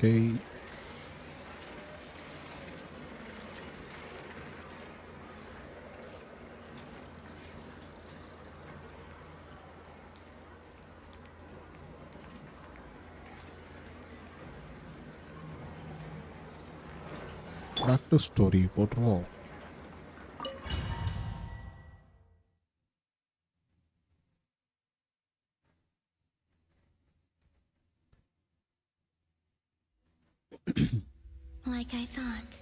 Okay. Back to story போட்டுருவோம். Like I thought,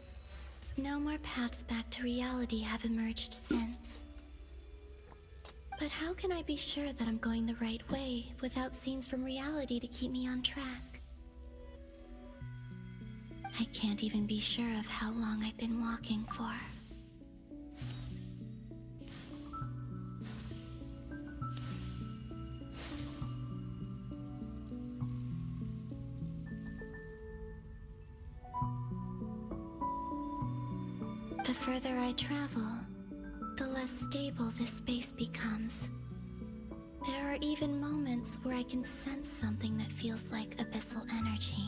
no more paths back to reality have emerged since. But how can I be sure that I'm going the right way without scenes from reality to keep me on track? I can't even be sure of how long I've been walking for. The further I travel, the less stable this space becomes. There are even moments where I can sense something that feels like abyssal energy.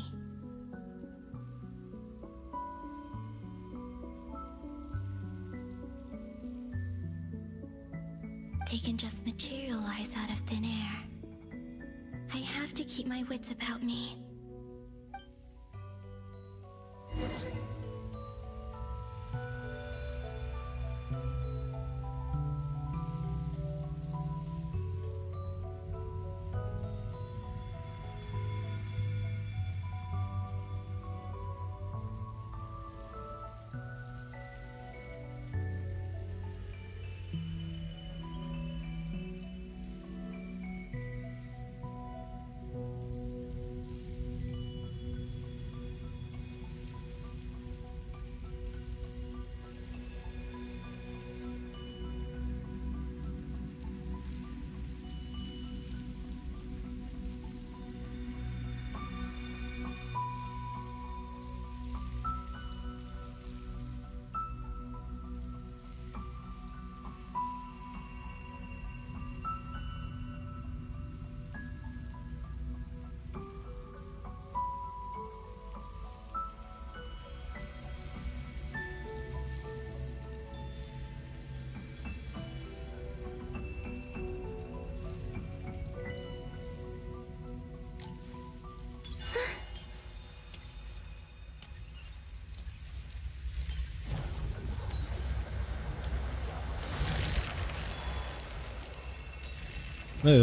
They can just materialize out of thin air. I have to keep my wits about me.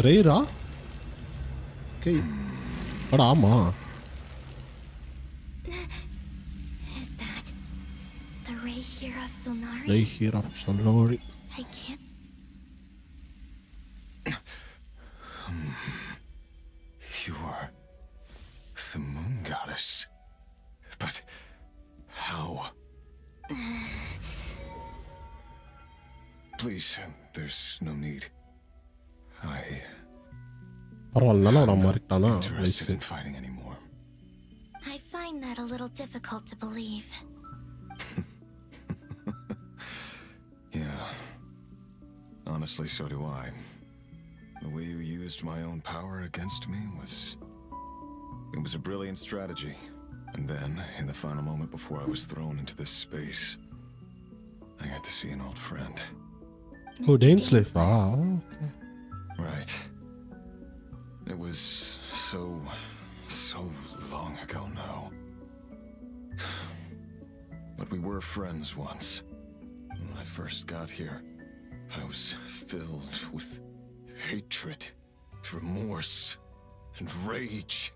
ரேரா okay அட ஆமா Is that the ray here of Solnari? Ray here of Solnari. I can't. You are the moon goddess. But how? Please, there's no need. பரவாயில்ல நல்லா விடாம மாறிட்டானா Interested in fighting anymore. I find that a little difficult to believe. Yeah. Honestly, so do I. The way you used my own power against me was... It was a brilliant strategy. And then, in the final moment before I was thrown into this space, I got to see an old friend. Oh, Dainsleif. Ah, okay. Right. It was so long ago now. But we were friends once. When I first got here, I was filled with hatred, remorse, and rage.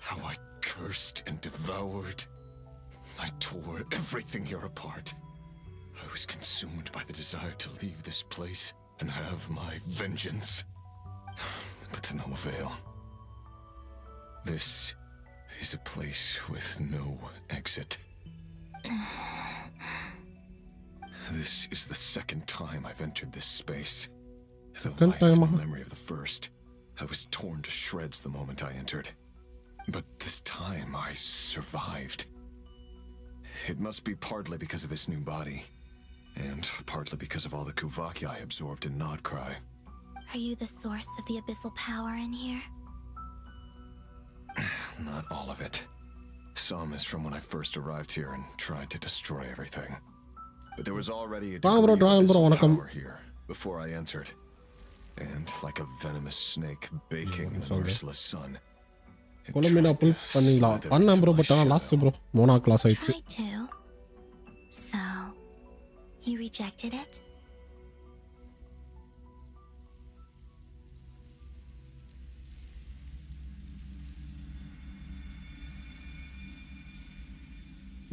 How I cursed and devoured. I tore everything here apart. I was consumed by the desire to leave this place and have my vengeance. But to no avail. This is a place with no exit. This is the second time I've entered this space. Though I have no memory of the first, I was torn to shreds the moment I entered. But this time I survived. It must be partly because of this new body, and partly because of all the Kuvaki I absorbed in Krai. Are you the source of the abyssal power in here? Not all of it. Some is from when I first arrived here and tried to destroy everything. But there was already a degree of abyssal power here before I entered. And like a venomous snake baking in the merciless sun, கொலமினா புல் பண்ணீங்களா பண்ணேன் bro but ஆனால் last bro Mona class ஆயிடுச்சு. Tried to. So, you rejected it?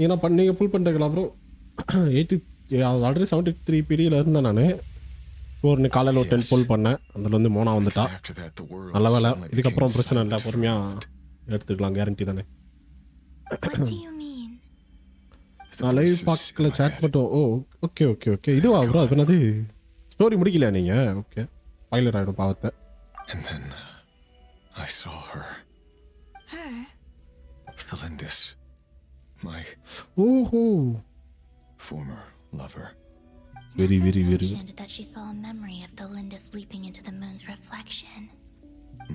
ஏன்னா நீங்கள் புல் பண்ணிட்டீங்களா bro? 80 already 73 பீடியில் இருந்தேன் நான். ஒரு காலையில் ஒரு 10 புல் பண்ணேன், அதில் வந்து மோனா வந்துட்டா. நல்ல வேலை, இதுக்கப்புறம் பிரச்சனை இல்லை, பொறுமையாக எடுத்துக்கலாம், கேரண்டி தானே. What do you mean? நான் லைவ் பார்க்கல, சேட் மட்டும். ஓ ஓகே ஓகே ஓகே. இதுவா ப்ரோ? அது என்னது ஸ்டோரி முடிக்கல நீங்கள்? ஓகே, ஸ்பாயிலர் ஆகிடும் பாவத்தை. And then I saw her. Her? The Lindis. My former lover. Very. Mentioned that she saw a memory of the Lindis leaping into the moon's reflection.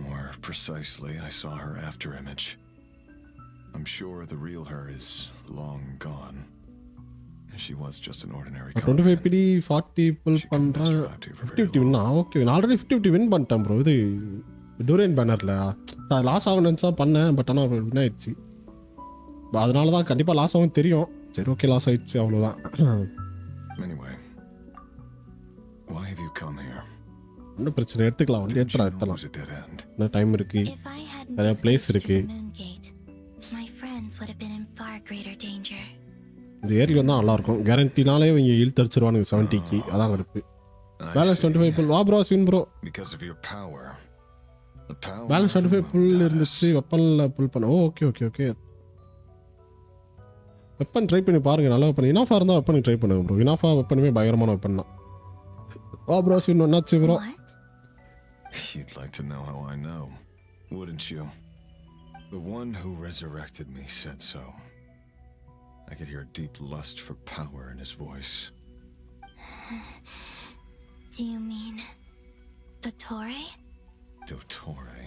More precisely, I saw her after image. I'm sure the real her is long gone. She was just an ordinary 25 PD 40 புல் பண்ணுறேன். 50 வின்னா okay. நான் already 50 win பண்ணிட்டேன் bro. இது durian பேனரில் loss ஆகணுன்னு தான் பண்ணேன், but ஆனால் win ஆயிடுச்சு. அதனால தான் கண்டிப்பாக லாஸ் ஆகும் தெரியும். சரி ஓகே, லாஸ் ஆயிடுச்சு, அவ்வளோதான். Anyway, why have you come here? ஒன்றும் பிரச்சனை, எடுத்துக்கலாம், வந்து எடுத்துலாம். இன்னும் டைம் இருக்கு, நிறைய பிளேஸ் இருக்கு. My friends would have been in far greater danger. இந்த ஏரியா வந்தால் நல்லாயிருக்கும். கேரண்டினாலே இவங்க இழுத்தடிச்சிருவானுங்க 70க்கு, அதான் கடுப்பு. பேலன்ஸ் 25 புல் வா ப்ரோ, ஸ்வின் ப்ரோ. பேலன்ஸ் 25 புல் இருந்துச்சு, வெப்பனில் புல் பண்ண. Okay okay okay. Weapon try பண்ணி பாருங்கள், நல்லா வெப்பன். இனாஃபா இருந்தால் வெப்பனுக்கு ட்ரை பண்ணுங்க ப்ரோ. இனாஃபா வெப்பனுமே பயங்கரமான வெப்பன் தான். வா ப்ரோ, ஸ்வின் என்னாச்சு bro? You'd like to know how I know, wouldn't you? The one who resurrected me said so. I could hear a deep lust for power in his voice. Do you mean Dottore? Dottore.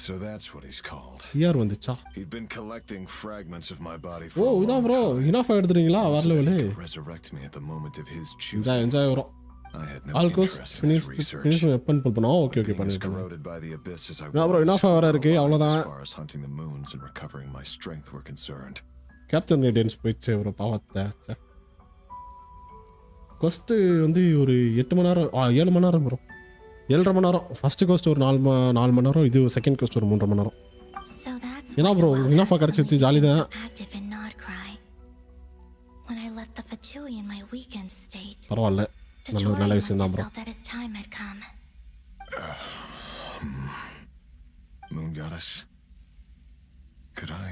So that's what he's called. CR வந்துச்சா? He'd been collecting fragments of my body for a long time. bro, Ineffa எடுத்துறீங்களா? வரலவே. Resurrect me at the moment of his choosing. என்ஜாய் வரும். I had no Alco's interest in finish weapon pull பண்ணோம். Okay okay பண்ணிட்டேன். Corroded by the abyss as I bro, Ineffa வர இருக்கு, அவ்வளவுதான். As far as hunting the moons and recovering my strength were concerned. Captain radiance போயிடுச்சு bro, பாவத்தை. Ghost வந்து ஒரு 8 மணி நேரம் 7 மணி நேரம் ப்ரோ, 7.5 மணி நேரம். ஃபர்ஸ்ட் கோஸ்ட் ஒரு 4 மணி நேரம், இது செகண்ட் கோஸ்ட் ஒரு 3.5 மணி நேரம். ஏன்னா ப்ரோ இனாஃபா கிடச்சிச்சு, ஜாலி தான். பரவாயில்ல, நல்ல விஷயம் தான் bro. Moon goddess, could I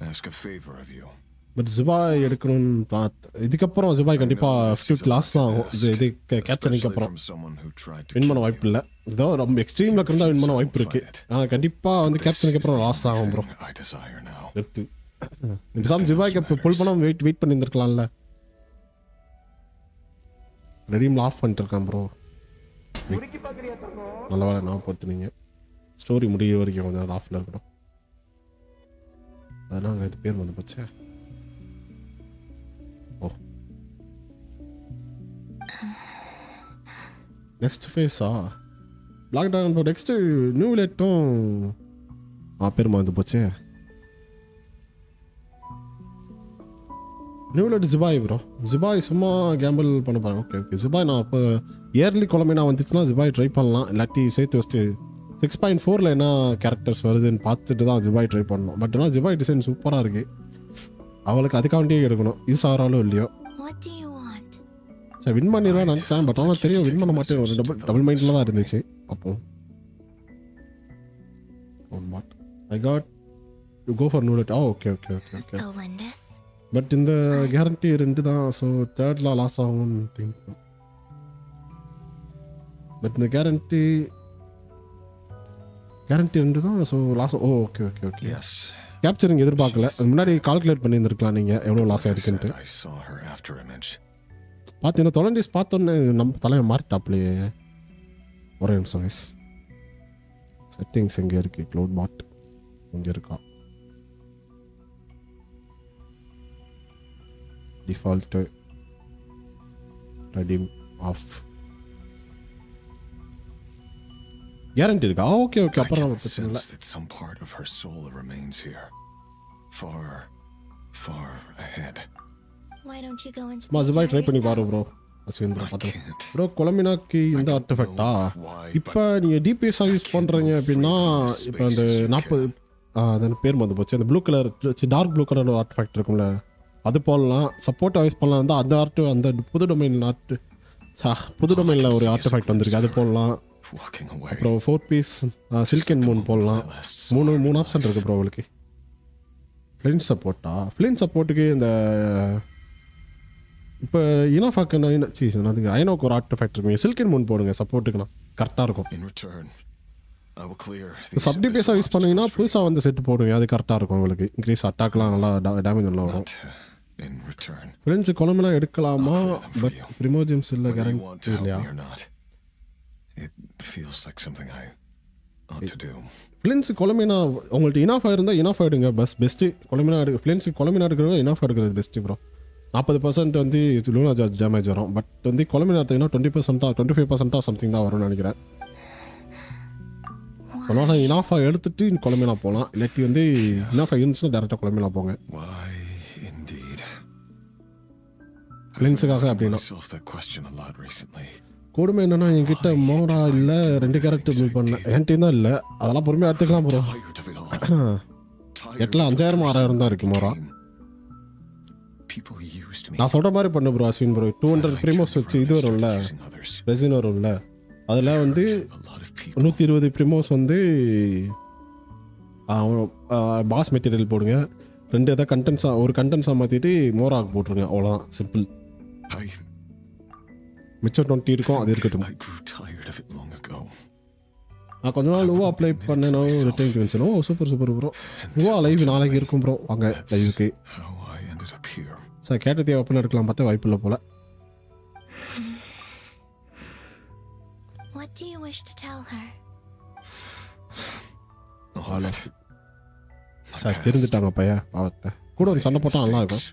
ask a favor of you? But ஜிபாய் எடுக்கணும்னு பார்த்து, இதுக்கப்புறம் ஜிபாய் கண்டிப்பாக 50 லாஸ் தான் ஆகும். இது கேப்சனிக்கு அப்புறம் வின் பண்ண வாய்ப்பு இல்லை. இதோ ரொம்ப எக்ஸ்ட்ரீமில் இருந்தால் வின் பண்ண வாய்ப்பு இருக்குது. ஆனால் கண்டிப்பாக வந்து கேப்சனுக்கு அப்புறம் லாஸ் ஆகும் ப்ரோ. எடுத்து எக்ஸாம் ஜிபாய்க்கு இப்போ புல் பண்ண வெயிட் பண்ணியிருந்துருக்கலாம்ல. ரெடியூமில் ஆஃப் பண்ணிட்டு இருக்கான் ப்ரோ. நல்ல வேலை நான் பொறுத்துனீங்க. ஸ்டோரி முடிய வரைக்கும் கொஞ்சம் நேரம் ஆஃபில் இருக்கணும். அதனால் அங்கே இது பேர் வந்து போச்சே. ஓ நெக்ஸ்ட் ஃபேஸா black dragon bro next new லேட்டும் பேருமா வந்து போச்சு நியூ லேட் ஜிபாய் ப்ரோ ஜிபாய் சும்மா கேம்பிள் பண்ண பாருங்க ஓகே ஜிபாய் நான் இப்போ இயர்லி குழம்பு வந்துச்சுன்னா ஜிபாய் ட்ரை பண்ணலாம் இல்லாட்டி சேர்த்து வச்சுட்டு 6.4 என்ன கேரக்டர்ஸ் வருதுன்னு பார்த்துட்டு தான் ஜிபாய் ட்ரை பண்ணணும் பட் ஆனால் ஜிபாய் டிசைன் சூப்பராக இருக்குது அவளுக்கு அதுக்காண்டியே எடுக்கணும் யூஸ் ஆகிறாலும் இல்லையோ சரி வின் பண்ணிடுவேன் நினச்சேன் பட் ஆனால் தெரியும் வின் பண்ண மாட்டேன் ஒரு டபுள் மைண்டில் தான் இருந்துச்சு அப்போ I got to go for நூலட் ஓகே பட் இந்த கேரண்டி 2 தான் ஸோ தேர்ட்ல லாஸ் ஆகும்னு திங்க் பட் இந்த கேரண்டி 2 தான் ஸோ லாஸ் ஓகே கேப்சரிங் எதிர்பார்க்கல முன்னாடி கால்குலேட் பண்ணியிருந்துருக்கலாம் நீங்கள் எவ்வளோ லாஸ் ஆயிருக்குன்ட்டு பார்த்தீங்கன்னா தொலைண்டேஸ் பார்த்தோன்னே நம்ம தலையை மாறிட்டாப்லையே ஒரே நிமிஷம் மிஸ் செட்டிங்ஸ் எங்கே இருக்கு க்ளவுட் பாட் இங்கே இருக்கா டிஃபால்ட்டு ரெடீம் ஆஃப் கேரண்டி இருக்கா ஓகே அப்புறம் நம்ம பிரச்சனை இல்லை some part of her soul remains here far ahead. Why don't you go and ஸ்மாஜிபாய் ட்ரை பண்ணி பாரு ப்ரோ அஸ்விந்திர பார்த்தேன் ப்ரோ கொலமினாக்கு இந்த ஆர்டிஃபெக்டா இப்போ நீங்கள் டிபிஎஸ்ஸாக யூஸ் பண்ணுறீங்க அப்படின்னா இப்போ அந்த 40 அது பேர் வந்து போச்சு அந்த blue colour dark blue colour artifact இருக்கும்ல அது போடலாம் சப்போர்ட்டாக யூஸ் பண்ணலாம் இருந்தால் அந்த புது டொமைனில் ஒரு ஆர்டிஃபெக்ட் வந்திருக்கு அது போடலாம் அப்புறம் 4 பீஸ் சில்க் அண்ட் மூன் போடலாம் 3 ஆப்ஷன் இருக்குது ப்ரோ உங்களுக்கு ஃப்ளின் சப்போர்ட்டுக்கு இந்த இப்போ இனாஃபாக்கு அதுக்கு ஐனோக்கு ஒரு ஆர்டிஃபெக்ட் இருக்குங்க சில்க் அண்ட் மூன் போடுங்க சப்போர்ட்டுக்குண்ணா கரெக்டாக இருக்கும் சப்டிபிஎஸ்ஸாக யூஸ் பண்ணிங்கன்னா புதுசாக வந்து செட்டு போடுங்க அது கரெக்டாக இருக்கும் உங்களுக்கு இன்க்ரீஸ் அட்டாக்லாம் நல்லா டேமேஜ் நல்லா வரும் ஃப்ரெண்ட்ஸு குழம்புலாம் எடுக்கலாமா பட் ப்ரிமோஜிம்ஸ் இல்லை கேரண்டி இல்லையா ஃப்ளின்ஸு கொலமினா உங்கள்கிட்ட இனாஃபாக இருந்தால் இனாஃபாக எடுங்க பெஸ்ட்டு கொலமினா ஃப்ளின்ஸு கொலமினா எடுக்கிறது இனாஃபாக எடுக்கிறது பெஸ்ட்டு ப்ரோ 40% வந்து லூனா சார்ஜ் டேமேஜ் வரும் பட் வந்து கொலமினா எடுத்தீங்கன்னா 20% தான் 25% சம்திங் தான் வரும்னு நினைக்கிறேன் சொன்னால் இனாஃபாக எடுத்துட்டு கொலமினா போகலாம் இல்லாட்டி வந்து இனாஃபாக இருந்துச்சுன்னா டேரெக்டாக கொலமினா போங்க ஃப்ளின்ஸுக்காக அப்படின்னா கொடுமை என்னன்னா என்கிட்ட மோரா இல்லை 2 கேரக்டர் பில்ட் பண்ணேன் என்கிட்ட தான் இல்லை அதெல்லாம் பொறுமையாக எடுத்துக்கலாம் ப்ரோ 5000 6000 தான் இருக்கு மோரா நான் சொல்கிற மாதிரி பண்ணு ப்ரோ அஸ்வின் ப்ரோ 200 ப்ரிமோஸ் வச்சு இது வரும்ல ரெசின் வரும்ல அதில் வந்து 120 ப்ரிமோஸ் வந்து பாஸ் மெட்டீரியல் போடுங்க 2 எதாவது கண்டென்ட்ஸாக ஒரு கண்டென்ட்ஸாக மாற்றிட்டு மோராக்கு போட்டுருங்க அவ்வளோதான் சிம்பிள் மிச்சம் 20 இருக்கும் அது இருக்கட்டும் நான் கொஞ்ச நாள் லூவா அப்ளை பண்ணேன் ரிட்டர்ன் வந்துச்சேன் சூப்பர் ப்ரோ லூவா லைவ் நாளைக்கு இருக்கும் ப்ரோ வாங்க லைவுக்கு சார் கேட்டதே ஓப்பன் எடுக்கலாம் பார்த்தா வாய்ப்பு இல்லை போல சார் தெரிஞ்சுட்டாங்க பையன் பாவத்தை கூட ஒரு சண்டை போட்டால் நல்லா இருக்கும்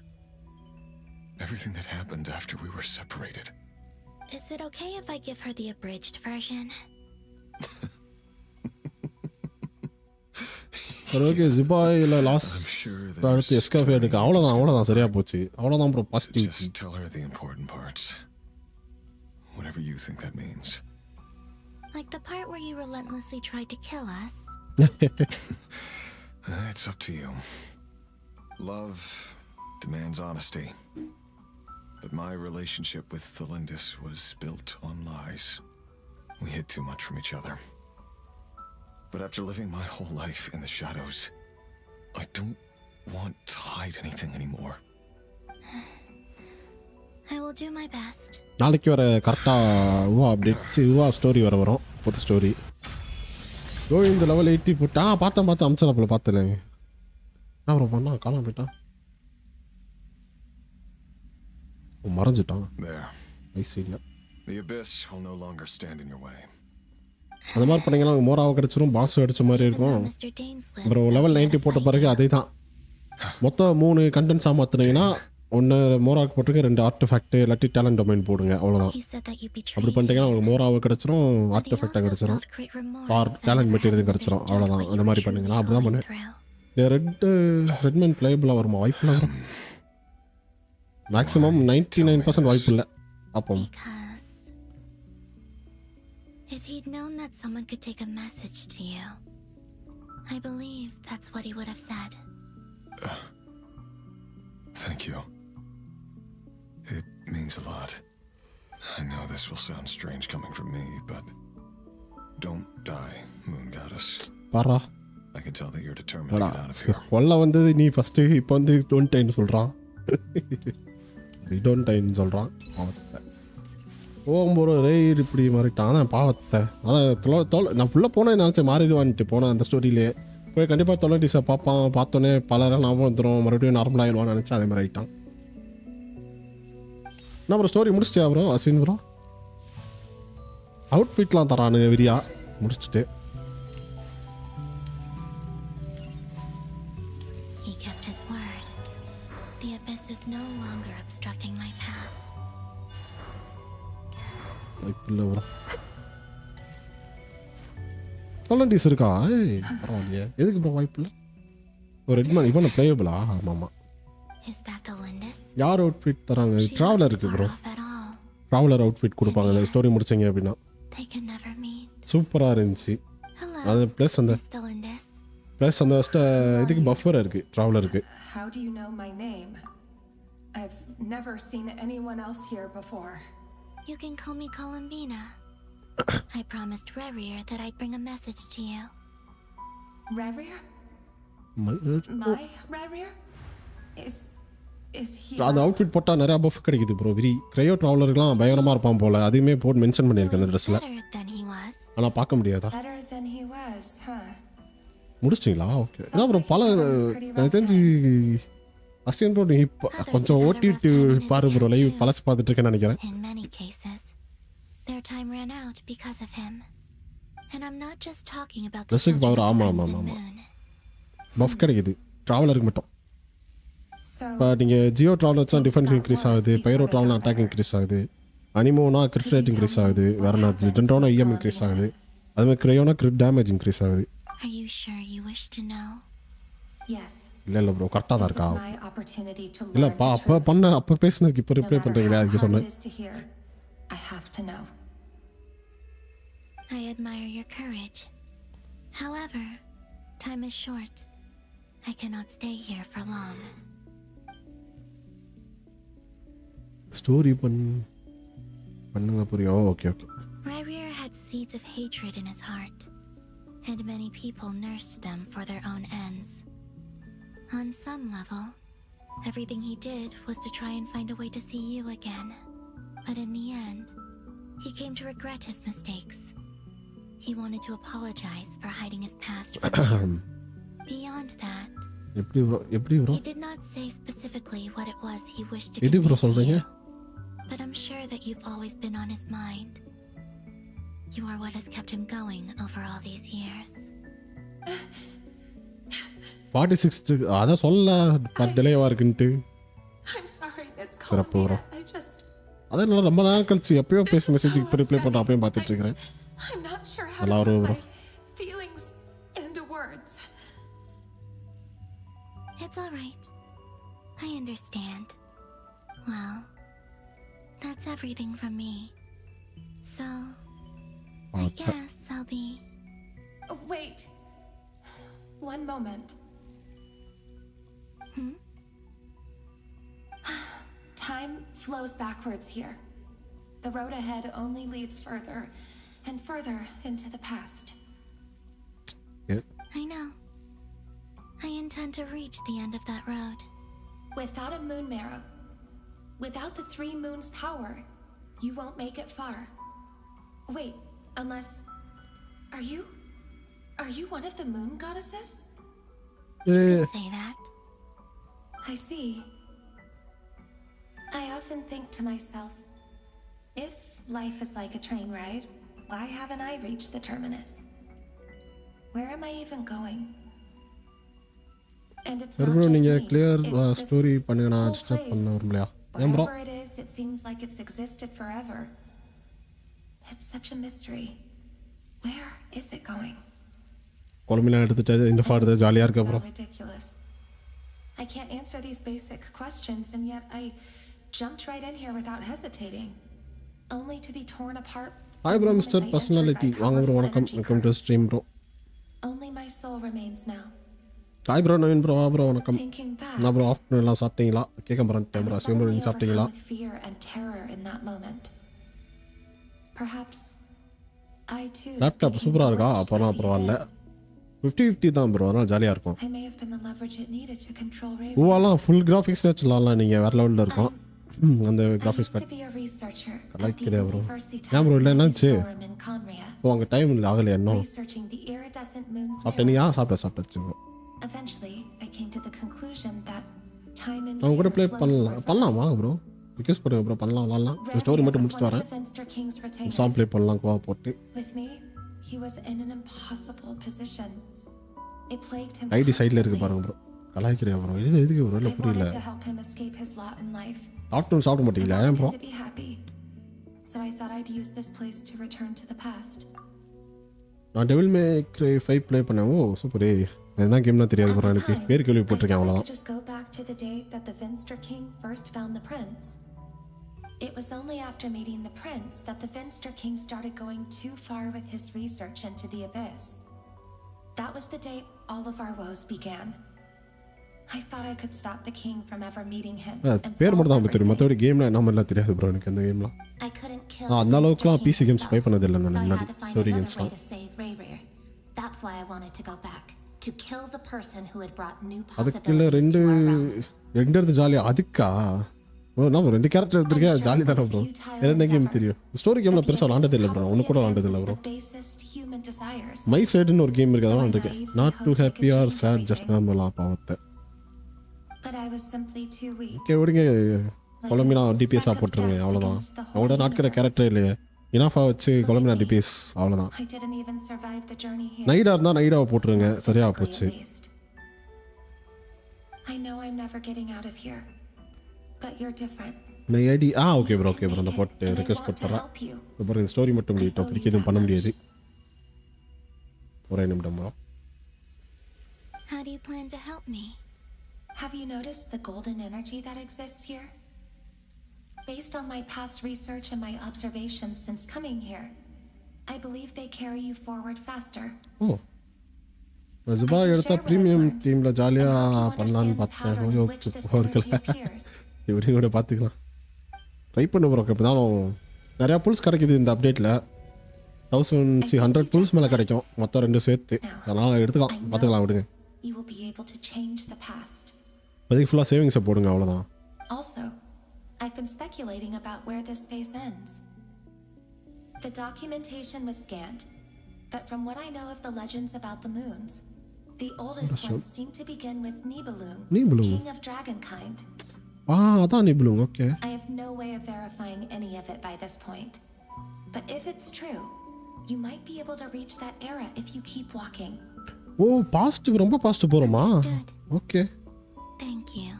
Everything that happened after we were separated. Is it okay if I give her the abridged version? சரி ஓகே ஜிபாயில் லாஸ்ட் அடுத்து எஸ்காஃபே எடுக்க அவ்வளோதான் சரியாக போச்சு அவ்வளோதான் bro positive Just tell her the important parts. Whatever you think that means. Like the part where you relentlessly tried to kill us? It's up to you. Love demands honesty. But my relationship with Thelindis was built on lies. We hid too much from each other. But after living my whole life in the shadows, I don't want to hide anything anymore. I will do my best. நாளைக்கு வர கரெக்டாக update story வரும் புது story இந்த level 80 போட்டா பார்த்தேன் அம்சனாப்பில் பார்த்தல என்ன ப்ரோ பண்ணா காணாம போயிட்டான் மறைஞ்சிட்டான் ஐசியில் அந்த மாதிரி பண்ணிங்கன்னா மோராவை கிடச்சிரும் பாஸும் அடித்த மாதிரி இருக்கும் அப்புறம் லெவல் 90 போட்ட பிறகு அதே தான் மொத்தம் 3 கண்டென்ட்ஸாக மாற்றினீங்கன்னா ஒன்று மோராவுக்கு போட்டுருக்க 2 ஆர்டிஃபேக்ட் இல்லாட்டி டேலண்ட் டொமைன் போடுங்க அவ்வளோதான். He said that you அப்படி betrayed பண்ணிட்டீங்கன்னா me. உங்களுக்கு மோராவை கிடச்சிரும், But he ஆர்டிஃபேக்டாக also கிடச்சிரும், felt great remorse for and talent never material having கிடச்சிரும். understood அவ்வளோதான். what you அந்த were மாதிரி truly பண்ணுங்க. நான் அப்படி தான் going பண்ணுவேன். through. இந்த ரெட்மேன் பிளேபிளாக வருமா? வாய்ப்பில் வரும். மேக்ஸிமம் 99% வாய்ப்பு இல்லை. அப்போ Because if he'd known that someone could take a message to you, I believe that's what he would have said. Thank you. It means a lot. I know this will sound strange coming from me, but don't die, Moon Goddess. Para I can tell that you're determined to get out of here. கொல்ல வந்தது நீ first, இப்போ வந்து don't time சொல்கிறான். Don't time சொல்கிறான். பாவத்தை போகும்போது raid இப்படி மாறிட்டான். அதான் பாவத்தை. அதான் நான் ஃபுல்லாக போனேன் நினச்சேன் மாறிடுவான்ட்டு போனேன் அந்த ஸ்டோரியிலே. போய் கண்டிப்பாக தொலைடிஸை பார்ப்பான். பார்த்தோன்னே பலரும் ஞாபகம் வந்துடும், மறுபடியும் நார்மல் ஆயிடுவான்னு நினச்சேன். அதே மாதிரி ஆகிட்டான். என்ன அப்புறம் ஸ்டோரி முடிச்சிட்டியா ப்ரோ? அஸ்வின் ப்ரோ அவுட்ஃபிட்லாம் தரானு விரியா முடிச்சுட்டு. He kept his word. The abyss is no longer obstructing my path. வாய்ப்பு இல்லை ப்ரோ. தொலைடிஸ் இருக்கா? பரவாயில்லையே. எதுக்கு ப்ரோ வாய்ப்பு இல்லை? ஒரு ரெட்மேன் இவன் பிளேயபிளா? ஆமாம் ஆமாம். Is that the Lindis? யார் அவுட்ஃபிட் தராங்க? ட்ராவலர் இருக்குது bro. Off at all. Traveller outfit கொடுப்பாங்க இந்த ஸ்டோரி முடிச்சிங்க அப்படின்னா. They can never meet. சூப்பராக இருந்துச்சு Hello. அது. ப்ளஸ் அந்த Miss the Lindis. ப்ளஸ் அந்த இதுக்கு பஃபர் இருக்குது ட்ராவலருக்கு. How do you know my name? I've never seen anyone else here before. You can call me Columbina. I promised Rerir that I'd bring a message to you. Rerir? My Rerir? Is he? அந்த outfit போட்டால் நிறையா puff கிடைக்குது bro. விரி cryo ட்ராவலருக்குலாம் பயங்கரமாக இருப்பான் போல். அதையுமே போட்டு mention பண்ணியிருக்கேன் அந்த ட்ரெஸ்ஸில். Better than he was. ஆனால் பார்க்க முடியாதா? Better than he was, huh? முடிச்சிங்களா? ஓகே. ஏன்னா அப்புறம் எனக்கு தெரிஞ்சு அஸ்வின் ப்ரோ நீ இப்போ கொஞ்சம் ஓட்டிட்டு பாரு ப்ரோ. லைவ் பழசு பார்த்துட்டு இருக்கேன்னு நினைக்கிறேன். In many cases, their time ran out because of him. And I'm not just talking about the Dressing children power, of ஆமா, Crimson ஆமா, ஆமா. Moon. பஃப் கிடைக்குது ட்ராவலருக்கு மட்டும். So இப்போ நீங்கள் ஜியோ ட்ராவல் வச்சா டிஃபென்ஸ் இன்க்ரீஸ் ஆகுது, பைரோ ட்ராவல்னா அட்டாக் இன்க்ரீஸ் ஆகுது, அனிமோனா கிரிட் ரேட் இன்க்ரீஸ் ஆகுது, வேற என்ன டென்ட்ரோனா இஎம் இன்க்ரீஸ் ஆகுது, அதுமாதிரி க்ரையோனா கிரிட் டேமேஜ் இன்க்ரீஸ் ஆகுது. Are you sure you wish to know? yes, இல்லை ப்ரோ கரெக்டாக தான் this is இருக்கா? my opportunity to learn இல்லைப்பா the அப்போ truth. அப்போ பேசுனதுக்கு இப்போ No ரிப்ளை matter பண்ணுறீங்களா? how அதுக்கு hard சொன்னேன். it is to hear, I have to know. I admire your courage. However, time is short. I cannot stay here for long. Story பண்ணுங்க புரியும். Okay okay. Rerir had seeds of hatred in his heart, and many people nursed them for their own ends. On some level, everything he did was to try and find a way to see you again. But in the end, he came to regret his mistakes. He wanted to apologize for hiding his past from you. Beyond that, எப்படி bro he did not say specifically what it was he wished to எது bro convey to சொல்கிறீங்க? you. But I'm sure that you've always been on his mind. You are what has kept him going over all these years. 46 அதான் சொல்ல டிலேவாக இருக்குன்ட்டு. I'm sorry, Miss சிறப்பு bro. Columbina. I just, அதான் நல்லா ரொம்ப நாள் கழிச்சு எப்பயோ பேச மெசேஜுக்கு இப்போ ரிப்ளை பண்ணுறேன். அப்பயும் பார்த்துட்டு இருக்கிறேன். I'm not sure how நல்லா to வரும் put bro. my feelings into words. It's all right. I understand. Well, that's everything from me. So, I guess I'll be... Oh, wait. One moment. Time flows backwards here. The road ahead only leads further and further into the past. I know. I intend to reach the end of that road. Without a moon marrow, without the 3 moons' power, you won't make it far. Wait, unless... Are you one of the moon goddesses? Say that. I see. I often think to myself, if life is like a train ride, why haven't I reached the terminus? Where am I even going? And it's சரி not bro just நீங்க me. Clear It's this story பண்ணுங்க நான் whole disturb place. பண்ண விரும்பலையா ஏன் bro Wherever it is, it seems like it's existed forever. It's such a mystery. Where is it going? குழம்புலாம் எடுத்துட்டு இந்த ஃபாடுது ஜாலியாக இருக்க So bro ridiculous. I can't answer these basic questions, and yet I jumped right in here without hesitating, only to be torn apart. Hi bro the mister moment I personality entered by வாங்க bro powerful வணக்கம் energy welcome to currents. Stream bro Only my soul remains now. Hi bro Naveen bro வா bro வணக்கம் Thinking back, நான் bro afternoon எல்லாம் சாப்பிட்டீங்களா கேட்க போகிறேன் I bro was Shivam suddenly சாப்பிட்டீங்களா overcome with fear and terror in that moment. Perhaps I too laptop became சூப்பராக இருக்கா bewitched அப்போனா by the பரவாயில்ல abyss. 50-50 தான் ப்ரோ அதனால் ஜாலியாக இருக்கும் I may have been the leverage it needed to control Ray. ஊவாலாம் ஃபுல் கிராஃபிக்ஸ் வச்சுலாம்லாம் நீங்கள் வேறு லெவலில் இருக்கும் அந்த I graphics used to card be a researcher at the கலாய்க்கிறே ப்ரோ University ஏன் ப்ரோ இல்லை Task என்னாச்சு Forum in Conria, ஓ அங்கே டைம் இல்லை ஆகலை இன்னும் researching the iridescent moon's சாப்பிட்டேனியா mirror. சாப்பிட்டாச்சு bro Eventually, I came to the conclusion that time and அவங்க கூட fear ப்ளே flows பண்ணலாம் through பண்ணலாம் us. வாங்க ப்ரோ ரிக்வெஸ்ட் பண்ணுங்க ப்ரோ பண்ணலாம் விளாட்லாம் இந்த ஸ்டோரி Ray மட்டும் was முடிச்சுட்டு one of வரேன் the Finster King's retainers. Song play பண்ணலாம் கோவா போட்டு With me, he was in an impossible position. It plagued him ID சைடில் இருக்கு constantly. பாருங்க ப்ரோ கலாய்க்கிறேன் ப்ரோ இது எதுக்கு ப்ரோ இல்லை I புரியல wanted to help him escape his lot in life. Doctor சாப்பிட I மாட்டீங்களா wanted ஏன் bro him to be happy. So I thought I'd use this place to return to the past. நான் devil மே cry 5 play பண்ணேன் ஓ சூப்பரே எதுனா கேம்லாம் தெரியாது At bro the எனக்கு time, பேர் I கேள்விப்பட்டிருக்கேன் thought I could அவ்வளோதான் just go back to the day that the Finster King first found the prince. It was only after meeting the prince that the Finster King started going too far with his research into the abyss. That was the day all of our woes began. I thought I could stop the king from ever meeting him and பேர் solve மட்டும் தான் தெரியும் everything. மற்றபடி கேம்லாம் என்ன மாதிரிலாம் தெரியாது bro எனக்கு அந்த கேம்லாம் I couldn't kill அந்த the அளவுக்குலாம் Mr. King PC games myself, play பண்ணதில்லை நான் so I முன்னாடி had to find story another கேம்ஸ்லாம் way to save Ray. That's why I wanted to go back, to kill the person who had brought new அதுக்கு இல்லை possibilities ரெண்டு to our realm. ரெண்டு எடுத்து ஜாலியாக அதுக்கா ஓ நான் ரெண்டு கேரக்டர் எடுத்திருக்கேன் ஜாலி தானே ப்ரோ என்ன கேம் தெரியும் ஸ்டோரி கேமில் But the பெருசாக abyss விளாண்டது இல்லை ப்ரோ probably ஒன்று கூட விளாண்டது advances இல்லை bro the basest human desires. My சைடுன்னு ஒரு கேம் இருக்குது So அதான் I இருக்கேன் naively not to hoped I happy could or change sad just everything. நார்மலாக பாவத்தை But I was simply too weak. Okay விடுங்க குழம்பினா டிபிஎஸ்ஸாக போட்டுருங்க அவ்வளோதான் அவங்களோட நாட்கிற கேரக்டர் இல்லையே இனாஃபாக வச்சு குழம்பினா டிபிஎஸ் அவ்வளோதான் I didn't even survive the journey here. நைடாக இருந்தால் நைடாவை போட்டுருங்க சரியாக Physically, போச்சு at least. I know I'm never getting out of here, but you're different. நான் ஐடி ஓகே ப்ரோ அந்த போட்டு And I request want to போட்டுறேன் help you. அப்புறம் இந்த ஸ்டோரி மட்டும் முடியட்டும் அப்போதைக்கு எதுவும் பண்ண முடியாது ஒரே நிமிடம் bro How do you plan to help me? Have you noticed the golden energy that exists here? Based on my past research and my observations since coming here, I believe they carry you forward faster. ஓ ரஜபா எடுத்த premium டீமில் ஜாலியாக பண்ணலான்னு பார்த்தேன் போகல இவரையும் கூட பார்த்துக்கலாம் try பண்ண போகிறோம் இப்போ தான் நிறையா புல்ஸ் கிடைக்குது இந்த அப்டேட்டில் 100 புல்ஸ் மேலே கிடைக்கும் மொத்தம் ரெண்டு சேர்த்து அதனால் எடுத்துக்கலாம் பார்த்துக்கலாம் விடுங்க You will be able to change the past. அதுக்கு ஃபுல்லாக சேவிங்ஸை போடுங்க அவ்வளோதான் Also, I've been speculating about where this phase ends. The documentation was scanned, but from what I know of the legends about the moons, the oldest ones seem to begin with Nibelung, Nibelung. king of dragonkind. அதான் நிபுளுங்க okay I have no way of verifying any of it by this point. But if it's true, you might be able to reach that era if you keep walking. ஓ பாஸ்ட்டுக்கு ரொம்ப passed போகிறோமா Understood. Okay Thank you.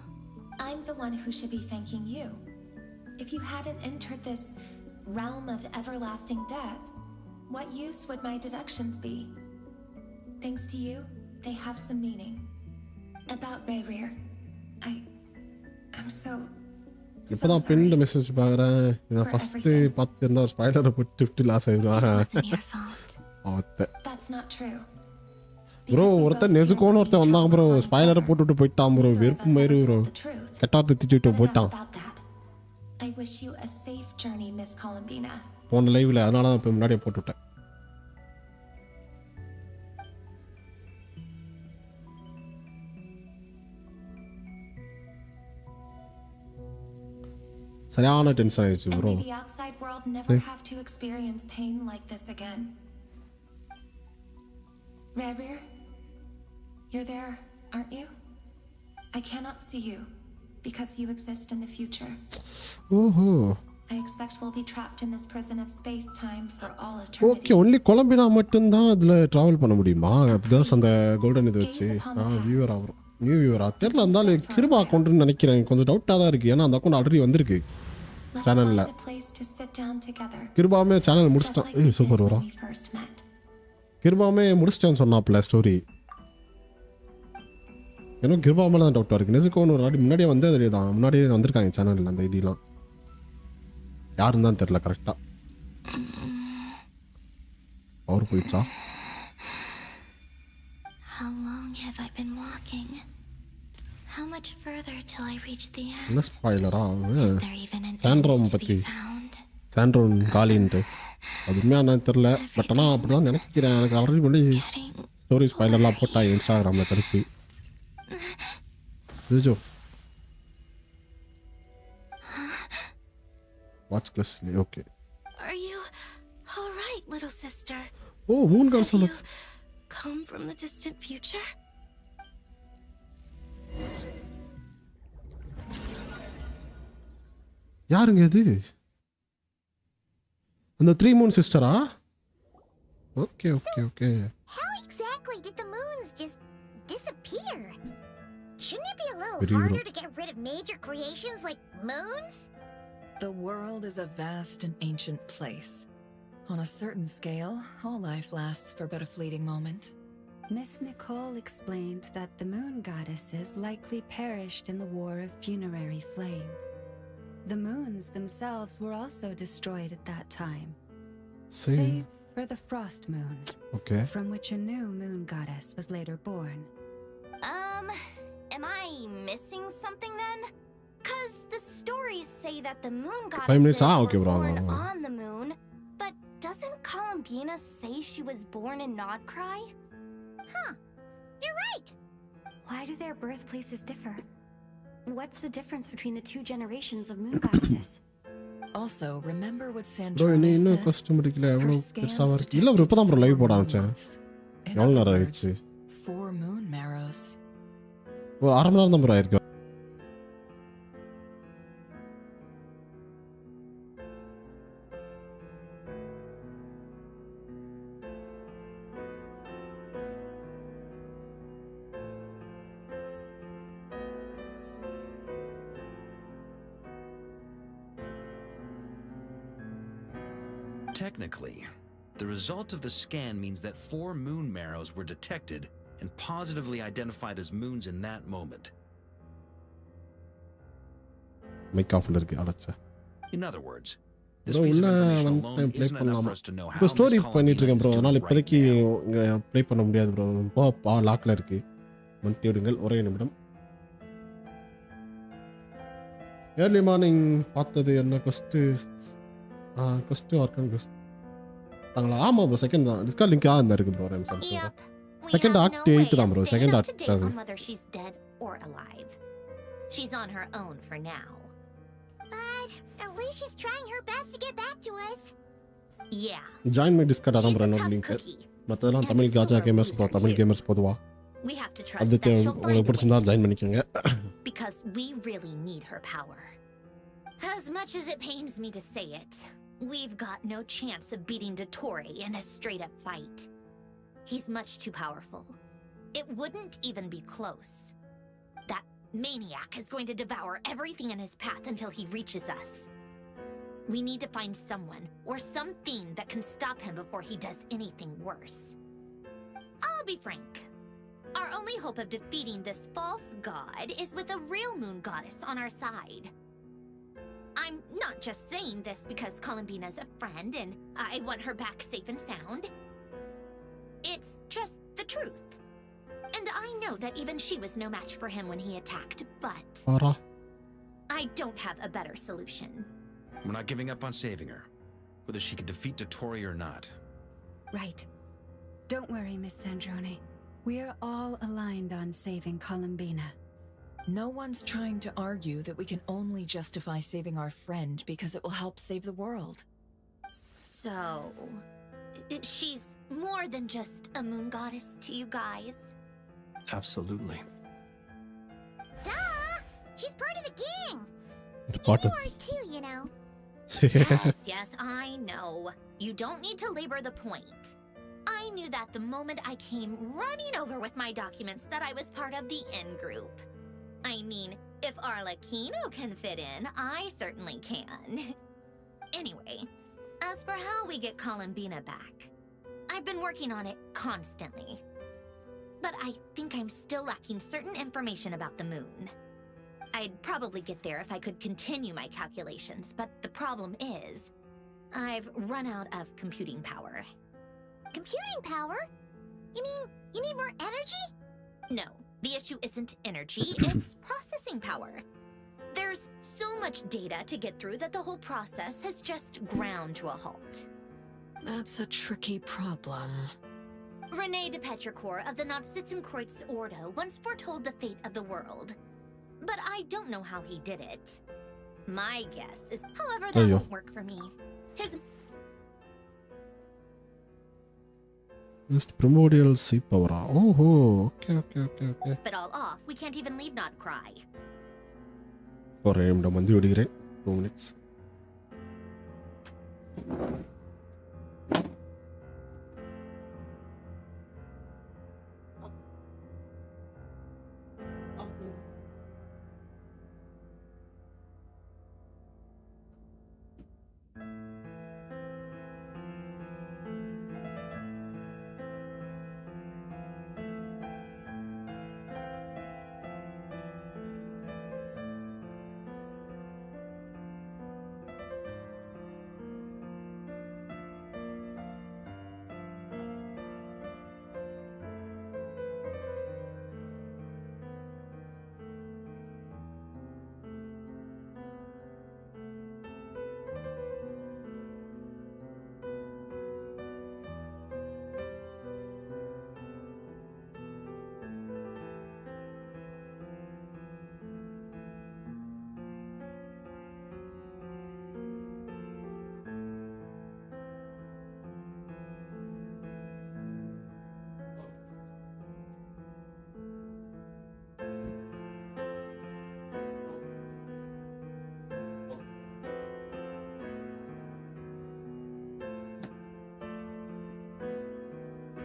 I'm the one who should be thanking you. If you hadn't entered this realm of everlasting death, what use would my deductions be? Thanks to you, they have some meaning. About Rayrear, I'm so இப்போ தான் பின்ன message பார்க்குறேன் நான் first பார்த்துருந்தா ஒரு ஸ்பைடரை போட்டு 50 loss ஆகிடுவான் Wasn't your fault. That's not true. Bro Because we ஒருத்தன் both நெசுக்கோன்னு ஒருத்தன் feel வந்தாங்க ப்ரோ trouble upon ஸ்பைலரை each போட்டுவிட்டு போயிட்டான் ப்ரோ other. None of வெறுப்பு us மாரி ever bro told the truth. கெட்டார்த்து திட்டிட்டு But enough போயிட்டான் about that. I wish you a safe journey, Miss Columbina. போன லைவில் அதனால தான் இப்போ முன்னாடியே போட்டுவிட்டேன் சரியான டென்ஷன் ஆயிடுச்சு And bro may the outside world never have to experience pain like this again. Rayrear, you're there, aren't you? I cannot see you because you exist in the future. ஓஹோ I expect we'll be trapped in this prison of space-time for all okay eternity. Only Columbina மட்டும்தான் அதில் travel பண்ண முடியுமா because அந்த golden இது வச்சு Gaze upon the past. Viewer ஆகும் new வியூவரா தெரியல இருந்தாலும் கிருபா அக்கௌண்ட்னு நினைக்கிறேன். கொஞ்சம் டவுட்டாக தான் இருக்குது. ஏன்னா அந்த அக்கௌண்ட் ஆல்ரெடி வந்திருக்கு Let's சேனலில். find a place to sit down together. கிருபாவுமே சேனல் Just முடிச்சிட்டான். like we did super when வரா. we first met. கிருபாவுமே முடிச்சிட்டேன்னு சொன்னாப்ல ஸ்டோரி. ஏன்னா கிருபா மேலே தான் டவுட்டாக இருக்குது. நெசுக்கோன்னு ஒரு வாட்டி முன்னாடியே வந்து அது தான் முன்னாடியே வந்திருக்காங்க சேனலில் அந்த ஐடியெலாம். யாருன்னு தான் தெரில கரெக்டாக. அவர் போயிடுச்சா? How long have I been walking? How much further till I reach the end? என்ன ஸ்பாயிலரா? Is there even an end சாண்ட்ரோம் to பற்றி be found? சாண்ட்ரோன் காலின்ட்டு அது உண்மையாக என்னன்னு தெரில. பட் ஆனால் அப்படி தான் நினைக்கிறேன். எனக்கு ஆல்ரெடி பண்ணி Getting ஸ்டோரி ஸ்பாயிலர்லாம் போட்டா இன்ஸ்டாகிராமில் கருப்பி ஜோ watch closely. Okay. Are you all right, little sister? Oh moon கார்ஸ் Have you come from the distant future? யாருங்க இது? அந்த 3 மூன் சிஸ்டரா? Okay okay okay. How exactly did the moons just disappear? Shouldn't it be a little Very harder good. to get rid of major creations like moons? The world is a vast and ancient place. On a certain scale, all life lasts for but a fleeting moment. Miss Nicole explained that the moon goddesses likely perished in the war of funerary flame. The moons themselves were also destroyed at that time, சரி save for the frost moon, okay. from which a new moon goddess was later born. Am I missing something then? Cause the stories say that the moon 5 minutes. goddesses Okay, were bro. born on the moon, but doesn't Columbina say she was born in Krai? Huh, you're right. Why do their birthplaces differ? What's the difference between the two generations of moon goddesses? Also, remember what bro Sandrone இன்னும் said? கஷ்டம் முடிக்கல. Her எவ்வளோ scans பெருசாக இருக்கு. detected இல்லை bro இப்போ தான் bro live போட 4 ஆரம்பிச்சேன். moons. In எவ்வளோ other நேரம் words, ஆயிடுச்சு? 4 moon marrows. ஒரு அரை மணி நேரம் தான் ப்ரோ ஆயிருக்கு. Technically, the result of the scan means that 4 moon marrows were detected and positively identified as moons in that moment. Mic ஆஃப்ல இருக்கு அடைச்ச. In other words, this bro piece of உள்ள information one alone time play isn't enough பண்ணலாமா? for us to know இப்போ how story Miss பண்ணிட்டு இருக்கேன் bro. Columbina is அதனால் doing இப்போதைக்கு right now. ப்ளே பண்ண முடியாது ப்ரோ. இப்போ லாக்கில் இருக்கு. மன்த்தி விடுங்கள் ஒரே நிமிடம். ஏர்லி மார்னிங் பார்த்தது என்ன கொஸ்ட்டு ஆர்கன் கொஸ்ட் தாங்களா? ஆமாம் ப்ரோ செகண்ட் தான். டிஸ்கார்ட் லிங்க் தான் இருக்கு bro. Yep. We Second have act no way 8 தான் of bro. staying Second up act to date அது. on whether she's dead or alive. She's on her own for now. But at least she's trying her best to get back to us. Yeah. Join my Discord அதான் She's bro a என்னோட tough link. cookie. மற்றதெல்லாம் தமிழ் காஜா gamers bro. Tamil gamers பொதுவா We have to trust அது that she'll உங்களுக்கு find a பிடிச்சிருந்தா way, join பண்ணிக்கோங்க. because we really need her power. As much as it pains me to say it, we've got no chance of beating Dottore in a straight-up fight. He's much too powerful. It wouldn't even be close. That maniac is going to devour everything in his path until he reaches us. We need to find someone or something that can stop him before he does anything worse. I'll be frank. Our only hope of defeating this false god is with a real moon goddess on our side. I'm not just saying this because Columbina's a friend and I want her back safe and sound. It's just the truth. And I know that even she was no match for him when he attacked, but para I don't have a better solution. We're not giving up on saving her, whether she can defeat Dottore or not. Right. Don't worry, Miss Sandrone. We are all aligned on saving Columbina. No one's trying to argue that we can only justify saving our friend because it will help save the world. So, she's more than just a moon goddess to you guys. Absolutely. Duh! She's part of the gang! இந்த பாட்டு. You are too, you know. Yes, I know. You don't need to labor the point. I knew that the moment I came running over with my documents that I was part of the in-group. I mean, if Arlecchino can fit in, I certainly can. Anyway, as for how we get Columbina back, I've been working on it constantly. But I think I'm still lacking certain information about the moon. I'd probably get there if I could continue my calculations, but the problem is, I've run out of computing power. Computing power? You mean you need more energy? No, the issue isn't energy, it's processing power. There's so much data to get through that the whole process has just ground to a halt. That's a tricky problem. René de Petrichor of the Nazissenkreuz Ordo once foretold the fate of the world. But I don't know how he did it. My guess is, however, that won't work for me. His Just primordial sea power. Oh, okay. But all off, we can't even leave not Krai. For him, the mandi odigire. 2 minutes.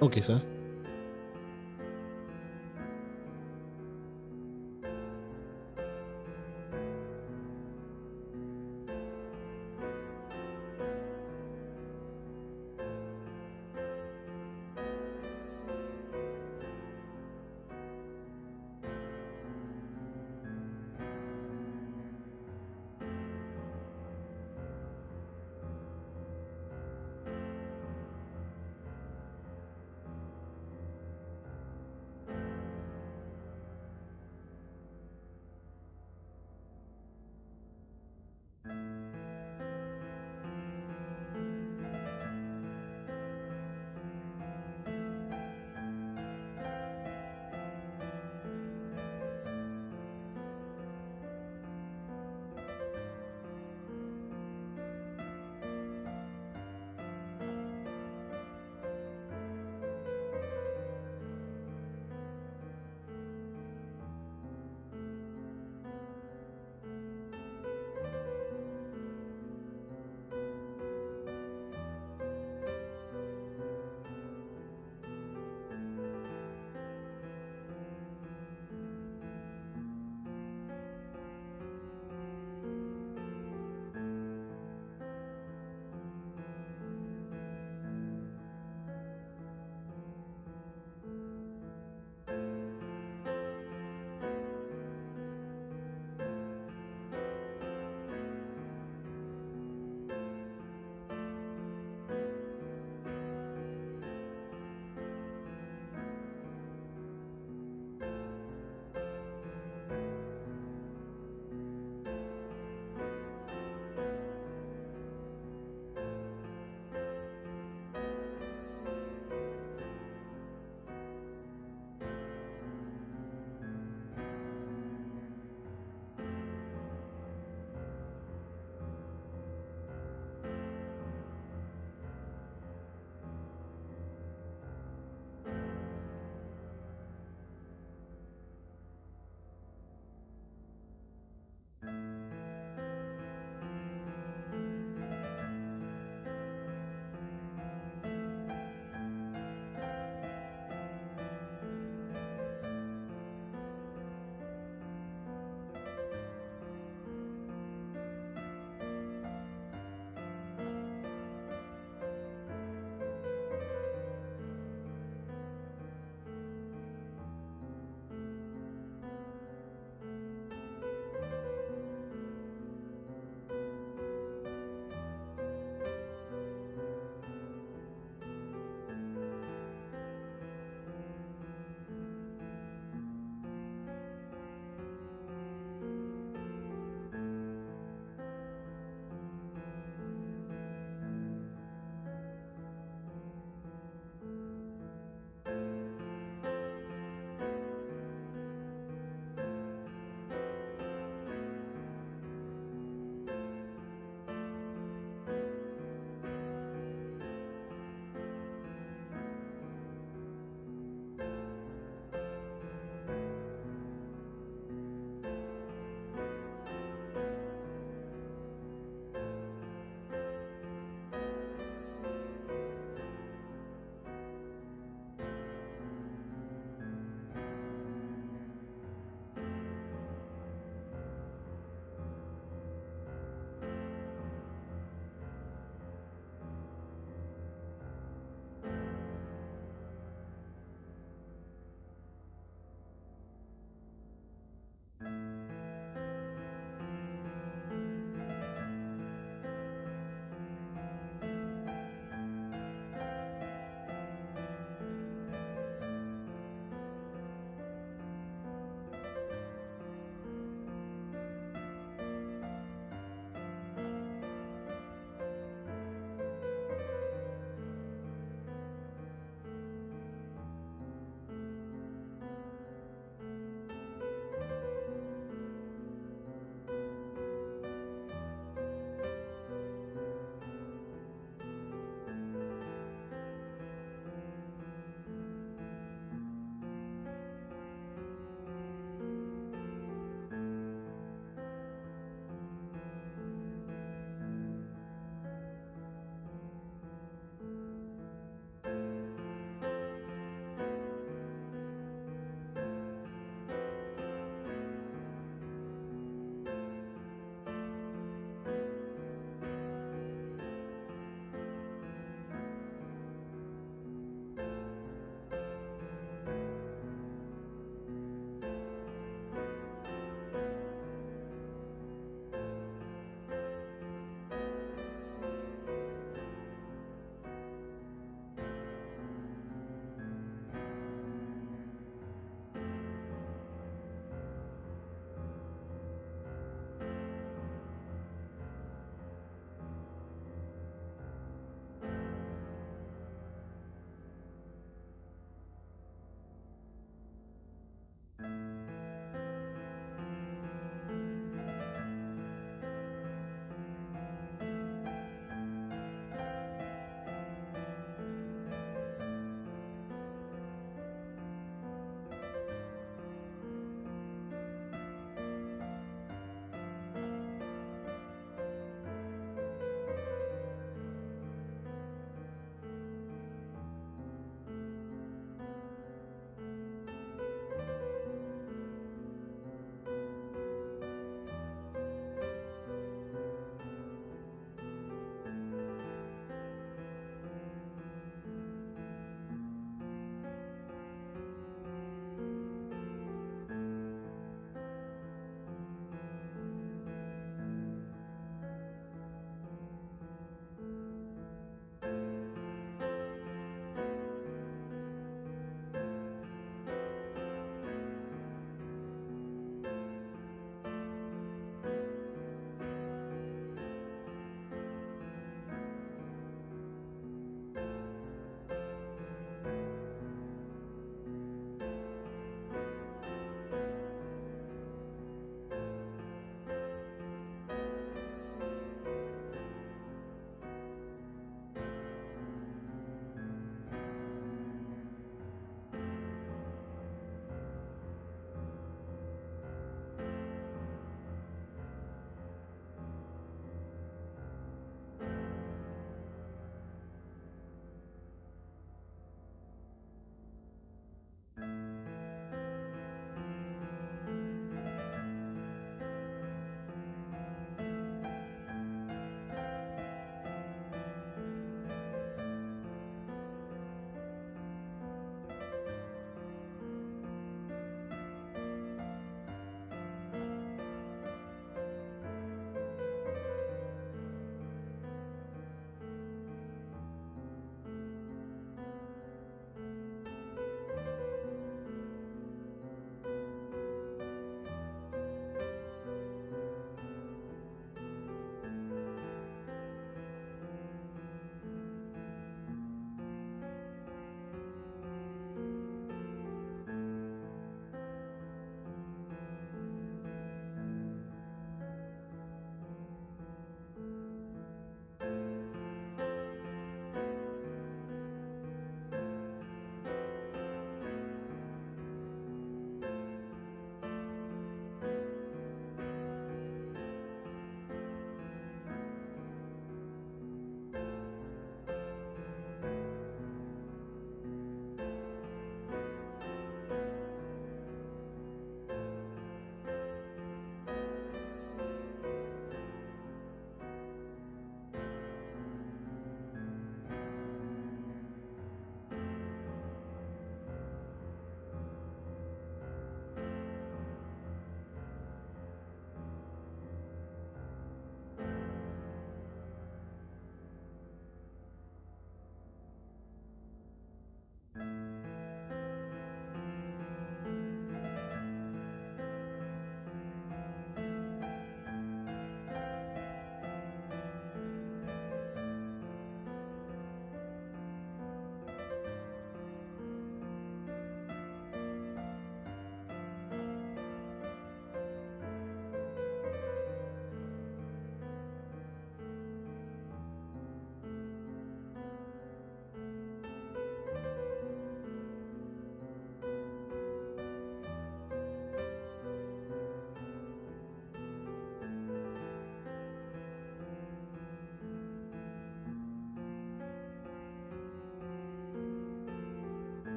Okay, sir.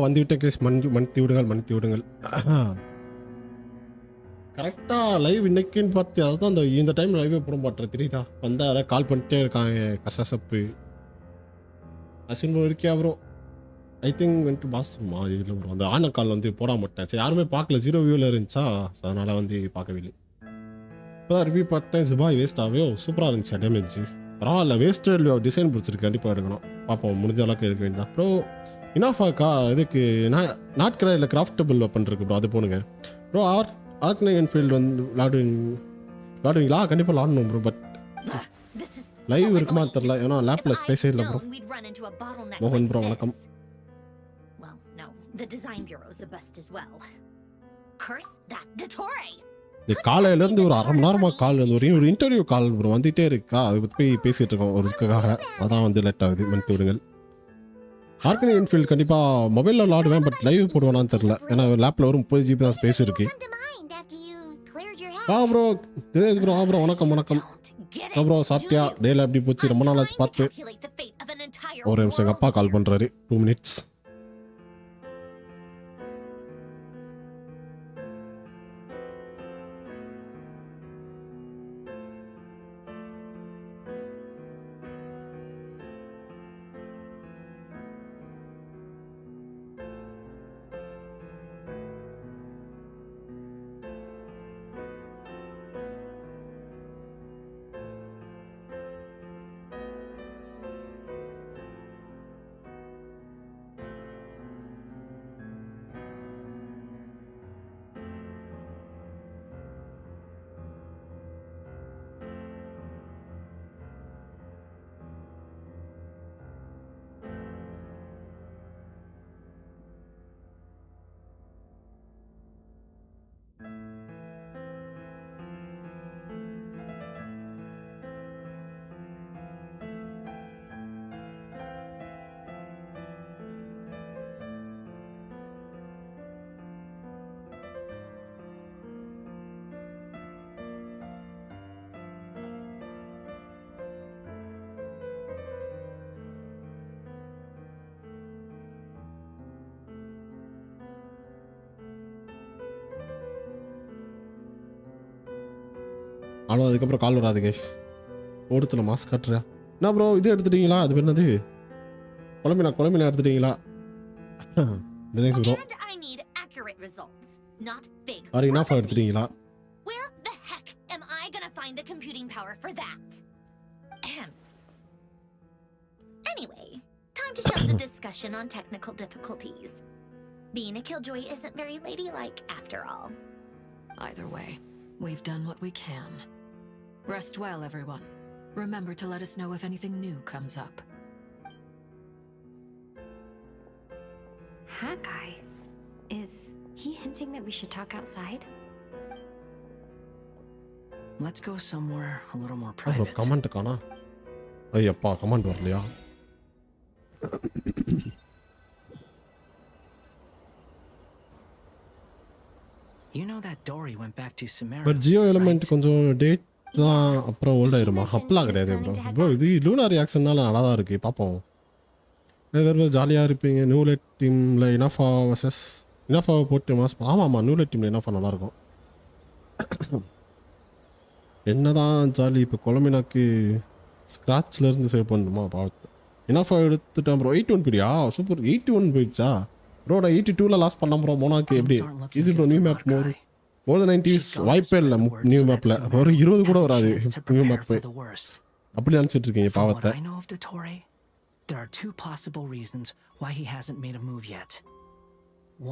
வந்து விட்டேன் case, மன்னித்து விடுங்கள். கரெக்டாக live இன்னைக்குன்னு பார்த்து அதுதான் இந்த time லைவே போட மாட்டேன் தெரியுதா. வந்தா யாராவது கால் பண்ணிட்டே இருக்காங்க, கசப்பு அஸ்வின் ப்ரோ இருக்கியா ப்ரோ? ஐ திங்க் வந்துட்டு பாஸ்மா இல்லை ப்ரோ. அந்த ஆன கால் வந்து போட மாட்டேன். சரி யாருமே பார்க்கல, 0 வியூவில் இருந்துச்சா, ஸோ அதனால் வந்து பார்க்கவில்லை. இப்போ தான் ரிவ்யூ பார்த்தேன். சுபாய் வேஸ்ட்டாகவே சூப்பராக இருந்துச்சு. டேமேஜ் பரவாயில்ல, வேஸ்ட்டு டிசைன் பிடிச்சிருக்கு, கண்டிப்பாக எடுக்கணும். பார்ப்போம், முடிஞ்ச அளவுக்கு எடுக்க வேண்டியதான் ப்ரோ. இனாஃபாக்கா இதுக்கு நாட் கிராயில் கிராஃப்டபிள் வெப்பன் இருக்கு ப்ரோ, அது போனுங்க ப்ரோ. ஆர்க் என்ஃபீல்டு வந்து விளாடுவீங்களா? கண்டிப்பாக விளாடணும் ப்ரோ. பட் லைவ் இருக்குமா தெரியல, ஏன்னா லேப்ல ஸ்பேஸே இல்லை ப்ரோ. மோகன் ப்ரோ வணக்கம். காலையிலேருந்து ஒரு அரை மணி நேரமாக கால் வந்து ஒரு இன்டர்வியூ கால் ப்ரோ வந்துகிட்டே இருக்கா, அதை பற்றி போய் பேசிகிட்டு இருக்கோம் ஒரு இதுக்காக. அதான் வந்து லேட் ஆகுது, மன்னித்து விடுங்கள். ஆர்க் என்ஃபீல்டு கண்டிப்பாக மொபைலில் விளாடுவேன், பட் லைவ் போடுவேனான்னு தெரில, ஏன்னா லேப்பில் ஒரு 30 GB தான் ஸ்பேஸ் இருக்கு. ப்ரோ தினேஷ் ப்ரோ ப்ரோ வணக்கம். ப்ரோ சாப்பிட்டியா? டேல எப்படி போச்சு? ரொம்ப நாள் ஆச்சு பார்த்து. ஒரு நிமிஷம், எங்கள் அப்பா கால் பண்ணுறாரு, 2 minutes. ஆனால் அதுக்கப்புறம் கால் வராது கைஸ். ஓடுத்துல மாஸ்க் காட்டுறா. என்ன ப்ரோ இது எடுத்துட்டீங்களா? அது பேர் என்னது? குழம்பினா எடுத்துட்டீங்களா? தினேஷ் ப்ரோ ஆறு இனாஃபா எடுத்துட்டீங்களா? Where the heck am I gonna find the computing power for that? Anyway, time to shelve the discussion on technical difficulties. Being a killjoy isn't very ladylike after all. Either way, we've done what we can. Rest well, everyone. Remember to let us know if anything new comes up. That guy. Is he hinting that we should talk outside? Let's go somewhere a little more bro private. Comment காணா? Ayyappa comment வரலையா? You know that Dory went back to Sumeru. But Jio element right? கொஞ்சம் date தான் அப்புறம் volt ஆயிருமா? அப்பெல்லாம் கிடையாது bro. Bro இது லூனா ரியாக்ஷன்னால நல்லா தான் இருக்குது, பார்ப்போம். எதாவது ஜாலியாக இருப்பீங்க. நியூலெட் டீமில் இனஃபாவை போட்டு ஆமாம் நியூலெட் டீமில் இனஃபா நல்லாயிருக்கும். என்னதான் ஜாலி. இப்போ கொலமினாக்கு ஸ்க்ராட்ச்லேருந்து சேவ் பண்ணணுமா? பார்த்து இனஃபா எடுத்துட்டேன் ப்ரோ. 81 பிடியா? சூப்பர். 81 போயிடுச்சா ப்ரோ? நான் 82ல் லாஸ் பண்ணேன் ப்ரோ. மோனாக்கு எப்படி ஈஸி ப்ரோ? நியூ மேப் மோர் தென் 90s வாய்ப்பே இல்லை. நியூ மேப்பில் ஒரு 20 கூட வராது நியூ மேப்பு. அப்படி நினச்சிட்டு இருக்கீங்க பாவத்தை. What I know of Dottore, there are 2 possible reasons why he hasn't made a move yet.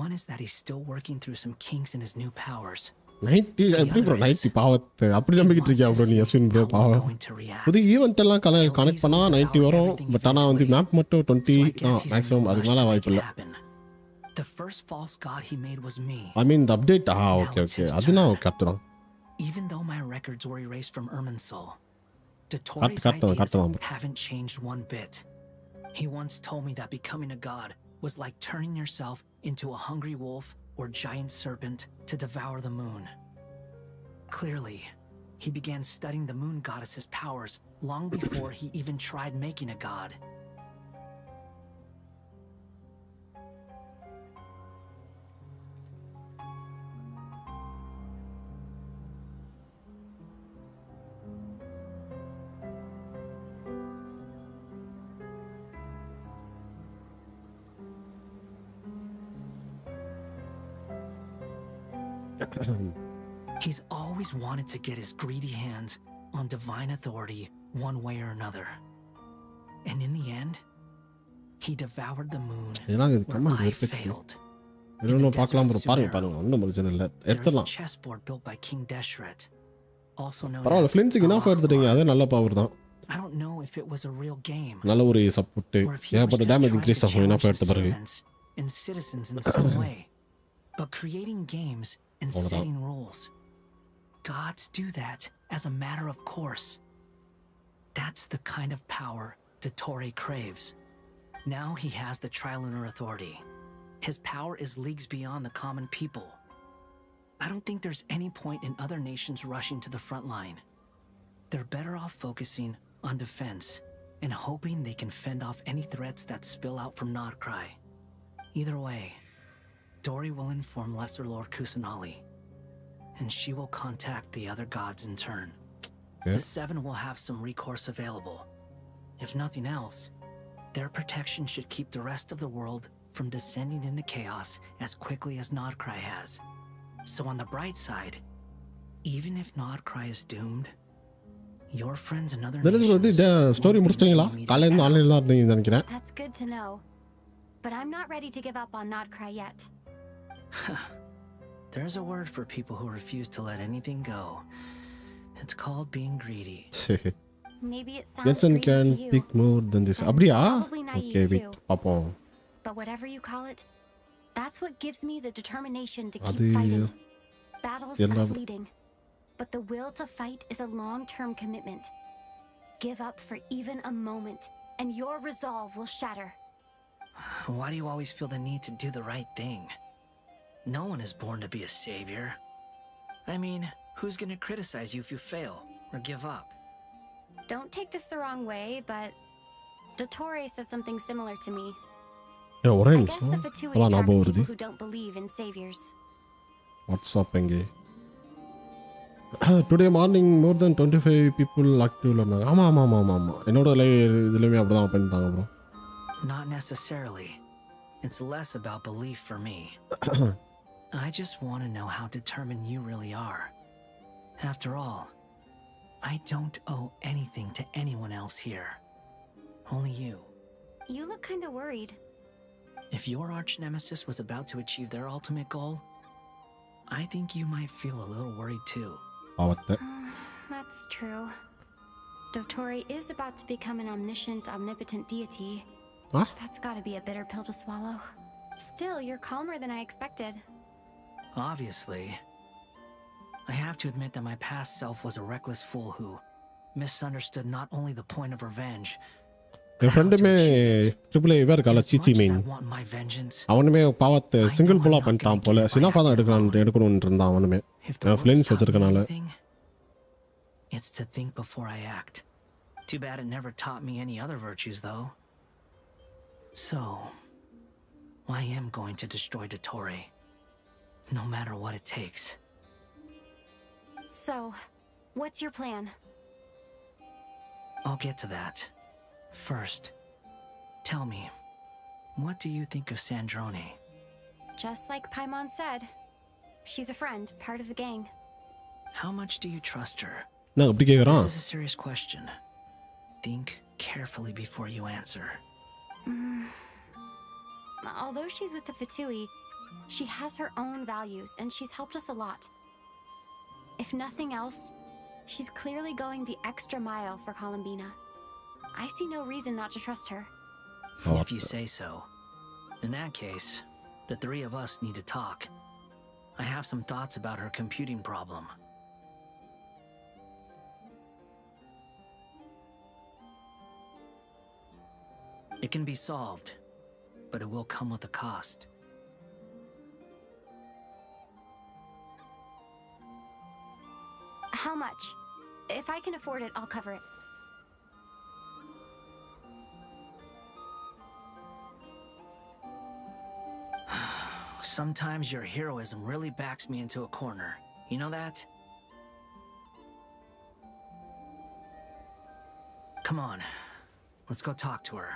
One is that he's still working through some kinks in his new powers. 90 எப்படி bro? 90 பாவத்தை அப்படி நம்பிக்கிட்டு இருக்கியா bro நீ? Ashwin bro பாவம். புது event எல்லாம் connect பண்ணால் 90 வரும். பட் ஆனால் வந்து மேப் மட்டும் 20 மேக்ஸிமம், அதுக்கு மேலே வாய்ப்பு இல்லை. The first false god he made was me. I mean the update. Okay. அதுனா கரெக்ட் தான். Even though my records were erased from Irminsul, Dottore's ideas haven't changed one bit. He once told me that becoming a god was like turning yourself into a hungry wolf or giant serpent to devour the moon. Clearly, he began studying the moon goddess's powers long before he even tried making a god. He's always wanted to get his greedy hands on divine authority one way or another. And in the end, he devoured the moon where I failed. இன்னொன்னு பார்க்கலாம் bro. பாருங்க ஒன்றும் பிரச்சனை இல்லை, எடுத்துடலாம். Chessboard built by King Deshret, also known பரவாயில்ல, ஃப்ளின்ஸுக்கு என்ன எடுத்துட்டீங்க, அதே நல்ல பவர் தான். I don't know if it was a real game. நல்ல ஒரு சப்போர்ட். ஏகப்பட்ட டேமேஜ் இன்க்ரீஸ் ஆகும் என்ன எடுத்த பிறகு. And citizens in some way, but creating games and setting rules. Gods do that as a matter of course. That's the kind of power Dottore craves. Now he has the Trilunar Authority. His power is leagues beyond the common people. I don't think there's any point in other nations rushing to the front line. They're better off focusing on defense and hoping they can fend off any threats that spill out from Krai. Either way, Dori will inform Lesser Lord Kusanali, and she will contact the other gods in turn. Okay. The Seven will have some recourse available. If nothing else, their protection should keep the rest of the world from descending into chaos as quickly as Krai has. So on the bright side, even if Krai is doomed, your friends and other nations... story முடிச்சிட்டீங்களா? காலையில இருந்து ஆன்லைன்ல தான் இருந்தீங்கன்னு நினைக்கிறேன். That's good to know. But I'm not ready to give up on Krai yet. There's a word for people who refuse to let anything go. It's called being greedy. Maybe it sounds Genshin greedy can to you. pick more than this. அப்படியா? Probably naive Okay, wait. too. பாப்போம். But whatever you call it, that's what gives me the determination to அது keep fighting. Battles எல்லா are fleeting, but the will to fight is a long-term commitment. Give up for even a moment, and your resolve will shatter. Why do you always feel the need to do the right thing? No one is born to be a savior. I mean, who's gonna criticize you if you fail or give up? Don't take this the wrong way, but Dottore said something similar to me. ஒரே I guess நிமிஷம். the Fatui அதான் ஞாபகம் attracts வருது. people who don't believe in saviors. WhatsApp எங்கே? Today morning மோர் தென் 25 people ஆக்டிவ்ல இருந்தாங்க. ஆமாம் என்னோட இதுலையுமே அப்படி தான் பண்ணிட்டாங்க bro. Not necessarily. It's less about belief for me. I just want to know how determined you really are. After all, I don't owe anything to anyone else here. Only you. You look kind of worried. If your arch nemesis was about to achieve their ultimate goal, I think you might feel a little worried too. பாவத்தை. That's true. Dottore is about to become an omniscient, omnipotent deity. Huh? That's gotta be a bitter pill to swallow. Still, you're calmer than I expected. Obviously. I have to admit that my past self was a reckless fool who misunderstood not only the point of revenge, என் ஃப்ரெண்டுமே triple A இருக்கால சிச்சி மீன், அவனுமே பாவத்தை single புல்லா பண்ணிட்டான் போல. சினாஃபா தான் எடுக்கணும்னு இருந்தான் அவனுமே, ஃப்ளேன்ஸ் வச்சிருக்கனால. It's to think before I act. Too bad it never taught me any other virtues though. So, I am going to destroy Dottore, no matter what it takes. So, what's your plan? I'll get to that. First, tell me, what do you think of Sandrone? Just like Paimon said, she's a friend, part of the gang. How much do you trust her? நான் அப்படி கேக்குறான். This is a serious question. Think carefully before you answer. Although she's with the Fatui, she has her own values and she's helped us a lot. If nothing else, she's clearly going the extra mile for Columbina. I see no reason not to trust her. If you say so. In that case, the three of us need to talk. I have some thoughts about her computing problem. It can be solved, but it will come with a cost. How much? If I can afford it, I'll cover it. Sometimes your heroism really backs me into a corner. You know that? Come on, let's go talk to her.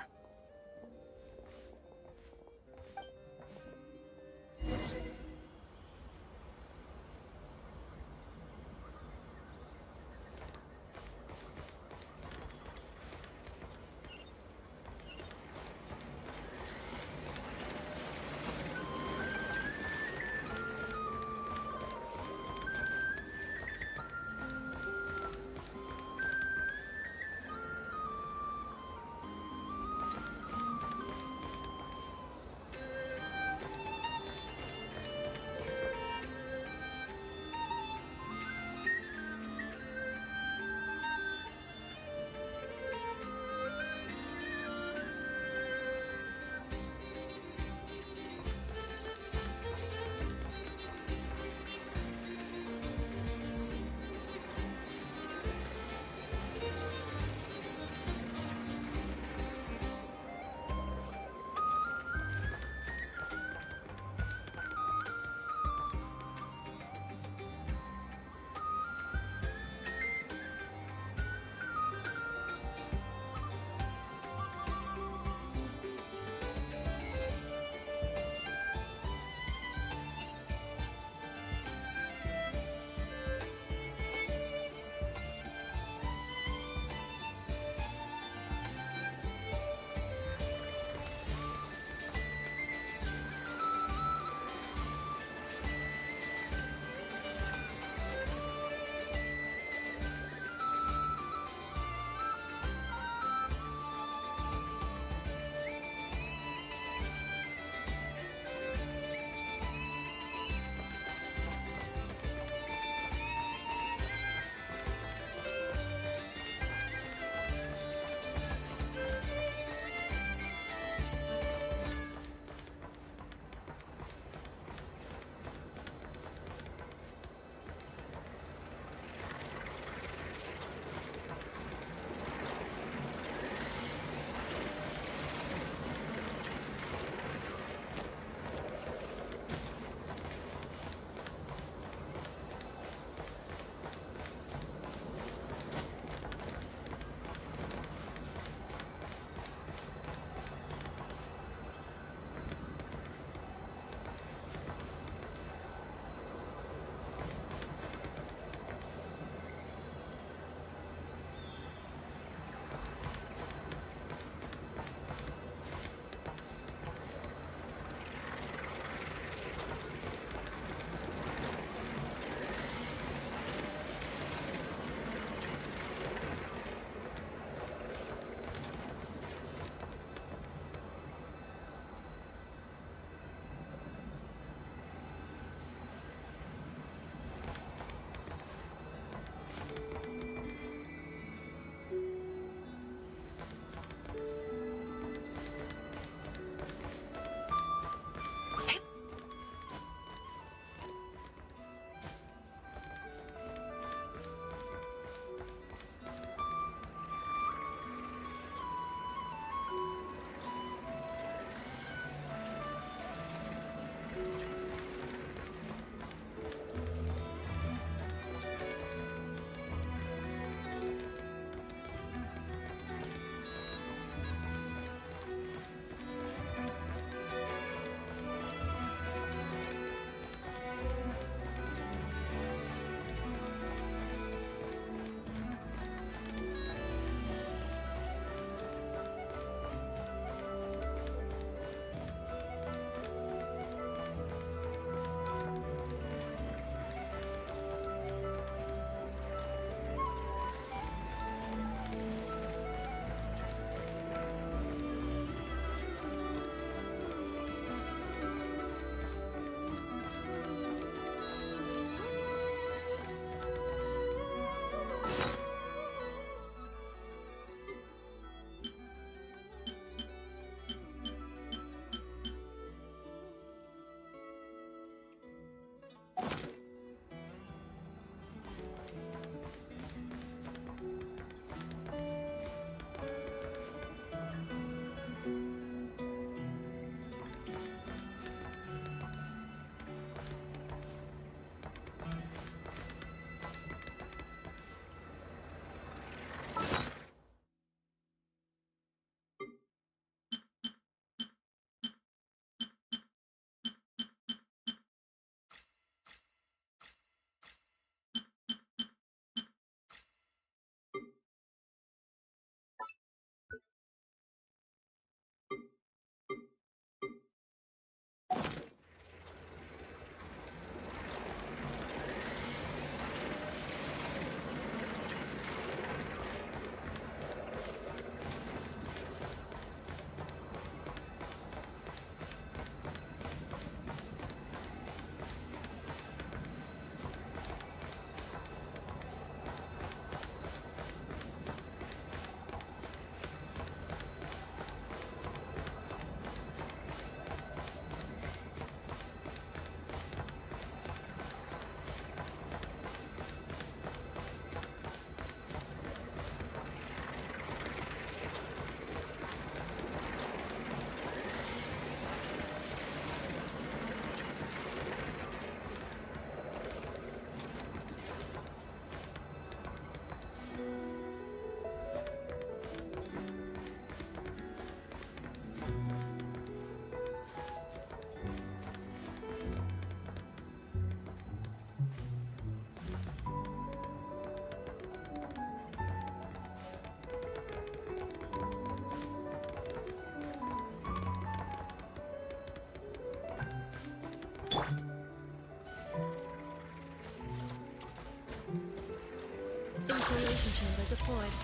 Reconciliation chamber deployed.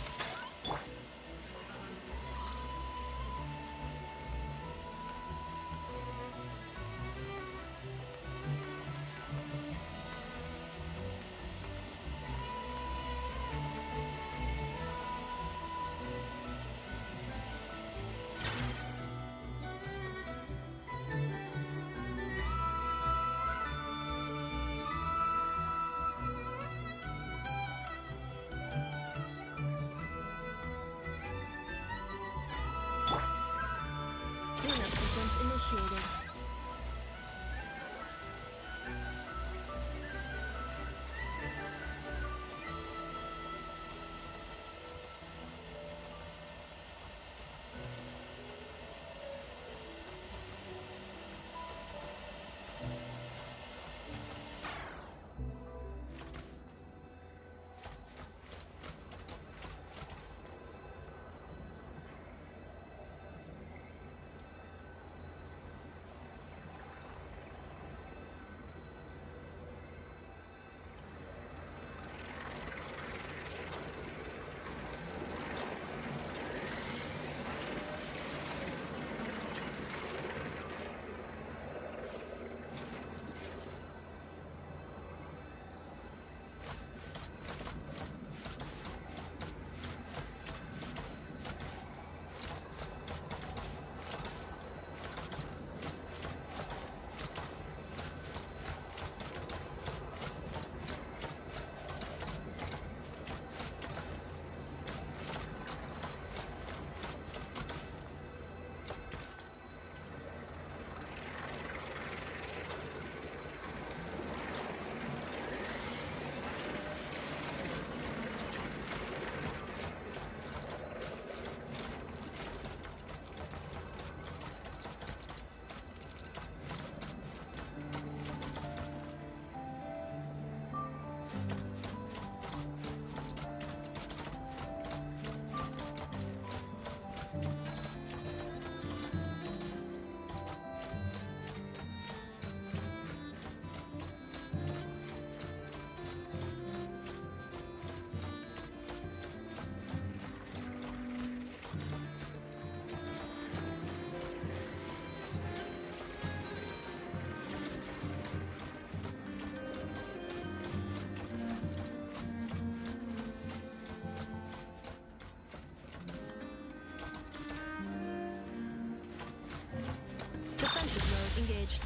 Cleanup sequence initiated. Defensive mode engaged.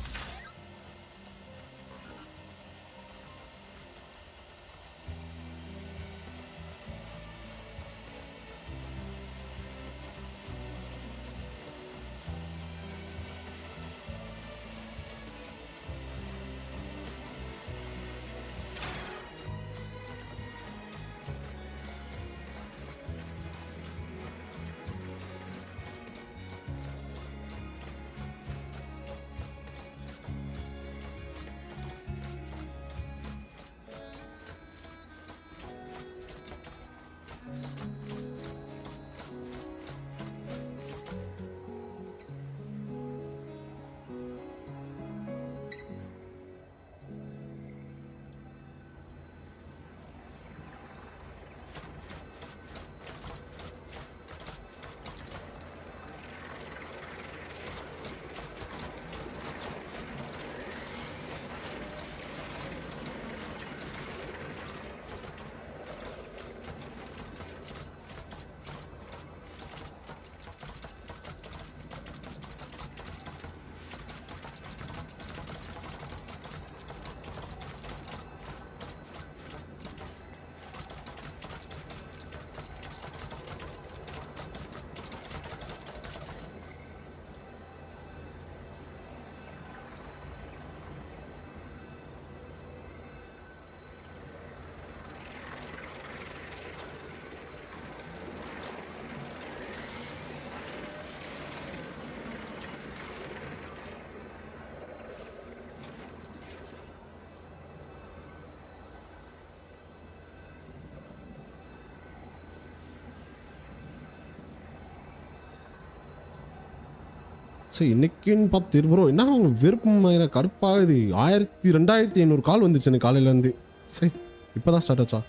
சரி இன்னைக்குன்னு பார்த்து bro என்ன வெறுப்பு கடுப்பாகுது. 1500 கால் வந்துச்சு எனக்கு காலையிலேருந்து. சரி இப்போ தான் ஸ்டார்ட் ஆச்சா?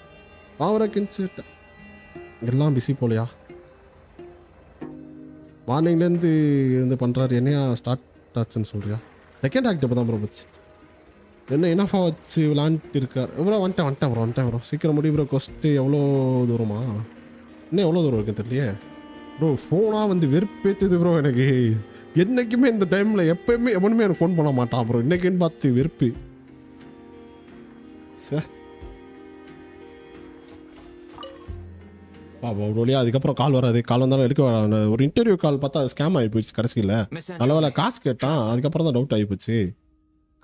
பவர் கென்செட் எல்லாம் பிஸி போலையா? மார்னிங்லேருந்து இருந்து பண்ணுறாரு. என்னையா ஸ்டார்ட் ஆச்சுன்னு சொல்கிறியா? செகண்ட் ஆக்ட் இப்போ தான் ப்ரோ போச்சு. என்ன இனஃபா வச்சு விளாண்டுட்டு இருக்கார் ப்ரோ. வந்துட்டேன் ப்ரோ. சீக்கிரம் முடி ப்ரோ. கொஸ்ட்டு எவ்வளோ தூரமா? இன்னும் எவ்வளோ தூரம் இருக்குன்னு தெரியலையே ப்ரோ. ஃபோனாக வந்து வெறுப்பேற்றுது ப்ரோ எனக்கு. என்றைக்குமே இந்த டைமில் எப்போயுமே எவனுமே எனக்கு ஃபோன் பண்ண மாட்டான் ப்ரோ. இன்றைக்கின்னு பார்த்து வெறுப்பு. சார் பாப்பா ஒரு வழியாக அதுக்கப்புறம் கால் வராது. கால் வந்தாலும் எடுக்க வர. ஒரு இன்டர்வியூ கால் பார்த்தா ஸ்கேம் ஆகி போயிடுச்சு கடைசியில். நல்ல வேலை காசு கேட்டான். அதுக்கப்புறம் தான் டவுட் ஆகி போச்சு.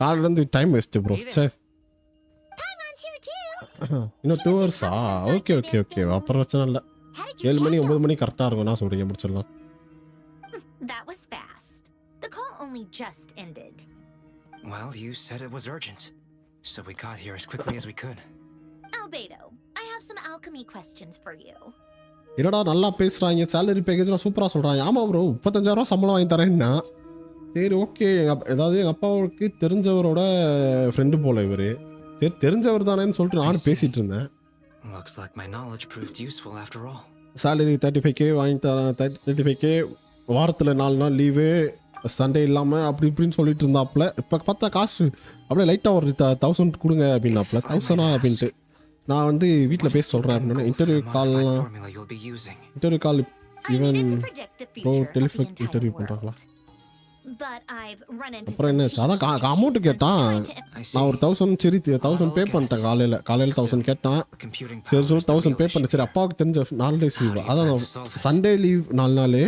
காலிலேருந்து டைம் வேஸ்ட்டு ப்ரோ. சார் இன்னும் 2 ஹவர்ஸா? ஓகே அப்புறம் பிரச்சனை இல்லை. 7 மணி 9 மணி கரெக்டாக இருக்கும். நான் சொல்கிறீங்க முடிச்சிடலாம். That was fast. The call only just ended. Well, you said it was urgent, so we got here as quickly as we could. Albedo, I have some alchemy questions for you. என்னடா நல்லா பேசுகிறாங்க. Salary பேக்கேஜ்லாம் சூப்பராக சொல்கிறாங்க. ஆமாம் bro 35,000 சம்பளம் வாங்கி தரேன்னா சரி okay. ஏதாவது எங்கள் அப்பாவுக்கு தெரிஞ்சவரோட ஃப்ரெண்டு போல இவர். சரி தெரிஞ்சவர் தானேன்னு சொல்லிட்டு நானும் பேசிகிட்டு இருந்தேன். Looks like my knowledge proved useful after all. Salary 35K வாங்கி தரேன். 35K வாரத்தில் 4 நாள் லீவு, சண்டே இல்லாமல் அப்படி இப்படின்னு சொல்லிட்டு இருந்தாப்புல. இப்போ பார்த்தா காசு அப்படியே லைட்டாக ஒரு 1000 கொடுங்க அப்படின்னாப்புல. 1000 அப்படின்ட்டு நான் வந்து வீட்டில் பேச சொல்கிறேன் அப்படின்னா இன்டர்வியூ கால் ஈவன் ப்ரோ டெலிஃபோன் இன்டர்வியூ பண்ணுறாங்களா? அப்புறம் என்ன அதான் அமௌண்ட்டு கேட்டான். நான் ஒரு 1000 சரி 1000 பே பண்ணிட்டேன். காலையில் 1000 கேட்டான். சரி சொல்லி 1000 பே பண்ணிட்டேன். சரி அப்பாவுக்கு தெரிஞ்ச 4 டேஸ் லீவ், அதான் சண்டே லீவ் 4 நாள்,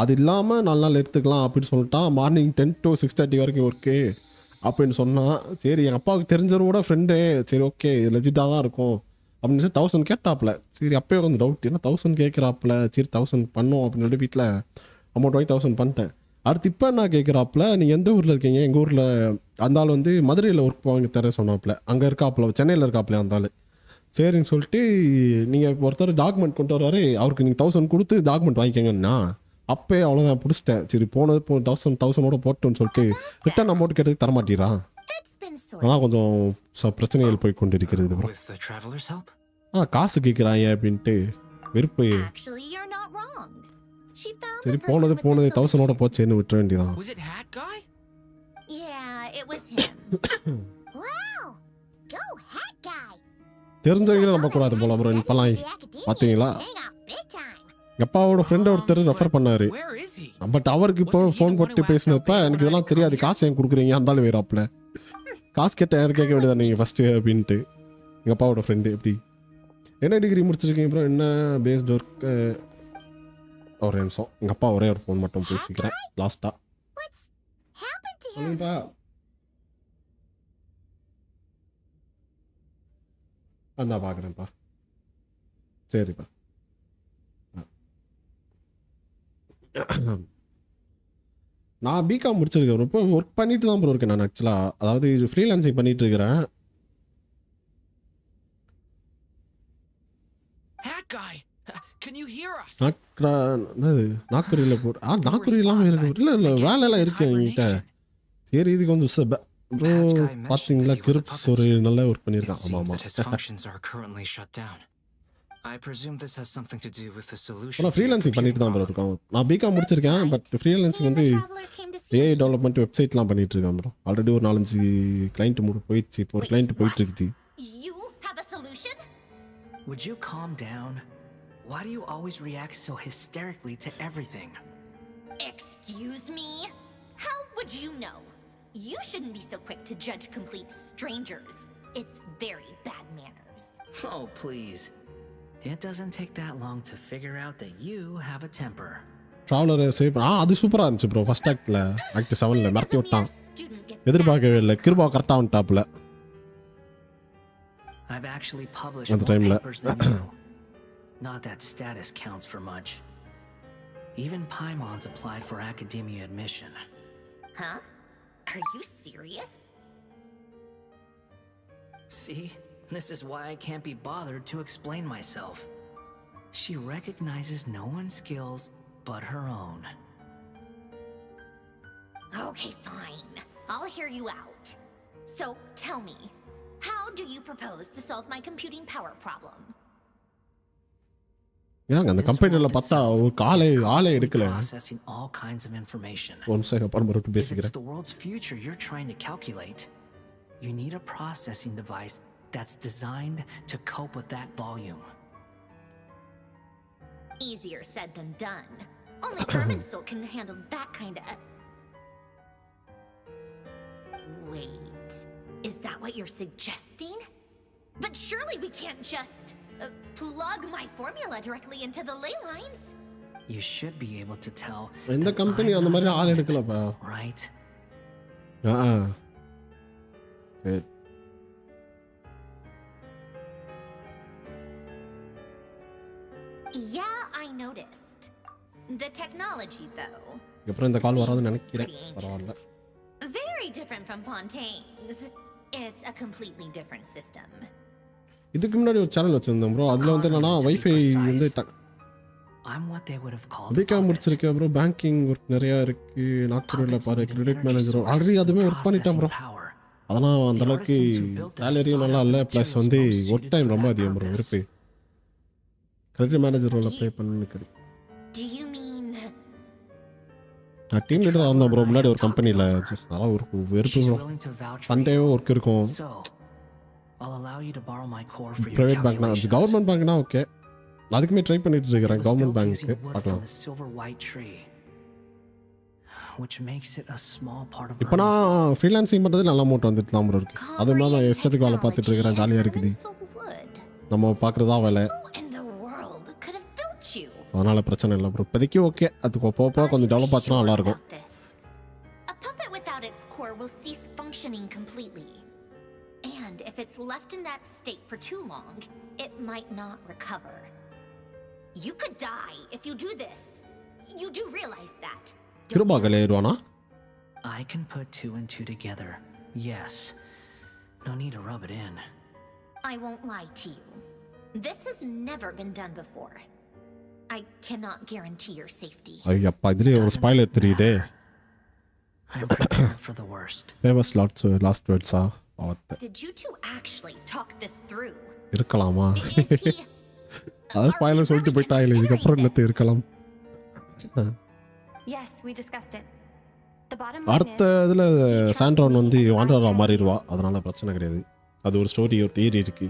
அது இல்லாமல் 4 நாள் எடுத்துக்கலாம் அப்படின்னு சொல்லிட்டான். மார்னிங் 10 to 6:30 வரைக்கும் ஒர்க்கு அப்படின்னு சொன்னான். சரி எங்கள் அப்பாவுக்கு தெரிஞ்சவரோட ஃப்ரெண்டு. சரி ஓகே லெஜிட்டாக தான் இருக்கும் அப்படின்னு சொல்லி 1000 கேட்டாப்புல. சரி அப்போயே கொஞ்சம் டவுட். ஏன்னா 1000 கேட்குறாப்புல. சரி 1000 பண்ணோம் அப்படின்னு சொல்லி வீட்டில் அமௌண்ட் வாங்கி 1000 பண்ணிட்டேன். அடுத்து இப்போ என்ன கேட்குறாப்புல, நீங்கள் எந்த ஊரில் இருக்கீங்க? எங்கள் ஊரில் அந்த ஆள் வந்து மதுரையில் ஒர்க் வாங்கி தர சொன்னாப்புல. அங்கே இருக்காப்புல, சென்னையில் இருக்காப்புல அந்த ஆள். சரின்னு சொல்லிட்டு நீங்கள் ஒருத்தர் டாக்குமெண்ட் கொண்டு வர்றாரு. அவருக்கு நீங்கள் 1000 கொடுத்து டாக்குமெண்ட் வாங்கிக்கோங்கன்னா அப்போ அவ்வளோதான் பிடிச்சிட்டேன். சரி போனது 1000 போட்டுன்னு சொல்லிட்டு ரிட்டர்ன் அமௌண்ட் கேட்டதுக்கு தரமாட்டீரான். அதான் கொஞ்சம் பிரச்சனைகள் போய் கொண்டு இருக்கிறது. காசு கேட்குறாங்க அப்படின்ட்டு வெறுப்பு. சரி போனது 1000 போச்சேன்னு விட்டுற வேண்டியதான். தெரிஞ்சவங்களும் நம்ப கூடாது போல ப்ரோ. இப்பெல்லாம் பார்த்தீங்களா அப்பாவோட ஃப்ரெண்ட் ஒருத்தர் ரெஃபர் பண்ணாரு. பட் அவருக்கு இப்போ ஃபோன் போட்டு பேசினப்ப எனக்கு இதெல்லாம் தெரியாது. காசு ஏன் கொடுக்குறீங்க? அந்தாலும் வேறாப்புல காசு கேட்ட யாரும் கேட்க வேண்டியதான் நீங்கள் ஃபஸ்ட்டு அப்படின்ட்டு. எங்கள் அப்பாவோட ஃப்ரெண்டு எப்படி என்ன டிகிரி முடிச்சிருக்கீங்க ப்ரோ? என்ன பேஸ்ட் ஒர்க்? ஒரு நிமிஷம் எங்கள் அப்பா ஒரே ஒரு ஃபோன் மட்டும் பேசிக்கிறேன் லாஸ்ட்டாக. அந்த பார்க்குறேன்ப்பா. சரிப்பா. நான் பிகாம் முடிச்சிருக்கேன். இப்போ ஒர்க் பண்ணிட்டு தான் ப்ரோ இருக்கேன் நான் ஆக்சுவலாக. அதாவது ஃப்ரீலான்சிங் பண்ணிட்டு இருக்கிறேன். நாக்குரியில் போட்டு நாக்குரியெல்லாம் இருக்கு. இல்லை வேலையெல்லாம் இருக்கு என்கிட்ட. சரி இது கொஞ்சம் ப்ரோ பார்த்தீங்களா கிரிப்ஸ் ஒரு நல்ல ஒர்க் பண்ணியிருக்கான். ஆமாம் ஆனால் ஃப்ரீலான்சிங் பண்ணிட்டு தான் ப்ரோ இருக்கோம். நான் பிகாம் முடிச்சிருக்கேன். பட் ஃப்ரீலான்சிங் வந்து ஏஐ டெவலப்மெண்ட் வெப்சைட்லாம் பண்ணிட்டு இருக்கேன் ப்ரோ. ஆல்ரெடி ஒரு 4-5 கிளைண்ட் போயிடுச்சு. இப்போ ஒரு கிளைண்ட் போயிட்டு இருக்குது. Would you calm down? Why do you always react so hysterically to everything? Excuse me? How would you know? You shouldn't be so quick to judge complete strangers. It's very bad manners. Oh, please. It doesn't take that long to figure out that you have a temper. ட்ராவலரை save அது சூப்பராக இருந்துச்சு bro. First ஆக்டில் act 7ல் மிரட்டி விட்டான். எதிர்பார்க்கவே இல்லை. கிருபா கரெக்டாக வந்துட்டாப்புல I've actually published more papers than you. Not that status counts for much. Even Paimons applied for academia admission. Huh? Are you serious? See? This is why I can't be bothered to explain myself. She recognizes no one's skills but her own. Okay, fine. I'll hear you out. So, tell me, how do you propose to solve my computing power problem? ஏங்க அந்த கம்பெனில பார்த்தா ஒரு ஆளே எடுக்கல. Processing all kinds of information. One second அப்புறம் மறுபடியும் If பேசிக்கிறேன். it's the world's future you're trying to calculate, you need a processing device that's designed to cope with that volume. Easier said than done. Only Irminsul can handle that kind of... Wait, is that what you're suggesting? But surely we can't just plug my formula directly into the ley lines. You should be able to tell. இந்த company அந்த மாதிரி ஆள் எடுக்கலப்பா. Right? Yeah, I noticed. The technology though. அப்புறம் இந்த கால் வராதுன்னு நினைக்கிறேன். பரவாயில்ல. Very different from Pontaine's. It's a completely different system. இதுக்கு முன்னாடி ஒரு சேனல் வச்சிருந்தேன் ப்ரோ. அதுல வந்து என்னன்னா வைஃபை வந்து I'm what they would have called. அதுக்கே முடிச்சிருக்கேன் ப்ரோ. பேங்கிங் ஒர்க் நிறைய இருக்கு. நாக்பூர்ல பாரு கிரெடிட் மேனேஜர் ஆல்ரெடி அதுமே ஒர்க் பண்ணிட்டேன் ப்ரோ. அதெல்லாம் அந்த அளவுக்கு சேலரியும் நல்லா இல்லை. ப்ளஸ் வந்து ஒர்க் டைம் ரொம்ப அதிகம் ப்ரோ. இருப்பு கிரெடிட் மேனேஜர் ரோல் அப்ளை பண்ணிக்கிறேன். Do you mean நான் டீம் லீடராக இருந்தேன் ப்ரோ முன்னாடி ஒரு கம்பெனியில். அதெல்லாம் ஒரு வெறுப்பு ப்ரோ. சண்டேவும் ஒர்க் இருக்கும். ப்ரைவேட் பேங்க்னா கவர்மெண்ட் பேங்க்னா ஓகே. அதுக்குமே ட்ரை பண்ணிட்டு இருக்கிறேன். கவர்மெண்ட் பேங்க்கு பார்க்கலாம். இப்போ நான் ஃப்ரீலான்சிங் பண்ணுறது நல்ல அமௌண்ட் வந்துட்டு தான் ப்ரோ இருக்கு. அது மாதிரி நான் இஷ்டத்துக்கு வேலை பார்த்துட்டு இருக்கிறேன். ஜாலியாக இருக்குது. நம்ம பார்க்குறதா வேலை. அதனால பிரச்சனை இல்லை ப்ரோ. இப்போதைக்கு ஓகே. அது போக கொஞ்சம் டெவலப் ஆச்சுன்னா நல்லா இருக்கும். A puppet without its core will cease functioning completely. And if it's left in that state for too long, it might not recover. You could die if you do this. You do realize that. கிருபாகலே ஏறுவானா? I can put two and two together. Yes. No need to rub it in. I won't lie to you. This has never been done before. I cannot guarantee your safety. Ayyappa இதுலயே ஒரு spoiler தெரியுதே. I'm prepared for the worst. Famous last words ah. Did you two actually talk this through? இருக்கலாமா? அது spoiler சொல்லிட்டு போயிட்டா இல்லை. இதுக்கப்புறம் என்னத்தை இருக்கலாம். Yes, we discussed it. The bottom அடுத்த இதில் சாண்ட்ரான் வந்து வாண்டரா மாறிடுவா. அதனால பிரச்சனை கிடையாது. அது ஒரு ஸ்டோரி ஒரு தியரி இருக்கு.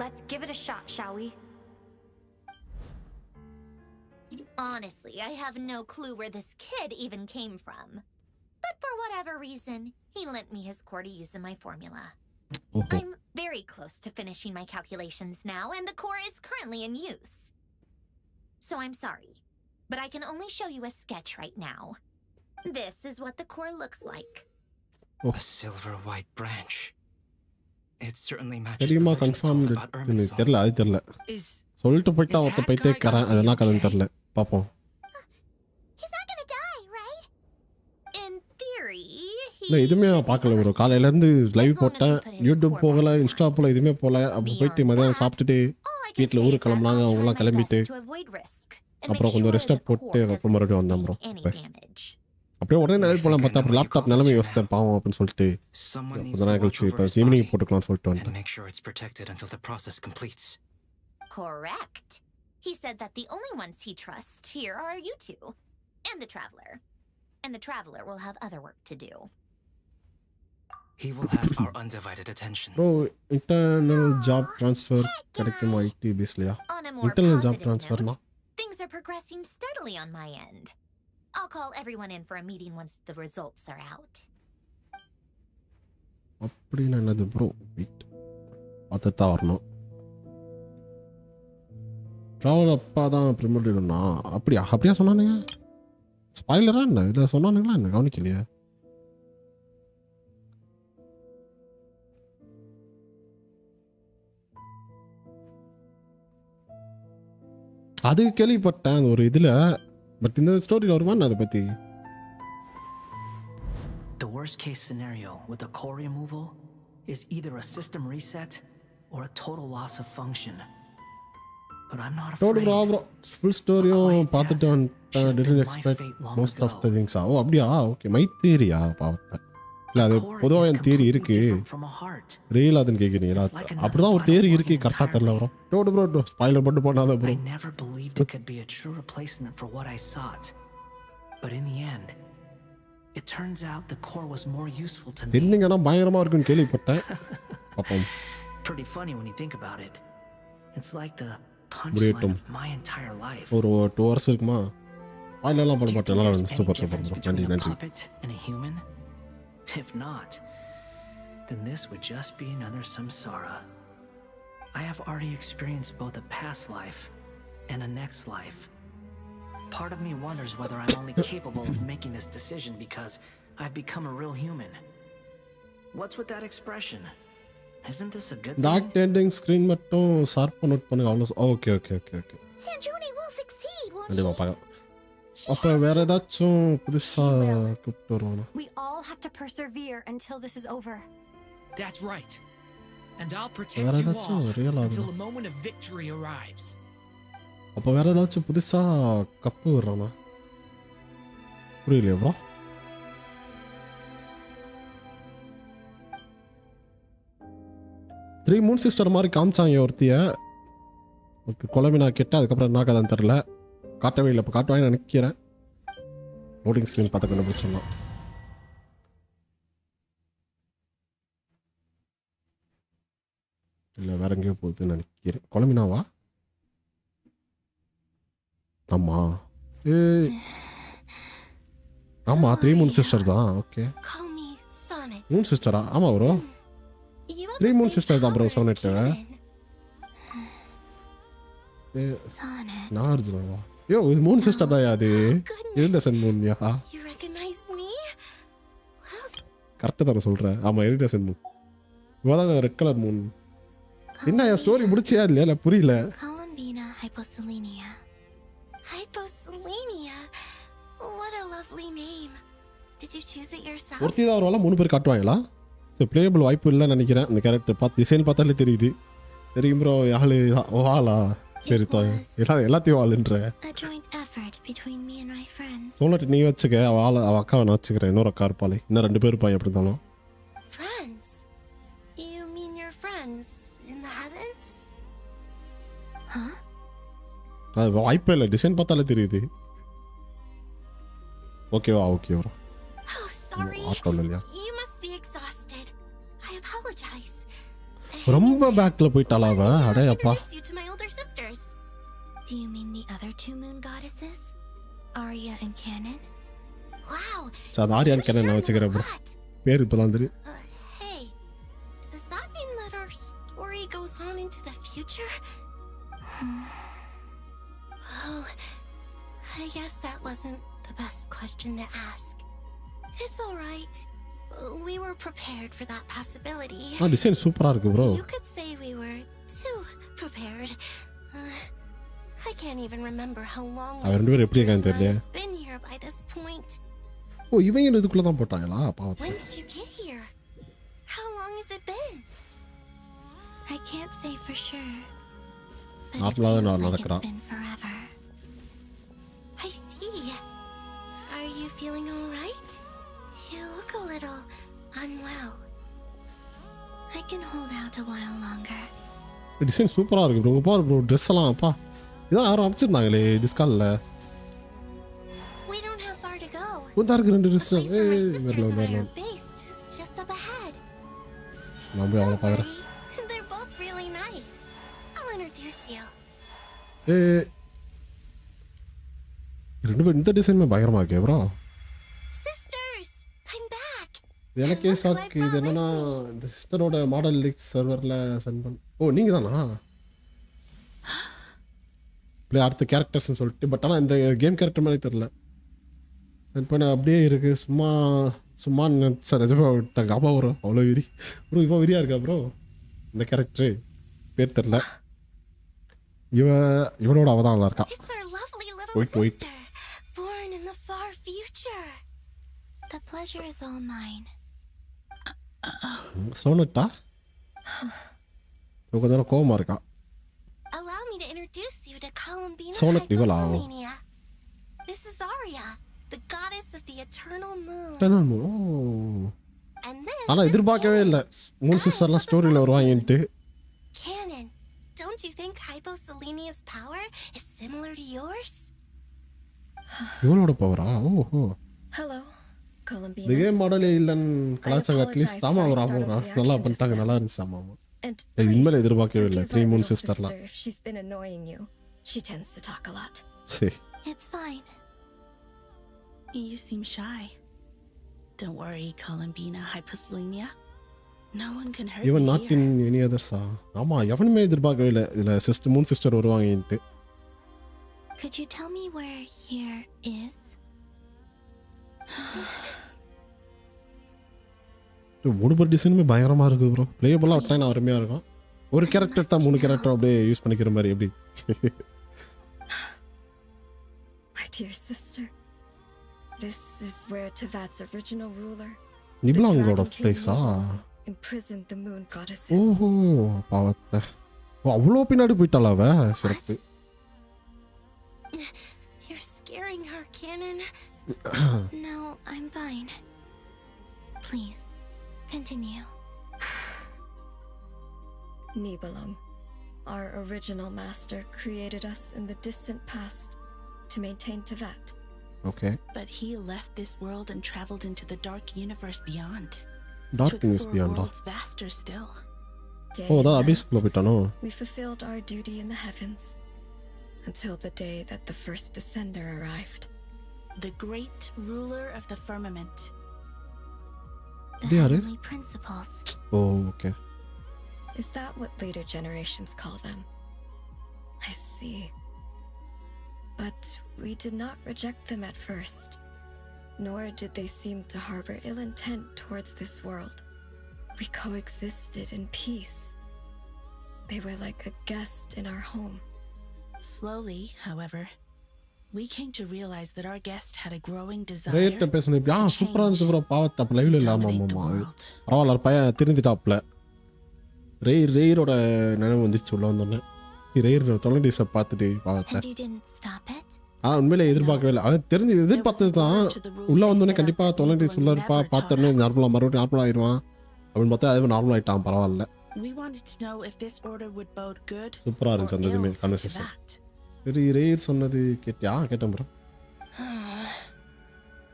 Let's give it a shot, shall we? Honestly, I have no clue where this kid even came from. But for whatever reason, he lent me his core to use in my formula. I'm very close to finishing my calculations now, and the core is currently in use. So I'm sorry, but I can only show you a sketch right now. This is what the core looks like. A silver white branch. It certainly matches தெரியுமா the legends confirm told about Irminsul. தெரியல. அது தெரியல. சொல்லிட்டு போயிட்டா ஒருத்த பைத்தியக்காரன். அதெல்லாம் கதைன்னு தெரியல. பார்ப்போம். He's not gonna die, right? In theory, இல்லை எதுவுமே பார்க்கல ப்ரோ. காலையிலேருந்து லைவ் போட்டேன். யூடியூப் போகலை, இன்ஸ்டா போகல, எதுவுமே போகல. அப்போ போயிட்டு மதியானம் சாப்பிட்டுட்டு வீட்டில் ஊருக்கு கிளம்புனாங்க. அவங்களாம் கிளம்பிட்டு அப்புறம் கொஞ்சம் ரெஸ்ட் போட்டு அப்புறம் மறுபடியும் வந்தேன் ப்ரோ. அப்படியே உடனே நிலையில் போகலாம் பார்த்தா அப்புறம் லேப்டாப் நிலைமை யோசித்தேன் பாவம் அப்படின்னு சொல்லிட்டு கொஞ்ச நேரம் கழிச்சு இப்போ ஈவினிங் போட்டுக்கலாம்னு சொல்லிட்டு And வந்துட்டேன். make sure it's protected until the process completes. Correct. He said that the only ones he trusts here are you two and the Traveler. And the Traveler will have other work to do. He will have our undivided attention. Bro internal job transfer கிடைக்குமா IT பேஸ்லையா? On a more internal job positive ட்ரான்ஸ்ஃபர்னா note, things are progressing steadily on my end. I'll call everyone in for a meeting once the results are out. அப்படின்னு என்னது bro? Wait பார்த்துட்டு தான் வரணும். Travel அப்பா தான் ப்ரிமோட்டா அப்படியா சொன்னானுங்க? ஸ்பாயிலரா என்ன இதில் சொன்னானுங்களா என்ன கவனிக்கலையே? அது கேள்விப்பட்டேன் அந்த ஒரு இதில். பட் இந்த ஸ்டோரியில் வருமா அதை பற்றி? The worst case scenario with the core removal is either a system reset or a total loss of function. But I'm not டோடு afraid. ப்ரோ ப்ரோ ஃபுல் ஸ்டோரியும் பார்த்துட்டு வந்துட்டேன். Didn't expect most of the things. Oh அப்படியா? Okay மைத்தேரியா பாவத்தை இல்லை அது core பொதுவாக is என் தியரி completely இருக்கு different from a heart. Real அதுன்னு கேட்குறீங்களா அப்படிதான் ஒரு தியரி இருக்கு கரெக்டாக தெரில ப்ரோ ஸ்பாயிலர் மட்டும் பண்ணாத bro I never believed it could be a true replacement for what I sought. But in the end, it turns out the core was more useful to me. தெரிஞ்சிங்கன்னா பயங்கரமாக இருக்குன்னு கேள்விப்பட்டேன் பார்ப்போம். Pretty funny when you think about it. It's like the punchline of my entire life. ஒரு 2 hours இருக்குமா ஸ்பாயிலர்லாம் பண்ண மாட்டேன் நல்லா super bro நன்றி A நன்றி puppet and a human? If not, then this would just be another samsara. I have already experienced both a past life and a next life. Part of me wonders whether I'm only capable of making this decision because I've become a real human. What's with that expression? Isn't this a good thing? Dot ending screen மட்டும் ஷார்ப்பாக note பண்ணுங்க அவ்வளோ okay Sanjuni will succeed, won't கண்டிப்பாக she? பார்க்கலாம். அப்போ வேற ஏதாச்சும் புதுசாக கூப்பிட்டு வருவானா We all have to persevere until this is over. That's right. And I'll protect வேற you ஏதாச்சும் all ரியல் until ஆகுது the moment of victory arrives. அப்போ வேற ஏதாச்சும் புதுசாக கப்பு விடுறானா புரியலையா ப்ரோ த்ரீ மூன் சிஸ்டர் மாதிரி காமிச்சாங்க ஒருத்திய குழம்பு நான் கேட்டேன் அதுக்கப்புறம் என்ன கதைன்னு தெரில காட்டவே இல்லை இப்போ காட்டுவாங்க நினைக்கிறேன் லோடிங் ஸ்க்ரீன் பார்த்து கண்டுபிடிச்சோம்னா இல்லை வேற எங்கேயோ போகுதுன்னு நினைக்கிறேன் குழம்பினாவா ஆமா ஆமா த்ரீ மூன் சிஸ்டர் தான் okay Call me Sonnet. Moon சிஸ்டரா ஆமா bro You have three the moon same sister தான் bro powers, Sonnet Canon. Sonnet நான் அர்ஜுனாவா ஐயோ இது மூன் சிஸ்டர் தான் அது எரிடசன் மூன்யா You recognize me? கரெக்டாக தானே சொல்கிறேன் ஆமாம் எரிடசன் மூன் இவதாங்க ரெட் கலர் மூன் என்ன என் ஸ்டோரி முடிச்சியா இல்லையா இல்லை புரியல Columbina hyposelenia. Hyposelenia? What a lovely name. Did you choose it yourself? ஒருத்தி தான் ஒரு 3 பேர் காட்டுவாங்களா ஸோ பிளேயபிள் வாய்ப்பு இல்லைன்னு நினைக்கிறேன் அந்த கேரக்டர் பார்த்து டிசைன் பார்த்தாலே தெரியுது தெரியும் ப்ரோ ஆளு ஆளா சரி எல்லாத்தையும் ஆளுன்ற A joint effort between me and my friends. Sonnet நீ வச்சுக்க அவள் அக்காவை நான் வச்சுக்கிறேன் இன்னொரு அக்கா இருப்பாளே இன்னும் 2 பேர் இருப்பாங்க எப்படி இருந்தாலும் Friends? You mean your friends in the heavens? Huh? அது வாய்ப்பே இல்லை டிசைன் பார்த்தாலே தெரியுது ஓகேவா ஓகே ப்ரோ Oh, sorry. ஆட்டோவில் இல்லையா You must be exhausted. I apologize. ரொம்ப பேக்கில் போயிட்டாளா அவ அடே அப்பா Introduce you to my older sisters. Do you mean the other 2 moon goddesses? Arya and Canon? Wow. சரி அது ஆரியான் கேன நான் வச்சுக்கிறேன் ப்ரோ பேர் இப்போ தான் தெரியும் Hey, does that mean that our story goes on into the future? Oh, I guess that wasn't the best question to ask. It's all right. We were prepared for that possibility. Design சூப்பராக இருக்கு bro You could say we were too prepared. I can't even remember how long my அவன் 2 பேர் எப்படி sisters இருக்கான்னு and I தெரியல have been here by this point. ஓ இவங்க இதுக்குள்ளே தான் போட்டாங்களா பாவம் When did you get here? How long has it been? I can't say for sure. But it நார்மலாக feels தான் like நடக்கிறான் it's been forever. I see. Are you feeling all right? You look a little unwell. I can hold out a while longer. Design சூப்பராக இருக்கு bro பாரு bro dress எல்லாம் அப்பா இதான் யாரும் அமைச்சிருந்தாங்களே டிஸ்காலில் We don't have far to go. புதா இருக்கு 2 dress The place where my sisters வரல and I வரல are based is just up ahead. நான் போய் அவளை Don't பார்க்குறேன் worry. They're both really nice. I'll introduce you. ஏ 2 பேர் இந்த டிசைனுமே பயங்கரமாக இருக்கே ப்ரோ Sisters, I'm back. எனக்கே சாக்கு இது என்னன்னா இந்த சிஸ்டரோட மாடல் லீக் சர்வரில் சென்ட் பண்ண ஓ நீங்கள் தானா ப்ளே அடுத்த கேரக்டர்ஸ்னு சொல்லிட்டு பட் ஆனால் இந்த கேம் கேரக்டர் மாதிரி தெரில சென்ட் பண்ண அப்படியே இருக்குது சும்மா சார் நிஜமாக விட்டாங்க அப்பா வரும் அவ்வளோ விரி ப்ரோ இப்போ விரியா இருக்கா ப்ரோ இந்த கேரக்டரு பேர் தெரில இவனோட அவ தான் நல்லா இருக்கா It's our lovely little Wait, wait. sister, born in the far future. The pleasure is all mine. சோனட்டா கொஞ்ச நேரம் கோவமாக இருக்கா Allow me to introduce you to Columbina Sonnet ivala. hyposelenia. This is Arya, the goddess of the eternal moon. O And this ஆனா is எதிர்பார்க்கவே இல்லை மூணு சிஸ்டர்லாம் ஸ்டோரியில் வருவாங்கன்ட்டு. canon. Don't you think Hyposelenia's power is similar to yours? இவளோட பவரா? ஓஹோ. Hello, இந்த Columbina. Game மாடலே இல்லைன்னு கலாச்சாரம் அட்லீஸ்ட் தாமா ஒரு ஆமாம் நல்லா பண்ணிட்டாங்க, நல்லா இருந்துச்சு. ஆமாம் And இது உண்மையில please எதிர்பார்க்கவே இல்லை. forgive 3 our மூணு little சிஸ்டர்லாம். sister if she's been annoying you. She tends to talk a lot. சரி. It's fine. You seem shy. Don't worry, Columbina Hyposelenia. No one can hurt even you not here. In any அதர்ஸா? ஆமா எவனுமே எதிர்பார்க்கவே இல்லை இதில் sister மூணு sister வருவாங்கன்ட்டு. Could you tell me where here is? மூணு பேர் டிசைனுமே பயங்கரமாக இருக்குது ப்ரோ. பிளேயபுளாக ஒட்டாயினா அருமையாக இருக்கும். ஒரு கேரக்டர் தான் 3 கேரக்டர் அப்படியே யூஸ் பண்ணிக்கிற மாதிரி எப்படி? My dear sister, this is where Tevat's original ruler, நிபுலா the உங்களோட Dragon King பிளேஸா? Wuwa, imprisoned the moon goddesses. ஓஹோ பாவத்தை. ஓ அவ்வளோ பின்னாடி போயிட்டாளா அவ? சிறப்பு. You're scaring her, Canon. No, I'm fine. Please, continue. Nibelung, our original master, created us in the distant past to maintain Tevat. Okay. But he left this world and traveled into the dark universe beyond. Dark to news explore பியாண்டா? worlds vaster still. Day ஓ and அதான் night, அபிஸ்குள்ளே போயிட்டானோ? we fulfilled our duty in the heavens until the day that the first descender arrived. The great ruler of the firmament. The They are it? heavenly principles. ஓ okay. Is that what later generations call them? I see. But we did not reject them at first, nor did they seem to harbor ill intent towards this world. We coexisted in peace. They were like a guest in our home. Slowly, however, we came to realize that our guest had a growing desire ரேட்ட பேசணும் இப்படி. சூப்பராக இருந்துச்சு bro. பாவத்தை அப்போ லைவ்ல இல்லை. ஆமாம் dominate the ஆமாம் world. பரவாயில்ல பையன் திருந்திட்டாப்ல. ரெய்ரோட நினைவு வந்துச்சு உள்ள வந்தோடனே. ரெய்ர் தொலைடிஸை பார்த்துட்டு பாவத்தை. And you didn't stop it? உண்மையிலே எதிர்பார்க்கவே இல்லை. அது தெரிஞ்சு எதிர்பார்த்தது தான். உள்ளே வந்தோடனே கண்டிப்பாக தொலைடிஸ் உள்ள இருப்பா. பார்த்தோன்னே நார்மலாக மறுபடியும் நார்மல் ஆயிடுவான் அப்படின்னு பார்த்தா அதுவே நார்மல் ஆகிட்டான். பரவாயில்ல. We wanted to know if this order would bode good சூப்பராக or இருந்துச்சு அந்த ill இதுமே for கன்வர்சேஷன். Tevat. சரி ரெய்ர் சொன்னது கேட்டியா? கேட்டேன் ப்ரோ.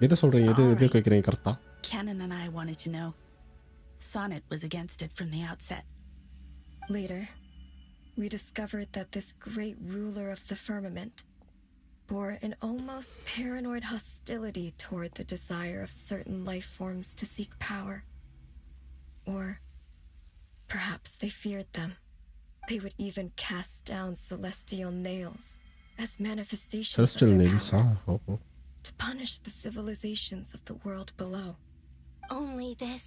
எதை சொல்கிறீங்க? எது கேட்குறீங்க கரெக்டாக? Canon and I wanted to know. Sonnet was against it from the outset. Later, we discovered that this great ruler of the firmament bore an almost paranoid hostility toward the desire of certain life forms to seek power. Or perhaps they feared them. They would even cast down celestial nails as manifestations Celestial of their nails, power oh. to punish the civilizations of the world below. Only this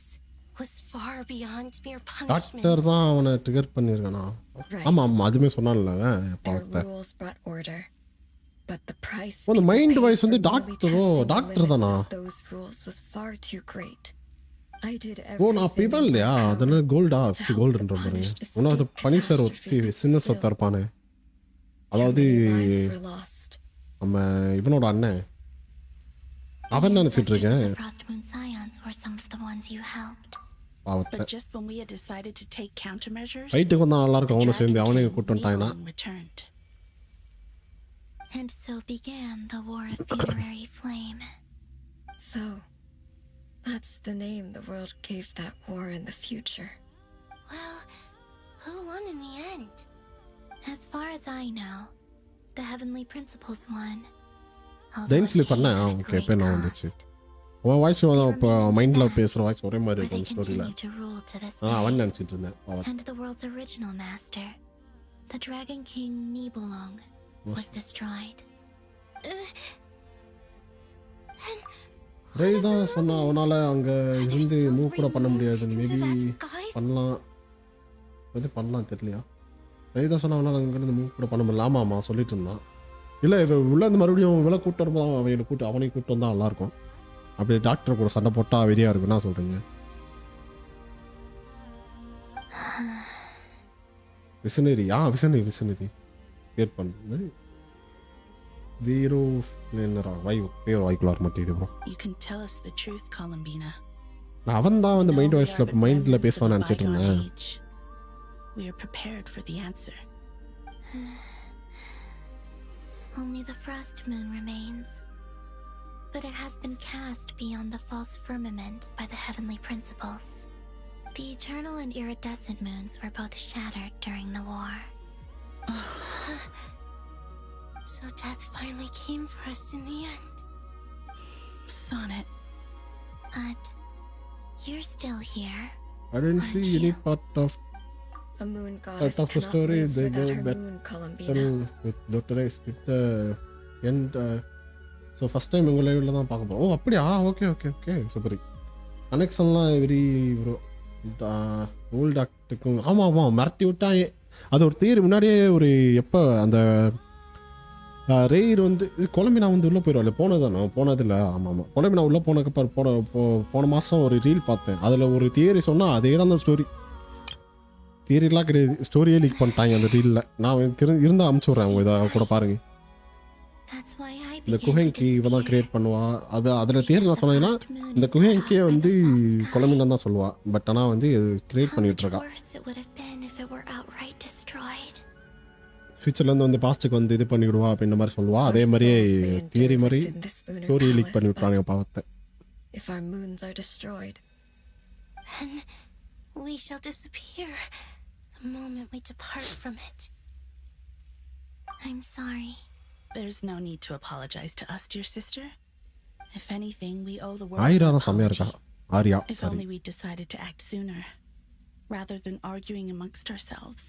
was far beyond mere doctor punishment. தான் அவனை trigger பண்ணியிருக்கானா? Right. ஆமாம் ஆமாம் அதுவுமே சொன்னான்ல Their பாவத்தை. rules brought order, but the price அந்த people mind paid voice for வந்து merely டாக்டரோ? testing the doctor limits தானா? of those rules was far too great. I did ஓ நான் அப்போ everything இவன் in இல்லையா? my power அதனால கோல்டா to வச்சு help கோல்டுன்ற the பாருங்க. punished இன்னும் அது escape பனி சார் catastrophe, வச்சு but சின்ன still, சத்தா இருப்பானே. too அதாவது many lives were lost. நம்ம இவனோட அண்ணன் அவன் நினச்சிட்டு Ancestors of இருக்கேன் the Frost Moon Scions were some of the ones you helped. பாவத்தை. But just when we had decided to take countermeasures, ஃபைட்டுக்கு வந்தால் நல்லா இருக்கும். the அவனை சேர்ந்து Dragon அவனே King கூட்டு வந்துட்டாங்கன்னா. Nibelung returned. And so began the War of Funerary Flame. So, that's the name the world gave that war in the future. Well, who won in the end? As far as I know, the Heavenly Principles won. Although it டைம்ஸ்லி came பண்ணேன். at a okay great இப்போ என்ன வந்துச்சு? cost. உன் voice தான் இப்போ மைண்டில் பேசுகிற voice ஒரே மாதிரி Where இருக்கும் they அந்த ஸ்டோரியில். continue to rule to this அவன் day. நினச்சிட்டு இருந்தேன் பாவத்தை. And the world's original master, the Dragon King Nibelung, was destroyed. ரே தான் சொன்னான் அவனால் அங்கே இருந்து மூவ் கூட பண்ண முடியாது. மேபி பண்ணலாம். எது பண்ணலாம் தெரியலையா? ரே தான் சொன்னால் அவனால் அங்கேருந்து மூவ் கூட பண்ண முடியல. ஆமாம் ஆமாம் சொல்லிட்டு இருந்தான். இல்லை உள்ளே இருந்து மறுபடியும் விலை கூட்டு வரும்போது அவனையும் கூட்டு வந்தால் நல்லாயிருக்கும். அப்படி டாக்டர் கூட சண்டை போட்டால் வெறியாக இருக்கும். என்ன சொல்கிறீங்க? விசனரி விசனரி பேர் பண்ணுறது வீரோ பேர் வாய்க்குள்ள வர மாட்டேங்குது bro. You can tell us the truth, Columbina. அவன் தான் வந்து No, மைண்ட் we வாய்ஸ்ல are but மைண்ட்ல remnants of பேசுவான்னு a நினைச்சிட்டு bygone இருந்தேன். age. We are prepared for the answer. Only the frost moon remains. But it has been cast beyond the false firmament by the heavenly principles. The eternal and iridescent moons were both shattered during the war. So death finally came for us in the end. Sonnet. But you're still here. I didn't see any part of A moon goddess the cannot story. live They without go her back moon, Columbina. with Dr. X with the end. So first time உங்கள் லைவில் தான் பார்க்க போகிறோம். Oh அப்படியா? Okay okay okay super. கனெக்ஷன்லாம் very bro old ஆக்டுக்கும். ஆமாம் ஆமாம் மிரட்டி விட்டாங்க. அது ஒரு தேர் முன்னாடியே ஒரு எப்போ அந்த ரெய்ர் வந்து இது கொலம்பினா வந்து உள்ளே போயிடுவாள். போனதானே போனதில்லை. ஆமாம் ஆமாம் கொலம்பினா உள்ளே போனதுக்கப்புறம் போன மாதம் ஒரு ரீல் பார்த்தேன். அதில் ஒரு தியரி சொன்னால் அதே தான் அந்த ஸ்டோரி. தியரிலாம் கிடையாது, ஸ்டோரியே லீக் பண்ணிட்டாங்க அந்த ரீலில். நான் இருந்தால் அமுச்சு விட்றேன். அவங்க இதை கூட பாருங்கள். இந்த குஹெங்கி இவன் தான் கிரியேட் பண்ணுவா. அது அதில் தேர் நான் சொன்னேன்னா இந்த குஹெங்கியை வந்து கொலம்பினா தான் சொல்லுவா. பட் ஆனால் வந்து கிரியேட் பண்ணிட்டு இருக்கா. ஃபியூச்சர்லேருந்து வந்து பாஸ்ட்டுக்கு வந்து இது பண்ணிவிடுவா அப்படின்ற மாதிரி சொல்லுவா. அதே மாதிரியே தியரி மாதிரி ஸ்டோரி லீக் பண்ணி விட்றாங்க பாவத்தை. If our moons are destroyed, then we shall disappear the moment we depart from it. I'm sorry. There's no need to apologize to us, dear sister. If anything, we owe the world Aayira an தான் செம்மையாக இருக்கா. apology. ஆரியா If sorry. only we decided to act sooner, rather than arguing amongst ourselves.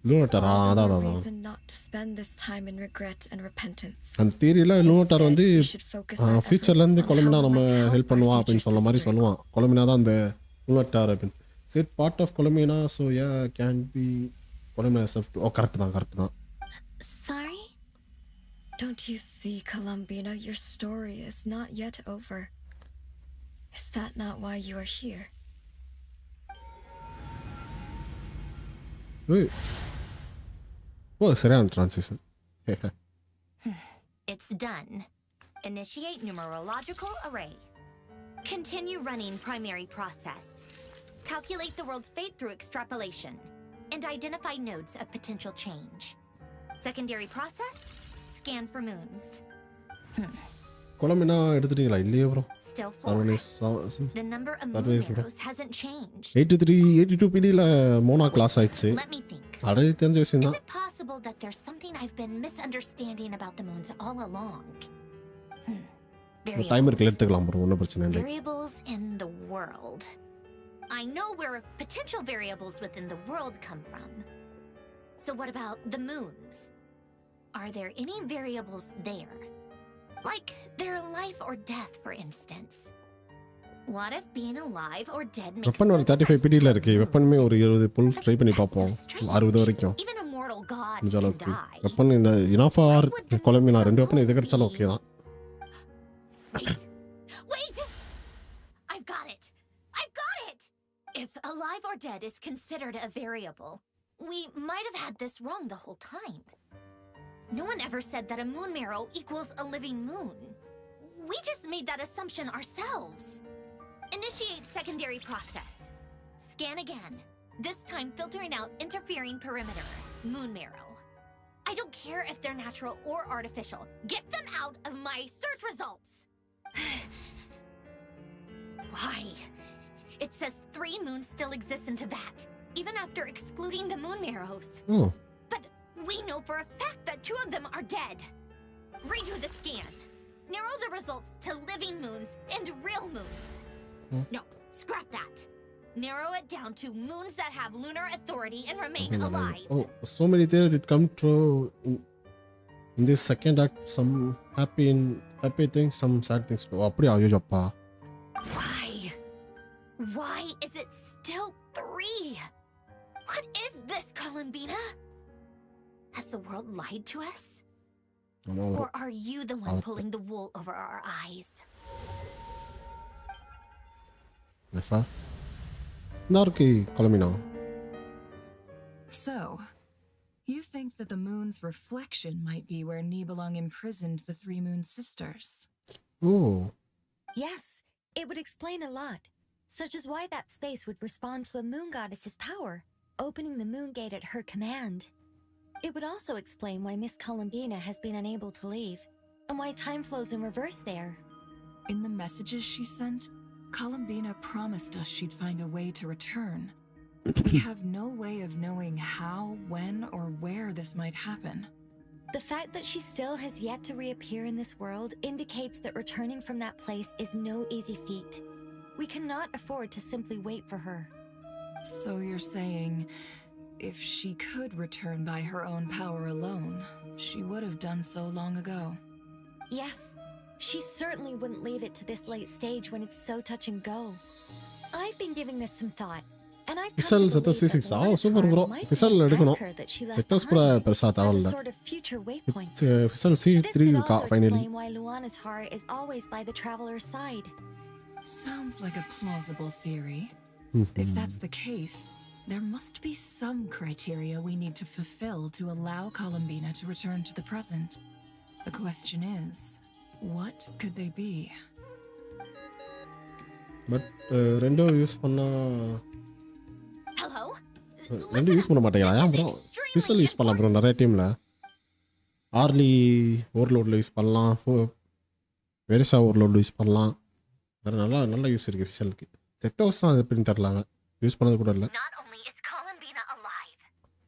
லூனட்டாரா? all the அதான் more அதான் reason not to spend this time in regret and repentance. அந்த தியரியில் லூனட்டார் வந்து Instead, we should focus our efforts ஃபியூச்சர்லேருந்து on கொலம்பினா how we நம்ம might help help our பண்ணுவா future அப்படின்னு சொல்ல மாதிரி sister. சொல்லுவான். கொலம்பினா தான் அந்த லூனட்டார் அப்படின்னு. சிட் part of Columbina so yeah can be Columbina செஃப்ட். ஓ கரெக்ட் தான். Sorry? Don't you see, Columbina, your story is not yet over. Is that not why you are here? ஏய் ஓ சரியான transition. It's done. Initiate numerological array. Continue running primary process. Calculate the world's fate through extrapolation. And identify nodes of potential change. Secondary process. Scan for moons. கொலம்பினா எடுத்துட்டீங்களா? இல்லையே bro. Still 4. The number of moon arrows hasn't changed. 83 82 பிடியில் Mona class ஆயிடுச்சு. Let me think. அது தெரிஞ்ச விஷயம் Is தான். it possible that there's something I've been misunderstanding about the moons all along? Time இருக்குல்ல எடுத்துக்கலாம் ப்ரோ, ஒன்றும் பிரச்சனை இல்லை. Variables in the world. I know where potential variables within the world come from. So what about the moons? Are there any variables there? Like their life or death, for instance. What if being alive or dead makes weapon ஒரு 35 பிடியில் இருக்கு. வெப்பனுமே ஒரு 20 புல் try பண்ணி பார்ப்போம். 60 வரைக்கும். even a mortal god இந்த can அளவுக்கு die? Weapon இந்த இனாஃபா ஆர் கொலம்பினா ரெண்டு வெப்பன் எது கிடைச்சாலும் ஓகே தான். Wait! I've got it! If alive or dead is considered a variable, we might have had this wrong the whole time. No one ever said that a moon marrow equals a living moon. We just made that assumption ourselves. Initiate secondary process. Scan again. This time filtering out interfering perimeter. Moon marrow. I don't care if they're natural or artificial. Get them out of my search results! Why? It says 3 moons still exist into that, even after excluding the moon marrows. Oh. But we know for a fact that 2 of them are dead. Redo the scan. Narrow the results to living moons and real moons. No, scrap that. Narrow it down to moons that have lunar authority and remain alive. Oh, so many there it come true in this second act. Some happy things, some sad things. Oh, அப்படியே ஐயோ அப்பா. Why is it still 3? What is this, Columbina? Has the world lied to us? Or are you the one pulling the wool over our eyes? Nefa. Narki, Colomina. So, you think that the moon's reflection might be where Nibelung imprisoned the 3 moon sisters? Oh. Yes, it would explain a lot. such as why that space would respond to a moon goddess's power, opening the moon gate at her command. It would also explain why Miss Columbina has been unable to leave, and why time flows in reverse there. In the messages she sent, Columbina promised us she'd find a way to return. We have no way of knowing how, when, or where this might happen. The fact that she still has yet to reappear in this world indicates that returning from that place is no easy feat. We cannot afford to simply wait for her. So you're saying, if she could return by her own power alone, she would have done so long ago? Yes, she certainly wouldn't leave it to this late stage when it's so touch and go. I've been giving this some thought, and I've come Fizzle to set believe C6 that super Warren bro. might be Fizzle an எடுக்கணும். anchor that she left Victor's கூட behind பெருசா as a தேவையில்ல. sort of future waypoint. Fizzle This C3 could இருக்கா also finally. explain why Luana's heart is always by the traveler's side. Sounds like a plausible theory. If that's the case, there must be some criteria we need to fulfill to allow Columbina to return to the present. The question is, what could they be? But ரெண்டும் use பண்ணா Hello? ரெண்டும் use பண்ண மாட்டேங்கிறா ஏன் bro pistol use பண்ணலாம் bro நிறைய டீமில் ஆர்லி ஓவர்லோடில் use பண்ணலாம் வெரிசா ஓவர்லோடில் யூஸ் பண்ணலாம் வேறு நல்லா யூஸ் இருக்குது பிஸ்டலுக்கு செத்த வருஷம் அது எப்படின்னு தெரிலாங்க யூஸ் பண்ணது கூட இல்லை Not only is Columbina alive,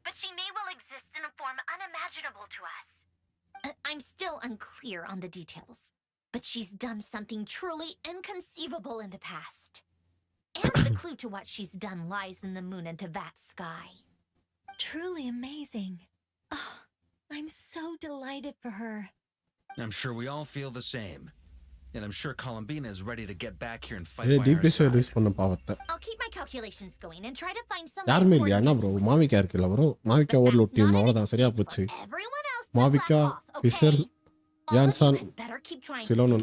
but she may well exist in a form unimaginable to us. I'm still unclear on the details, but she's done something truly inconceivable in the past. And the clue to what she's done lies in the moon and to that sky. Truly amazing. Oh, I'm so delighted for her. I'm sure we all feel the same. And I'm sure Columbina is ready to get back here and fight by our DPS side. Use பண்ண பாவத்தை I'll keep my calculations going and try to find some யாருமே இல்லையா என்ன bro மாவிக்கா இருக்குல்ல bro மாவிக்கா overload team அவ்வளோதான் சரியா போச்சு மாவிக்கா fissile Johnson Ceylon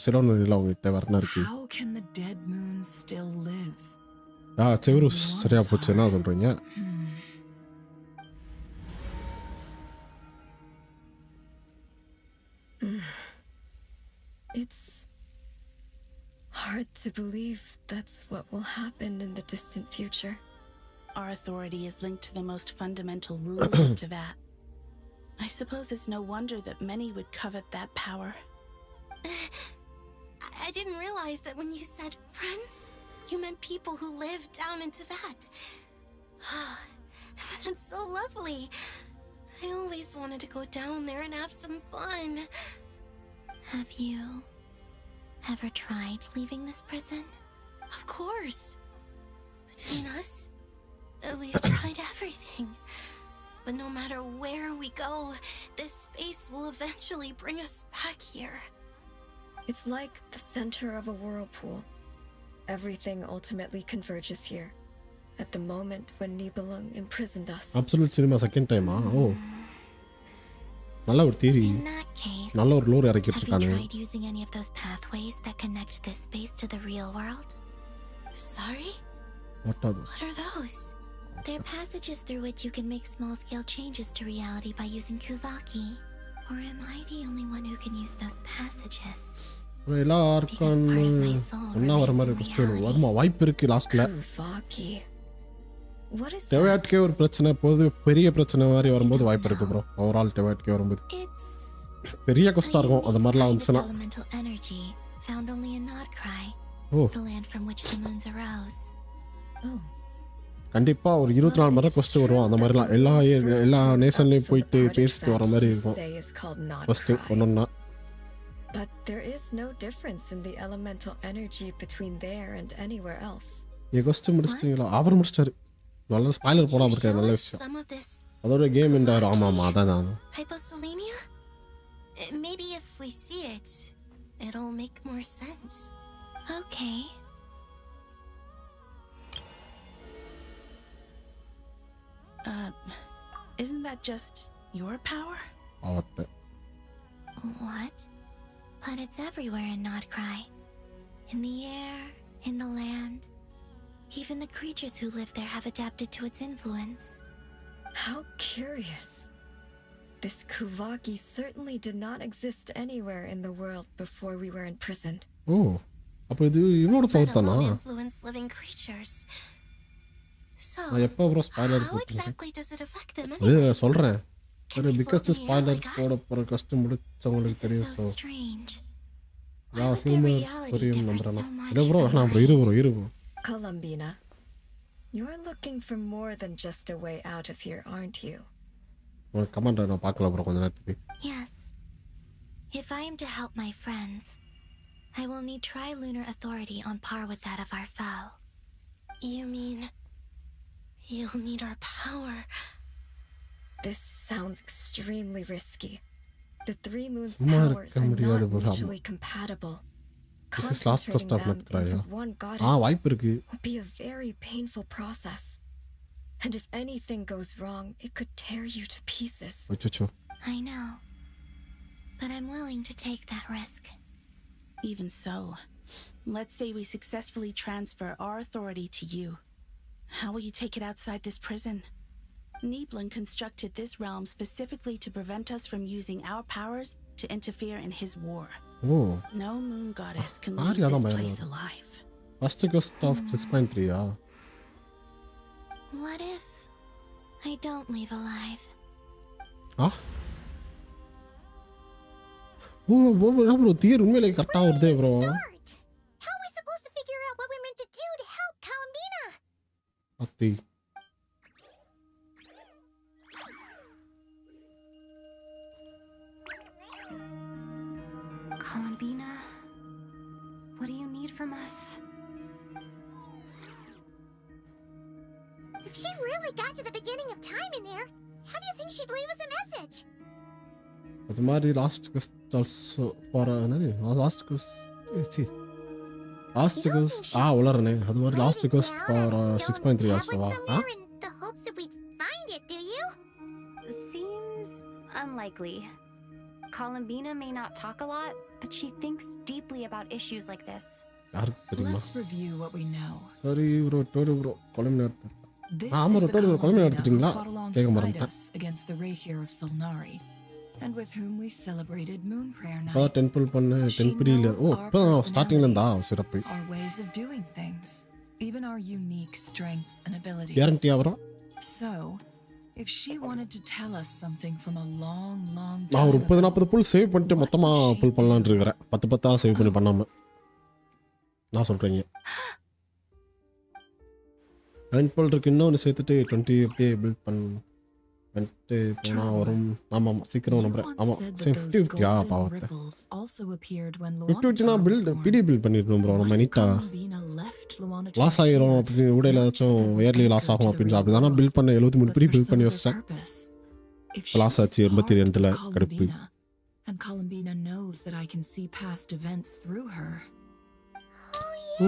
Ceylon இல்லை அவங்ககிட்ட வரணும் இருக்கு How can the dead moon still live? செவருஸ் சரியா போச்சு என்ன சொல்றீங்க It's hard to believe that's what will happen in the distant future. Our authority is linked to the most fundamental rule of Teyvat. I suppose it's no wonder that many would covet that power. I didn't realize that when you said friends, you meant people who live down in Teyvat. That's so lovely. I always wanted to go down there and have some fun. Have you ever tried leaving this prison? Of course. Between us, we've tried everything. But no matter where we go, this space will eventually bring us back here. It's like the center of a whirlpool. Everything ultimately converges here. At the moment when Nibelung imprisoned us. Absolute cinema second டைமா ஓ நல்ல ஒரு theory நல்ல ஒரு லோர் இறக்கிட்டு இருக்காங்க Have you tried using any of those pathways that connect this space to the real world? Sorry? What are those? What are those? They're passages through which you can make small-scale changes to reality by using Kuvaki. Or am I the only one who can use those passages? எல்லா argon ஒன்றா வர மாதிரி question வருமா வாய்ப்பு இருக்குது லாஸ்ட்டில் டெவாட்கே ஒரு பிரச்சனை போது பெரிய பிரச்சனை மாதிரி வரும்போது வாய்ப்பு இருக்குது ப்ரோ ஓவரால் டெவாட்கே வரும்போது பெரிய கொஸ்டாக இருக்கும் அந்த மாதிரிலாம் வந்துச்சுன்னா ஓ கண்டிப்பாக ஒரு 24 மணி நேரம் கொஸ்டின் வரும் அந்த மாதிரிலாம் எல்லா நேஷன்லேயும் போயிட்டு பேசிட்டு வர மாதிரி இருக்கும் question ஒன்றொன்னா But there is no difference in the elemental energy between there and anywhere else. ये क्वेश्चन முடிச்சிட்டீங்களா அவர் முடிச்சாரு நல்ல ஸ்பாயிலர் போடாம இருக்காரு நல்ல விஷயம் அதோட கேம் இந்த ஆமாமா அதான் நான் Hyposelenia? Maybe if we see it, it'll make more sense. Okay. Isn't that just your power? What? But it's everywhere in Krai. In the air, in the land. Even the creatures who live there have adapted to its influence. How curious. This Kuvaki certainly did not exist anywhere in the world before we were imprisoned. Oh. அப்போ இது இவனோட power let தானா? alone influence living creatures. So, நான் எப்போ bro spoiler how போட்டுருக்கேன்? exactly does it affect them அது anyway? சொல்கிறேன். Can ஒரு they biggest float in the air spoiler like போட us? போகிற கஷ்டம் முடிச்சவங்களுக்கு This தெரியும். is so so strange. Why yeah would their humour reality புரியும் differ நம்புறேன். so much இல்லை ப்ரோ from நான் ப்ரோ இரு bro. Columbina, you're looking for more than just a way out of here, aren't you? ஒரு comment நான் பார்க்கல bro கொஞ்ச நேரத்துக்கு. Yes. If I am to help my friends, I will need tri-lunar authority on par with that of our foe. You mean you'll need our power? This sounds extremely risky. The three moons' சும்மா powers இருக்க are முடியாது not bro. mutually compatible. This is last quest of Concentrating them Krai. into one வாய்ப்பு இருக்கு. goddess would be a very painful process. And if anything goes wrong, it could tear you to pieces. அச்சச்சோ. I know. But I'm willing to take that risk. Even so, let's say we successfully transfer our authority to you. How will you take it outside this prison? Niblin constructed this realm specifically to prevent us from using our powers to interfere in his war. Oh No moon goddess can ஆரி leave அதான் this பயமா place இருக்கு. alive. First gust of 6.3 What if I don't leave alive? Ah oh bro theory உண்மையிலே கரெக்டா வருதே bro. How are we supposed to figure out what we're meant to do to help Columbina? அத்தி Columbina, what do you need from us? If she really got to the beginning of time in there, how do you think she'd leave us a message? அது மாதிரி last gust also for என்னது last gust உளறனே அது மாதிரி last gust for 6.3 ஆல்சோவா? In the hopes that we'd find it, do you? Seems unlikely. Columbina may not talk a lot, but she thinks deeply about issues like this. யாருக்கு தெரியுமா? Let's review what we know. சரி bro டோடு bro Columbina எடுத்து. This ஆமா is bro the டோடு bro Columbina Columbina who எடுத்துட்டீங்களா? fought கேட்க alongside மறந்துட்டேன். us against the Rahir of Solnari, and with whom we celebrated Moon Prayer இப்போ Night. Temple பண்ண டெம்பிளியில் ஓ இப்போ ஸ்டார்டிங்ல இருந்தா சிறப்பு. Our ways of doing things, even our unique strengths and abilities. கேரண்டியா bro? So, if she wanted to tell us something from a long நான் ஒரு time 30-40 புல் save பண்ணிட்டு மொத்தமா புல் பண்ணலாம்னு இருக்கிறேன். 10 சேவ் பண்ணி பண்ணாம நான் சொல்றீங்க. 9 புல் இருக்கு இன்னொன்று சேர்த்துட்டு 20 அப்படியே பில்ட் பண்ணிட்டு போனா வரும். ஆமா சீக்கிரம் நம்புறேன். ஆமா 50 பாவத்தை 50 பில்ட் பிடி பில்ட் பண்ணிருக்கோம் ப்ரோ. நம்ம நீட்டா லாஸ் ஆகிரும் அப்படின்னு ஊடையில் ஏதாச்சும் இயர்லி லாஸ் ஆகும் அப்படின்னு அப்படி தானே பில்ட் பண்ண 73 பிடி பில்ட் பண்ணி வச்சிட்டேன். லாஸ் ஆச்சு 82ல கடுப்பு. And Columbina knows that I can see past events through her. ஓ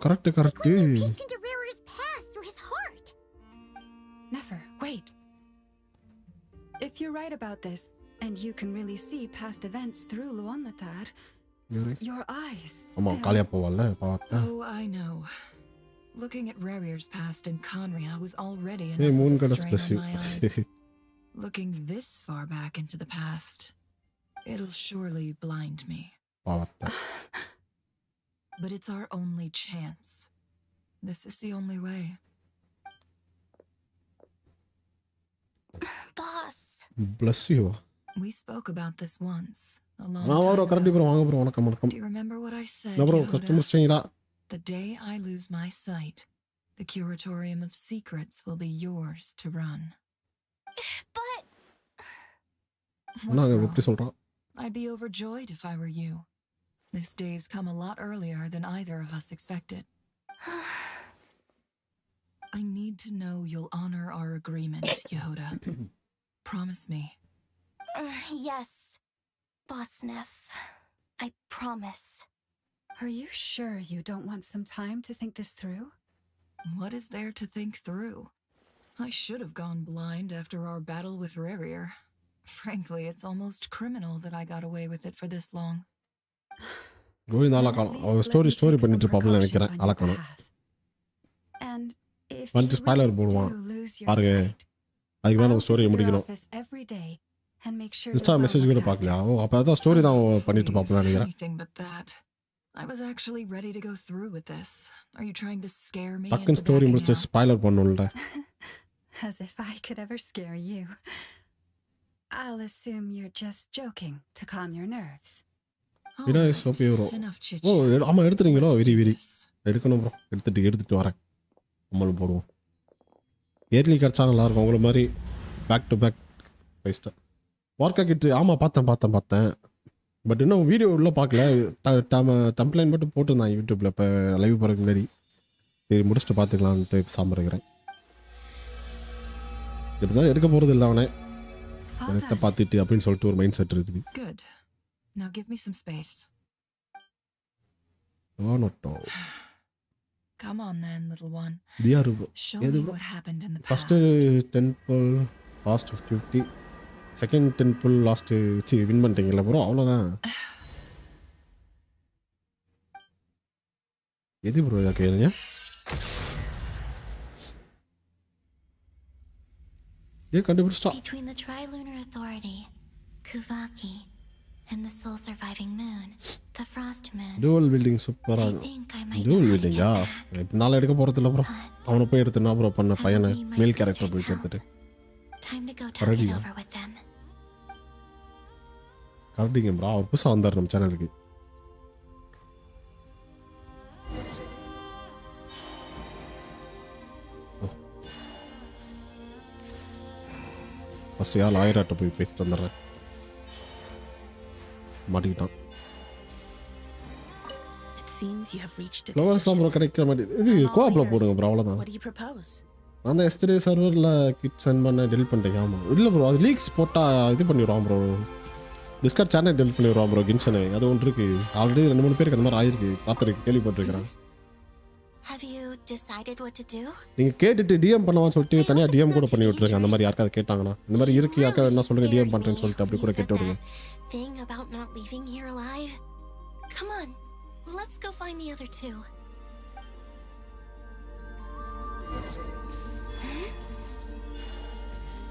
correct Peeked into Rira's past through his heart. Never, wait. If you're right about this, and you can really see past events through Luanmatar, your eyes. ஆமா காலியா போவால பாவத்தை. Oh, I know. Looking at Rarir's past in Conria was already Hey, enough moon of a goddess strain bless on you. my eyes. Looking this far back into the past, it'll surely blind me. பாவத்தை. But it's our only chance. This is the only way. Boss. Bless you. We spoke about this once, a long நான் time bro correct bro ago. வாங்க bro வணக்கம் வணக்கம். Do you remember what I said, நான் bro Yoda? கஸ்டமர்ஸ்டீங்களா? The day I lose my sight, the Curatorium of Secrets will be yours to run. But What's நான் wrong? எப்படி சொல்றேன்? I'd be overjoyed if I were you. This day's come a lot earlier than either of us expected. I need to know you'll honor our agreement, Yehoda. Promise me. yes, Boss Neff. I promise. Are you sure you don't want some time to think this through? What is there to think through? I should have gone blind after our battle with Rarir. Frankly, it's almost criminal that I got away with it for this long. Govind ஆலக்காலம் அவர் story பண்ணிட்டு இருப்பாப்ல நினைக்கிறேன். ஆலக்காலம் And if வந்து you spoiler really போடுவான் do lose your பாருங்க. sight, அதுக்கு மேலே I'll நம்ம ஸ்டோரியை visit your முடிக்கணும். office every day and make sure Insta you're well message கூட looked பார்க்கலையா? after. ஓ அப்போ அதான் ஸ்டோரி தான் பண்ணிட்டு இருப்பாப்ல Please, நினைக்கிறேன். anything but that. I was actually ready to go through with this. Are you trying to scare me டக்குன்னு into story backing முடிச்சு out? Spoiler பண்ணும்ல. As if I could ever scare you. I'll assume you're just joking to calm your nerves. வினாய் சோப்பி bro. Enough chit ஓ chat. ஆமா எடுத்துறீங்களோ? Let's very do very. this. எடுக்கணும் bro. எடுத்துட்டு வரேன். நம்மளும் போடுவோம். ஏர்லி கிடச்சா நல்லா இருக்கும். உங்களை மாதிரி பேக் டு பேக் பேஸ்ட்டா ஒர்க்கா கிட்டு. ஆமாம் பார்த்தேன். பட் இன்னும் வீடியோ உள்ள பார்க்கல. டம்ப்ளைன் மட்டும் போட்டிருந்தான் யூடியூப்பில் இப்போ லைவ் போகிறதுக்கு முன்னாடி. சரி முடிச்சுட்டு பார்த்துக்கலான்ட்டு சாம்பிட்றேன். இப்படி தான் எடுக்க போகிறது இல்லை அவனை எடுத்த பார்த்துட்டு அப்படின்னு சொல்லிட்டு ஒரு மைண்ட் செட் இருக்குது. Good. Now give me some space. நோட்டோ Come on then, little one. Theory bro. Show எது me bro? what happened in the past. First temple lost 50, second temple lost win பண்ணிட்டீங்கல்ல ப்ரோ, அவ்வளோதான். எது bro இதை கேளுங்க. ஏன் கண்டுபிடிச்சிட்டா? Between the Trilunar Authority, Kuvaki, and the sole surviving moon, the Frost Moon. Dual building சூப்பராக இருக்கும். Dual பில்டிங்கா இப்போ நாளை எடுக்க போகிறது இல்லை ப்ரோ. அவனை போய் எடுத்துனா ப்ரோ பண்ண பையனை மேல் கேரக்டர் போயிட்டு எடுத்துட்டு Time to go talk it over with them. கரெக்டிங்க ப்ரோ. அவர் புதுசாக வந்தார் நம்ம சேனலுக்கு. ஃபஸ்ட்டு யார் லாயராட்ட போய் பேசிட்டு வந்துடுறேன். மாட்டிக்கிட்டான். It seems you have reached a flowers தான் ப்ரோ கிடைக்கிற மாதிரி. இது கோஆப்பில் போடுங்க ப்ரோ, அவ்வளோதான். What do you propose? அந்த எஸ்டே சர்வரில் கிட் சென்ட் பண்ண டெலிட் பண்ணிட்டேன். ஆமாம் இல்லை ப்ரோ, அது லீக்ஸ் போட்டால் இது பண்ணிடுவான் ப்ரோ. டிஸ்கார்ட் சேனல் டெலிட் பண்ணிடுவான் ப்ரோ. கின்ஷனு அது ஒன்று இருக்குது. ஆல்ரெடி 2-3 பேருக்கு அந்த மாதிரி ஆயிருக்கு. பார்த்துருக்கு, கேள்விப்பட்டிருக்கிறேன். Have you decided what to do? நீங்கள் கேட்டுட்டு டிஎம் பண்ணுவான்னு சொல்லிட்டு தனியாக டிஎம் கூட பண்ணி விட்ருங்க. அந்த மாதிரி யாருக்காவது கேட்டாங்கன்னா இந்த மாதிரி இருக்கு யாருக்காவது என்ன சொல்லுங்கள் டிஎம் பண்ணுறேன்னு சொல்லிட்டு அப்படி கூட கேட்டு விடுங்க. Thing about not leaving here alive? Come on, let's go find the other two.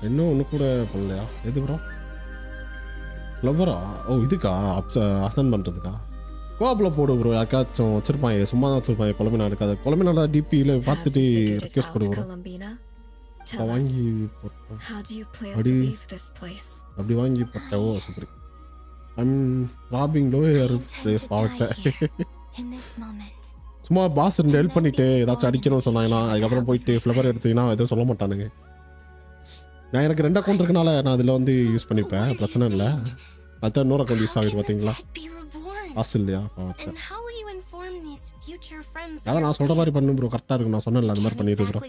இன்னும் ஒன்று கூட பண்ணலையா? எது ப்ரோ? ஃப்ளவரா? ஓ இதுக்கா அசன் பண்ணுறதுக்கா? கோஆப்பில் போடு ப்ரோ. யாருக்காச்சும் வச்சுருப்பாங்க, சும்மா தான் வச்சுருப்பாங்க. குழம்பு இருக்காது. குழம்பு நாள் டிபியில் பார்த்துட்டு ரிக்வெஸ்ட் போடு ப்ரோ. வாங்கி போட்டோம். அப்படி வாங்கி போட்டேன். ஓ சூப்பர். ஐம் ராபிங் லோயர் பாவத்தை. சும்மா பாஸ் ரெண்டு ஹெல்ப் பண்ணிட்டு ஏதாச்சும் அடிக்கணும்னு சொன்னாங்கன்னா அதுக்கப்புறம் போயிட்டு ஃப்ளவர் எடுத்தீங்கன்னா எதுவும் சொல்ல மாட்டானுங்க. நான் எனக்கு 2 அக்கௌண்ட் இருக்கனால நான் அதில் வந்து யூஸ் பண்ணிப்பேன். பிரச்சனை இல்லை. அதுதான் இன்னொரு அக்கௌண்ட் யூஸ் ஆகுது பார்த்தீங்களா? காசு இல்லையா? பாவத்தை. அதான் நான் சொல்கிற மாதிரி பண்ணு ப்ரோ. கரெக்டாக இருக்கும். நான் சொன்னேன்ல அந்த மாதிரி பண்ணிட்டு ப்ரோ.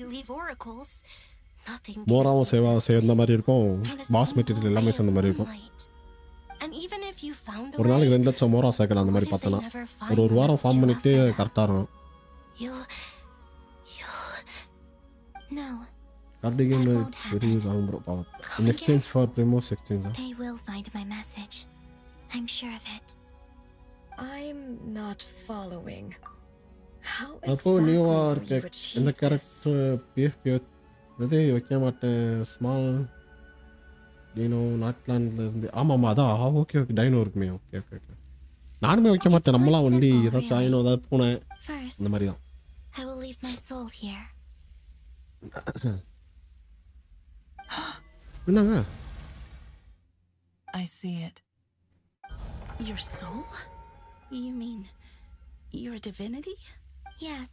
மோராவும் சேர்ந்த மாதிரி இருக்கும். பாஸ் மெட்டீரியல் எல்லாமே சேர்ந்த மாதிரி இருக்கும். ஒரு நாளைக்கு 2 லட்சம் மோரா சேர்க்கலாம். அந்த மாதிரி பார்த்தோன்னா ஒரு வாரம் ஃபார்ம் பண்ணிட்டு கரெக்டாக இருக்கும். Cardigan it's very wrong bro. In exchange for Primos exchange. They will find my message. I'm sure of it. I'm not following. How அப்போ exactly new will arc you இந்த achieve this? கேரக்டர் பிஎஃப்பி அதே வைக்க மாட்டேன். Small டீனோ நாட்லாண்டில் இருந்து. ஆமாம் அதான். Okay dino இருக்குமே. Okay நானுமே வைக்க மாட்டேன். நம்மளாம் ஒன்லி ஏதாச்சும் ஆயினோ ஏதாவது பூனை இந்த மாதிரி தான். I will leave my soul here. என்னங்க? I see it. Your soul? You mean you're a divinity? Yes.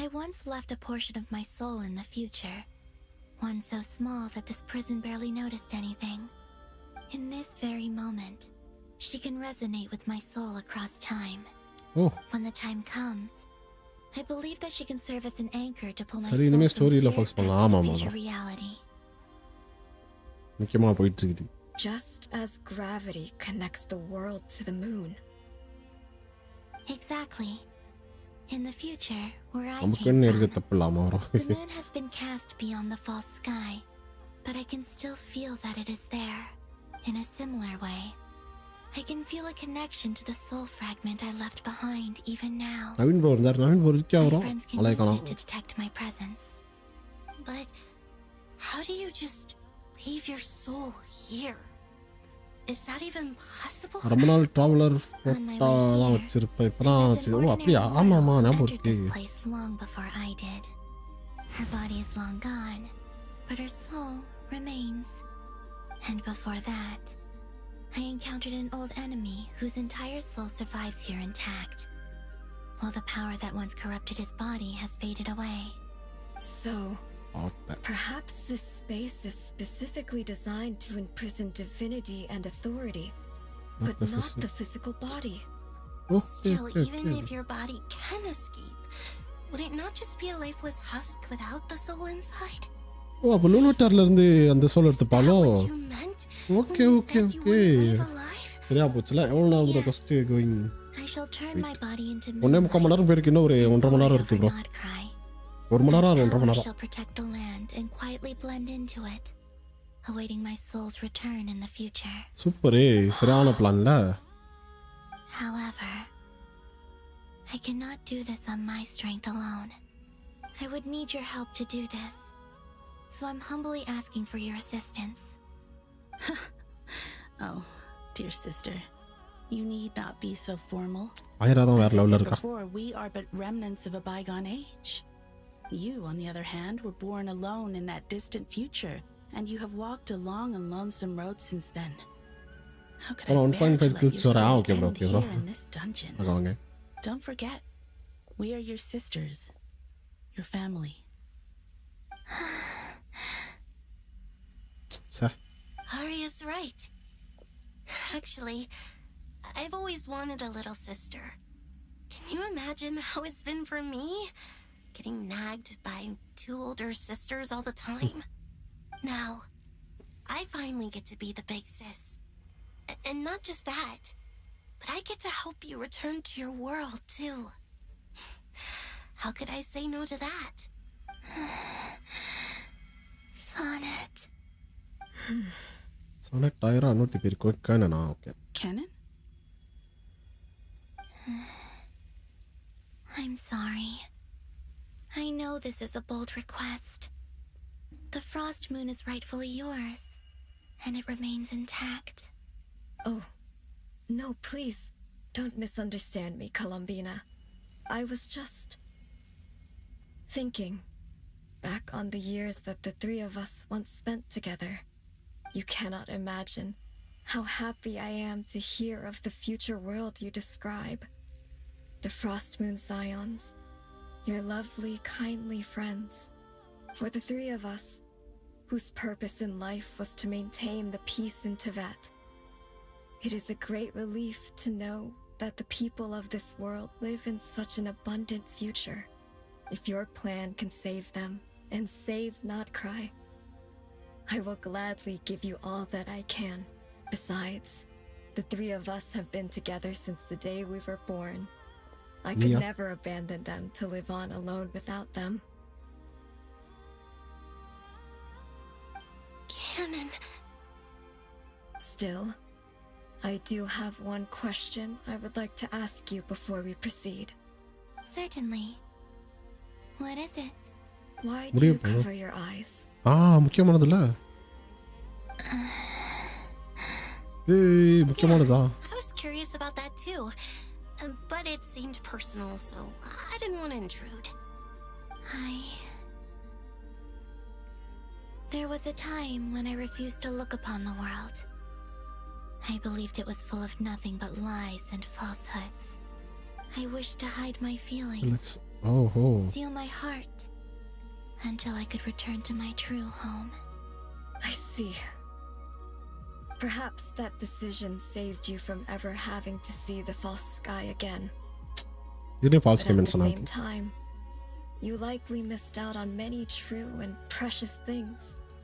I once left a portion of my soul in the future. One so small that this prison barely noticed anything. In this very moment, she can resonate with my soul across time. Oh. When the time comes, I believe that she can serve as an anchor to pull my சரி soul இனிமே from ஸ்டோரியில் here focus back பண்ணலாம். to the ஆமாம் future reality. முக்கியமாக போயிட்டு இருக்குது. Just as gravity connects the world to the moon. Exactly. In the future, where I நமக்கு came என்ன எடுக்க from, தப்பு இல்லாமல் வரும். the moon has been cast beyond the false sky, but I can still feel that it is there. In a similar way, I can feel a connection to the soul fragment I left behind even now. Naveen bro இருந்தார். Naveen bro இருக்கா My வரும். friends can அலை use காணோம். it to detect my presence. But how do you just leave your soul here? Is that even possible? ரொம்ப நாள் traveller போட்டா தான் வச்சிருப்பேன் இப்பதான் ஓ அப்படியா ஆமாமா ஞாபகம் இருக்கு this place long before I did. Her body is long gone, but her soul remains. And before that, I encountered an old enemy whose entire soul survives here intact, while the power that once corrupted his body has faded away. So, perhaps this space is specifically designed to imprison divinity and authority, but not the physical body. Still, even if your body can escape, would it not just be a lifeless husk without the soul inside? ஓ அப்போ லூனோட்டார்ல இருந்து அந்த soul எடுத்துப்பாலோ okay okay okay சரியா போச்சுல எவ்வளோ நேரம் bro first going ஒன்றே 3/4 மணி நேரம் போயிருக்கு இன்னும் ஒரு 1.5 மணி நேரம் இருக்கு ப்ரோ 1 மணி நேரம் 1.5 மணி நேரம் protect the land and quietly blend into it, awaiting my soul's return in the future. சூப்பரே சரியான பிளான்ல. However, I cannot do this on my strength alone. I would need your help to do this. So I'm humbly asking for your assistance. Oh, dear sister. You need not be so formal. As I said before, we are but remnants of a bygone age. You, on the other hand, were born alone in that distant future, and you have walked a long and lonesome road since then. How could I bear to let your story end here in this dungeon? Don't forget, we are your sisters, your family. Arya's right. Actually, I've always wanted a little sister. Can you imagine how it's been for me? Getting nagged by 2 older sisters all the time. Now, I finally get to be the big sis. And not just that, but I get to help you return to your world, too. How could I say no to that? Sonnet. Sonnet tire annothe perku canon okay. Canon? I'm sorry. I know this is a bold request. The frost moon is rightfully yours, and it remains intact. Oh, no, please, don't misunderstand me, Colombina. I was just thinking back on the years that the 3 of us once spent together. You cannot imagine how happy I am to hear of the future world you describe. The Frost Moon Scions, your lovely, kindly friends. For the 3 of us, whose purpose in life was to maintain the peace in Tibet, it is a great relief to know that the people of this world live in such an abundant future. If your plan can save them, and save not Krai, I will gladly give you all that I can. Besides, the 3 of us have been together since the day we were born. I could never abandon them to live on alone without them. Canon. Still, I do have one question I would like to ask you before we proceed. Certainly. What is it? Why do you cover your eyes? முக்கியமானதுல ஏய் முக்கியமானதா I was curious about that too, but it seemed personal, so I didn't want to intrude. There was a time when I refused to look upon the world. I believed it was full of nothing but lies and falsehoods. I wished to hide my feelings, seal my heart, until I could return to my true home. I see. Perhaps that decision saved you from ever having to see the false sky again. But at the same time, you likely missed out on many true and precious things.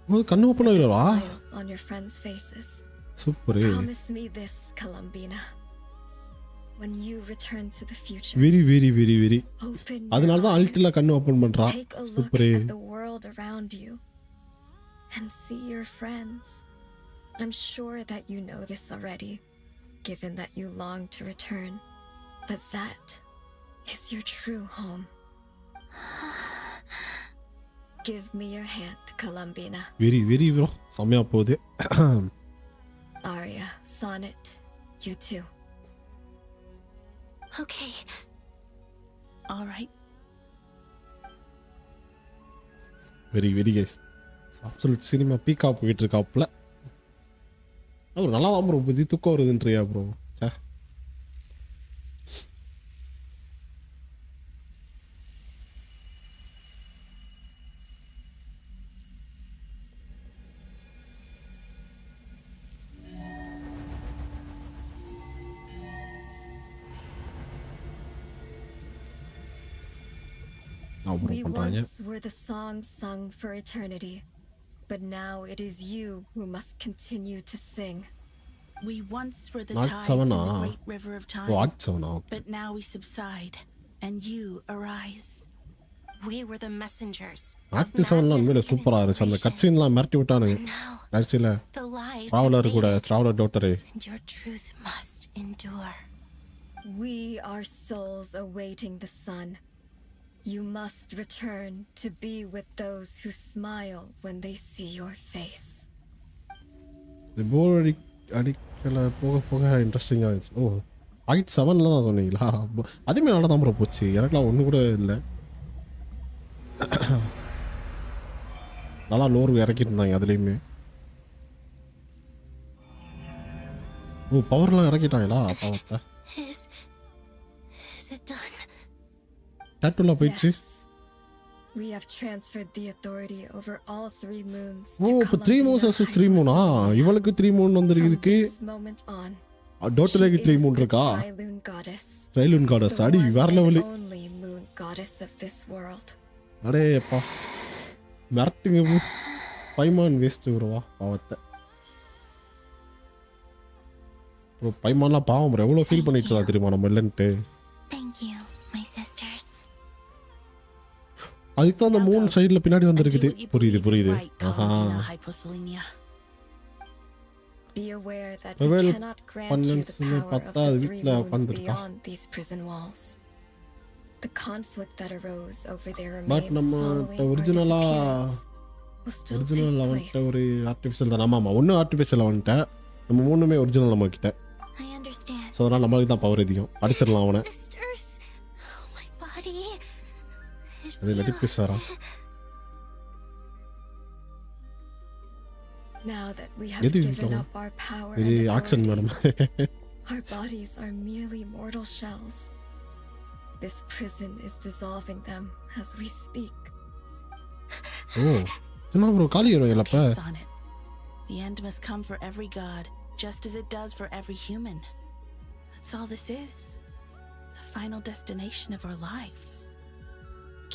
Smiles on your friends' faces. Promise me this, Colombina. When you return to the future, very அதனால தான் அல்ட்ல கண்ணு open பண்றா take a look at the world around you and see your friends. I'm sure that you know this already, given that you long to return, but that is your true home. Give me your hand, Colombina. Very bro. செமையா போகுது. Arya, Sonnet, you too. Okay. All right. Very very guys absolute cinema பீக்கா போயிட்டு இருக்காப்புல. அவர் நல்லா தான் bro புதி தூக்கம் வருதுன்றியா ப்ரோ? சே We once were the song sung for eternity, but now it is you who must continue to sing. We once were the Not tides in Savannah. the great river of time. What Savannah? But now we subside, and you arise. We were the messengers. Act செவன்லாம் உண்மையில சூப்பராக இருந்துச்சு. அந்த cut சீன்லாம் மிரட்டி விட்டானுங்க கடைசியில். Traveller கூட traveller doctor. And your truth must endure. We are souls awaiting the sun. You must return to be with those who smile when they see your face. இந்த போர் அடிக்கல போக போக இன்ட்ரெஸ்டிங்காக இருந்துச்சு. ஓ ஆக்ட் செவனில் தான் சொன்னீங்களா? அதுவுமே நல்லா தான் ப்ரோ போச்சு. எனக்குலாம் ஒன்று கூட இல்லை. நல்லா லோர் இறக்கிட்டு இருந்தாங்க அதுலேயுமே. ஓ பவர்லாம் இறக்கிட்டாங்களா பாவத்தை? Is it done? டேட்டுலாம் போயிடுச்சு. We have transferred the authority over all 3 moons. ஓ இப்போ 3 moons versus 3 moon. இவளுக்கு 3 moon வந்திருக்கு. டாட்டருக்கு 3 moon இருக்கா? ட்ரைலூன் காடஸ் அடி வேற லெவல். அடே அப்பா மிரட்டுங்க பைமான் வேஸ்ட் வருவா பாவத்தை. ப்ரோ பைமான்லாம் பாவம் ப்ரோ எவ்வளோ ஃபீல் பண்ணிட்டு இருக்கா தெரியுமா நம்ம இல்லைன்ட்டு. Thank you, my sisters. அதுக்கு தான் அந்த மூணு சைடில் பின்னாடி வந்திருக்குது. புரியுது புரியுது. ஆஹா Be aware that we cannot grant you the power of the 3 moons beyond these prison walls. The conflict that arose over their remains following our disappearance will still take place. ஒரு ஆர்டிஃபிஷியல் தான். ஆமாம் ஒன்று artificial வந்துட்டேன். நம்ம மூணுமே original நம்ம கிட்ட. I understand. So அதனால் நம்மளுக்கு தான் பவர் அதிகம். அடிச்சிடலாம் அவனை. My body. அது நடிப்பு சாரா. Now that we have given up our power and authority, our bodies are merely mortal shells. This prison is dissolving them as we speak. Oh, என்ன bro காலி வருவீங்களா? The end must come for every god, just as it does for every human. That's all this is. The final destination of our lives.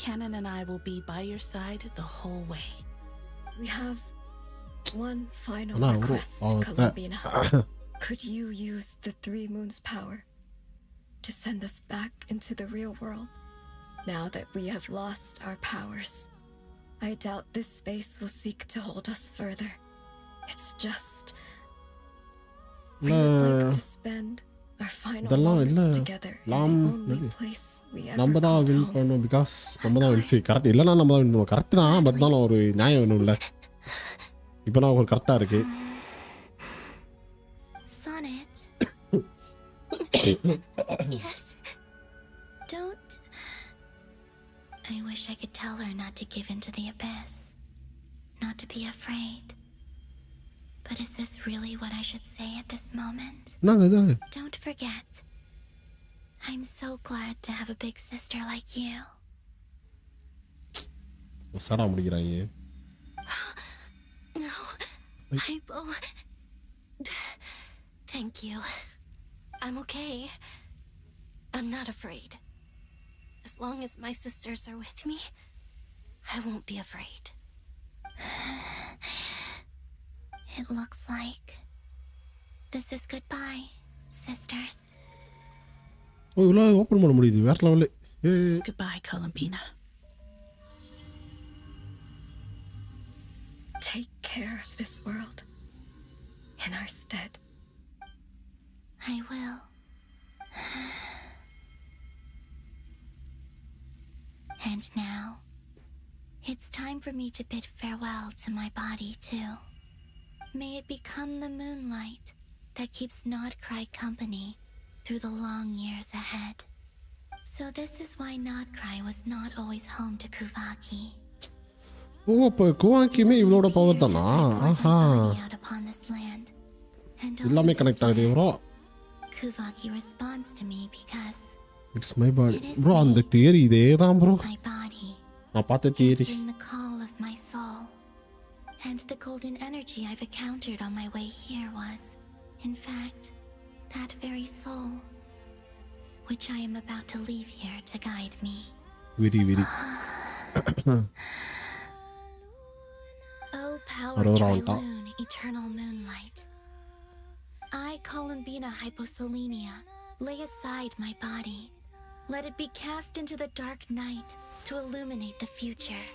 Canon and I will be by your side the whole way. We have one final request, Columbina. Could you use the 3 moons' power to send us back into the real world? Now that we have lost our powers, I doubt this space will seek to hold us further. It's just we would like to spend our final moments together in the only place we ever நம்ம தான் win பண்ணோம். Because நம்ம தான் win செய்ய correct இல்லைனா நம்ம தான் win correct தான். பட் தான் ஒரு நியாயம் வேணும்ல. இப்போ நான் ஒரு கரெக்டாக இருக்கு. Sonnet. Yes. Don't. I wish I could tell her not to give in to the abyss. Not to be afraid. But is this really what I should say at this moment? Don't forget. I'm so glad to have a big sister like you. சடா முடிக்கிறாங்க. No. Thank you. I'm okay. I'm not afraid. As long as my sisters are with me, I won't be afraid. It looks like this is goodbye, sisters. ஓ இவ்வளோ open பண்ண முடியுது வேற level. Goodbye, Columbina. Take care of this world in our stead. I will. And now, it's time for me to bid farewell to my body too. May it become the moonlight that keeps Nod Krai company through the long years ahead. So this is why Nod Krai was not always home to Kuvaki. ஓ அப்போ குவாக்கியுமே இவளோட power தானா? ஆஹா, Out upon this land. And எல்லாமே connect ஆகுது bro. Kuvaki responds to me because it's my body bro. அந்த theory இதே தான் bro. my body நான் பார்த்த theory. answering the call of my soul. And the golden energy I've encountered on my way here was, in fact, that very soul, which I am about to leave here to guide me. Very. Oh, power Triloon, eternal moonlight. I, Columbina Hyposelenia, lay aside my body. Let it be cast into the dark night to illuminate the future.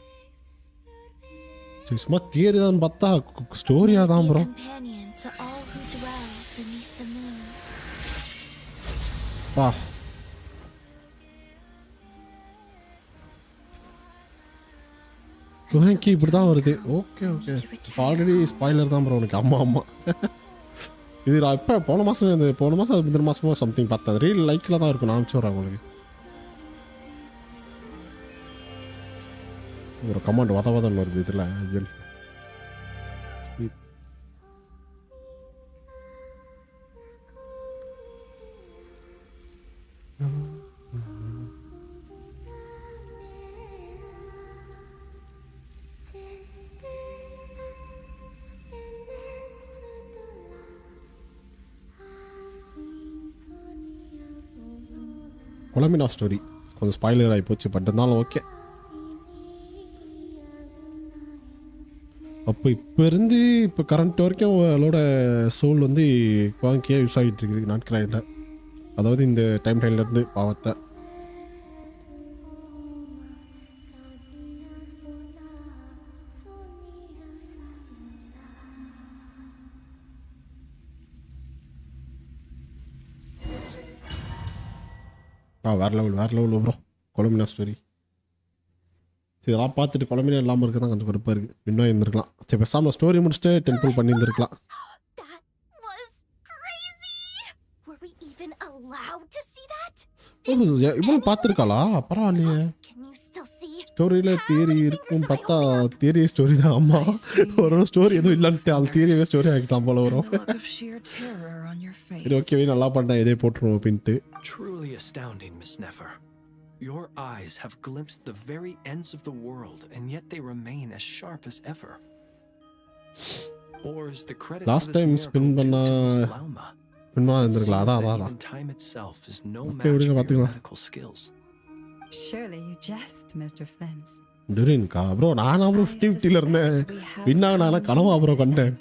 சும்மா theory தான் பார்த்தா ஸ்டோரியா தான் bro. Companion to all who dwell beneath the moon. வா. குஹாங்கி இப்படி தான் வருது. Okay. Already spoiler தான் bro உனக்கு. ஆமா. இது நான் இப்போ போன மாதம் இந்த மாதமோ சம்திங் பார்த்தேன். ரீல் லைக்கில் தான் இருக்கும். நான் அனுப்பிச்சு வரேன் உங்களுக்கு. ஒரு கமாண்ட் வதன்னு வருது இதில். ஐயல் கொலமினா ஸ்டோரி கொஞ்சம் ஸ்பாய்லர் ஆகி போச்சு. பட் இருந்தாலும் ஓகே. அப்போ இப்போ கரண்ட் வரைக்கும் அவளோட சோல் வந்து குவாங்கியாக யூஸ் ஆகிட்டு இருக்குது நாட்களாயில். அதாவது இந்த டைம் லைன்லேருந்து பாவத்தை. வேறு லெவல் ப்ரோ கொலமினா ஸ்டோரி. இதெல்லாம் பார்த்துட்டு குழம்புனே இல்லாமல் இருக்க தான் கொஞ்சம் கருப்பாக இருக்குது. இன்னும் இருந்திருக்கலாம். சரி பேசாமல் ஸ்டோரி முடிச்சுட்டு டெம்பிள் பண்ணியிருந்துருக்கலாம். இவ்வளோ பார்த்துருக்காளா? பரவாயில்லையே. ஸ்டோரியில் தியரி இருக்கும் பார்த்தா தியரி ஸ்டோரி தான். அம்மா ஒரு ஸ்டோரி எதுவும் இல்லைன்ட்டு அந்த தியரியே ஸ்டோரி ஆகிட்டான் போல வரும். சரி ஓகே நல்லா பண்ணேன் இதே போட்டுருவோம் அப்படின்ட்டு. Truly astounding, Miss Nefer. Your eyes have glimpsed the very ends of the world, and yet they remain as sharp as ever. Or is the credit last time spin பண்ண இருந்திருக்கலாம். அதான் time itself is no match for your medical skills. Surely you jest, Mr. Fence. டெரின்கா bro நானா bro 50ல இருந்தேன். வின்னாங்கனால கனவா bro கண்டேன்.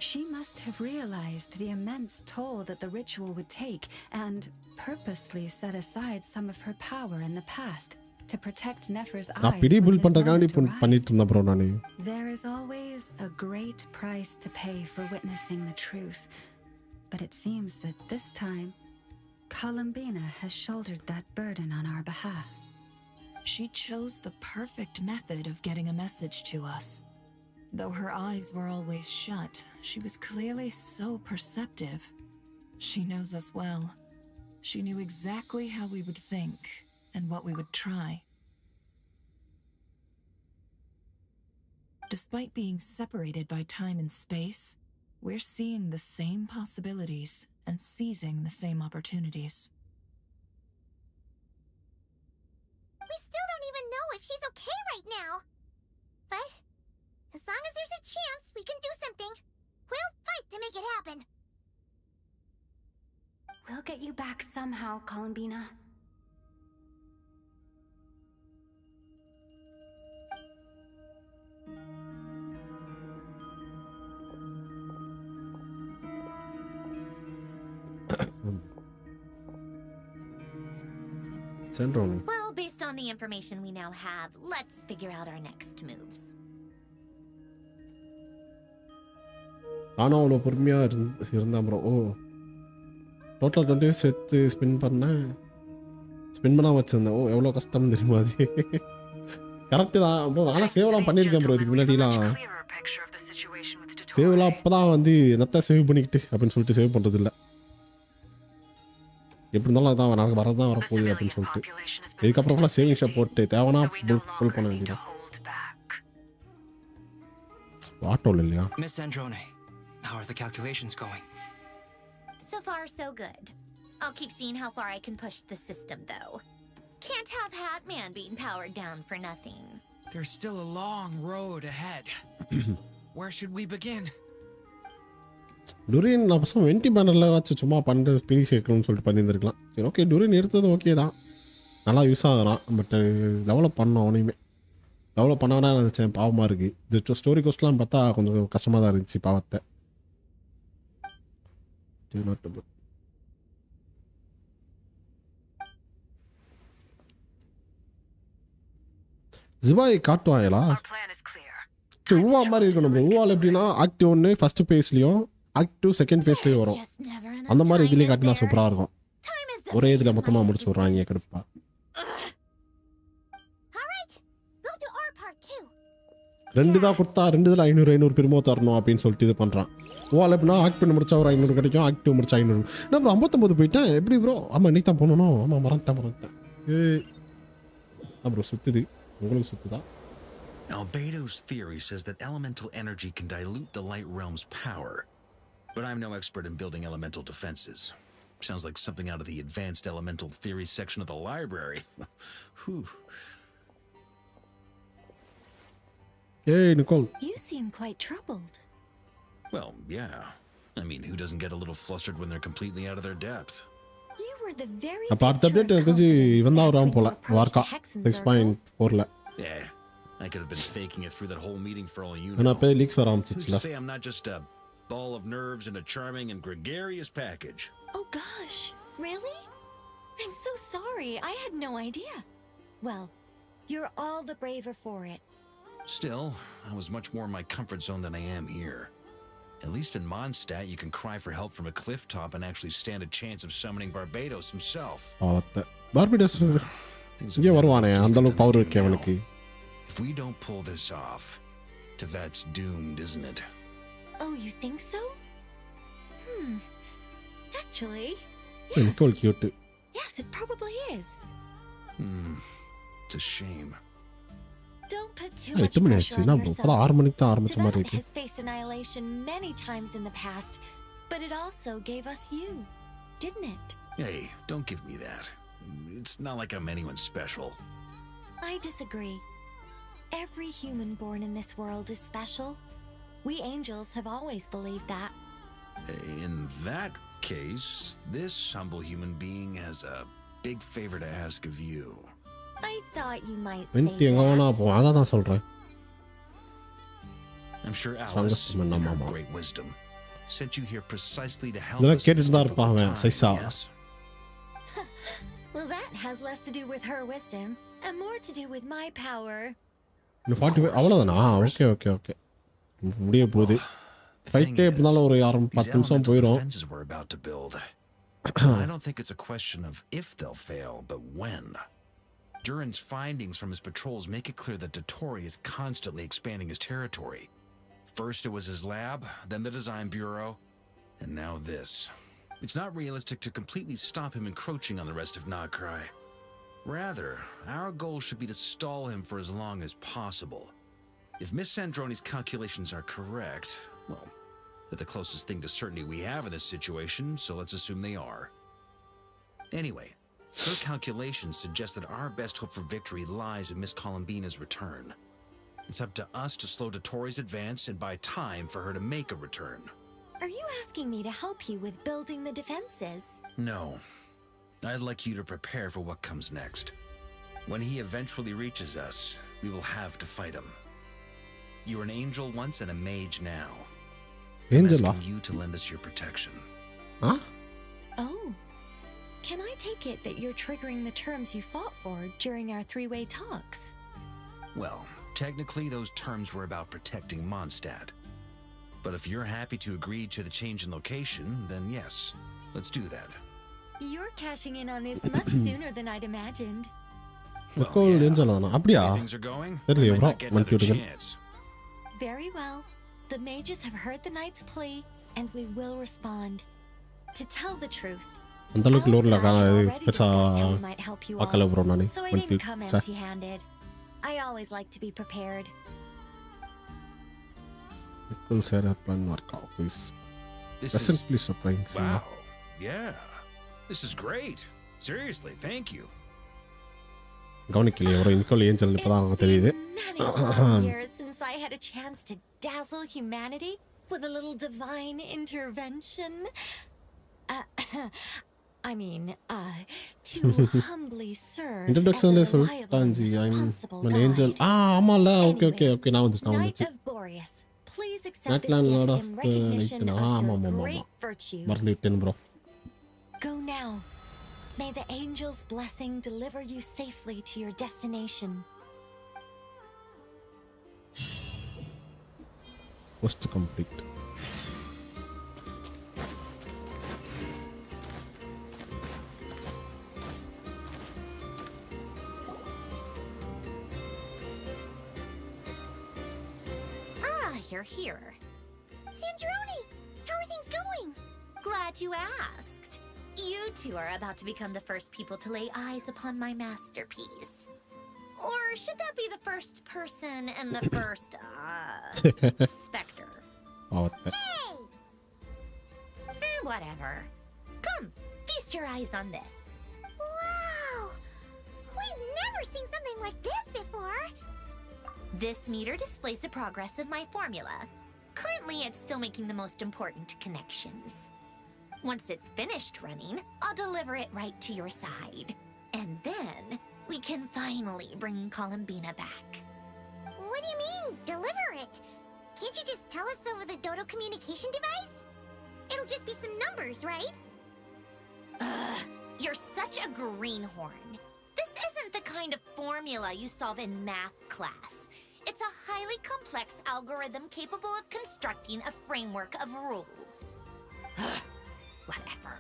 She must have realized the immense toll that the ritual would take and purposely set aside some of her power in the past to protect Nefer's eyes. நான் பிடி bill பண்றதுக்காண்டி பண்ணிட்டு இருந்தேன் ப்ரோ நானு. There is always a great price to pay for witnessing the truth, but it seems that this time Columbina has shouldered that burden on our behalf. She chose the perfect method of getting a message to us. Though her eyes were always shut, she was clearly so perceptive. She knows us well. She knew exactly how we would think and what we would try. Despite being separated by time and space, we're seeing the same possibilities and seizing the same opportunities. We still don't even know if she's okay right now. But as long as there's a chance we can do something, we'll fight to make it happen. We'll get you back somehow, Columbina. Well, based on the information we now have, let's figure out our next moves. நானும் அவ்வளோ பொறுமையாக இருந்தான் bro. ஓ total 20 சேர்த்து spin பண்ணால் வச்சுருந்தேன். ஓ எவ்வளோ கஷ்டம் தெரியுமா அது. கரெக்டு தான் ப்ரோ. நானும் சேவெல்லாம் பண்ணியிருக்கேன் ப்ரோ இதுக்கு முன்னாடிலாம். சேவ்லாம் அப்போ தான் வந்து என்னத்த சேவ் பண்ணிக்கிட்டு அப்படின்னு சொல்லிட்டு சேவ் பண்ணுறது இல்லை. எப்படி இருந்தாலும் அதான் நாங்கள் வரதான் வரப்போகுது அப்படின்னு சொல்லிட்டு இதுக்கப்புறம் சேவிங்ஸை போட்டு தேவைன்னா ஃபுல் பண்ண வேண்டியது. ஆட்டோவில் இல்லையா? Miss Androne, how are the calculations going? So far, so good. I'll keep seeing how far I can push the system, though. Can't have Hatman being powered down for nothing. There's still a long road ahead. Where should we begin? டூரின் நான் பசங்க வெண்டி பேனரில் வச்சு சும்மா பண்ணி பிடி சேர்க்கணும்னு சொல்லிட்டு பண்ணியிருந்துருக்கலாம். சரி okay, டூரின் எடுத்தது ஓகே தான், நல்லா யூஸ் ஆகிறான். பட் டெவலப் பண்ணோம் அவனையுமே டெவலப் பண்ணாதான் நினச்சேன். பாவமாக இருக்குது இது ஸ்டோரி கோஸ்ட்லாம் பார்த்தா கொஞ்சம் கஷ்டமாக தான் இருந்துச்சு பாவத்தை. ஜிபாய் காட்டுவாங்களா? சரி ஊவா மாதிரி இருக்கணும். ஊவால் எப்படின்னா ஆக்டிவ் 1 ஃபர்ஸ்ட் பேஸ்லேயும் ஆக்டிவ் செகண்ட் பேஸ்லேயும் வரும். அந்த மாதிரி இதுலேயும் காட்டினா சூப்பராக இருக்கும். ஒரே இதில் மொத்தமாக முடிச்சு விட்றாங்க கடுப்பா. ரெண்டு தான் கொடுத்தா 2 இதில் 500 திரும்ப தரணும் அப்படின்னு சொல்லிட்டு இது பண்ணுறான். ஊவால் எப்படின்னா ஆக்டிவ் முடிச்சா ஒரு 500 கிடைக்கும், ஆக்டிவ் முடிச்சா 500. நான் ப்ரோ 59 போயிட்டேன் எப்படி ப்ரோ? ஆமாம் நீ தான் போகணும். ஆமாம் மறந்துட்டேன். ப்ரோ சுற்றுது, உங்களுக்கு சுற்றுதா? Albedo's theory says that elemental energy can dilute the light realm's power, but I'm no expert in building elemental defenses. Sounds like something out of the advanced elemental theory section of the library. Whew. Hey, Nicole. You seem quite troubled. Well, yeah. I mean, who doesn't get a little flustered when they're completely out of their depth? You were the very அப்ப அடுத்த update எனக்கு இவன் தான் வராம போல வார்க்கா 6.4ல. Yeah. I could have been faking it through that whole meeting for all you know. நான் போய் leaks வர ஆரம்பிச்சிச்சுல. Say I'm not just a ball of nerves in a charming and gregarious package. Oh gosh, really? I'm so sorry. I had no idea. Well, you're all the braver for it. Still, I was much more in my comfort zone than I am here. At least in Mondstadt, you can cry for help from a cliff top and actually stand a chance of summoning Barbados himself. Barbados இங்கே வருவானே அந்த அளவுக்கு power இருக்கு அவனுக்கு. If we don't pull this off, Tevet's doomed, isn't it? Oh, you think so? Actually, yes. Nicole cute. Yes, it probably is. It's a shame. Don't put too much pressure on yourself. Tevet has faced annihilation many times in the past, but it also gave us you, didn't it? Hey, don't give me that. It's not like I'm anyone special. I disagree. Every human born in this world is special. We angels have always believed that. In that case, this humble human being has a big favor to ask of you. I thought you might say that. I'm sure Alice, in her great wisdom, sent you here precisely to help us. Yes? Well, that has less to do with her wisdom and more to do with my power. அவ்வளோதானா? Okay okay okay முடிய போகுது. ஃபைட்டே எப்படினாலும் ஒரு 10 நிமிஷம் போயிடும். I don't think it's a question of if they'll fail, but when. Durin's findings from his patrols make it clear that Dottore is constantly expanding his territory. First it was his lab, then the design bureau, and now this. It's not realistic to completely stop him encroaching on the rest of Krai. Rather, our goal should be to stall him for as long as possible. If Miss Sandroni's calculations are correct, well, they're the closest thing to certainty we have in this situation, so let's assume they are. Anyway, her calculations suggest that our best hope for victory lies in Miss Columbina's return. It's up to us to slow Dottore's advance and buy time for her to make a return. Are you asking me to help you with building the defenses? No. I'd like you to prepare for what comes next. When he eventually reaches us, we will have to fight him. You were an angel once and a mage now. I'm asking you to lend us your protection. Huh? Oh. Can I take it that you're triggering the terms you fought for during our three-way talks? Well, technically those terms were about protecting Mondstadt. But if you're happy to agree to the change in location, then yes, let's do that. You're cashing in on this much sooner than I'd imagined. Well, yeah. Things are going. I might not get another chance. Very well. The mages have heard the knight's plea, and we will respond. To tell the truth, அந்த அளவுக்கு லோர்ல பெருசா might help you பார்க்கல bro நானே. so I didn't come empty-handed. I always like to be prepared. Cool setup and workout, please. Pleasantly surprising. Wow. Yeah. This is great. Seriously, thank you. கவனிக்கலையே ஒரு இன்கோல் angel இப்பதான் தெரியுது. Many long years since I had a chance to dazzle humanity with a little divine intervention. I mean, to humbly serve Introduction as a reliable and I'm responsible an guide. angel. ஆமால okay now வந்துச்சு. Knight of Boreas, please accept this Nightland Lord gift of in the recognition Night. of your great virtue. மறந்துட்டேன் bro. Go now. May the angel's blessing deliver you safely to your destination. Quest complete. You're here. Sandrone! How are things going? Glad you asked. You two are about to become the first people to lay eyes upon my masterpiece. Or should that be the first person and the first, specter? Oh, what the? Hey! Whatever. Come, feast your eyes on this. Wow! We've never seen something like this before! This meter displays the progress of my formula. Currently, it's still making the most important connections. Once it's finished running, I'll deliver it right to your side. And then, we can finally bring Columbina back. What do you mean, deliver it? Can't you just tell us over the Dodo communication device? It'll just be some numbers, right? You're such a greenhorn. This isn't the kind of formula you solve in math class. It's a highly complex algorithm capable of constructing a framework of rules. Whatever.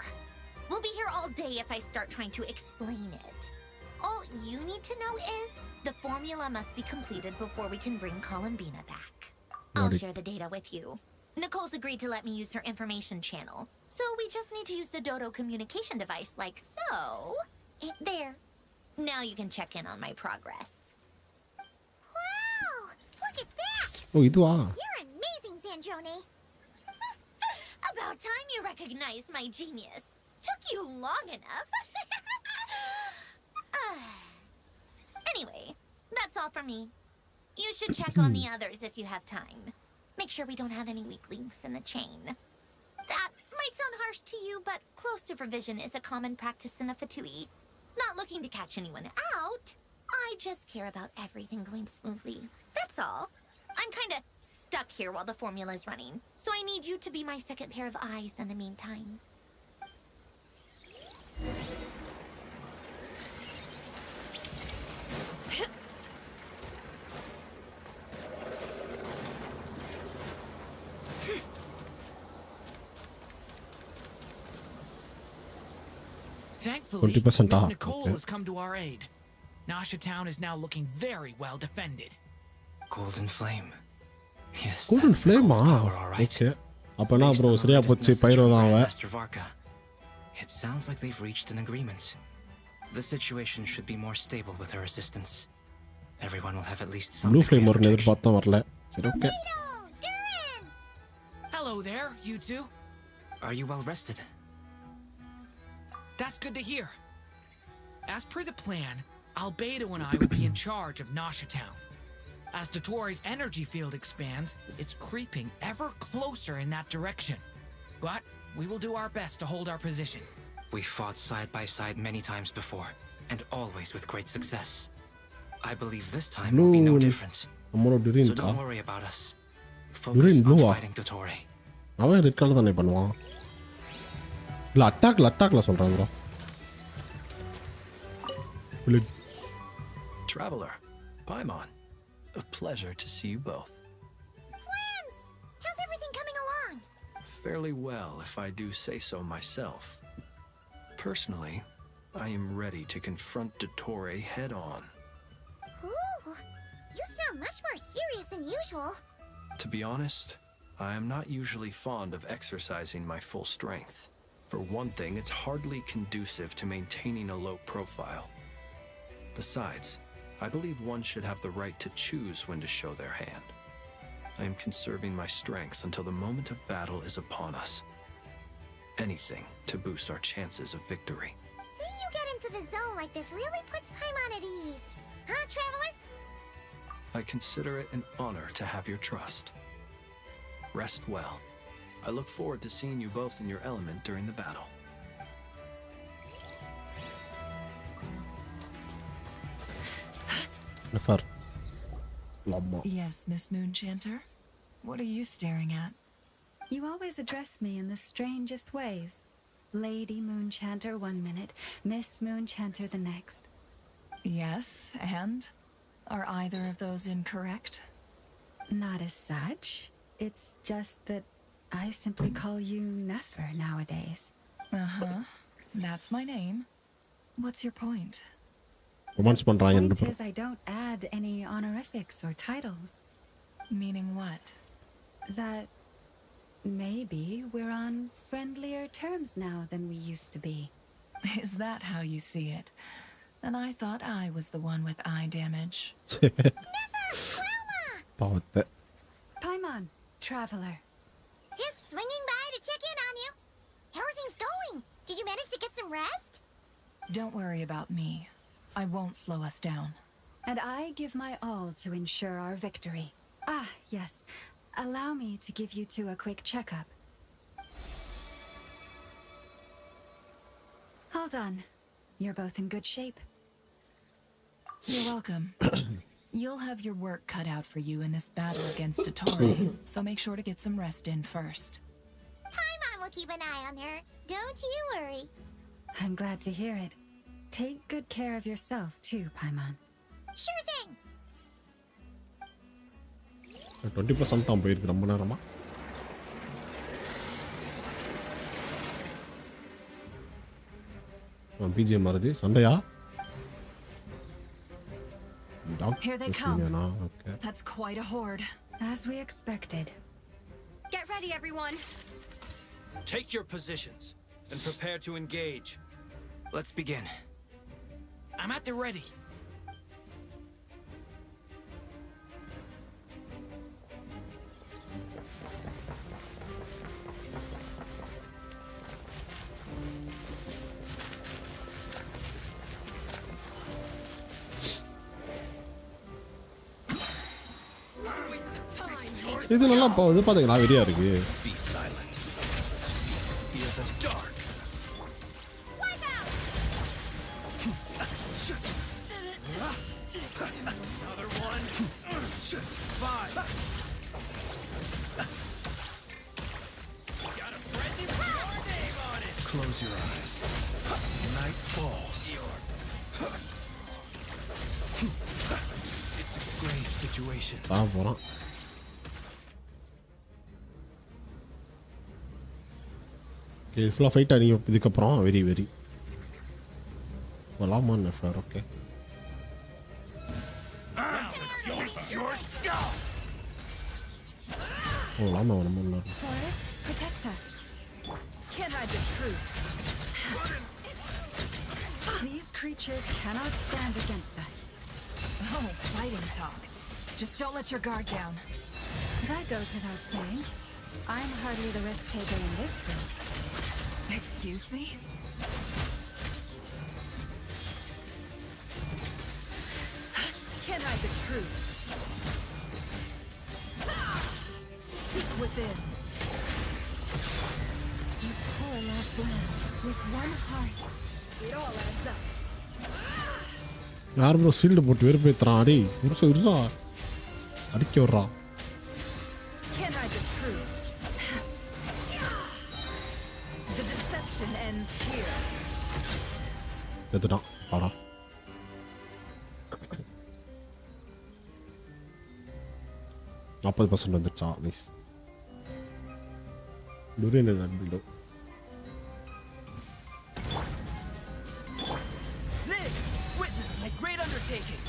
We'll be here all day if I start trying to explain it. All you need to know is the formula must be completed before we can bring Columbina back. I'll share the data with you. Nicole's agreed to let me use her information channel, so we just need to use the Dodo communication device like so. There. Now you can check in on my progress. Wow! Look at that! Oh, இதுவா? You're amazing, Sandrone! About time you recognized my genius. Took you long enough. Anyway, that's all for me. You should check on the others if you have time. Make sure we don't have any weak links in the chain. That might sound harsh to you, but close supervision is a common practice in the Fatui. Not looking to catch anyone out. I just care about everything going smoothly. That's all. I'm kinda stuck here while the formula is running, so I need you to be my second pair of eyes in the meantime. Thankfully, 20% Miss off, Nicole okay. has come to our aid. Nasha Town is now looking very well defended. Golden Flame. Yes, Golden that's Flame Nicole's ah. power, all right. Okay. அப்பனா Based bro on the சரியா latest போச்சு message பைரோ from தான் அவ. Grandmaster Varka, it sounds like they've reached an agreement. The situation should be more stable with her assistance. Everyone will have at least some blue degree flame of ஒரு protection. எதிர்பார்த்தா வரல. சரி okay. Hello there, you two. Are you well rested? That's good to hear. As per the plan, Albedo and I will be in charge of Nasha Town. As Dotori's energy field expands, it's creeping ever closer in that direction. But we will do our best to hold our position. We fought side by side many times before, and always with great success. I believe this time will be no Blue. different. நம்மளோட So Turin don't worry about us. Focus Durin on blue ah. fighting Dotori. அவன் red colour தானே பண்ணுவான். இல்ல அட்டாக்ல சொல்றான் bro. Traveler, Paimon, a pleasure to see you both. Friends! How's everything coming along? Fairly well, if I do say so myself. Personally, I am ready to confront Dottore head on. Ooh, you sound much more serious than usual. To be honest, I am not usually fond of exercising my full strength. For one thing, it's hardly conducive to maintaining a low profile. Besides, I believe one should have the right to choose when to show their hand. I am conserving my strength until the moment of battle is upon us. Anything to boost our chances of victory. Seeing you get into the zone like this really puts Paimon at ease. Huh, Traveler? I consider it an honor to have your trust. Rest well. I look forward to seeing you both in your element during the battle. Yes, Miss Moonchanter? What are you staring at? You always address me in the strangest ways. Lady Moonchanter 1 minute, Miss Moonchanter the next. Yes, and? Are either of those incorrect? Not as such. It's just that I simply call you Nefer nowadays. Uh-huh. That's my name. What's your point? Romance பண்றாங்க The point is I don't add any honorifics or titles. Meaning what? That maybe we're on friendlier terms now than we used to be. Is that how you see it? And I thought I was the one with eye damage. பாவத்தை Paimon, Traveler. Just swinging by to check in on you. How are things going? Did you manage to get some rest? Don't worry about me. I won't slow us down. And I give my all to ensure our victory. Ah, yes. Allow me to give you two a quick checkup. Hold on. You're both in good shape. You're welcome. You'll have your work cut out for you in this battle against Dottore, so make sure to get some rest in first. Paimon will keep an eye on her. Don't you worry. I'm glad to hear it. Take good care of yourself too, Paimon. Sure thing. 20% தான் போயிருக்கு ரொம்ப நேரமா. BGM வருது சண்டையா? Here they come. Okay. That's quite a horde. As we expected. Get ready, everyone. Take your positions and prepare to engage. Let's begin. I'm at the ready. இது நல்லா இது பாத்தீங்களா வெரியா இருக்கு. Be silent. Fear the dark. Wipe out. Another one. 5. Got a friendly with your name on it. Close your eyes. Night falls. It's a grave situation. சாவ போறான். Okay, ஃபுல்லா fight ஆனி இதுக்கு அப்புறம் வெரி வலாமா நெஃபர் ஓகே. வலாமா நம்ம Forest, protect us. Can't hide the truth. These creatures cannot stand against us. Oh, fighting talk. Just don't let your guard down. That goes without saying. I'm hardly the risk taker in this group. Excuse me? Can't hide the truth. Seek within. You poor lost lamb with one heart. It all adds up. யார் bro shield போட்டு வெறுப்பேத்துறான். அடி நிமிஷம் இருடா அடிக்க விட்றான். Can't hide the truth. The deception ends here. எதுதான் வாடா. $40% வந்துருச்சா nice. டூரியன் பில்டோ Witness my great undertaking.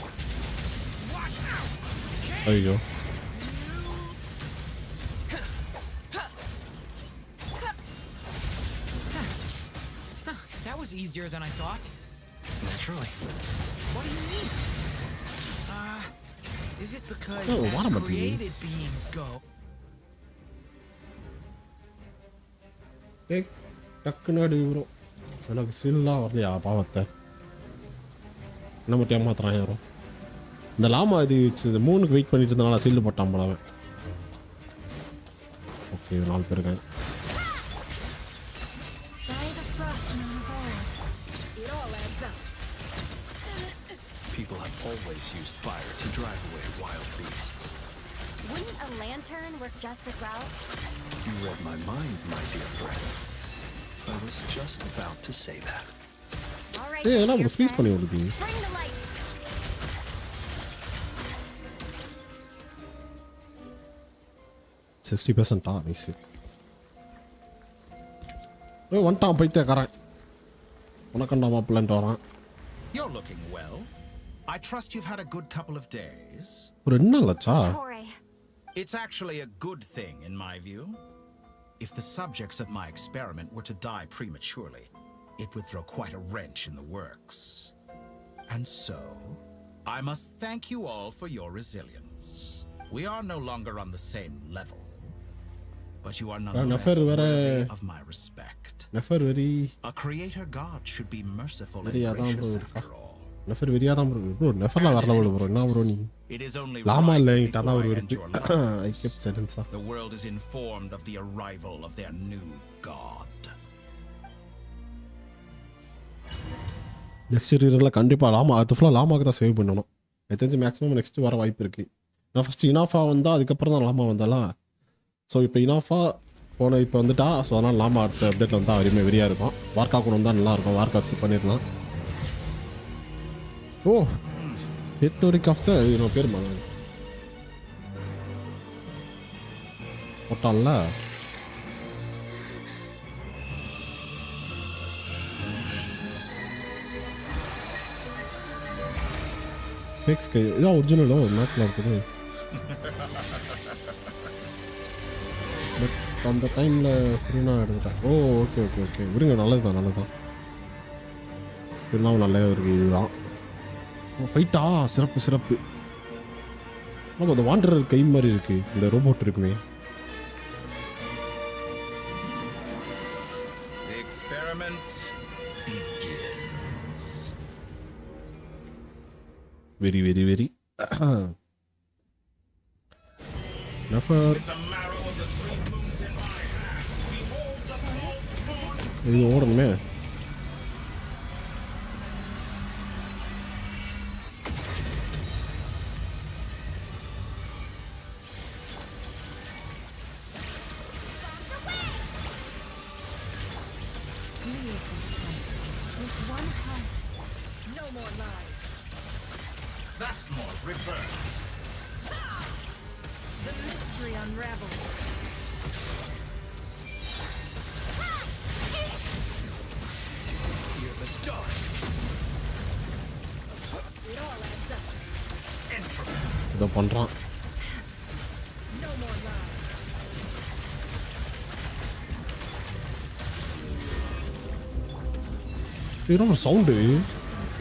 ஐயோ That was easier than I thought. Naturally. What do you mean? Is it because Oh, what as am I doing? created beings go? ஏய் டக்குன்னு அடி bro எனக்கு சீல்லாம் வரலையா பாவத்தை என்ன மட்டும் ஏமாத்துறான் யாரும் இந்த லாமா இது 3க்கு வெயிட் பண்ணிட்டு இருந்தனால சீல் போட்டான் போல அவன் ஓகே 4 பேர் இருக்காங்க People have always used fire to drive away wild beasts. Wouldn't a lantern work just as well? You read my mind, my dear friend. I was just about to say that. All right, ஏய் எல்லாம் dear ஒரு freeze friend. பண்ணி விடுது Bring the light. 60% nice ஏய் வந்துட்டான் பைத்தியக்காரன் உனக்கண்டா மாப்பிள்ளன்ட்டு வரான் You're looking well. I trust you've had a good couple of days. ஒரு 2 நாள் ஆச்சா It's actually a good thing, in my view. If the subjects of my experiment were to die prematurely, it would throw quite a wrench in the works. And so, I must thank you all for your resilience. We are no longer on the same level, but you are nonetheless worthy of my respect. A creator god should be merciful and gracious after all. நெஃபர் வெரியா தான் bro நெஃபர்லாம் வரல bro என்ன bro நீ It is only Lama right இல்ல before என்கிட்ட அதான் ஒரு I இருக்கு end your lives. I kept சென்டென்ஸா The world is informed of the arrival of their new god. Next ரீடரில் கண்டிப்பாக லாமா அது ஃபுல்லாக லாமாக்கு தான் சேவ் பண்ணணும் எனக்கு தெரிஞ்சு மேக்ஸிமம் நெக்ஸ்ட் வர வாய்ப்பு இருக்குது நான் ஃபஸ்ட்டு இனாஃபா வந்தால் அதுக்கப்புறம் தான் லாமா வந்தாலாம் ஸோ இப்போ இனாஃபா போன இப்போ வந்துட்டா ஸோ அதனால் லாமா அடுத்த அப்டேட்டில் வந்தால் வரையுமே வெறியாக இருக்கும் வார்க்கா கூட வந்தால் நல்லாயிருக்கும் வார்க்கா ஸ்கிப் பண்ணிடலாம் ஓ ஹிஸ்டோரிக் ஆஃப் த இன்னும் பேர் போட்டான்ல ஃபேக்ஸ்க்கு இதான் ஒரிஜினலோ மேப்பில் இருக்குது பட் அந்த டைமில் ஃப்ரீனாக எடுத்துட்டேன் ஓ ஓகே ஓகே ஓகே விடுங்க நல்லது தான் நல்லது தான் ஃப்ரீனாவும் நல்ல ஒரு இதுதான் ஃபைட்டா சிறப்பு சிறப்பு ஆமாம் அந்த வாண்டரர் கை மாதிரி இருக்குது இந்த ரோபோட் இருக்குமே The experiment begins. Very very very நஃபர் இது ஓடணுமே That's more reverse. The mystery unravels. Fear the dark. It all adds up. Entropy. இதோ பண்ணுறான் No more lies. இது ஒரு சவுண்டு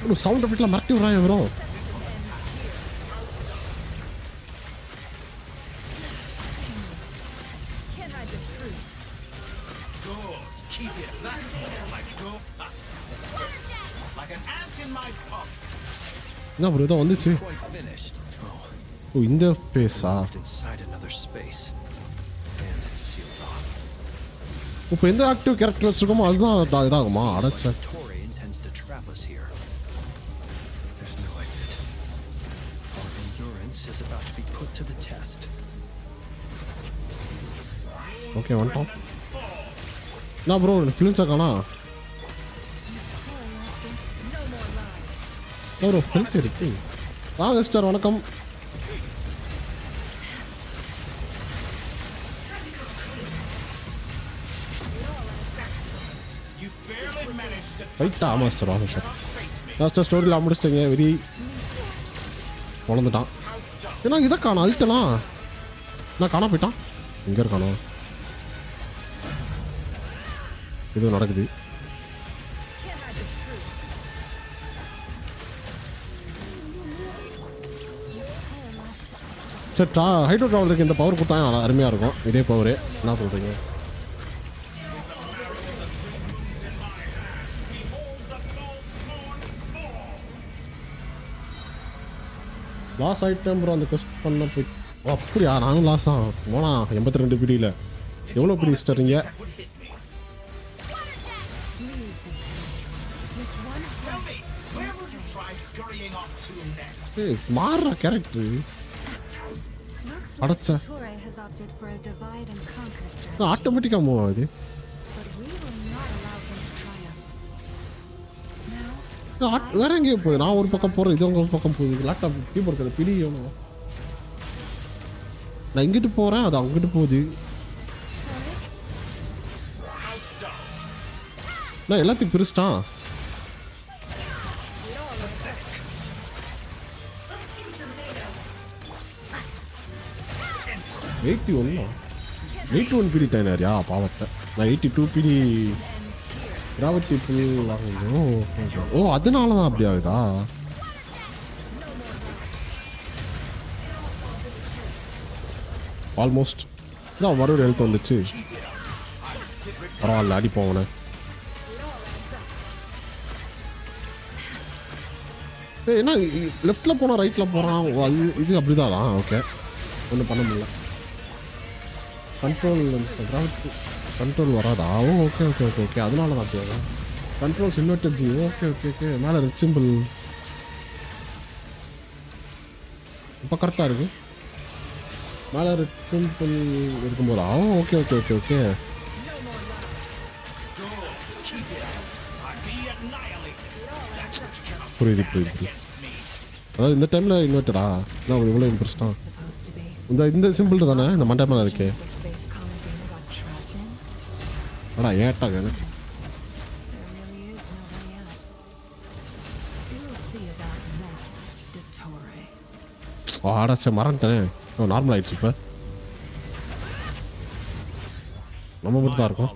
ஒரு சவுண்ட் எஃபெக்ட்லாம் மறட்டி விட்றான் bro Can't hide the truth. Good. Keep it. That's more like go. Like an ant in my pocket. என்ன bro இதோ வந்துச்சு Quite finished. ஓ இந்த பேஸா Moved inside another space. And it's sealed off. இப்போ எந்த ஆக்டிவ் கேரக்டர் வச்சுருக்கோமோ அதுதான் இதாகுமா அடைச்ச Tori intends to trap us here. There's no exit. Our endurance is about to be put to the test. Okay வந்துட்டோம் என்ன bro ஃபிலிம்ஸா காணா bro films இருக்கு வாங்க sister வணக்கம் ரைட்டா மாஸ்டர் வாங்க சார் லாஸ்ட்டாக ஸ்டோரியில் முடிச்சிட்டீங்க வெரி குழந்துட்டான் ஏன்னா இதை காணும் அழுட்டனா நான் காணா போயிட்டான் எங்கே இருக்கானோ இது நடக்குது சரி ஹைட்ரோ ட்ராவலருக்கு இந்த பவர் கொடுத்தா நல்லா அருமையாக இருக்கும். இதே பவரு என்ன சொல்கிறீங்க? லாஸ் ஐட்டம் ப்ரோ அந்த கொஸ்ட் பண்ண போய் அப்படியா? நானும் லாஸ் தான் போனா 82 பிடியில் எவ்வளோ பிடி இஸ்டரிங்க? மாறுற கேரக்டர் அடைச்சா ஆட்டோமேட்டிக்காக மூவ் ஆகுது. வேற எங்கேயோ போகுது. நான் ஒரு பக்கம் போகிறேன், இது உங்க பக்கம் போகுது. லேப்டாப் கீபோர்டு அதை பிடிக்கணும். நான் இங்கிட்டு போகிறேன், அது அங்கிட்டு போகுது. நான் எல்லாத்தையும் பிரிச்சிட்டான். எயிட்டி 81 பிடி டைனரியா பாவத்தை. நான் 82 பிடி கிராவிட்டி ஃபுல் ஆகணும். ஓ அதனால தான் அப்படி ஆகுதா? ஆல்மோஸ்ட் நான் மறுபடியும் ஹெல்த் வந்துச்சு. பரவாயில்ல அடிப்போம் அவனை. ஏன்னா லெஃப்டில் போனால் ரைட்டில் போகிறான். அது இது அப்படிதான். ஓகே ஒன்றும் பண்ண முடியல. கண்ட்ரோல் கிராவிட்டி கண்ட்ரோல் வராதா? ஓ ஓகே ஓகே ஓகே ஓகே அதனால தான் அப்படியா? Controls inverted G. Okay okay okay மேலே ரெட் சிம்பிள் இப்போ கரெக்டாக இருக்கு. மேலே ரெட் சிம்பிள் இருக்கும்போதா? ஓ ஓகே ஓகே ஓகே ஓகே புரியுது புரியுது புரியுது. அதாவது இந்த டைமில் இன்வெர்டடா? நான் இவ்வளோ இம்ப்ரெஸ்டாக இந்த சிம்பிள் தானே இந்த மண்டை மேலே இருக்கே. அடா ஏட்டாங்க எனக்கு. ஆடாச்ச மறந்துட்டேனே. நார்மல் ஆயிடுச்சு. இப்போ நம்ம மட்டும் தான் இருக்கோம்.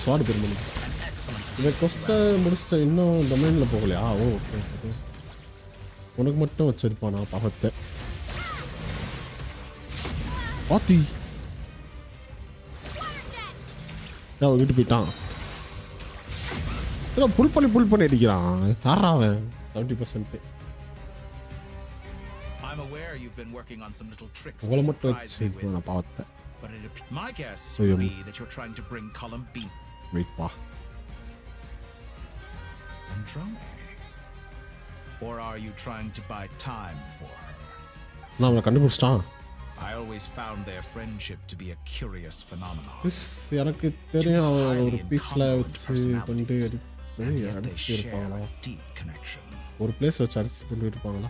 ஸ்வாட் பேர் பண்ணி இந்த கொஸ்ட்டை முடிச்சுட்டு இன்னும் டொமைனில் போகலையா? ஓ ஓகே ஓகே. உனக்கு மட்டும் வச்சிருப்பானா பாவத்தை. பாத்தி வீட்டு போயிட்டான். புல் பண்ணி அடிக்கிறான். யாரா அவன்? 70%. உங்களை மட்டும் வச்சு நான் பாவத்தை. வெயிட்பா. Or are you trying to buy time for her? நான் அவனை கண்டுபிடிச்சிட்டான். I always found their friendship to be a curious phenomenon. எனக்கு தெரியும் அவன் ஒரு பீஸ்ல வச்சு பண்ணிட்டு அடிச்சு இருப்பாங்களா? ஒரு பிளேஸ் வச்சு அடிச்சு கொண்டு இருப்பாங்களா?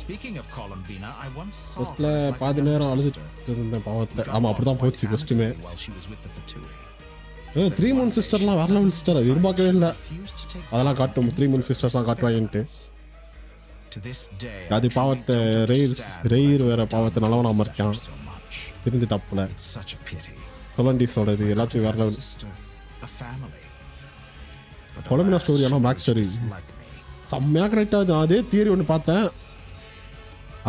Speaking of Columbina, I once saw ஃபர்ஸ்ட்ல பாதி நேரம் அழுதுட்டு இருந்த பாவத்தை. ஆமா அப்படிதான் போச்சு கொஸ்டிமே. 3 month சிஸ்டர்லாம் வேற லெவல் சிஸ்டர். அது எதிர்பார்க்கவே இல்லை. அதெல்லாம் காட்டும் 3 month சிஸ்டர்ஸ்லாம் காட்டுவாங்கன்ட்டு. அது பாவத்தை ரெயிர் வேற பாவத்தை நல்லவனாம இருக்கான். திரிஞ்சு தப்புல கொலண்டிஸோட இது எல்லாத்தையும் வேற லெவல். கொலம்பினா ஸ்டோரி ஆனால் பேக் ஸ்டோரி செம்மையாக கரெக்டாக ஆகுது. அதே தியரி ஒன்று பார்த்தேன்.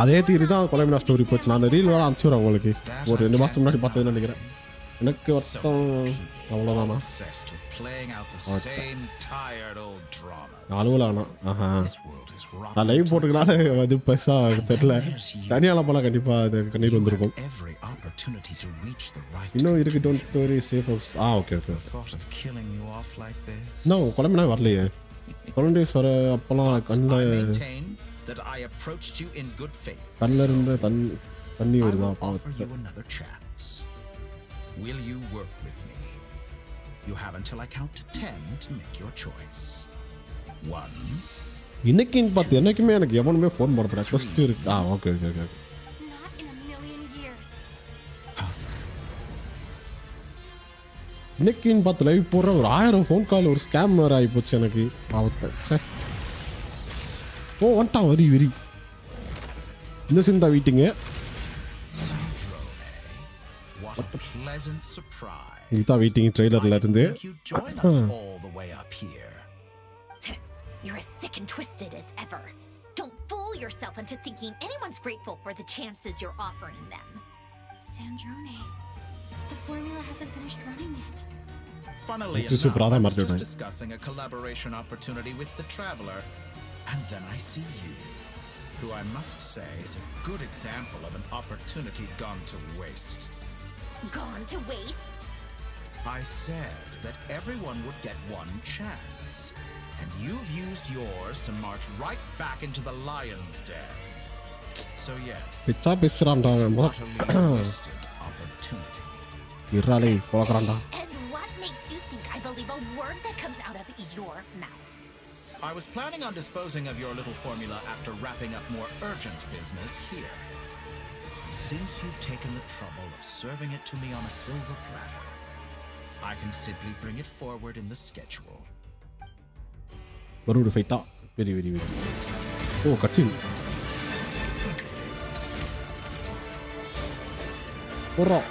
அதே தியரி தான் கொலம்பினா ஸ்டோரி போச்சு. நான் அந்த ரீல் வேற அனுப்பிச்சுடுறேன் உங்களுக்கு. ஒரு 2 மாதத்துக்கு முன்னாடி பார்த்ததுன்னு நினைக்கிறேன். எனக்கு வருத்தம் அவ்வளோதானா? அலுவலானா? ஆஹா நான் லைவ் போட்டுக்கனால அது பைசா தெரியல. தனியாலாம் போனால் கண்டிப்பாக அது கண்ணீர் வந்திருக்கும். இன்னும் இருக்கு. Don't story stay force. Okay okay இன்னும் குழம்பினா வரலையே. 7 days வர அப்போல்லாம் கண்ணில் இருந்து தண்ணி வருதா? Will you work with me? You have until I count to 10 to make your choice. 1. இன்னைக்குன்னு பார்த்து என்னைக்குமே எனக்கு எவனுமே ஃபோன் பண்ண ரெக்வஸ்ட் இருக்கு. Okay okay okay. இன்னைக்குன்னு பார்த்து லைவ் போடுற ஒரு 1000 ஃபோன் கால் ஒரு ஸ்கேம் வேறு ஆகிப்போச்சு எனக்கு பாவத்தை. சே ஓ வந்துட்டான் வெரி இந்த சிந்தா வீட்டுங்க. What a pleasant surprise. Geetha waiting trailer la irundhe. Think you join us all the way up here. You're as sick and twisted as ever. Don't fool yourself into thinking anyone's grateful for the chances you're offering them. Sandrone, the formula hasn't finished running yet. Funnily Just enough, I was Radha just discussing a collaboration opportunity with the Traveler, and then I see you, who I must say is a good example of an opportunity gone to waste. Gone to waste? I said that everyone would get one chance, and you've used yours to march right back into the lion's den. So yes, Picha pesranda utterly wasted opportunity. irale polakranda. And what makes you think I believe a word that comes out of your mouth? I was planning on disposing of your little formula after wrapping up more urgent business here. Since you've taken the trouble of serving it to me on a silver platter, I can simply bring it forward in the schedule. Baru fight ah. Very. Oh, cutscene. Ora.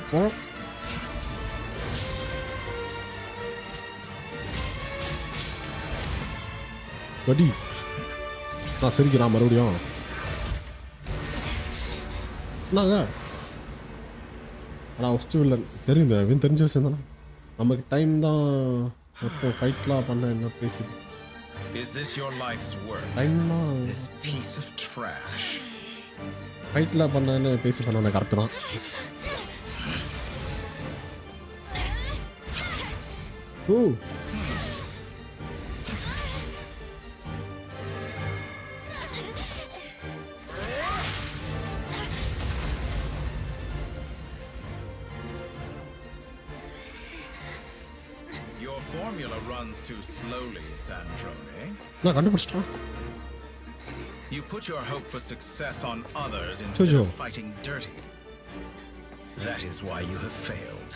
Buddy. நான் சிரிக்கிறான் மறுபடியும். நாங்க ஆனால் first இல்லை தெரியும் அவன் தெரிஞ்ச விஷயம் தானே. நமக்கு டைம் தான் மொத்தம் ஃபைட்லாம் பண்ண என்ன பேசி. Is this your life's work? Time தான் This piece of trash. ஃபைட்லாம் பண்ண பேசி பண்ண கரெக்டு தான். ஓ Your formula runs too slowly, Sandrone. நான் கண்டுபிடிச்சிட்டேன். You put your hope for success on others instead of fighting dirty. That is why you have failed.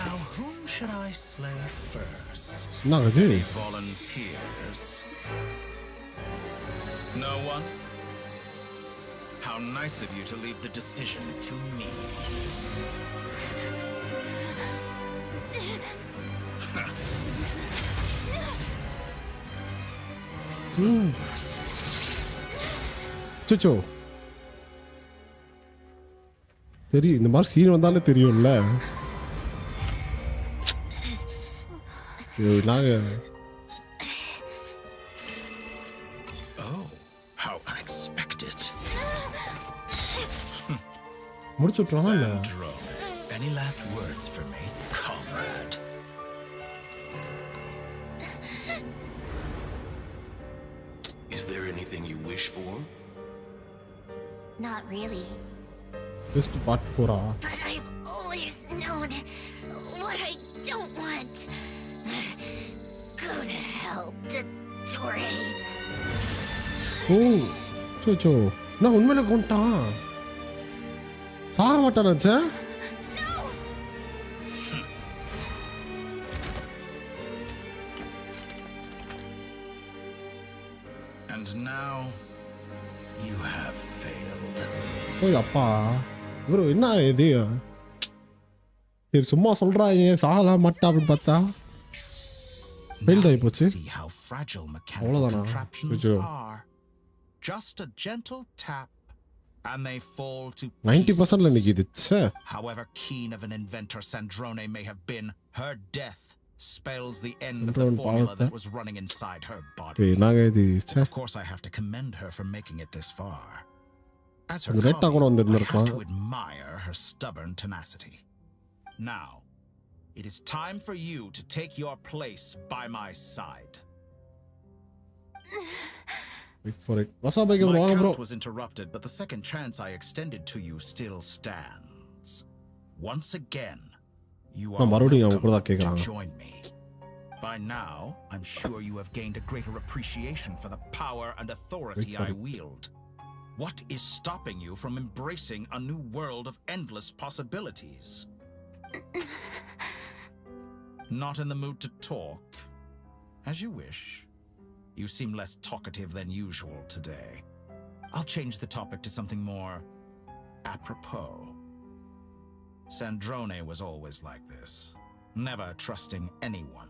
Now, whom should I slay first? Any volunteers? No one? How nice of you to leave the decision to me. So தெரியும் இந்த மாதிரி scene வந்தாலே தெரியும்ல. Oh, how unexpected. முடிச்சுட்டோமா இல்ல? Any last words for me, comrade? Is there anything you wish for? Not really. Just part 4. But I've always known what I don't want. Go to hell, Dottore. Oh, so நான் உண்மையில கொண்டான். சாக மாட்டான் நினைச்சேன். And now you have failed. ஓய் அப்பா bro என்ன இது? சரி சும்மா சொல்றாங்க சாகலாம் மாட்டா அப்படின்னு பார்த்தா ஃபெயில்ட் ஆகி போச்சு. See how fragile mechanical அவ்வளவுதானா? contraptions are. Just a gentle tap and they fall to 90%ல நிக்குது. However keen of an inventor Sandrone may have been, her death spells the end of the Sandrone formula power that was running inside her body. ஏய் நாங்க இது Of course I have to commend her for making it this far. As her அந்த லேட்டா கூட colleague, I have வந்திருந்திருக்கலாம். to admire her stubborn tenacity. Now, it is time for you to take your place by my side. Wait for it. வசாபைக்கு My வாங்க bro. count was interrupted, but the second chance I extended to you still stands. Once again, you are நான் மறுபடியும் அவங்க கூட தான் welcome to கேக்குறாங்க. join me. By now, I'm sure you have gained a greater appreciation for the power and authority Wait for I it. wield. What is stopping you from embracing a new world of endless possibilities? Not in the mood to talk? As you wish. You seem less talkative than usual today. I'll change the topic to something more apropos. Sandrone was always like this, never trusting anyone,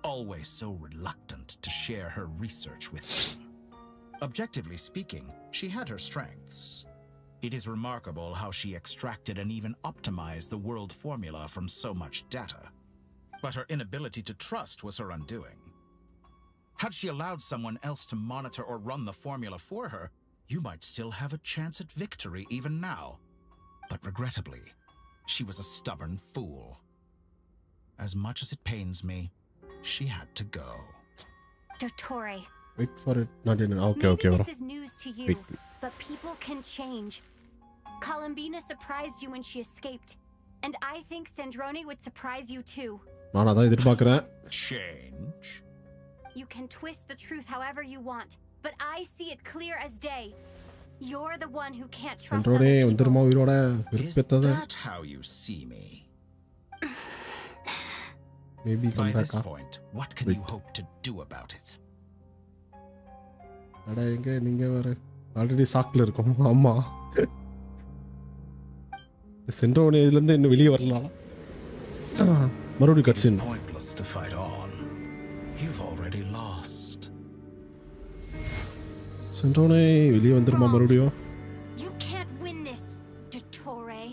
always so reluctant to share her research with them. Objectively speaking, she had her strengths. It is remarkable how she extracted and even optimized the world formula from so much data. But her inability to trust was her undoing. Had she allowed someone else to monitor or run the formula for her, you might still have a chance at victory even now. But regrettably, she was a stubborn fool. As much as it pains me, she had to go. Dottore. Wait for it. Not in. Okay, Maybe okay, bro. this is news to you, Wait. but people can change. Columbina surprised you when she escaped, and I think Sandrone would surprise you too. நான் அதான் எதிர்பார்க்கிறேன். Change? You can twist the truth however you want, but I see it clear as day. You're the one who can't trust other சென்றோனே people. வந்துருமா உயிரோட Is விருப்பத்தது. that how you see me? Maybe By come back. this point, what can you hope to do about it? அட எங்க நீங்க வேற already சாக்ல இருக்கோம். ஆமா. சென்றோனே இதுல இருந்து இன்னும் வெளியே வரலாம். மறுபடியும் கட்சின். Pointless to fight on. You've already lost. சென்றோனே வெளியே வந்துருமா மறுபடியும். You can't win this, Dottore.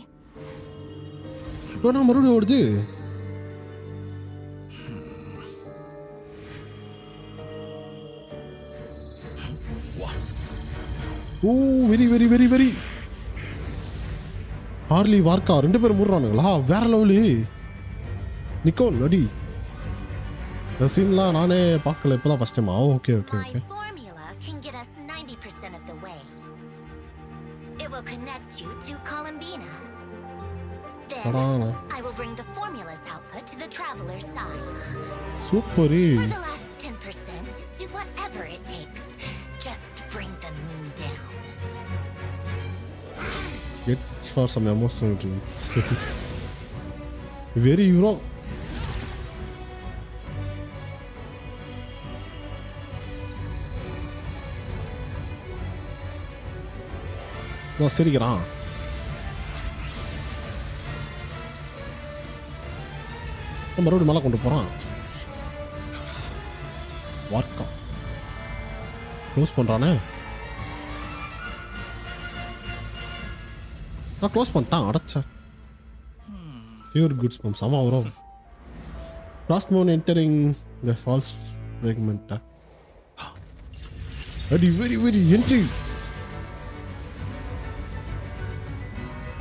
இப்போ மறுபடியும் ஓடுது. What? Oh very very very very. ஹார்லி வார்க்கா ரெண்டு பேரும் மூடுறானுங்களா? வேற லெவலு. நிக்கோல் அடி. இந்த சீன்லாம் நானே பார்க்கல, இப்போதான் first time. Okay okay My okay. formula can get us 90% of the way. It will connect you to Columbina. Then Atana I will bring the formula's output to the traveler's side. Super. For the last 10%, do whatever it takes. Just bring the moon down. Get for some emotional dreams. Very wrong. நான் சிரிக்கிறான். மறுபடியும் மேலே கொண்டு போகிறான். வார்க்கா close பண்ணுறானே. நான் close பண்ணிட்டான், அடைச்சேன். பியூர் குட்ஸ் பம் சமா வரும். Last moon entering the false fragment. அடி very very entry.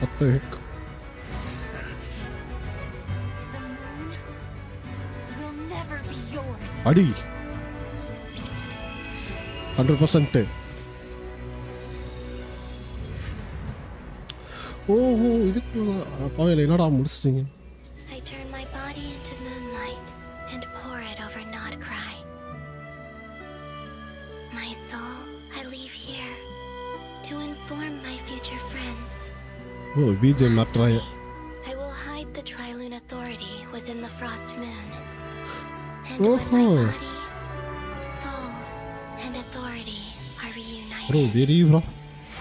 What the heck? The moon will never be yours. அடி 100%. ஓஹோ இதுக்கு பாவையில் என்னடா முடிச்சிட்டீங்க? I turn my body into moonlight and pour it over Nod Krai. My soul, I leave here to inform my future friends. Oh பிஜே மாற்றாய. I will hide the Trilune Authority within the Frost Moon. And Oh. when my body, soul, and authority are reunited, bro very bro.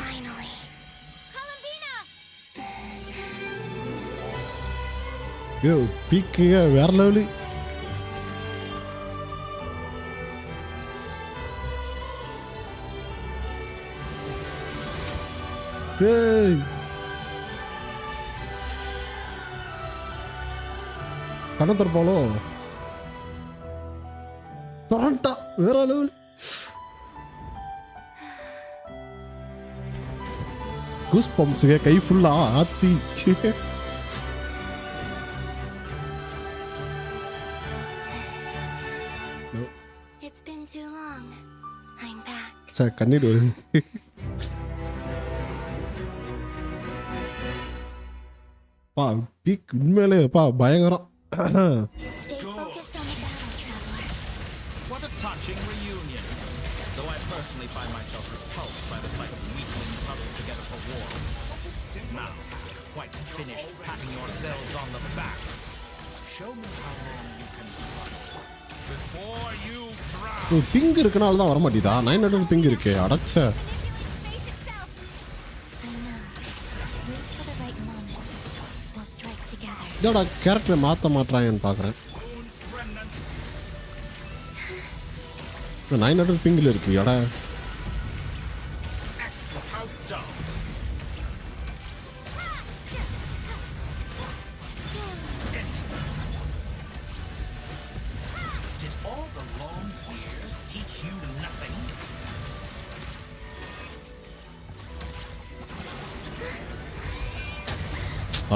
finally, யோ பீக்குங்க வேற level. ஏய் கண்ண தரப்பாலோ தொரண்டா வேற level. Goose பம்ப்ஸுங்க கை ஃபுல்லா ஆத்தி. it's been too long. I'm back. சே கண்ணீர் வருது. பா peak உண்மையிலே பா பயங்கரம். Stay focused on the battle, traveler. What a touching reunion. Though I personally find myself repulsed by the sight of weaklings huddled together for war. Such a simple attack. Quite finished patting yourselves on the back. Show me how long you can struggle before you drown. Pink இருக்கனால தான் வர மாட்டேதா? 900 pink இருக்கு, அடைச்ச. I know. இதோட கேரக்டரை மாற்ற மாட்டாங்கன்னு பார்க்குறேன். 900 பிங்கில் இருக்கு எடா.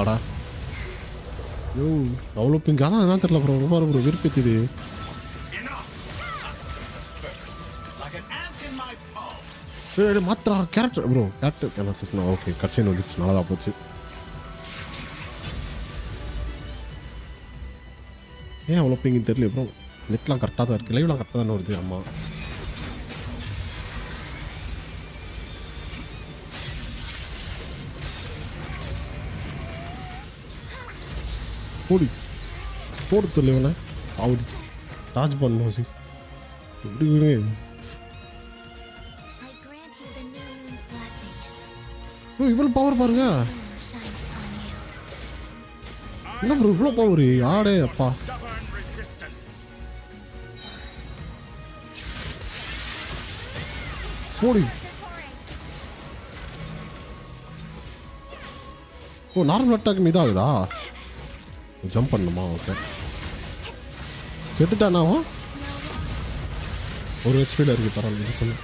அடா யோ அவ்வளோ பிங்க். அதான் என்ன தெரியல ப்ரோ. ரொம்ப ப்ரோ விருப்பத்துது. மாத்திரா கேரக்டர் ப்ரோ. கேரக்டர் ஓகே கட்சின்னு வந்துச்சு. நல்லா தான் போச்சு. ஏன் அவ்வளோ பிங்குன்னு தெரியல ப்ரோ. நெட்லாம் கரெக்டாக தான் இருக்குது. லைவ்லாம் கரெக்டாக தானே வருது. ஆமாம் போடி போடு தெரியல சாவுடி ராஜ் பண்ணும் சி எப்படி இவ்வளோ பவர் பாருங்க. என்ன ப்ரோ இவ்வளோ பவர் ஆடே அப்பா. போடி ஓ நார்மல் அட்டாக் இதாகுதா? ஜம்ப் பண்ணணுமா? ஓகே செத்துட்டானா? ஒரு ஹெச்பியில் இருக்குது. பரவாயில்ல சொல்லு.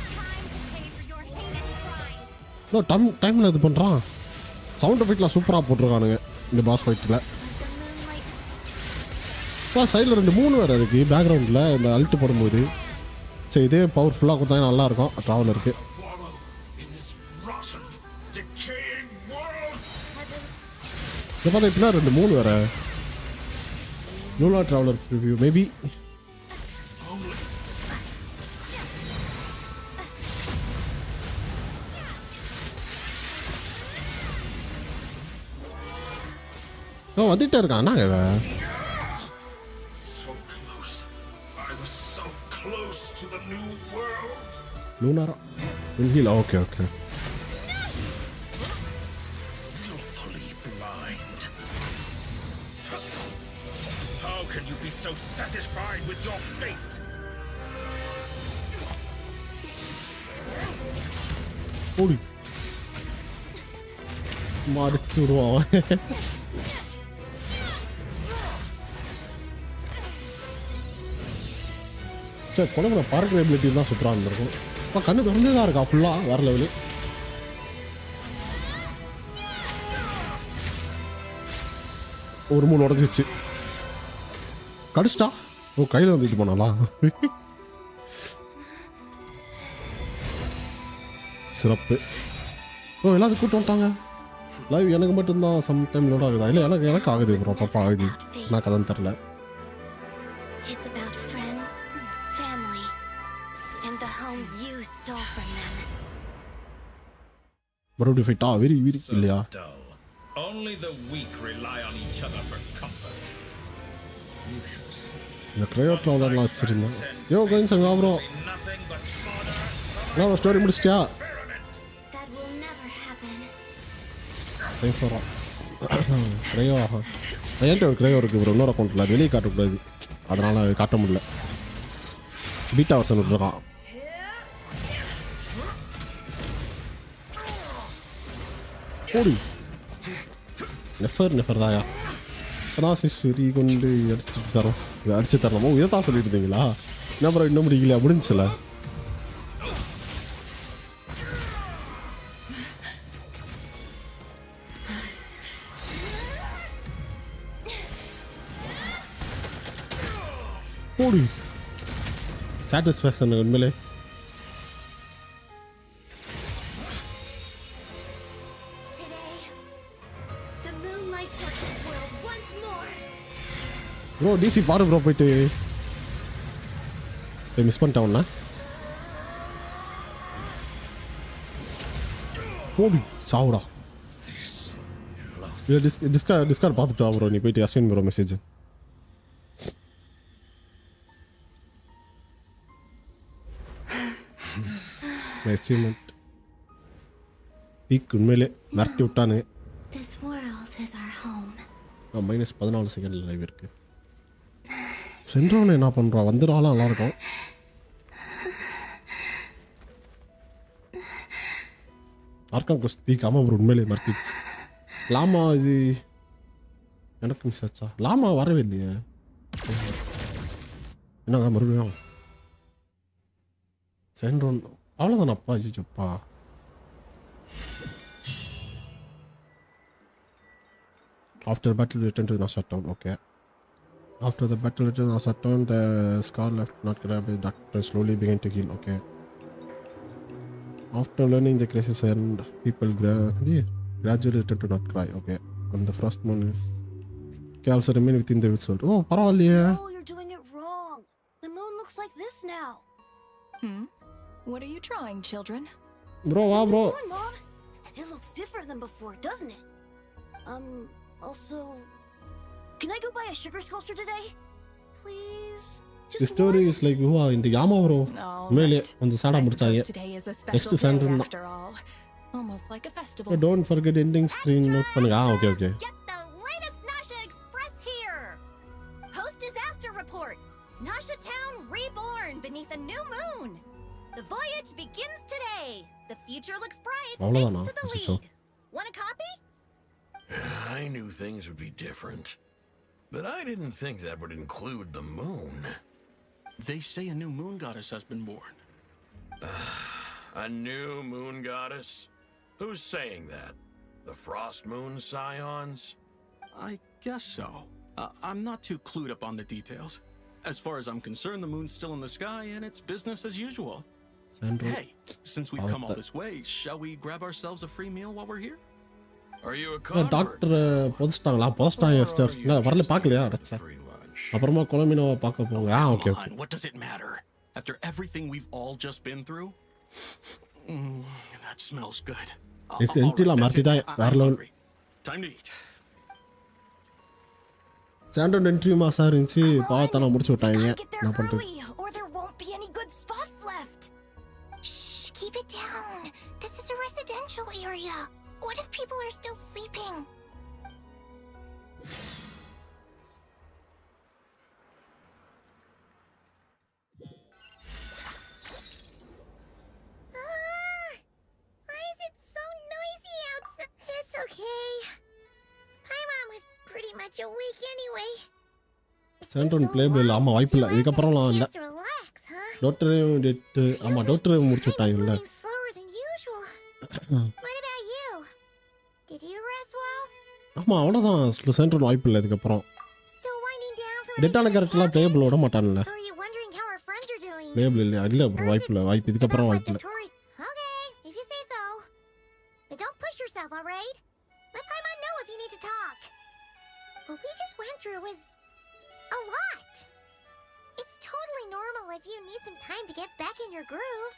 டைமில் இது பண்ணுறான். சவுண்ட் எஃபெக்ட்லாம் சூப்பராக போட்டிருக்கானுங்க இந்த பாஸ் ஃபைட்டில். சைடில் 2-3 வேறு இருக்குது பேக்ரவுண்டில் இந்த அல்ட்டு போடும்போது. சரி இதே பவர்ஃபுல்லாக கொடுத்தாங்க நல்லாயிருக்கும். ட்ராவல் இருக்குது. இதை பார்த்தா இப்படின்னா 2-3 வேறு லூலா ட்ராவலர் ரிவ்யூ மேபி. வந்துட்டே இருக்கான். லூனாரா heal. Okay okay So satisfied with your fate. ஓடி மாடிச்சு விடுவான். சார் குழம்புல பார்க்குற எபிலிட்டி தான் சூப்பராக இருந்திருக்கும். இப்போ கண்ணு திறந்து தான் இருக்கா ஃபுல்லாக வேறு லெவலு. ஒரு 3 உடஞ்சிச்சு. கடிச்சிட்டா? ஓ கையில் வந்துட்டு போனாலா? சிறப்பு. ஓ எல்லாத்துக்கும் கூப்பிட்டு வந்துட்டாங்க. லைவ் எனக்கு மட்டும்தான் சம்டைம் லோட் ஆகுதா? இல்லை எனக்கு ஆகுது ப்ரோ. பாப்பா ஆகுது. நான் கதைன்னு தெரில. மறுபடியும் ஃபைட்டா? வெரி வெரி இல்லையா? Only the weak rely on each other for comfort. இந்த க்ரையோ ட்ராவலர்லாம் வச்சுருந்தேன். யோ கன்ஷன் ப்ரோ நான் ஸ்டோரி முடிச்சிட்டியா? சேஃபாக க்ரையோ என்கிட்ட ஒரு க்ரையோ இருக்குது ப்ரோ. இன்னொரு அக்கௌண்ட்டில் அது வெளியே காட்டக்கூடாது. அதனால் காட்ட முடியல. பீட்டா வருஷன் விட்டுருக்கான். ஓடி நெஃபர் தாயா. அதான் சிஸ்ரி கொண்டு அடிச்சு தரணுமோ இதை தான் சொல்லிட்டு இருந்தீங்களா? என்ன ப்ரோ இன்னும் முடியல முடிஞ்சுல? ஓடி சாட்டிஸ்ஃபேக்ஷன் உண்மையிலே. ப்ரோ டிசி பாரு ப்ரோ போயிட்டு மிஸ் பண்ணிட்டேன்னா ஓடி சாவுடா. டிஸ்கார்ட் பார்த்துட்டா ப்ரோ. நீ போயிட்டு Ashwin bro message. Achievement peak உண்மையிலே மிரட்டி விட்டானுங்க. -14 செகண்ட்ல லைவ் இருக்கு. சென்றவன் என்ன பண்றான்? வந்துடாலாம் நல்லா இருக்கும். Archon ghost peak. ஆமாம் ப்ரோ, உண்மையிலே மார்க்கெட்ஸ். லாமா இது எனக்கு மிஸ் ஆச்சா? லாமா வரவே இல்லையே. என்னங்க மறுபடியும் சென்றோன் அவ்வளோதானப்பா. ஐயோப்பா, after battle return to Nasa town. Okay, after the battle return to Nasa town, the scar left not grabbed. The doctor slowly began to heal. Okay, after learning the crisis and people gradually return to not cry. Okay, and the frost moon is also remain within the world. Oh, parallel. Oh, you're doing it wrong. The moon looks like this now. What are you drawing, children? Bro, wow, bro. Come on, Mom. It looks different than before, doesn't it? Also, can I go buy a sugar sculpture today? Please? The story is like wuwa in the Yama, bro. Really, on the sada mudichaanga. Today is a special day after all. Almost like a festival. So don't forget ending screen note பண்ணுங்க. Okay. Get the latest Nasha Express here. Post disaster report. Nasha Town reborn beneath a new moon. The voyage begins today. The future looks bright thanks to the League. Want a copy? I knew things would be different, but I didn't think that would include the moon. They say a new moon goddess has been born. A new moon goddess? Who's saying that? The Frost Moon Scions? I guess so. I'm not too clued up on the details. As far as I'm concerned, the moon's still in the sky and it's business as usual. Hey, since we've come all this way, shall we grab ourselves a free meal while we're here? Are you a convert? Doctor போஸ்டாங்களா? போஸ்டாங்க sister. நான் வரல, பார்க்கலையா? அப்புறமா கொலமினோவை பார்க்க போங்க. Okay. What does it matter? After everything we've all just been through? That smells good. என்ட்ரில மாத்திட்டா வேற லெவல். Time to eat. சாண்டோன் என்ட்ரி மாசா இருந்துச்சு, பார்த்தா முடிச்சு விட்டாங்க. என்ன பண்றது? Or there won't be any good spots left. Shh, keep it down. This is a residential area. What if people are still sleeping? Why is it so noisy outside? It's okay. Paimon was pretty much awake anyway. சாண்டோன் பிளேபிள். ஆமா, வாய்ப்பு இல்லை. இதுக்கப்புறம்லாம் இல்லை. டாக்டரையும் TET. ஆமா, டாக்டரையும் முடிச்சு விட்டாங்கல்ல. What about you? Did you rest well? ஆமா, அவ்வளோதான். சாண்டோன் வாய்ப்பு இல்லை இதுக்கப்புறம். டெட்டான கேரக்டர்லாம் பிளேபிள் விட மாட்டான்ல. Are you wondering how our friends are doing? பிளேபிள் இல்லை. இல்லை ப்ரோ, வாய்ப்பு இல்லை. வாய்ப்பு இதுக்கப்புறம் வாய்ப்பு இல்லை. Okay, if you say so. But don't push yourself, all right? Let Paimon know if you need to talk. What we just went through was a lot. It's totally normal if you need some time to get back in your groove.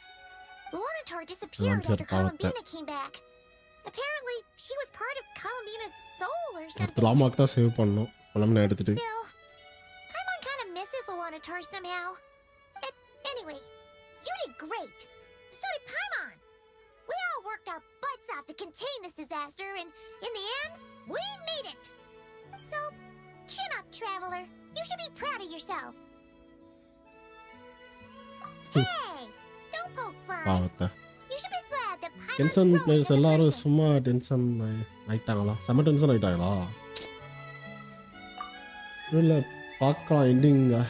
Luanatar disappeared after Columbina came back. Apparently, she was part of Columbina's soul or something. லாமாக்கு தான் save பண்ணோம். பழமனை எடுத்துட்டு. Still, Paimon kind of misses Luanatar somehow. Anyway, you did great. So did Paimon. We all worked our butts off to contain this disaster, and in the end, we made it. So, chin up, Traveler. You should be proud of yourself. Hey, don't poke fun. பாவத்தை. You should be glad that Paimon's tension players எல்லாரும் சும்மா tension ஆயிட்டாங்களா? செம்ம tension ஆயிட்டாங்களா? இல்லை, பார்க்கலாம். எண்டிங்கா?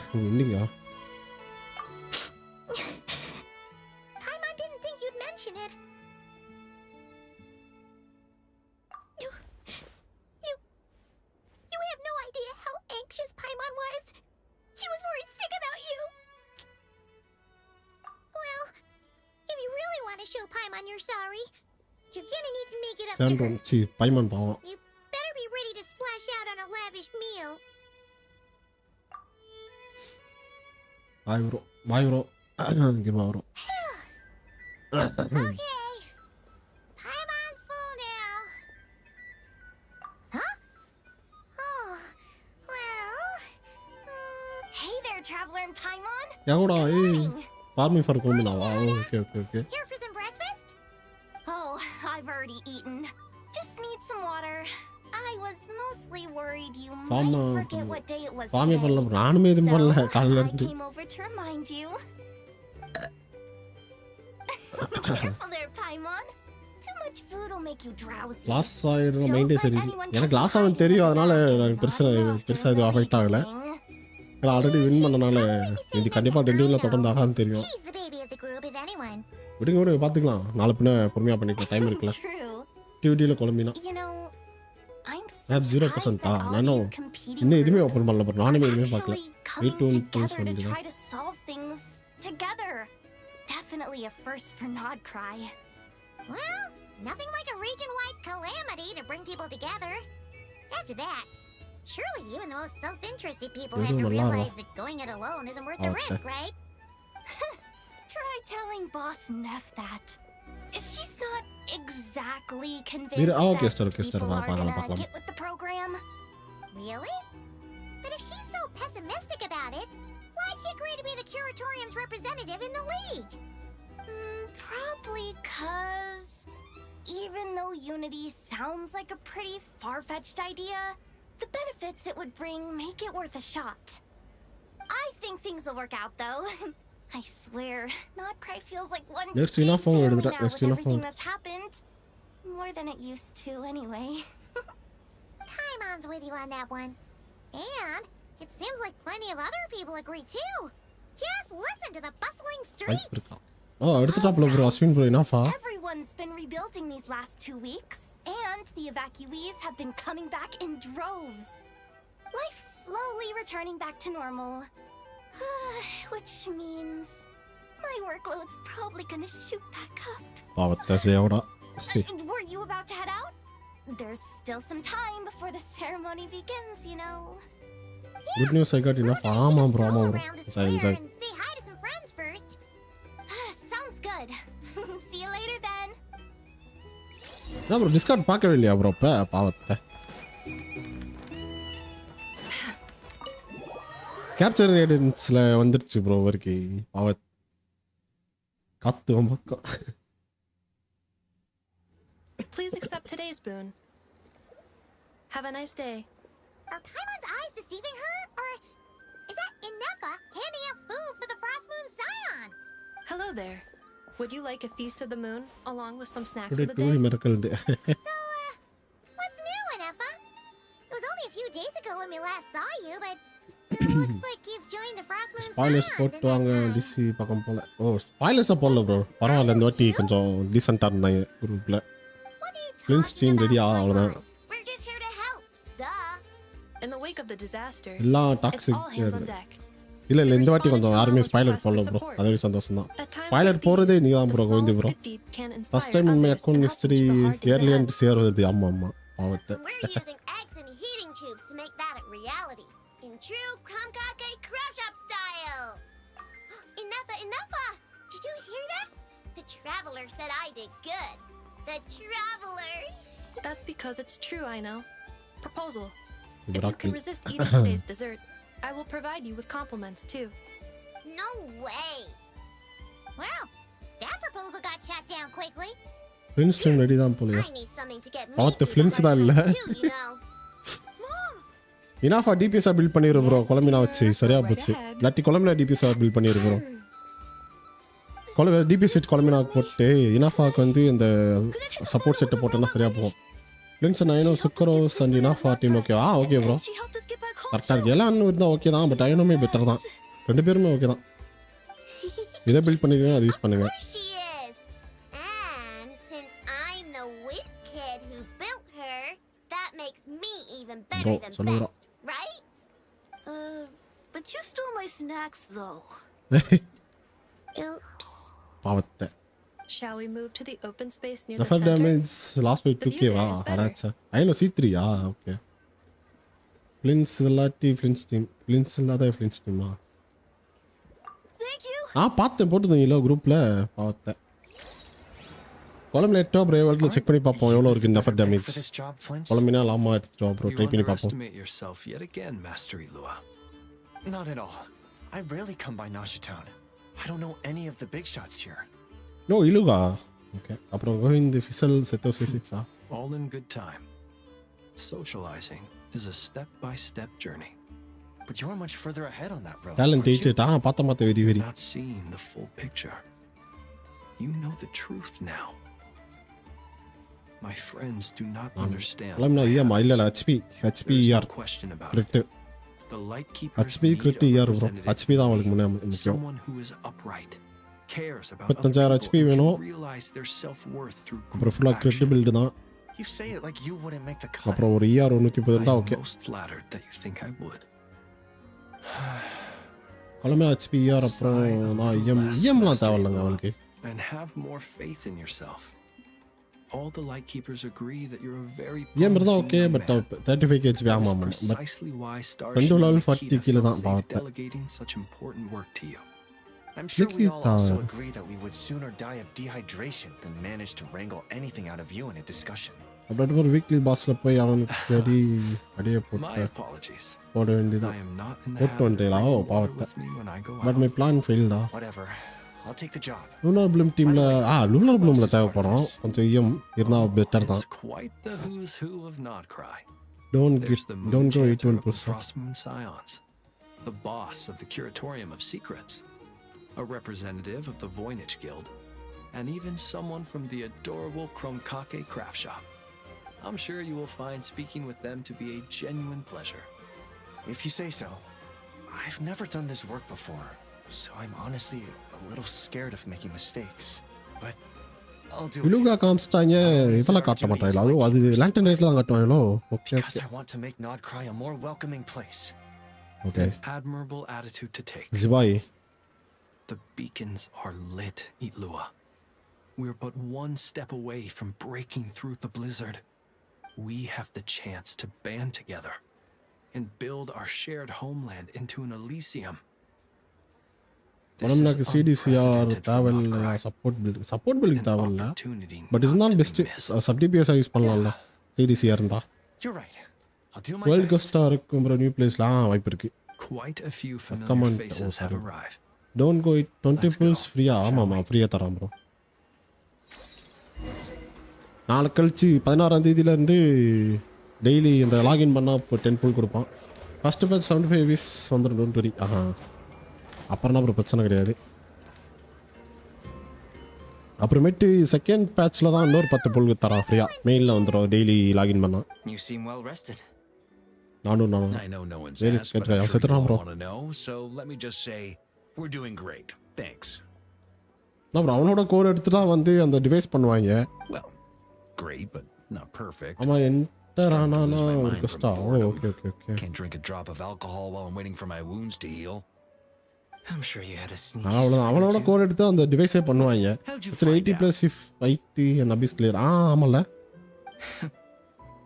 Paimon didn't think you'd mention it. You have no idea how anxious Paimon was. She was worried sick about you. Well, if you really want to show Paimon you're sorry, you're gonna need to make it up to her. சாண்டோன் பைமன் பாவம். You better be ready to splash out on a lavish meal. Bye bro. இங்கே வா bro. Okay. Paimon's full now. Huh? Oh, well. Hey there, Traveler and Paimon. யாங்கடா? Farming for கோமினாவா? Okay. Here for some breakfast? Oh, I've already eaten. Just need some water. I was mostly worried you Farm might forget what day it was farm today. பண்ணல நானுமே எதுவும் பண்ணல காலையில I இருந்து came over to remind you. Careful there, Paimon. Too much food will make you drowsy. Class ஆயிடுற மைண்டே சரி எனக்கு கிளாஸ் ஆகும் தெரியும் அதனால பெருசா இது அஃபெக்ட் ஆகல நான் ஆல்ரெடி வின் பண்ணனால இது கண்டிப்பா 2 வீக்ல தொடர்ந்து ஆகான்னு தெரியும் She's the baby of the group, if anyone. விடுங்க பாத்துக்கலாம் நாளை பின்ன பொறுமையா பண்ணிக்கலாம் டைம் இருக்குல்ல டியூட்டியில் குழம்பினா You know, I'm ஆப் 0% நானும் இன்னும் எதுவுமே ஓப்பன் பண்ணல bro. நானுமே எதுவுமே பார்க்கல coming 8 together to try to solve things together. Definitely a first for Nod Cry. Well, nothing like a region-wide calamity to bring people together. After that, surely even the most self-interested people have to realize that going it alone isn't worth the risk, right? Try telling Boss Neff that. She's not exactly convinced that people are gonna get with the program. Really? But if she's so pessimistic about it, why'd she agree to be the Curatorium's representative in the League? Probably 'cause even though Unity sounds like a pretty far-fetched idea, the benefits it would bring make it worth a shot. I think things will work out, though. I swear, Nod Cry feels like one big family now with everything that's happened. More than it used to, anyway. Paimon's with you on that one. And it seems like plenty of other people agree, too. Just listen to the bustling streets. எடுத்துட்டாப்ல bro Ashwin bro என்னஃபா Everyone's been rebuilding these last 2 weeks, and the evacuees have been coming back in droves. Life's slowly returning back to normal. Which means my workload's probably gonna shoot back up. பாவத்தை சேவடா Were you about to head out? There's still some time before the ceremony begins, you know. Good news I got enough ஆமா bro enjoy Say hi to some friends first. Sounds good. See you later then. நான் bro Discord பார்க்கவே இல்லையா bro இப்ப பாவத்தை capture ரேடியன்ஸ்ல வந்துருச்சு bro வர்க்கி பாவத் காத்து பக்கம் Please accept today's boon. Have a nice day. Are Paimon's eyes deceiving her? Or is that Inefa handing out food for the Frost Moon Scions? Hello there. Would you like a feast of the moon along with some snacks Today of the too day? miracle day. What's new, Inefa? It was only a few days ago when we last saw you, but it looks like you've joined the Frost Moon spoilers Scions. போட்டு வாங்க DC பக்கம் போல ஓ ஸ்பாயிலர்ஸா போடல bro பரவாயில்ல இந்த வாட்டி கொஞ்சம் டீசெண்டா இருந்தாங்க குரூப்ல ஃபிளின் ஸ்ட்ரீம் ரெடியா அவ்வளவுதான் We're just here to help. Duh. In the wake of the disaster, எல்லாம் it's toxic all hands on deck. இல்ல இந்த வாட்டி கொஞ்சம் யாருமே ஸ்பாயிலர் போடல ப்ரோ அதுவே சந்தோஷம் தான் ஸ்பாயிலர் போறதே நீ தான் bro Govind bro first time in my account history early and share வருது ஆமா ஆமா பாவத்தை We're using eggs and heating tubes to make that a reality. In true Kromkake crab shop style. Inefa! Did you hear that? The Traveler said I did good. The Traveler! That's because it's true, I know. Proposal. இது If you can ராக்கி resist eating today's dessert, I will provide you with compliments too. No way! Well, that proposal got shot down quickly. Flynn stream ready தான் போலையா I need something to get me பாவத்தை ஃபிளின்ஸ் தான் இல்ல too, you know. இனாஃபா டிபிஎஸ்ஸா build பண்ணிரு bro Columbina வச்சு சரியா போச்சு இல்லாட்டி கொலம்பினா டிபிஎஸ்ஸா பில்ட் பண்ணிரு ப்ரோ டிபிஎஸ் செட் கொலம்பினா போட்டு இனாஃபாக்கு வந்து இந்த சப்போர்ட் செட்டை போட்டோன்னா சரியா போகும் ஃபிளின்ஸ் நைனோ சுக்கரோஸ் அண்ட் இனாஃபா டீம் ஓகே ஓகே ப்ரோ கரெக்டாக இருக்கு எல்லாம் இன்னும் இருந்தால் ஓகே தான் பட் ஐனோமே பெட்டர் தான் ரெண்டு பேருமே ஓகே தான் இதை பில்ட் பண்ணிருக்கீங்க அதை யூஸ் பண்ணுங்க She is. And since I'm the whiz kid who built her, that makes me even better Bro, than சொல்லுங்க best, right? But you stole my snacks, though. Oops. பாவத்தை Shall we move to the open space near the நஃபர் center? Damage lost weight 2K வா அடாச்சா ஐனோ C3 okay ஃபிளின்ஸ் இல்லாட்டி ஃபிளின்ஸ் team ஃபிளின்ஸ் இல்லாத ஃபிளின்ஸ் டீமா பார்த்தேன் போட்டுருந்தீங்களோ குரூப்ல பாவத்தை கொலம்பில் எட்டோ bro எவ்வளோ செக் பண்ணி பார்ப்போம் எவ்வளோ இருக்கு நஃபர் டேமேஜ் கொலம்பினா லாமா எடுத்துட்டு ப்ரோ ட்ரை பண்ணி பார்ப்போம் underestimate yourself yet again, Master Ilua. Not at all. I rarely come by Nasha Town. I don't know any of the big shots here. No இலுகா ஓகே அப்புறம் கோவிந்த் ஃபிசல் செத்தோ C6 All in good time. Socializing is a step-by-step journey. But you're much further ahead on that road. Talent பார்த்தா very very. Not seeing the full picture. You know the truth now. My friends do not understand. இல்ல இல்ல HP ER correct. The light keepers HP correct ER bro. HP தான் அவங்களுக்கு முக்கியம். Someone who is upright, cares about 35,000 HP வேணும். realize their self-worth through அப்புறம் ஃபுல்லா credibility தான். You say it like you wouldn't make the cut. அப்புறம் ஒரு ER 110 இருந்தா okay. I'm most flattered that you think I would. கலமே HP ER அப்புறம் நான் EMலாம் தேவையில்லைங்க அவங்களுக்கு. And have more faith in yourself. All the light keepers agree that you're a very இருந்தா okay but 35 HP ஆமா but precisely why stars 2 level 40 kilo தான் பார்த்தேன். delegating such important work to you. I'm sure we all also agree that we would sooner die of dehydration than manage to wrangle anything out of you in a discussion. அப்படியே ஒரு weekly பாஸ்ல போய் அவனுக்கு அடியே போட்டு போட வேண்டியதா போட்டு வந்துட்டேன் பாவத்தை பட் மை பிளான் ஃபெயில்டா Whatever. I'll take the job. Lunar bloom டீம்ல லூனார் ப்ளூம்ல தேவைப்படும் கொஞ்சம் இருந்தா பெட்டர் தான். Quite the who's who of Nod Krai. Don't go 81%. Frost Moon Scions, the boss of the Curatorium of Secrets, a representative of the Voynich Guild, and even someone from the adorable Kromkake craft shop. I'm sure you will find speaking with them to be a genuine pleasure. If you say so. I've never done this work before, so I'm honestly a little scared of making mistakes. But I'll do it. விலுகா காமிச்சிட்டாங்க இதெல்லாம் காட்ட மாட்டாங்களா அது Landon ரேட்ல தான் காட்டுவாங்களோ okay Because I want to make Nod Krai a more welcoming place. Okay. An admirable attitude to take. Zibai. The beacons are lit, Itlua. We're but one step away from breaking through the blizzard. We have the chance to band together and build our shared homeland into an Elysium. మనకు CDCR travel support build தேவையில்ல but இருந்தாலும் best sub DPS use பண்ணலாம்ல CDCR இருந்தா. You're right. I'll do my world best. கஸ்டா இருக்கும் bro new பிளேஸ்லாம் வாய்ப்பு இருக்கு. Quite a few familiar faces have arrived. Don't go 20 pulls ஃப்ரீயா ஆமாமா ஃப்ரீயா தரான் bro. நாளை கழிச்சு 16ஆம் தேதியில இருந்து டெய்லி இந்த லாகின் பண்ணா 10 புல் கொடுப்பான். ஃபர்ஸ்ட் பேட்ச் 75 வீஸ் வந்துடும் டோன்ட் வரி. அப்புறம்னா அப்புறம் பிரச்சனை கிடையாது. அப்புறமேட்டு செகண்ட் பேட்ச்ல தான் இன்னொரு 10 புல் தரான் ஃப்ரீயா மெயிலில் வந்துடும் டெய்லி லாகின் பண்ணா. You seem well rested. நானும் I know no one's asked, but I'm sure you all want to know, so let me just say we're doing great. Thanks. அப்புறம் அவனோட கோர் எடுத்து தான் வந்து அந்த டிவைஸ் பண்ணுவாங்க. Well, great, but not perfect. ஆமா enter ஆனானா ஒரு கஷ்டம். Okay okay okay. Can't drink a drop of alcohol while I'm waiting for my wounds to heal. I'm sure you had a sneak. அவ்வளவுதான் அவனோட கோர் எடுத்து அந்த டிவைஸே பண்ணுவாங்க. It's 80+ if 80 and abyss clear. ஆமால.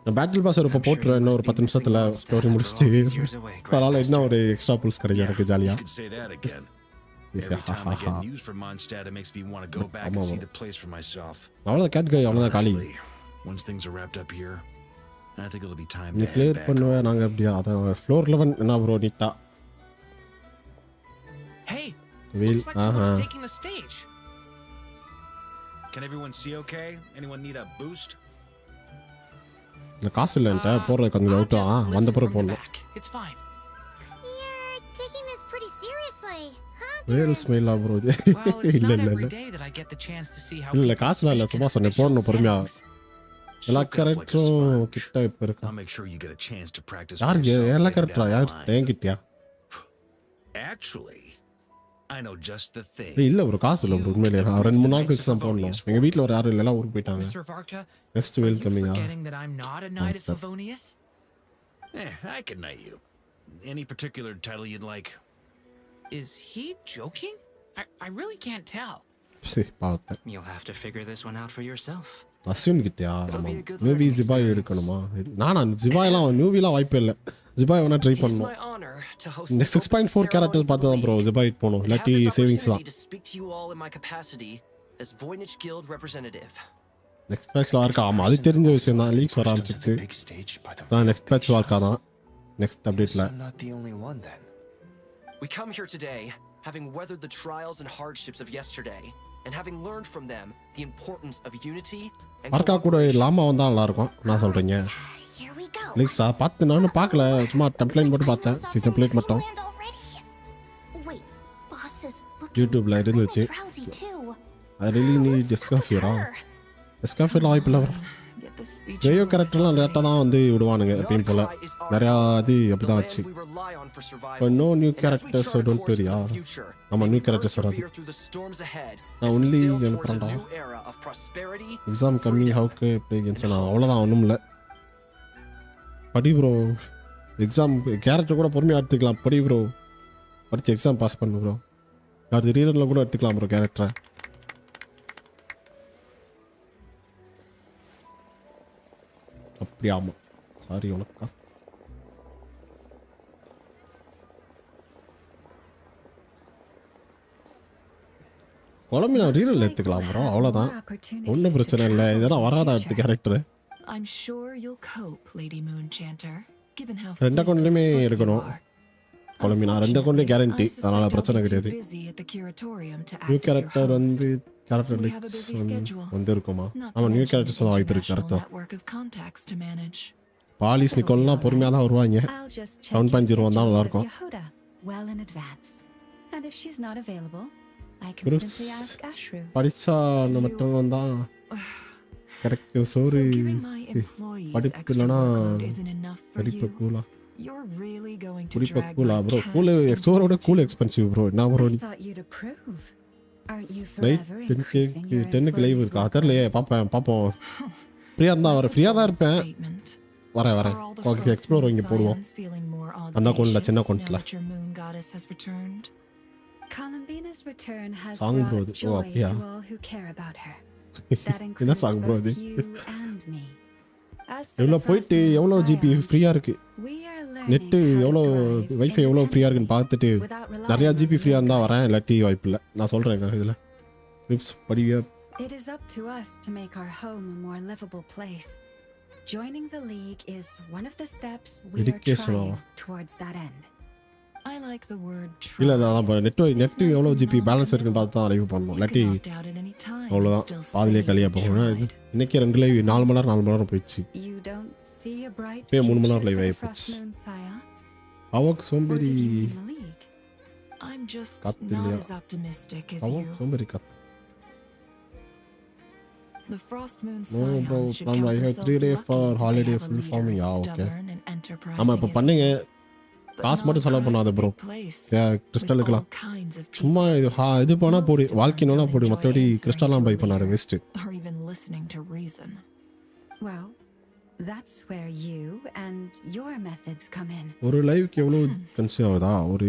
நான் பேட்டில் பாஸ் ஒரு போட்றேன் இன்னும் ஒரு 10 நிமிஷத்துல ஸ்டோரி முடிச்சிட்டு. அதனால இன்னும் ஒரு எக்ஸ்ட்ரா புல்ஸ் கிடைக்கும் எனக்கு ஜாலியா. You can say that again. Every time I get news from Mondstadt, it makes me want to go back and see the place for myself. அவ்வளவுதான் கேட் கை அவ்வளவுதான் காலி. Once things are wrapped up here, I think it'll be time நீ to clear பண்ணுவே நாங்க அப்படியே அத floor 11 என்ன bro நீட்டா. Hey, Will looks like someone's taking the stage. Can everyone see okay? Anyone need a boost? இந்த காசு இல்லன்ட்ட போறது கொஞ்சம் அவுட்டா வந்த பிறகு போடணும். It's fine. You're taking this pretty seriously, huh? Well smile bro இது. Well, it's இல்ல not இல்ல every இல்ல. day that I get the chance to see how இல்ல people காசுல இல்ல சும்மா சொன்னேன் போடணும் பொறுமையா. எல்லா கரெக்டரும் கிட்ட இப்ப இருக்கு. I'll make sure you get a chance to practice. யாருக்கு எல்லா கரெக்டரா யார் என்கிட்டயா? Actually, I know just the thing. இல்ல ப்ரோ காசு இல்ல ப்ரோ உண்மையிலே நான் 2-3 நாள் கழிச்சு தான் போடணும். எங்க வீட்ல ஒரு யாரும் இல்ல ஊருக்கு போயிட்டாங்க. Mr. Varka, next well coming forgetting that I'm not a knight of Favonius? I can knight you. Any particular title you'd like? Is he joking? I really can't tell. சரி பாத்தேன். You'll have to figure this one out for yourself. Ashwin கிட்டயா ஆமா maybe ஜிபாய் எடுக்கணுமா? நானா ஜிபாய்லாம் நியூவிலாம் வாய்ப்பே இல்ல. ஜிபாய் வேணா try பண்ணனும். இந்த 6.4 கேரக்டர்ஸ் பார்த்து தான் ப்ரோ ஜிபாய் போணும். இல்லாட்டி சேவிங்ஸ் தான். நெக்ஸ்ட் பேட்ச்ல வார்க்கா ஆமா அது தெரிஞ்ச விஷயம் தான். லீக்ஸ் வர ஆரம்பிச்சிச்சு. நான் நெக்ஸ்ட் பேட்ச் வார்க்கா தான் next அப்டேட்ல. Not the only one then. We come here today having weathered the trials and hardships of yesterday and having learned from them the importance of unity and வார்க்கா கூட லாமா வந்தா நல்லா இருக்கும் நான் சொல்றேங்க. Here we go. லைக் பார்த்து நானும் பார்க்கல, சும்மா டெம்ப்ளேட் மட்டும் பார்த்தேன். சரி, டெம்ப்ளேட் மட்டும் Wait, boss is யூடியூப்ல இருந்துச்சு. drowsy too. அது really need டிஸ்கஃபியரா? டிஸ்கஃபியர்லாம் வாய்ப்பில்லை வரும். ஜெயோ கேரக்டர்லாம் லேட்டாக தான் வந்து விடுவானுங்க எப்பயும் போல். நிறையா இது அப்படி தான் வச்சு. இப்போ நோ நியூ கேரக்டர்ஸ் டோன்ட் வரியா? ஆமாம், நியூ கேரக்டர்ஸ் வராது. நான் ஒன்லி அனுப்புகிறேன்டா. எக்ஸாம் கம்மி ஹவுக்கு ப்ளே கென்ஷன். அவ்வளோதான், ஒன்றும் இல்லை. படி ப்ரோ, எக்ஸாம் கேரக்டர் கூட பொறுமையாக எடுத்துக்கலாம். படி ப்ரோ, படித்து எக்ஸாம் பாஸ் பண்ணு ப்ரோ. அடுத்து ரீடரில் கூட எடுத்துக்கலாம் ப்ரோ கேரக்டரை. அப்படி ஆமாம், சாரி உனக்கா. குழம்பு நான் ரீடரில் எடுத்துக்கலாம் ப்ரோ, அவ்வளோதான், ஒன்றும் பிரச்சனை இல்லை. இதெல்லாம் வராதா அடுத்த character. I'm sure you'll cope, Lady Moonchanter, given how ரெண்டு அக்கௌண்ட்லையுமே எடுக்கணும் குழம்பு. நான் ரெண்டு அக்கௌண்ட்லேயும் கேரண்டி, அதனால் பிரச்சனை கிடையாது. நியூ கேரக்டர் வந்து கேரக்டர் லிக்ஸ் வந்து இருக்குமா? ஆமாம், நியூ கேரக்டர்ஸ் தான் வாய்ப்பு இருக்குது. கரெக்டாக பாலிஸ் நிக்கோல்லாம் பொறுமையாக தான் வருவாங்க. 7.0 வந்தால் நல்லாயிருக்கும். படித்தா மட்டும் வந்தால் கிடைக்கும் சோறு. படிப்பு இல்லைனா படிப்பு கூலா? குடிப்ப கூலா ப்ரோ? கூலு சோரோட கூல் எக்ஸ்பென்சிவ் ப்ரோ. என்ன ப்ரோ நைட் 10க்கு லைவ் இருக்கா? தெரிலையே, பார்ப்போம். ஃப்ரீயாக இருந்தால் வரேன். ஃப்ரீயாக தான் இருப்பேன். வரேன். ஓகே, எக்ஸ்ப்ளோர் இங்கே போடுவோம். அந்த அக்கௌண்ட்டில், சின்ன அக்கௌண்ட்டில் சாங் ப்ரோ. ஓ அப்படியா? என்ன சாங் ப்ரோ அது? எவ்வளோ போயிட்டு எவ்வளோ ஜிபி ஃப்ரீயாக இருக்குது? நெட்டு எவ்வளோ, வைஃபை எவ்வளோ ஃப்ரீயாக இருக்குன்னு பார்த்துட்டு நிறையா ஜிபி ஃப்ரீயாக இருந்தால் வரேன், இல்லாட்டி வாய்ப்பு இல்லை. நான் சொல்கிறேங்க இதில் ரிப்ஸ் படியா. It is up to us to make our home a more livable place. Joining the league is one of the steps we are trying towards that end. I like the word try. இல்லை, அதான் net எவ்வளோ GB balance இருக்குன்னு பார்த்து தான் live பண்ணணும். இல்லாட்டி அவ்வளோதான், பாதிலே கழியாக போகணும். இன்னைக்கு 2 லைவ் 4 மணி நேரம் போயிடுச்சு. இப்போ 3 மணி நேரம் லைவ் ஆகிப்போச்சு. அவக்கு சோம்பேறி கத்து இல்லையா? அவக்கு சோம்பேறி கத்து. The Frost Moon No bro, Scions I have 3 days for holiday full farming. Yeah, okay. ஆமாம், இப்போ பண்ணுங்க. காசு மட்டும் செலவு பண்ணாத ப்ரோ. கிறிஸ்டலுக்குலாம் சும்மா இது போனால் போடு, வாழ்க்கையினா போடு. மற்றபடி கிறிஸ்டல்லாம் பை பண்ணாத, waste. Well, that's where you and your methods come in. ஒரு லைவுக்கு எவ்வளோ கன்சியூம் ஆகுதா? ஒரு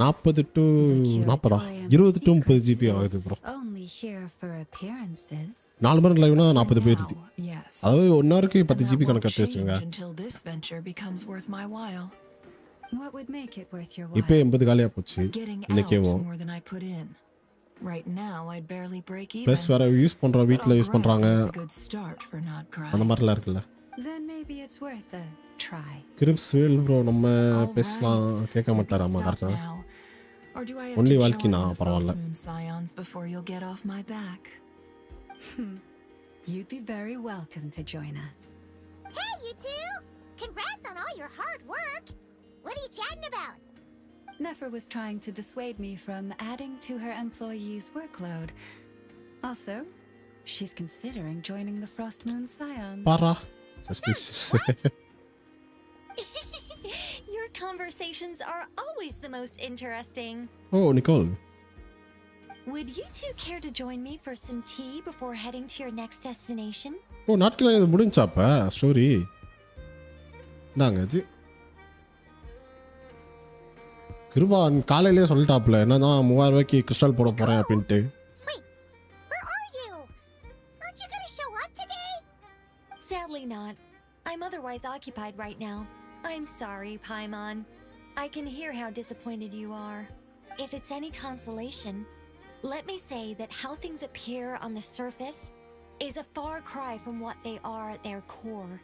40 to 20 to 30 ஜிபி ஆகுது ப்ரோ. 4 மணி லைவ்னா 40 போயிருது. அதாவது 1 ஹவருக்கு 10 ஜிபி கணக்கு வச்சுங்க. இப்போ 80 காலியாக போச்சு இன்னைக்கேவும். ப்ளஸ் வேற யூஸ் பண்ணுறோம், வீட்டில் யூஸ் பண்ணுறாங்க, அந்த மாதிரிலாம் இருக்குல்ல. கிரிப்ஸ் வேல் ப்ரோ, நம்ம பேசலாம், கேட்க மாட்டாராமா? கரெக்டாக ஒன்லி வாழ்க்கைனா பரவாயில்ல. You'd be very welcome to join us. Hey, you two! Congrats on all your hard work! What are you chatting about? Nefer was trying to dissuade me from adding to her employees' workload. Also, she's considering joining the Frost Moon Scions. Para. Suspicious. Your conversations are always the most interesting. Oh, Nicole. Would you two care to join me for some tea before heading to your next destination? ஓ, நாட்கள் இது முடிஞ்சாப்ப story. நாங்கள் இது கிருபான் காலையிலே சொல்லிட்டாப்புல, என்னதான் 3000 ரூபாய்க்கு crystal போட போகிறேன் அப்படின்ட்டு. Wait, where are you? Aren't you gonna show up today? Sadly not. I'm otherwise occupied right now. I'm sorry, Paimon. I can hear how disappointed you are. If it's any consolation, let me say that how things appear on the surface is a far cry from what they are at their core.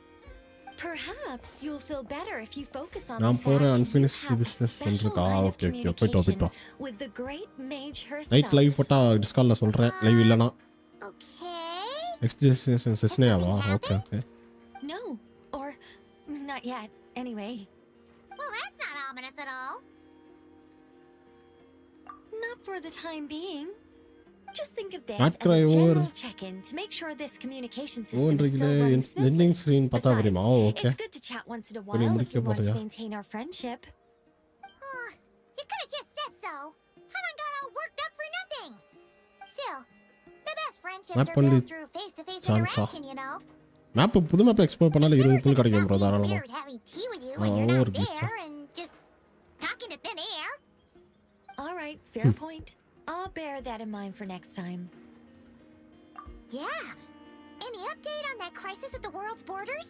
Perhaps you'll feel better if you focus on the fact you unfinished have business a special line of communication with the great mage herself. Night live போட்டால் டிஸ்காலில் சொல்கிறேன், live இல்லைனா. Okay. Next செஸ்னேவா? Okay okay. No, or Not yet, anyway. Well, that's not ominous at all. Not for the time being. Just think of this Not as cry a over. general check-in to make sure this communication system is still running smoothly. ending screen பார்த்தா தெரியுமா okay It's good to chat once in a while if you want to maintain our friendship. You could have just said so. Haven't got all worked up for nothing. Still, the best friendships are built through face-to-face interaction, you know. Map புது map explore பண்ணால 20 புல் கிடைக்கும் bro தாராளமா Weird having tea with you when you're not there and just talking to thin air. All right, fair point. I'll bear that in mind for next time. Yeah. Any update on that crisis at the world's borders?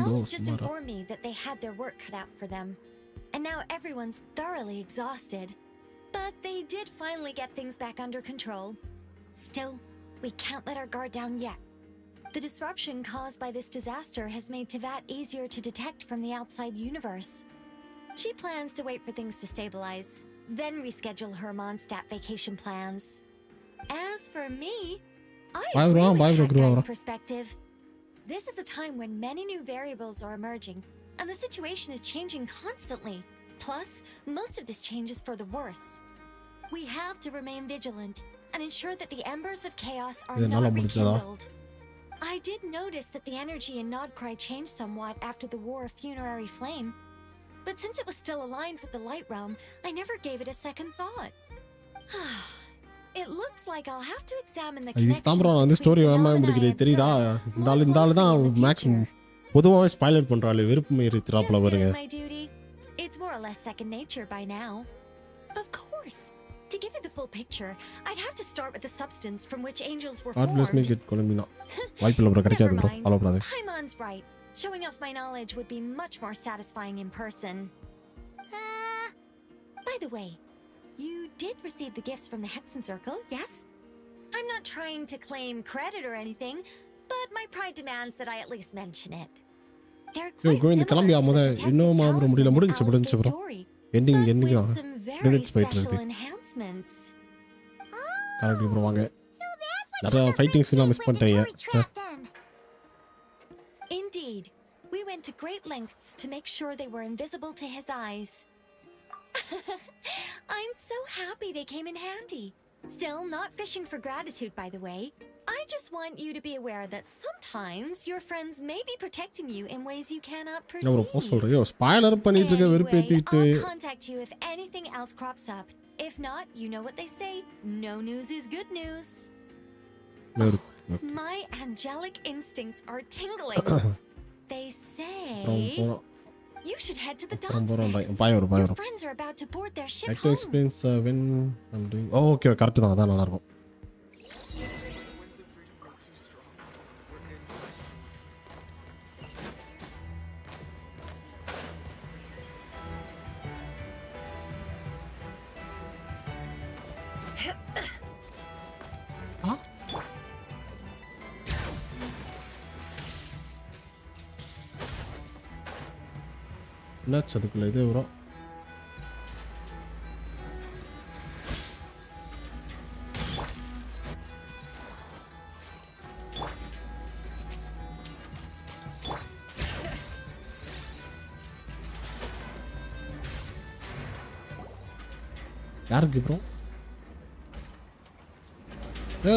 Alice just informed me that they had their work cut out for them. And now everyone's thoroughly exhausted. But they did finally get things back under control. Still, we can't let our guard down yet. The disruption caused by this disaster has made Tevat easier to detect from the outside universe. She plans to wait for things to stabilize, then reschedule her Mondstadt vacation plans. As for me, I agree with Kai's perspective. This is a time when many new variables are emerging, and the situation is changing constantly. Plus, most of this change is for the worse. We have to remain vigilant and ensure that the embers of chaos are not rekindled. I did notice that the energy in Nodcry changed somewhat after the War of Funerary Flame, but since it was still aligned with the Light Realm, I never gave it a second thought. It looks like I'll have to examine the connections between phenomena I தெரியுதா இந்த ஆளு தான் maximum பொதுவாவே spoiler பண்றாளே வெறுப்பு மீறி திராப்ல வருங்க. my duty. It's more or less second nature by now. Of course. To give you the full picture, I'd have to start with the substance from which angels were formed. God bless me get Columbina. வாய்ப்பில்லை bro கிடைக்காது bro. அவ்வளவுதான். Paimon's right. Showing off my knowledge would be much more satisfying in person. By the way, you did receive the gifts from the Hexen Circle, yes? I'm not trying to claim credit or anything, but my pride demands that I at least mention it. They're quite similar to the இன்னும் detective முடிஞ்சு bro. Ending தான். some very Credits போயிட்டு special இருக்கு. enhancements. Correct bro வாங்க. நிறைய fighting சீன்லாம் miss பண்ணிட்டீங்க. Indeed. We went to great lengths to make sure they were invisible to his eyes. I'm so happy they came in handy. Still, not fishing for gratitude, by the way. I just want you to be aware that sometimes your friends may be protecting you in ways you cannot perceive. Anyway, I'll contact you if anything else crops up. If not, you know what they say. No news is good news. My angelic instincts are tingling. They say you should head to the docks next. Your friends are about to board their ship home. To explain when I'm doing. Oh, okay, correct தான் அதான் நல்லா இருக்கும். என்னாச்சு அதுக்குள்ள இது வரும் யாருக்கு bro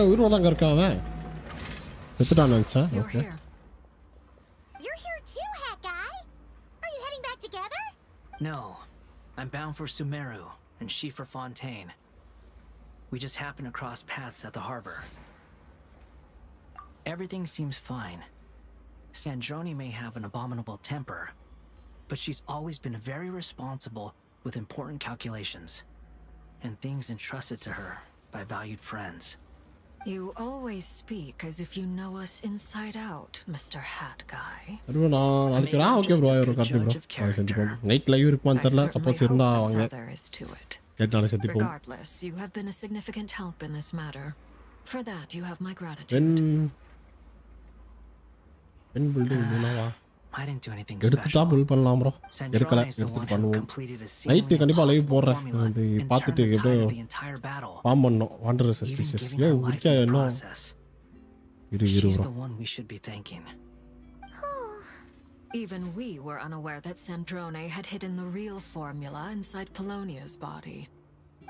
உயிரோட தான் இருக்கான் அவன் செத்துட்டான்னு நினச்சேன் okay No, I'm bound for Sumeru and she for Fontaine. We just happened to cross paths at the harbor. Everything seems fine. Sandrone may have an abominable temper, but she's always been very responsible with important calculations and things entrusted to her by valued friends. You always speak as if you know us inside out, Mr. Hat Guy. அதுக்கு நான் okay bro ஒரு card bro செஞ்சு போடு night live இருக்குமான்னு தெரியல suppose இருந்தா வாங்க கேட்டால செத்தி போ Regardless, you have been a significant help in this matter. For that, you have my gratitude. when building என்னவா I didn't do anything எடுத்துட்டா special. புல் பண்ணலாம் ப்ரோ எடுக்கல எடுத்து பண்ணுவோம் நைட் கண்டிப்பா லைவ் போடுறேன் இது பார்த்துட்டு எப்படியோ ஃபார்ம் பண்ணோம் வாண்டர் சஸ்பிஷியஸ் ஏய் உடிக்க என்ன இரு She's bro the one we should be thanking. Even we were unaware that Sandrone had hidden the real formula inside Polonia's body.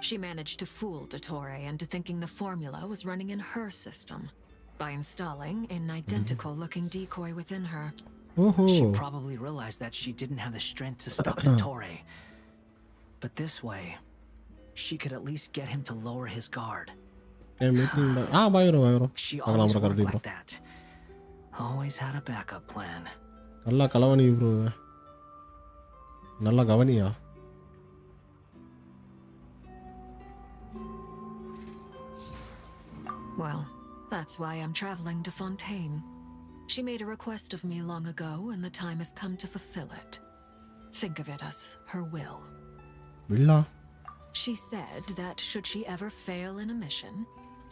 She managed to fool Dottore into thinking the formula was running in her system by installing an identical-looking decoy within her. She probably realized that she didn't have the strength to stop Dottore. But this way, she could at least get him to lower his guard. She always worked like that. Always had a backup plan. நல்லா கலவனி bro. நல்லா கவனியா. Well, that's why I'm traveling to Fontaine. She made a request of me long ago, and the time has come to fulfill it. Think of it as her will. Villa. She said that should she ever fail in a mission,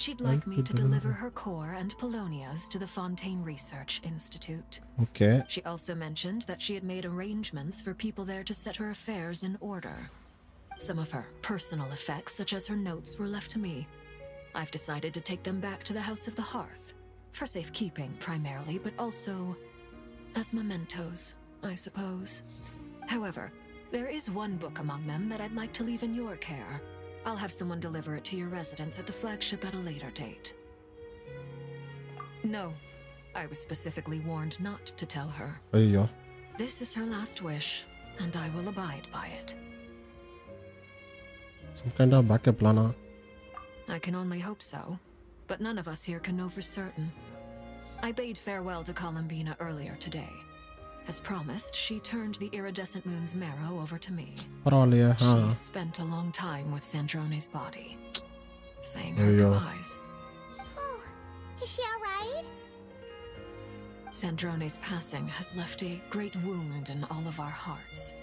she'd like me to deliver her core and Polonia's to the Fontaine Research Institute. Okay. She also mentioned that she had made arrangements for people there to set her affairs in order. Some of her personal effects, such as her notes, were left to me. I've decided to take them back to the House of the Hearth, for safekeeping primarily, but also as mementos, I suppose. However, there is one book among them that I'd like to leave in your care. I'll have someone deliver it to your residence at the flagship at a later date. No, I was specifically warned not to tell her. Ayyo. This is her last wish, and I will abide by it. Some kind of backup plan. I can only hope so, but none of us here can know for certain. I bade farewell to Columbina earlier today. As promised, she turned the iridescent moon's marrow over to me. She spent a long time with Sandrone's body, saying her goodbyes. Oh, is she alright? Sandrone's passing has left a great wound in all of our hearts.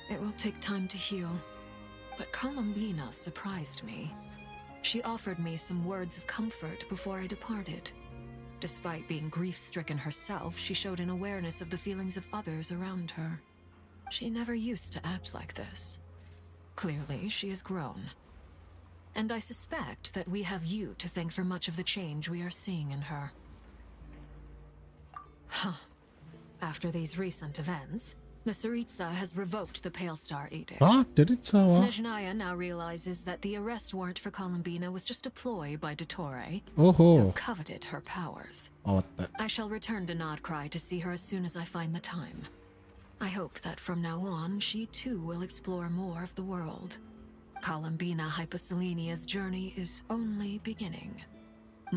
It will take time to heal, but Columbina surprised me. She offered me some words of comfort before I departed. Despite being grief-stricken herself, she showed an awareness of the feelings of others around her. She never used to act like this. Clearly, she has grown. And I suspect that we have you to thank for much of the change we are seeing in her. Huh. After these recent events, the Tsaritsa has revoked the Pale Star Edict. Snezhnaya now realizes that the arrest warrant for Columbina was just a ploy by Dottore, who coveted her powers. I shall return to Krai to see her as soon as I find the time. I hope that from now on, she too will explore more of the world. Columbina Hyposelenia's journey is only beginning.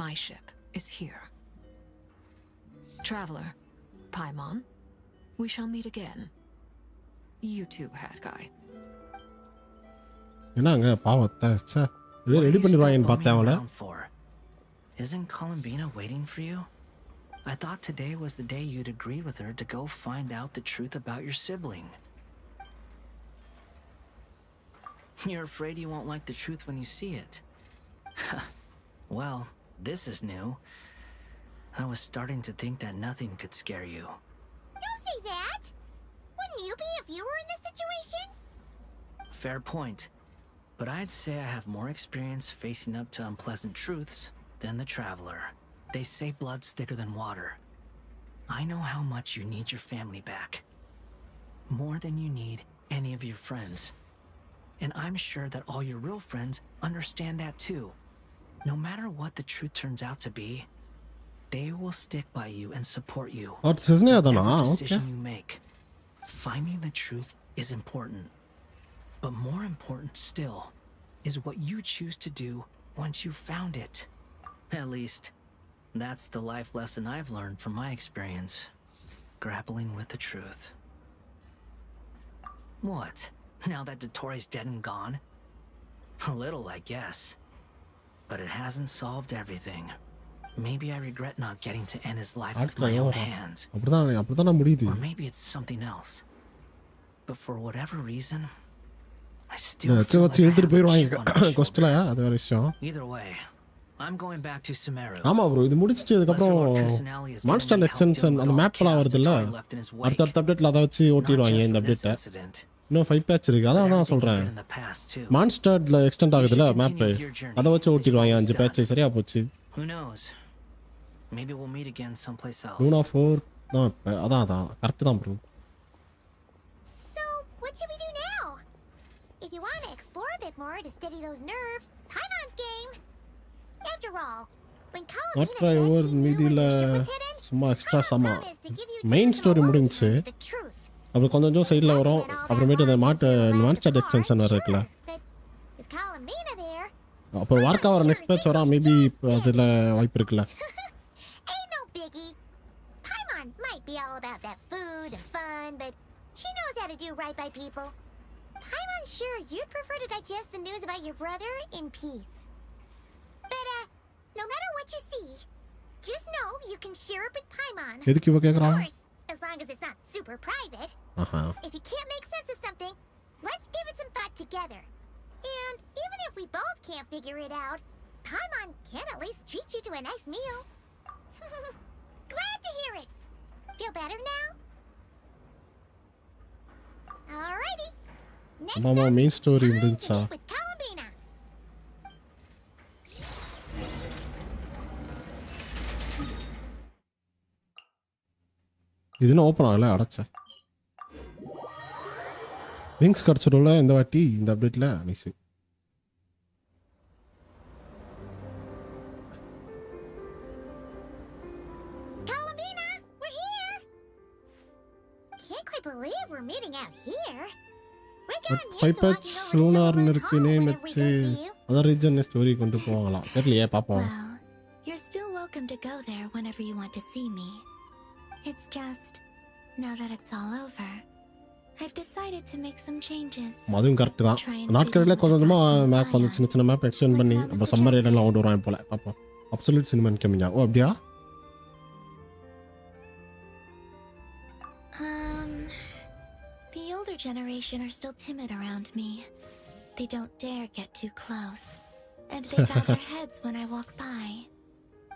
My ship is here. Traveler, Paimon, we shall meet again. You too, Hat Guy. என்னங்க பாவத்தை ready பண்ணிடுவாங்கன்னு பார்த்தேன் அவளை. Isn't Columbina waiting for you? I thought today was the day you'd agree with her to go find out the truth about your sibling. You're afraid you won't like the truth when you see it. Well, this is new. I was starting to think that nothing could scare you. Don't say that! Wouldn't you be a viewer in this situation? Fair point. But I'd say I have more experience facing up to unpleasant truths than the Traveler. They say blood's thicker than water. I know how much you need your family back. More than you need any of your friends. And I'm sure that all your real friends understand that too. No matter what the truth turns out to be, they will stick by you and support you. Whatever decision you make. Finding the truth is important. But more important still is what you choose to do once you've found it. At least, that's the life lesson I've learned from my experience. Grappling with the truth. What? Now that Dottore's dead and gone? A little, I guess. But it hasn't solved everything. Maybe I regret not getting to end his life with my own hands. Or maybe it's something else. But for whatever reason, I still feel like either way, I'm going back to Sumeru. ஆமா bro இது முடிச்சிட்டு அதுக்கு அப்புறம் monster extension அந்த மேப்லாம் வருதுல்ல அடுத்த அப்டேட்ல அதை வச்சு ஓட்டிடுவாங்க இந்த அப்டேட்டை இன்னும் 5 பேட்ச் இருக்கு அதான் சொல்றேன் மான்ஸ்டர்ல எக்ஸ்டெண்ட் ஆகுதுல மேப் அதை வச்சு ஓட்டிடுவாங்க 5 பேட்ச் சரியா போச்சு Who knows? Maybe we'll meet again someplace else. Luna 4 அதான் கரெக்ட் தான் bro. So, what should we do now? If you want to explore a bit more to steady those nerves, Paimon's game. After all, when not Columina try said over she knew மீதியில் where your ship was hidden, சும்மா extra Paimon சமா promised to give you main two story more முடிஞ்சுச்சு. words, the truth. அப்புறம் கொஞ்சம் கொஞ்சம் சைடில் வரும். அப்புறமேட்டு இந்த அட்வான்ஸ்ட் எக்ஸ்டென்ஷன் இருக்குல்ல, With Columina there, அப்புறம் வார்க்கா வர நெக்ஸ்ட் பேட்ச் வரும். மேபி அதில் வாய்ப்பு இருக்குல்ல. ain't no biggie. Paimon might be all about that food and fun, but she knows how to do right by people. Paimon's sure you'd prefer to digest the news about your brother in peace. But, no matter what you see, just know you can share it with Paimon. எதுக்கு இவ கேட்குறா? Of course, as long as it's not super private. If you can't make sense of something, let's give it some thought together. And even if we both can't figure it out, Paimon can at least treat you to a nice meal. Glad to hear it. Feel better now? Alrighty. Next ஆமாம் up, main story time to முடிஞ்சா? meet with Columina. இது இன்னும் open ஆகலை, அடைச்சேன். Wings கிடச்சிடும்ல இந்த வாட்டி இந்த அப்டேட்டில். Nice. Columina, we're here. Can't quite believe we're meeting out here. We're but getting five used to walking patch over to லூனார்னு someone's இருக்கு home நேம் whenever we வச்சு go see you. Other region story கொண்டு போவாங்களாம். தெரியலையே, பார்ப்போம். Well, you're still welcome to go there whenever you want to see me. It's just, now that it's all over, I've decided to make some changes. அதுவும் correct தான். நாட்களில் கொஞ்சம் கொஞ்சமாக map வந்து சின்ன சின்ன மேப் எக்ஸ்டெண்ட் பண்ணி அப்புறம் சம்மர் ஏடெல்லாம் கொண்டு வருவாங்க போல. பார்ப்போம். அப்சல்யூட் சினிமன் கம்மிங்க. ஓ அப்படியா? The older generation are still timid around me. They don't dare get too close, and they bow their heads when I walk by.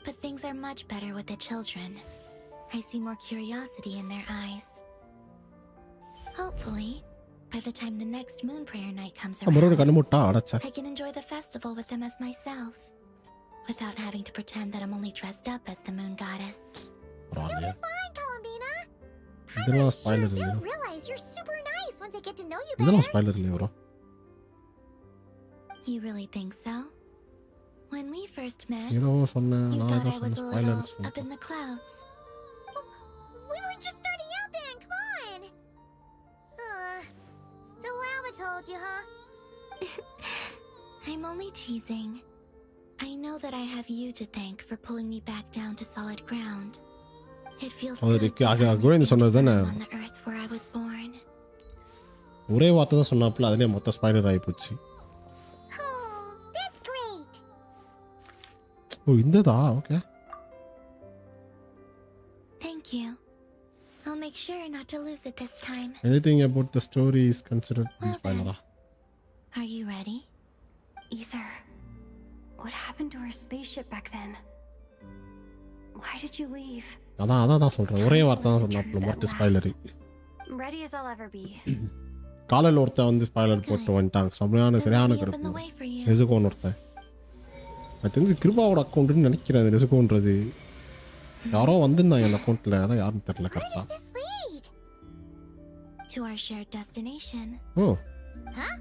But things are much better with the children. I see more curiosity in their eyes. Hopefully, by the time the next moon prayer night comes மறுபடியும் கண்ணு around, மூட்டா அடைச்சேன். I can enjoy the festival with them as myself, without having to pretend that I'm only dressed up as the moon goddess. பரவாயில்லையே. Fine, Columina. இதெல்லாம் Sure spoiler do இல்லையா? realize you're super nice once they get to know you இதெல்லாம் better. Spoiler இல்லையா bro? You really think so? When we first met, ஏதோ சொன்னேன், you நான் thought ஏதோ I was சொன்னேன் a spoiler little up in the clouds. We were just starting out then, come on. So Lama told you, huh? I'm only teasing. I know that I have you to thank for pulling me back down to solid ground. It feels good to குழந்தை சொன்னது தானே. on the earth where I was born. ஒரே வார்த்தை தான் சொன்னாப்புல, அதுலேயே மொத்த spoiler ஆகி போச்சு. Oh, that's great. ஓ இந்ததா? Okay. Thank you. I'll make sure not to lose it this time. Anything about the story is considered to be spoiler. Are you ready? Ether, what happened to our spaceship back then? Why did you leave? அதான் சொல்கிறேன், ஒரே வார்த்தை தான் சொன்னாப்புல மொத்த spoiler. Ready as I'll ever be. காலையில் ஒருத்தன் வந்து ஸ்பாய்லர் போட்டு வந்துட்டாங்க. சரியான கிருப்பு. நெசுகோன்னு ஒருத்தன். அது தெரிஞ்சு கிருபாவோட அக்கௌண்ட்டுன்னு நினைக்கிறேன். நெசுகோன்றது யாரோ வந்திருந்தாங்க அந்த அக்கௌண்ட்டில், அதான் யாருன்னு தெரியல கரெக்டாக. To our shared destination. Oh. Huh?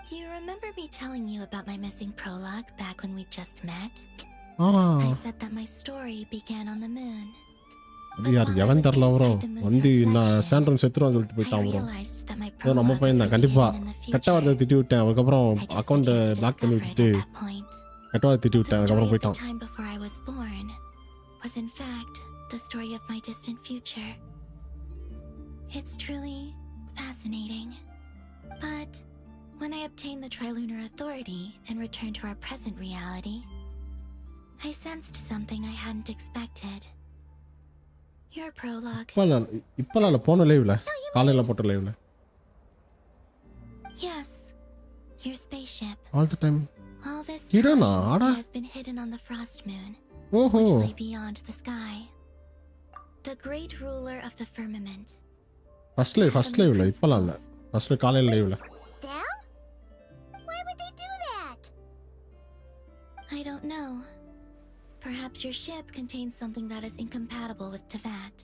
Do you remember me telling you about my missing prologue back when we just met? I said that my story began on the moon. யார் எவன் தெரில ப்ரோ, வந்து நான் சாண்ட்ரன் செத்துருவான்னு சொல்லிட்டு போயிட்டான் bro. நம்ம பையன் தான் கண்டிப்பாக. கெட்ட வார்த்தை திட்டி விட்டேன், அதுக்கப்புறம் அக்கௌண்ட்டை பிளாக் பண்ணி விட்டுட்டு கெட்ட வார்த்தை திட்டி விட்டேன், அதுக்கப்புறம் போயிட்டான். The time before I was born was in fact the story of my distant future. It's truly fascinating. But when I obtained the Trilunar Authority and returned to our present reality, I sensed something I hadn't expected. Your prologue. இப்போலாம் போன லைவ்ல, காலையில் போட்ட லைவ்ல. Yes, your spaceship. All the time. All this time it has been hidden on the frost moon, which lay beyond the sky. The great ruler of the firmament. First லைவ்ல, இப்போலாம் இல்லை. First காலையில் லைவ்ல. Them? Why would they do that? I don't know. Perhaps your ship contains something that is incompatible with Tevat.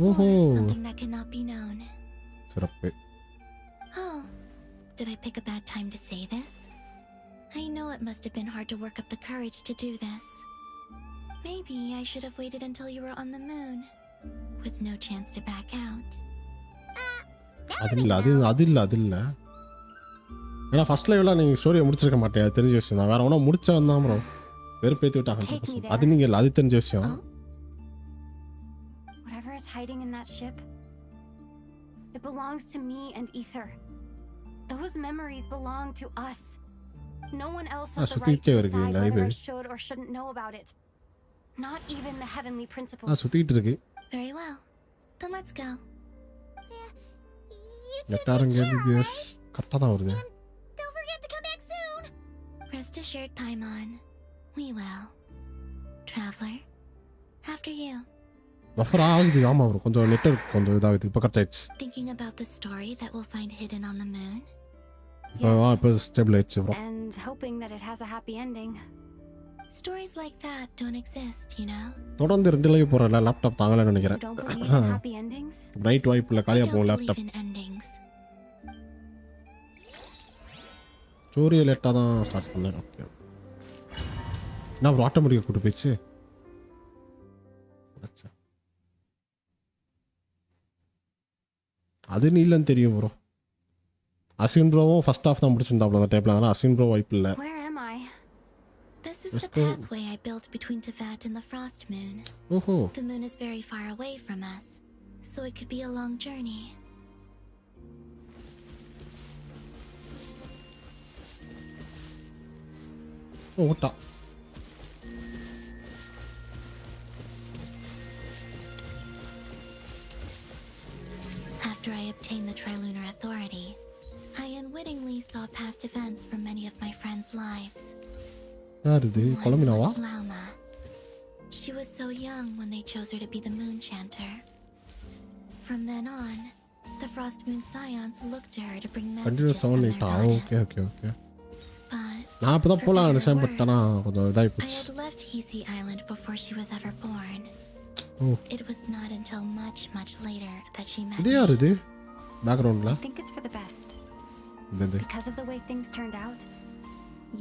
ஓஹோ Or something that cannot be known. சிறப்பு. Oh, did I pick a bad time to say this? I know it must have been hard to work up the courage to do this. Maybe I should have waited until you were on the moon, with no chance to back out. அது இல்ல ஏன்னா first லைவ்ல நீங்க ஸ்டோரியை முடிச்சிருக்க மாட்டேன், அது தெரிஞ்ச விஷயம் தான். வேற ஒன்றும் முடிச்சவன் தான் ப்ரோ வெறுப்பேற்றி விட்டாங்க. 100%. அது நீங்க இல்லை, அது தெரிஞ்ச விஷயம். Whatever is hiding in that ship, it belongs to me and Ether. Those memories belong to us. No one else has the right to decide whether I should or shouldn't know about it. Not even the heavenly principles. சுத்திட்டு இருக்கு. Very well. Then let's go. Yes கரெக்டாக தான் வருது. Don't forget to come back soon. Rest assured, Paimon. We will. Traveler, after you. Buffer ஆகுது. ஆமாம் bro கொஞ்சம் network கொஞ்சம் இதாகுது. இப்போ கரெக்ட் ஆயிடுச்சு. Thinking about the story that we'll find hidden on the moon? இப்போ ஸ்டேபிள் ஆயிடுச்சு bro. And hoping that it has a happy ending. Stories like that don't exist, you know. தொடர்ந்து 2 live போறல laptop தாங்கலன்னு நினைக்கிறேன். Don't believe in happy endings? Night வைப்ல காலியா போகும் laptop. Story லேட்டா தான் ஸ்டார்ட் பண்ணேன். ஓகே நான் ப்ரோ ஆட்டோமேட்டிக்கா கூட்டி போயிடுச்சு. அது நீ இல்லைன்னு தெரியும் ப்ரோ. அஸ்வின் ப்ரோவும் ஃபர்ஸ்ட் ஹாஃப் தான் முடிச்சிருந்தாப்ல அந்த டைப்ல. அதனால அஸ்வின் ப்ரோ வைப் இல்லை. Where am I? This is the pathway I built between Teyvat and the Frost Moon. Oh. The moon is very far away from us, so it could be a long journey. Oh, what the? After I obtained the Trilunar Authority, I unwittingly saw past events from many of my friends' lives. One was Lauma. She was so young when they chose her to be the Moon Chanter. From then on, the Frost Moon Scions looked to her to bring messages from their goddess. Okay. நான் அப்போ தான் போகலாம் நினச்சேன், but ஆனால் கொஞ்சம் இதாகி I போச்சு. had left Hisi Island before she was ever born. It was not until much later that she met me. இது யார் இது பேக்ரவுண்டில்? I think it's for the best. Because of the way things turned out,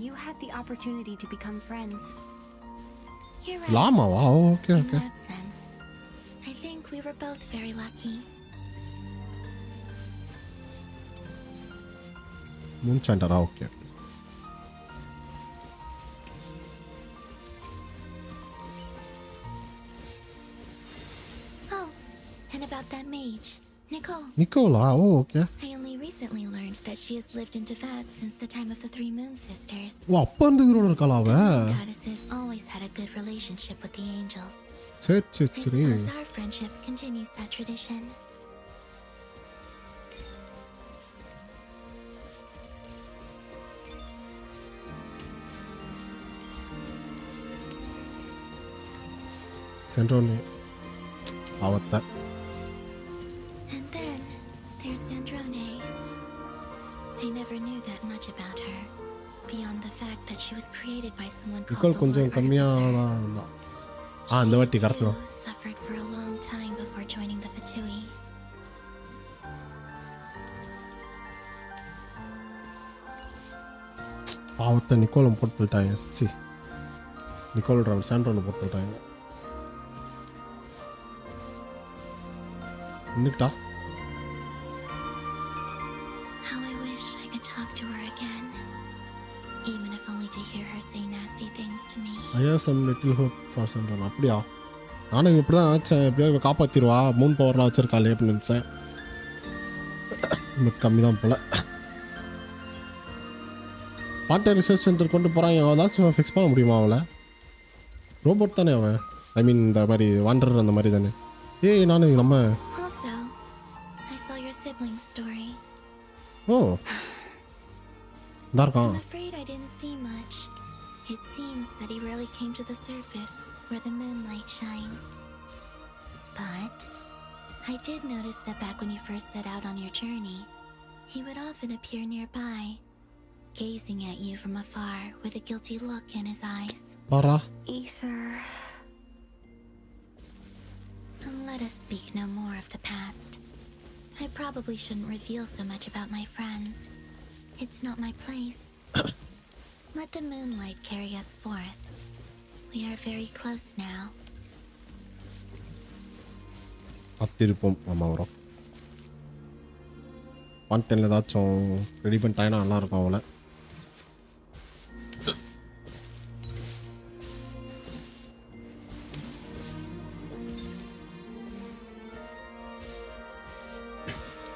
you had the opportunity to become friends. You're right. லாமாவா? Okay. In that sense, I think we were both very lucky. Moon சாண்டரா? Okay. Oh, and about that mage, Nicole. Nicola? Oh, okay. I only recently learned that she has lived in Teyvat since the time of the Three Moon Sisters. ஓ அப்போ இருந்து இவரோட இருக்காளா அவ? The moon goddesses always had a good relationship with the angels. சரி. I suppose our friendship continues that tradition. சென்றோன்னு அவத்த. And then there's Sandrone. I never knew that much about her, beyond the fact that she was created by someone called Nicole the கொஞ்சம் Lord கம்மியாக Artificer. தான். அந்த வாட்டி correct தான். Suffered for a long time before joining the Fatui. பாவத்தை நிக்கோலும் போட்டு போயிட்டாங்க. C நிக்கோலோட சாண்ட்ரோன்னு போட்டு போயிட்டாங்க. நின்னுட்டா? How I wish I could talk to her again, even if only to hear her say nasty things to me. I have some little hope for சாண்ட்ரோன். அப்படியா? நானும் இப்படி தான் நினச்சேன், எப்படியோ காப்பாற்றிடுவா, மூன் பவர்லாம் வச்சிருக்காளே அப்படின்னு நினச்சேன். கம்மி தான் போல. பாட்டை ரிசர்ச் சென்டர் கொண்டு போகிறான். ஏதாச்சும் ஃபிக்ஸ் பண்ண முடியுமா அவளை? ரோபோட் தானே அவன். ஐ மீன் இந்த மாதிரி வாண்டர் அந்த மாதிரி தானே. ஏய் நானு நம்ம. Also, I saw your siblings' story. ஓ தான் இருக்கான். I'm afraid I didn't see much. It seems that he rarely came to the surface where the moonlight shines. But I did notice that back when you first set out on your journey, he would often appear nearby, gazing at you from afar with a guilty look in his eyes. Para. Ether. Let us speak no more of the past. I probably shouldn't reveal so much about my friends. It's not my place. Let the moonlight carry us forth. We are very close now. காத்திருப்போம் நம்ம வரோம். கான்டென்ட்ல ஏதாச்சும் ready பண்ணிட்டாங்கன்னா நல்லா இருக்கும் அவளை.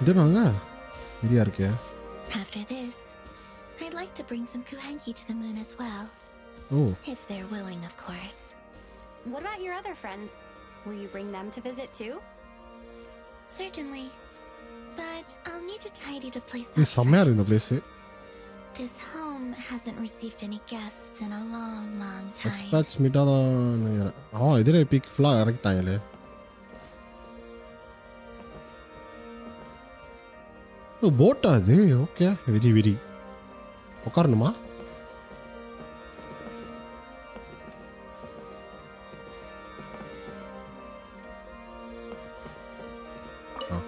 இது நாங்க ரெடியா இருக்கே. After this, I'd like to bring some kuhenki to the moon as well. Oh. If they're willing, of course. What about your other friends? Will you bring them to visit too? Certainly. But I'll need to tidy the place இது up செம்மையா first. இருக்கு இந்த place. This home hasn't received any guests in a long, long time. Experts மீட்டா தான் இதுல epic ஃபுல்லா இறக்கிட்டாங்களே. Oh போட்டா அது. Okay very very. உட்காரணுமா?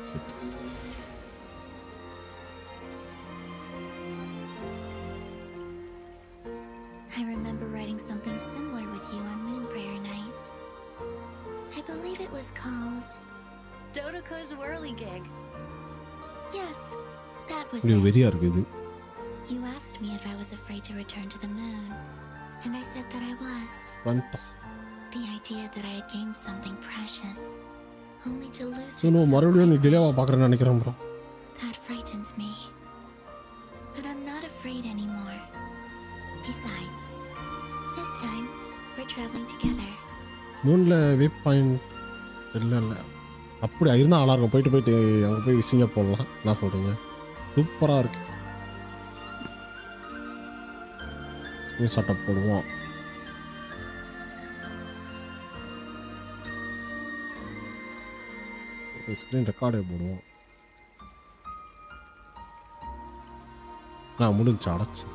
சரி. I remember writing something similar with you on Moon Prayer Night. I believe it was called Dodoko's Whirligig. Yes, that was இது it. வெரியா இருக்கு இது. You asked me if I was afraid to return to the moon, and I said that I was. வந்துட்டா. The idea that I had gained something precious, only to lose so நான் மறுபடியும் நீ டிலேவா பார்க்கறேன்னு நினைக்கிறேன் bro. that frightened me. But I'm not afraid anymore. Besides, this time we're traveling together. மூன்ல வேப் point இல்ல அப்படி இருந்தால் நல்லா இருக்கும். போயிட்டு அங்கே போய் விசிங்க போடலாம். என்ன சொல்கிறீங்க? சூப்பராக இருக்கு. ஸ்க்ரீன் ஷாட்டை போடுவோம். ஸ்க்ரீன் ரெக்கார்டே போடுவோம். முடிஞ்சு அடைச்சு.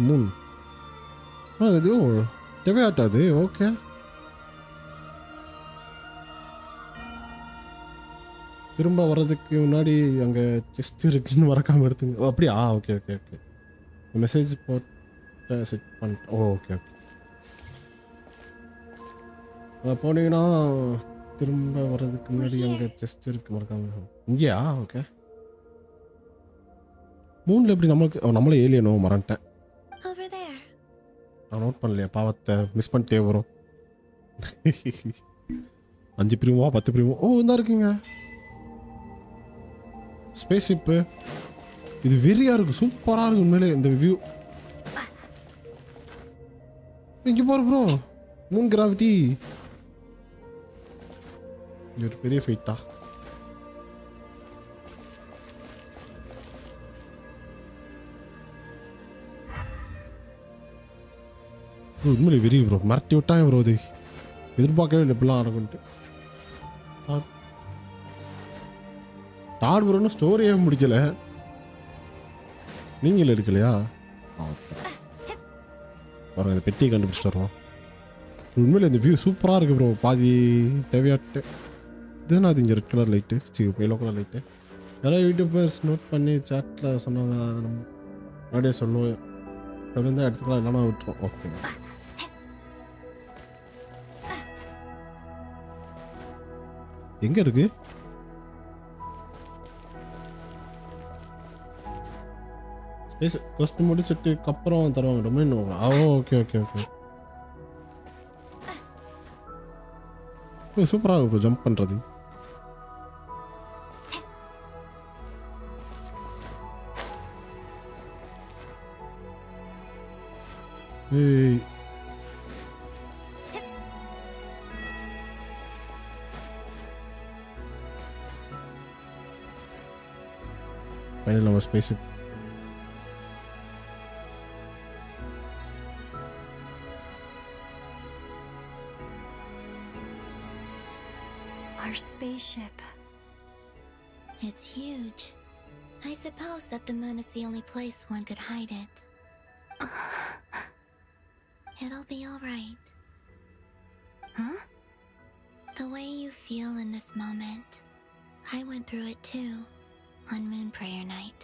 மூணு இது தேவையாட்டாது. ஓகே திரும்ப வர்றதுக்கு முன்னாடி அங்கே செஸ்ட் இருக்குன்னு மறக்காமல் எடுத்துங்க. ஓ அப்படியா? Okay okay okay. மெசேஜ் போட்டு செட் பண்ணிட்டு ஓகே ஓகே. போனீங்கன்னா திரும்ப வர்றதுக்கு முன்னாடி அங்கே செஸ்ட் இருக்கு மறக்காம. இங்கேயா? ஓகே. மூணில் எப்படி நம்மளே ஏலியனோ மறந்துட்டேன். நான் நோட் பண்ணலையா? பாவத்தை மிஸ் பண்ணிட்டே வரும். 5 பிரிவா 10 பிரிவோ. ஓ இந்தா இருக்குங்க ஸ்பேஸ் ஷிப்பு. இது வெறியா இருக்கு. சூப்பராக இருக்கு உண்மையிலே இந்த வியூ. இங்கே பாரு ப்ரோ, மூன் கிராவிட்டி. இது ஒரு பெரிய ஃபைட்டா. உண்மையிலே வெறி ப்ரோ. மிரட்டி விட்டாங்க ப்ரோ. இது எதிர்பார்க்கவே இல்லை இப்படிலாம் ஆரம்பிட்டு. டாட் ப்ரோன்னு ஸ்டோரியே முடிக்கல. நீங்கள் எடுக்கலையா? பாருங்க இந்த பெட்டியை கண்டுபிடிச்சிட்டு வரோம். உண்மையிலே இந்த வியூ சூப்பராக இருக்குது ப்ரோ. பாதி தேவையாட்டு இதுனா அது இங்கே red colour light, yellow colour light. யாராவது யூடியூபர்ஸ் நோட் பண்ணி சேட்டில் சொன்னாங்க. நம்ம முன்னாடியே சொல்லுவோம். அப்படி இருந்தால் எடுத்துக்கலாம், இல்லைனா விட்டுரும். ஓகே எங்கே இருக்கு? ஸ்பேஸ் ஃபர்ஸ்ட் முடிச்சுட்டு அப்புறம் தருவாங்க டொமைன். Okay okay okay. சூப்பராக இருக்கும் ஜம்ப் பண்ணுறது. ஏய் ஃபைனல் நம்ம space Our spaceship. It's huge. I suppose that the moon is the only place one could hide it. It'll be alright. Huh? The way you feel in this moment, I went through it too, on Moon Prayer Night.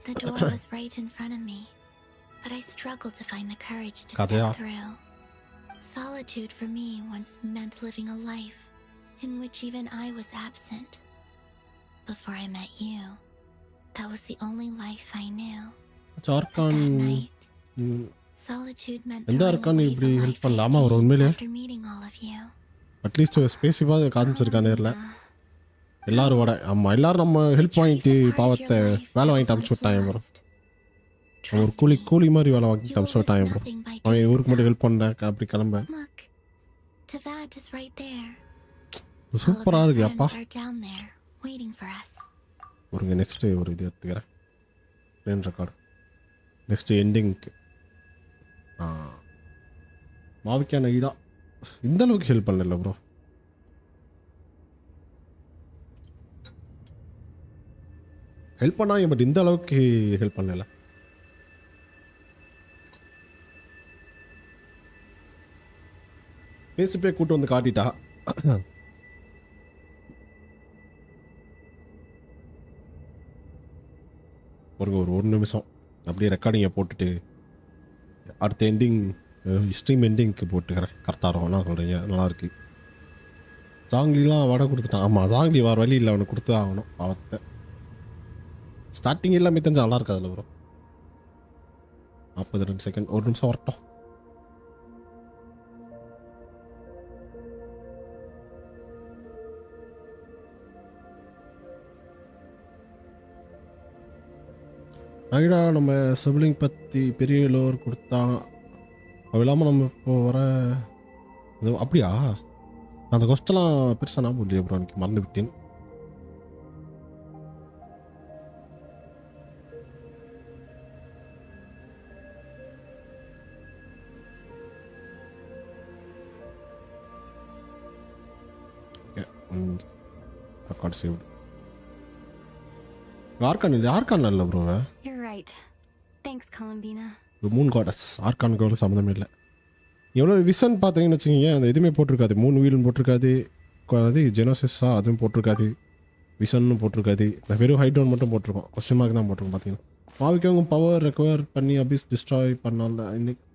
The door was right in front of me, but I struggled to find the courage to step through. Solitude for me once meant living a life in which even I was absent. Before I met you, that was the only life I knew. Archon Solitude meant எந்த throwing Archon away இப்படி the help life I பண்ணலாமா ஒரு உண்மையிலே after meeting all of you. At least ஸ்பேசிவாக காமிச்சிருக்கா நேரில் எல்லாரும் வட ஆமாம் எல்லாரும் நம்ம ஹெல்ப் வாங்கிட்டு பாவத்தை வேலை வாங்கிட்டு அனுப்பிச்சு விட்டாங்க ப்ரோ ஒரு கூலி மாதிரி வேலை வாங்கிட்டு அனுப்பிச்சு விட்டாங்க ப்ரோ அவன் ஊருக்கு மட்டும் ஹெல்ப் பண்ண அப்படி கிளம்ப Tavad is right there. சூப்பராக இருக்கு அப்பா Are down there waiting for us. ஒருங்க நெக்ஸ்ட்டு ஒரு இது எடுத்துக்கிறேன் ப்ளேன் ரெக்கார்டு நெக்ஸ்ட்டு எண்டிங்க்கு மாவிக்கான ஈடா இந்த அளவுக்கு ஹெல்ப் பண்ணல ப்ரோ ஹெல்ப் பண்ணாங்க பட் இந்த அளவுக்கு ஹெல்ப் பண்ணல பேசிப்பே கூட்டு வந்து காட்டிட்டா ஒரு நிமிஷம் அப்படியே ரெக்கார்டிங்கை போட்டுட்டு அடுத்த எண்டிங் ஸ்ட்ரீம் எண்டிங்க்கு போட்டுக்கிறேன் கரெக்டாக இருக்கும் என்ன சொல்கிறீங்க நல்லாயிருக்கு சாங்லிலாம் வடை கொடுத்துட்டான் ஆமாம் சாங்லி வேறு வழி இல்லை அவனுக்கு கொடுத்து ஆகணும் பாவத்தை ஸ்டார்டிங் எல்லாமே தெரிஞ்சு நல்லா இருக்கு அதில் ப்ரோ 42 செகண்ட் ஒரு நிமிஷம் வரட்டும் ஐடா நம்ம சிப்ளிங் பற்றி பெரிய லோர் கொடுத்தா அது இல்லாமல் நம்ம இப்போ வர இது அப்படியா அந்த கொஸ்டெல்லாம் பெருசாக நான் முடியல ப்ரோ எனக்கு மறந்து விட்டேன் ரெக்கார்ட் சேவ்டு ஆர்கான் இல்லை bro You're right. Thanks, Columbina. Moon goddess ஆர்கானுக்கு சம்மந்தமே இல்லை எவ்வளோ விசன் பார்த்தீங்கன்னு வச்சுக்கிங்க அந்த எதுவுமே போட்டிருக்காது 3 வீலும் போட்டிருக்காது அது ஜெனோசிஸா அதுவும் போட்டிருக்காது விசன்னு போட்டிருக்காது இந்த வெறும் ஹைட்ரோன் மட்டும் போட்டிருக்கோம் கொஸ்டின் மார்க் தான் போட்டிருக்கோம் பார்த்தீங்கன்னா மாவிக்கு அவங்க பவர் ரெக்கவர் பண்ணி அபிஸ் டிஸ்ட்ராய் பண்ணல இன்னைக்கு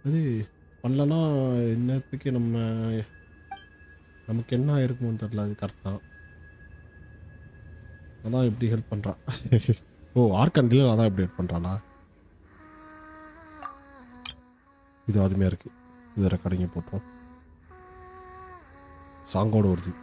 அது பண்ணலன்னா இன்னத்துக்கு நமக்கு என்ன இருக்குமோன்னு தெரில அது கரெக்டாக அதான் எப்படி ஹெல்ப் பண்ணுறான் ஓ ஆர்கான் இல்லை அதான் எப்படி ஹெல்ப் பண்ணுறாளா இது அதுமையாக இருக்குது இது ரெக்கார்டிங்க போட்டோம் சாங்கோட வருது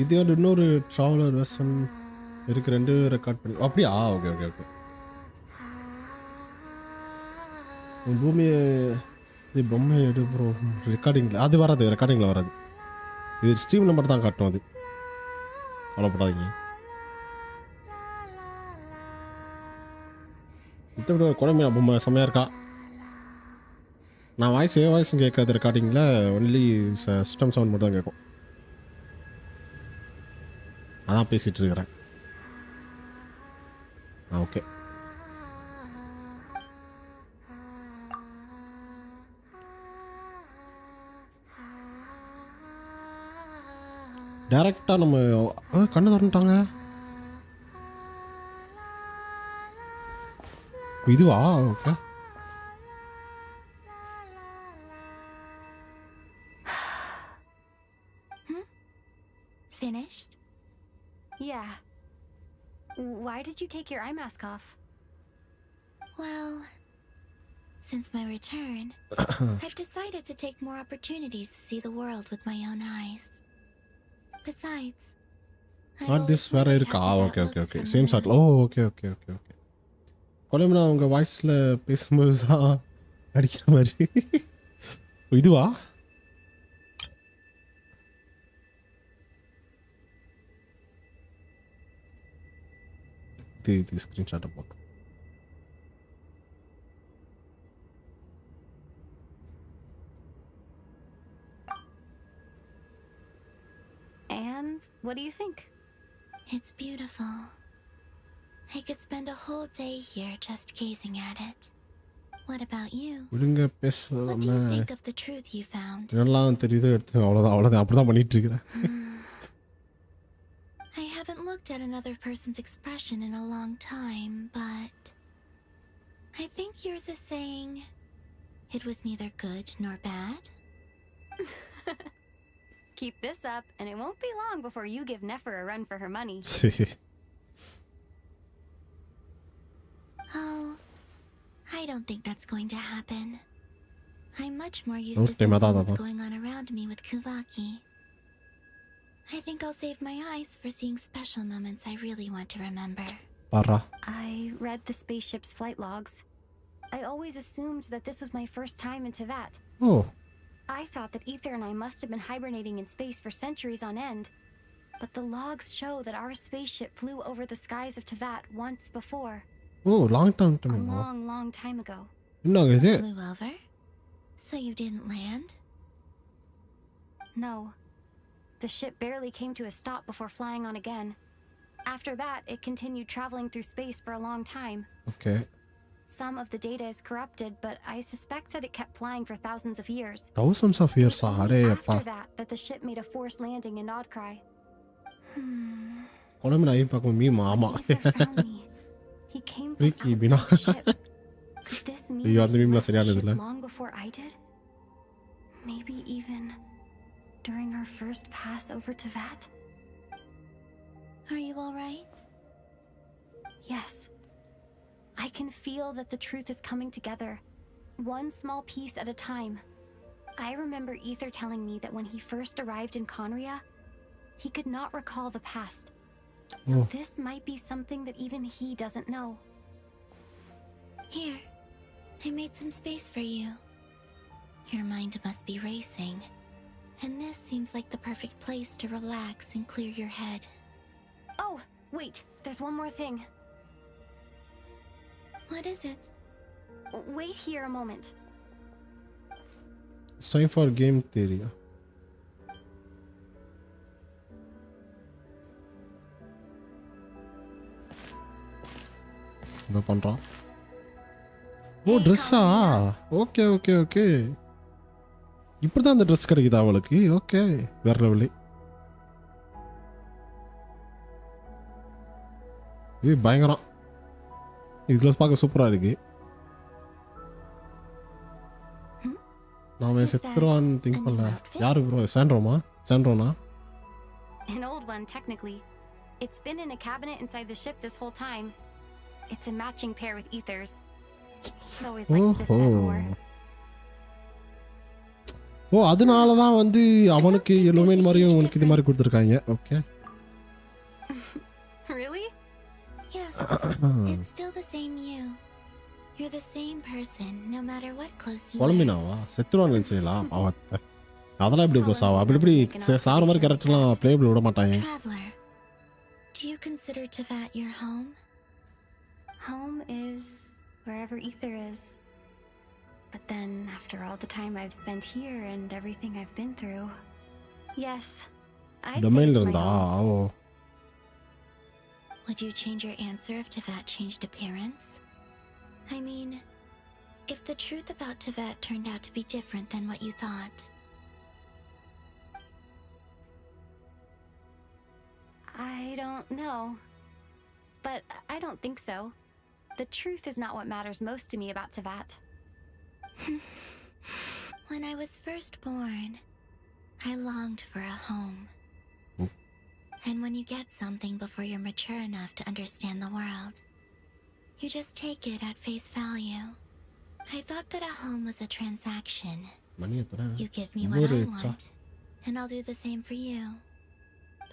இது இன்னொரு ட்ராவலர் வெர்ஷன் இருக்கு 2 ரெக்கார்ட் பண்ணி அப்படியா ஓகே ஓகே ஓகே பூமியை இது பொம்மை எடு ப்ரோ ரெக்கார்டிங்கில் அது வராது ரெக்கார்டிங்கில் வராது இது ஸ்ட்ரீம் நம்பர் தான் காட்டும் அது கவலைப்படாதீங்க மற்றபடி குழம்பு பொம்மை செம்மையாக இருக்கா நான் வாய்ஸும் கேட்காது ரெக்கார்டிங்கில் ஒன்லி சிஸ்டம் சவுண்ட் மட்டும் தான் கேட்கும் அதான் பேசிகிட்டு இருக்கிறேன் ஓகே டைரக்டாக நம்ம கண்ணு திறந்துட்டாங்க இதுவா okay Finished? Yeah. Why did you take your eye mask off? Well, since my return, I've decided to take more opportunities to see the world with my own eyes. Besides, not this வேற இருக்கா? Okay okay okay same shot. Oh okay okay okay okay. Columbina அவங்க வாய்ஸ்ல பேசும்போது தான் அடிக்கிற மாதிரி. இதுவா? இது ஸ்கிரீன்ஷாட்டை போட்டோம். And what do you think? It's beautiful. I could spend a whole day here just gazing at it. What about you? விடுங்க What do பேசாம. you think of the truth you found? என்னெல்லாம் தெரியுதோ எடுத்து அவ்வளோதான் அப்படிதான் பண்ணிட்டு இருக்கிறேன். I haven't looked at another person's expression in a long time, but I think yours is saying it was neither good nor bad. Keep this up, and it won't be long before you give Nefer a run for her money. Oh, I don't think that's going to happen. I'm much more used to seeing what's going on around me with Kuvaki. I think I'll save my eyes for seeing special moments I really want to remember. I read the spaceship's flight logs. I always assumed that this was my first time in Tevat. Oh. I thought that Ether and I must have been hibernating in space for centuries on end. But the logs show that our spaceship flew over the skies of Tevat once before. Oh, long time ago. A long, long time ago. Flew over? So you didn't land? No. The ship barely came to a stop before flying on again. After that, it continued traveling through space for a long time. Okay. Some of the data is corrupted, but I suspect that it kept flying for thousands of years. Thousands of years, after that the ship made a forced landing in Krai. He came from outside the ship. Could this mean he left the ship long before I did? Maybe even during our first pass over Tevat? Are you all right? Yes. I can feel that the truth is coming together, one small piece at a time. I remember Ether telling me that when he first arrived in Conria, he could not recall the past. So this might be something that even he doesn't know. Here, I made some space for you. Your mind must be racing, and this seems like the perfect place to relax and clear your head. Oh, wait, there's one more thing. What is it? Wait here a moment. It's time for game theory. என்ன பண்றான்? Oh ட்ரெஸ்ஸா? Okay okay okay. இப்படிதான் அந்த dress கிடைக்குதா அவளுக்கு? Okay வேற level. பயங்கரம். இதுல பார்க்க சூப்பரா இருக்கு. நாம செத்துருவான்னு திங்க் பண்ணல. யாரு bro? சாண்ட்ரோனா? An old one technically. It's been in a cabinet inside the ship this whole time. It's a matching pair with Ether's. Always like this set more. ஓ அதனால தான் வந்து அவனுக்கு எலுமின் மாதிரியும் உனக்கு இது மாதிரி கொடுத்துருக்காங்க. Okay. Really? Yes. It's still the same you. You're the same person no matter what clothes you wear. கொலம்பினாவா? செத்துருவான்னு நினைச்சீங்களா? பாவத்தை. அதெல்லாம் எப்படி ப்ரோ சாவா? அப்படி சார மாதிரி கேரக்டர்லாம் பிளேபிள் விட மாட்டாங்க. Traveler, do you consider Tevat your home? Home is wherever Ether is. But then, after all the time I've spent here and everything I've been through, yes, I'd say it's my home. Would you change your answer if Tevat changed appearance? I mean, if the truth about Tevat turned out to be different than what you thought. I don't know. But I don't think so. The truth is not what matters most to me about Tevat. When I was first born, I longed for a home. And when you get something before you're mature enough to understand the world, you just take it at face value. I thought that a home was a transaction. You give me what I want, and I'll do the same for you.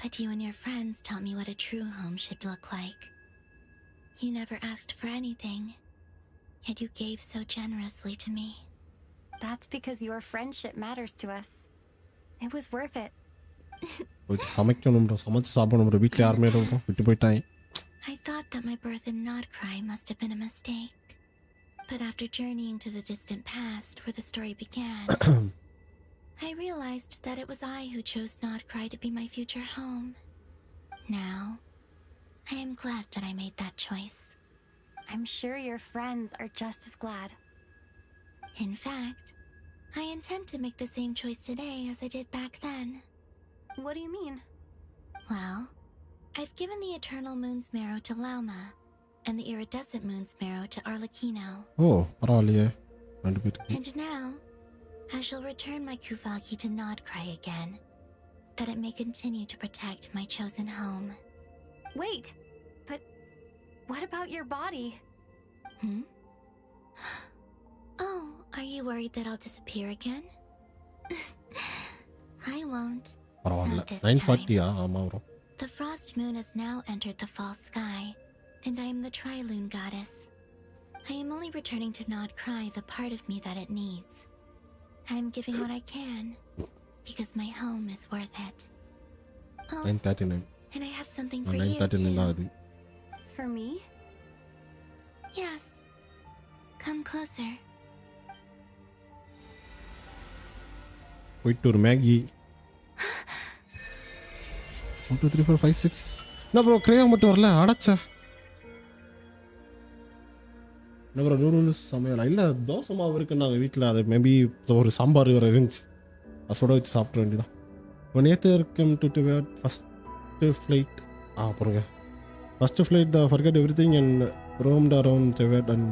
But you and your friends taught me what a true home should look like. You never asked for anything, yet you gave so generously to me. That's because your friendship matters to us. It was worth it. சமைக்கணும் bro, சமைச்சு சாப்பிடணும் bro. வீட்ல யாருமே இல்ல bro, விட்டு போயிட்டாங்க. I thought that my birth in Krai must have been a mistake. But after journeying to the distant past where the story began, I realized that it was I who chose Krai to be my future home. Now, I am glad that I made that choice. I'm sure your friends are just as glad. In fact, I intend to make the same choice today as I did back then. What do you mean? Well, I've given the Eternal Moon's Marrow to Lauma, and the Iridescent Moon's Marrow to Arlecchino. Oh, பரவாயில்லையே. ரெண்டு பேருக்கு. And now, I shall return my Kuvagi to Krai again, that it may continue to protect my chosen home. Wait, but what about your body? Oh, are you worried that I'll disappear again? I won't. பரவாயில்லை. Not this 940 time. ஆமா bro. The frost moon has now entered the false sky, and I am the Tri-Lune goddess. I am only returning to Krai the part of me that it needs. I am giving what I can, because my home is worth it. Oh, 939. and I have something for you 939 தான் too. அது. For me? Yes. Come closer. போயிட்டு ஒரு Maggi. 1 2 3 4 5 6. என்ன bro கிரேயா மட்டும் வரல, அடச்சா. என்ன bro noodles சமையலா? இல்லை தோசை மாவு இருக்குன்னு நாங்கள் வீட்டில், அது மேபி ஒரு சாம்பார் வேறு இருந்துச்சு, அதை சுட வச்சு சாப்பிட வேண்டியதான். இப்போ நேற்று இருக்கும் டு ஃபஸ்ட்டு ஃப்ளைட் அப்புறங்க first flight the forget everything and roamed around டெவர்ட் அண்ட்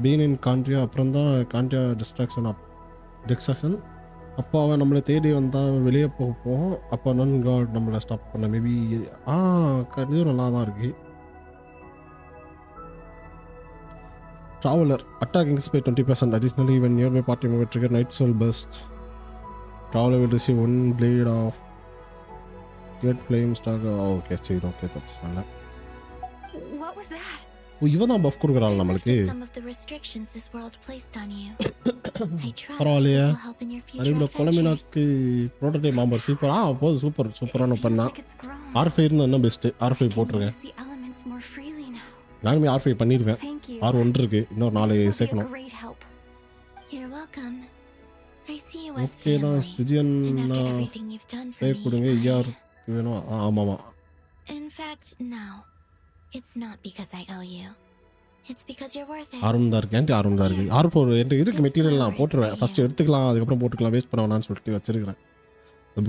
பீன் இன் கான்ட்ரியா. அப்புறம் தான் கான்ட்ரியா டிஸ்ட்ராக்ஷன். அப்போ அவன் நம்மளை தேடி வந்தால் வெளியே போகும். அப்போ நன் காட் நம்மளை ஸ்டாப் பண்ண மேபி. இது நல்லா தான் இருக்கு. Traveler, attack increased by 20%. Additionally, when nearby party member trigger Night Soul Burst, Traveler will receive 1 blade of Get Flame Star. Okay, that's not. What was that? இவன் தான் பஃப் கொடுக்குறாள் நம்மளுக்கு. Some of the restrictions this world placed on you. I trust பரவாயில்லையா? this will help in your future அறிவுல adventures. கொலமினாக்கு prototype மாம்பர் super. போதும் சூப்பரான பண்ணா. R5 இன்னும் பெஸ்ட். R5 போட்டுருங்க. Use the elements more freely now. நானுமே R5 பண்ணிடுவேன். R1 இருக்கு, இன்னொரு 4 சேர்க்கணும். Great help. You're welcome. I see you as okay தான் family. ஸ்டிஜியன் And after everything you've done for pay me, கொடுங்க. ER வேணும். ஆமாமா. In fact, no. It's not because I owe you. It's because you're worth it. R1 தான் இருக்கு. R1 தான் இருக்கு. R4 என்கிட்ட இருக்கு மெட்டீரியல், நான் போட்டுருவேன். ஃபர்ஸ்ட் எடுத்துக்கலாம், அதுக்கப்புறம் போட்டுக்கலாம், வேஸ்ட் பண்ண வேணாம்னு சொல்லிட்டு வச்சிருக்கிறேன். இந்த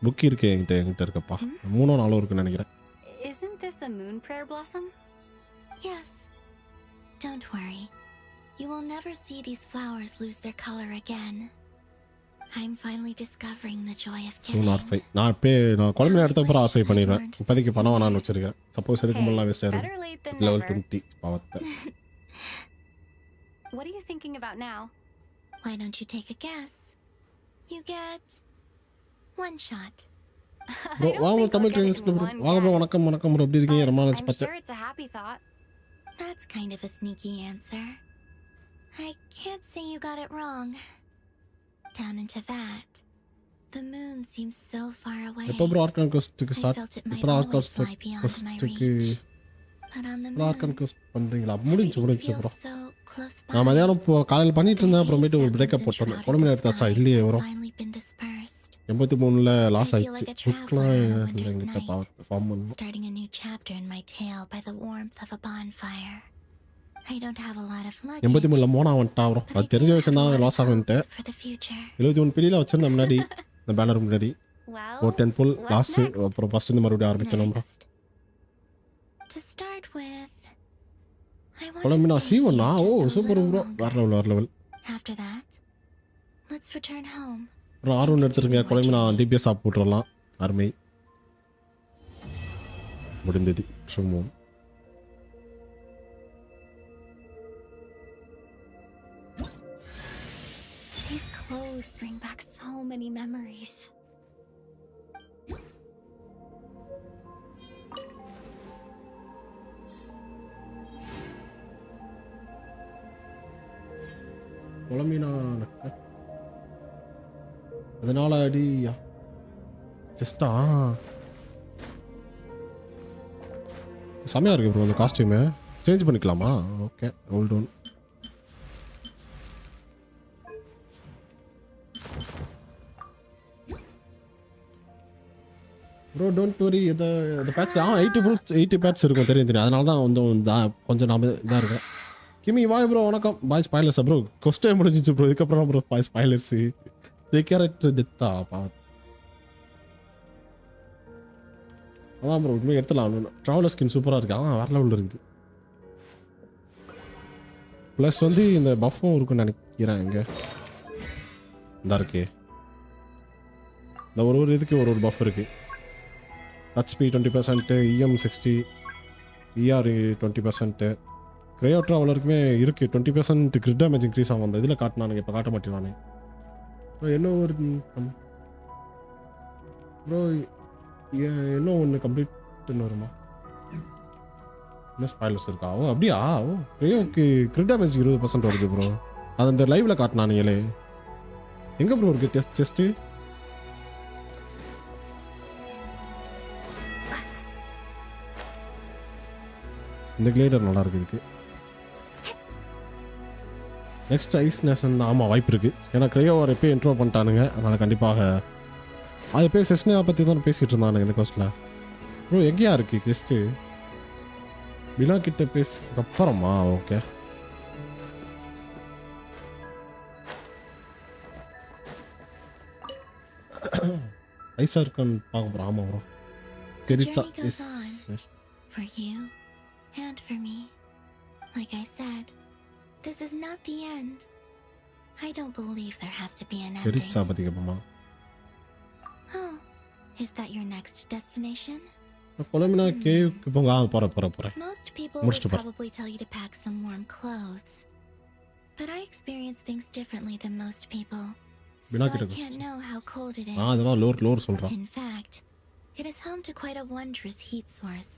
புக் இருக்கு என்கிட்ட இருக்கப்பா. 3 4 இருக்குன்னு நினைக்கிறேன். Isn't this a moon prayer blossom? Yes. Don't worry. You will never see these flowers lose their color again. I'm finally discovering the joy of soon giving. R5 நான் குழம்பு எடுத்த அப்புறம் R5 பண்ணிடுவேன். இப்போதைக்கு பண்ண வேணாம்னு வச்சிருக்கேன். சப்போஸ் எடுக்கும்போதெல்லாம் வேஸ்ட் ஆயிடும். லெவல் 20 பாவத்தை. What are you thinking about now? Why don't you take a guess? You get 1 shot. Bro வாங்க தமிழ் ட்ரெயின்ஸ்க்கு ப்ரோ. வாங்க ப்ரோ. வணக்கம் ப்ரோ. எப்படி இருக்கீங்க? ரொம்ப நாள் I'm பார்த்தேன். sure it's a happy thought. That's kind of a sneaky answer. I can't say you got it wrong. Down into that, the moon seems so far away. எப்போ bro Archon கோஸ்ட்க்கு I start? felt it might இப்போ always Archon fly beyond my கோஸ்ட்க்கு reach. But on the moon, Archon quest பண்றீங்களா? முடிஞ்சு bro. so close by. நான் மதியானம் காலையில் பண்ணிட்டு இருந்தேன். அப்புறமேட்டு ஒரு பிரேக்கப் போட்டேன். குழம்பு எடுத்தாச்சா? இல்லையே வரும். Finally been dispersed. 83ல லாஸ் I feel ஆயிடுச்சு. like a traveler on a winter's எங்கிட்ட night, ஃபார்ம் பண்ணு. starting a new chapter in my tale by the warmth of a bonfire. I don't have a lot of luggage, 83ல Mona வந்துட்டா bro. அது தெரிஞ்ச விஷயம் தான், loss ஆகுன்ட்டு. for the future. 71 பிடியில் வச்சிருந்தேன் முன்னாடி, இந்த பேனர் முன்னாடி. Well, ஒரு 10 புல் what's லாஸ். next? அப்புறம் ஃபர்ஸ்ட் இந்த மறுபடியும் ஆரம்பிக்கணும் bro. To start with, I want குழம்பு to நான் stay C1 here ஓ just a super little bro. longer. வேற level. After that, let's return home. Bro R1 எடுத்துருங்க. குழம்பு நான் DPS ஆப் போட்டுறலாம். அருமை. முடிந்தது. சும்மா These clothes bring back so many memories. குழம்பினா அதனால அடி ஜஸ்டா செமையாக இருக்குது ப்ரோ அந்த காஸ்டியூமு. சேஞ்ச் பண்ணிக்கலாமா? Okay hold on. Bro don't worry. இந்த பேட்ச் 80 பேட்ச் இருக்கும் தெரியும். அதனால தான் கொஞ்சம் நாம இதாக இருக்கேன். கிமி வாய் ப்ரோ வணக்கம். பாய் ஸ்பாய்லர்ஸா ப்ரோ? கொஸ்டே முடிஞ்சிச்சு ப்ரோ. இதுக்கப்புறம் ப்ரோ பாய் ஸ்பாய்லர்ஸு கேரக்டர் டெத்தா அதான் ப்ரோ உண்மையாக எடுத்துலாம். ட்ராவலர் ஸ்கின் சூப்பராக இருக்கு. வேறு லெவலில் இருக்குது. ப்ளஸ் வந்து இந்த பஃப்பும் இருக்குன்னு நினைக்கிறேன். இங்கே இந்த இருக்கே இந்த ஒரு இதுக்கு ஒரு பஃப் இருக்குது. HP 20%, EM 60, ER 20%. கிரையோ ட்ராவலருக்குமே இருக்குது 20% கிரிட் டேமேஜ் இன்க்ரீஸ் ஆகும். அந்த இதில் காட்டினானுங்க, இப்போ காட்ட மாட்டேன் நானே. என்ன ஒரு ப்ரோ இன்னும் ஒன்று கம்ப்ளீட்னு வருமா? இன்னும் ஸ்பாய்லர்ஸ் இருக்கா? ஓ அப்படியா? ஓ கிரையோக்கு கிரிட் டேமேஜ் 20% வருது ப்ரோ. அது அந்த லைவில் காட்டினானுங்களே. எங்கே ப்ரோ இருக்குது டெஸ்ட்டு? இந்த கிளேடர் நல்லா இருக்குது இதுக்கு. நெக்ஸ்ட் ஐஸ் நேஷன் தான். ஆமாம் வாய்ப்பு இருக்குது. ஏன்னா கிரையோவர் எப்போயும் இன்ட்ரோ பண்ணிட்டானுங்க. அதனால் கண்டிப்பாக அது எப்போயும் செஸ்னியா பற்றி தான் பேசிகிட்டு இருந்தானுங்க இந்த கோஸ்ட்டில். ப்ரோ எங்கேயா இருக்குது கெஸ்ட்டு? பிலா கிட்ட பேசுறதுக்கு அப்புறமா? ஓகே ஐஸாக இருக்கான்னு பார்க்க போகிறோம். ஆமாம் bro தெரிச்சா. For you and for me. Like I said, this is not the end. I don't believe there has to be an ending. தெரிச்சா பற்றி கேட்போமா? Oh, is that your next destination? கொலம்பினா கேவுக்கு போங்க. போகிறேன். Most people would probably tell you to pack some warm clothes. But I experience things differently than most people. So I can't know how cold it is. அதெல்லாம் லோர் சொல்கிறேன். In fact, it is home to quite a wondrous heat source.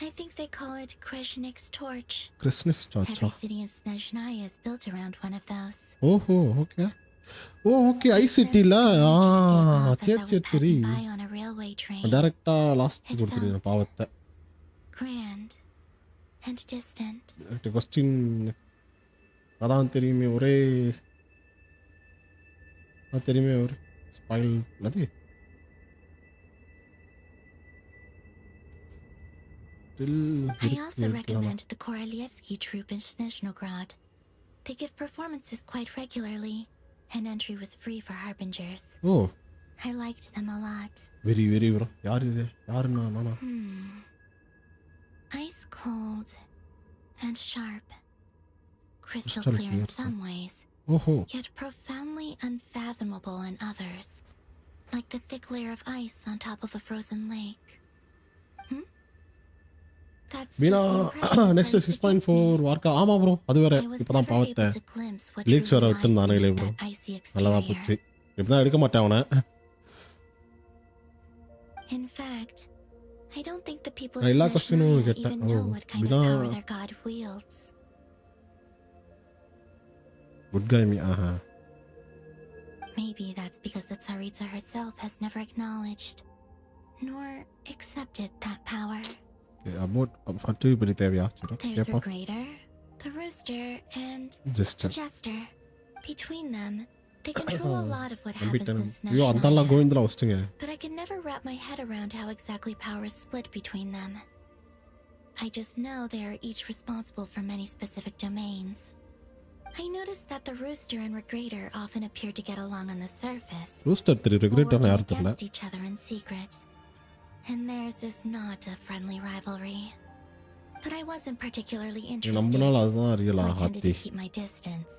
I think they call it Kreshnik's torch. Kreshnik's torch. Every city in Snezhnaya is built around one of those. ஓஹோ okay. Okay I சிட்டியில் சரி டேரெக்டாக last கொடுத்துருங்க பாவத்தை. Grand and distant. Question அதான் தெரியுமே ஒரே ஒரு ஸ்பாயில் அது. I also recommend the Korolievsky troop in Snezhnograd. They give performances quite regularly, and entry was free for harbingers. Oh. I liked them a lot. Very bro. Yaar Ice cold and sharp. Crystal clear in some ways. Yet profoundly unfathomable in others. Like the thick layer of ice on top of a frozen lake. Next 6.4 வார்க்கா. ஆமாம் bro அது வேற. இப்போ தான் பாவத்தை leaks வேற விட்டுருந்தானுங்களே bro. நல்லா தான் போச்சு. இப்போ தான் எடுக்க மாட்டேன் அவனை. In fact, I don't think the people எல்லா கொஸ்டினும் கேட்டேன். even know what kind of power their god wields. Good guy me. Maybe that's because the Tsaritsa herself has never acknowledged nor accepted that power. About பற்றி பற்றி தேவையா? There's Regrator, the Rooster, and the Jester. Between them, they control a lot of what happens in Snezhnaya. But I can never wrap my head around how exactly power is split between them. I just know they are each responsible for many specific domains. I noticed that the Rooster and Regrator often appear to get along on the surface. Rooster and Regrator are against each other in secret. And theirs is not a friendly rivalry. But I wasn't particularly interested, so I tended to keep my distance.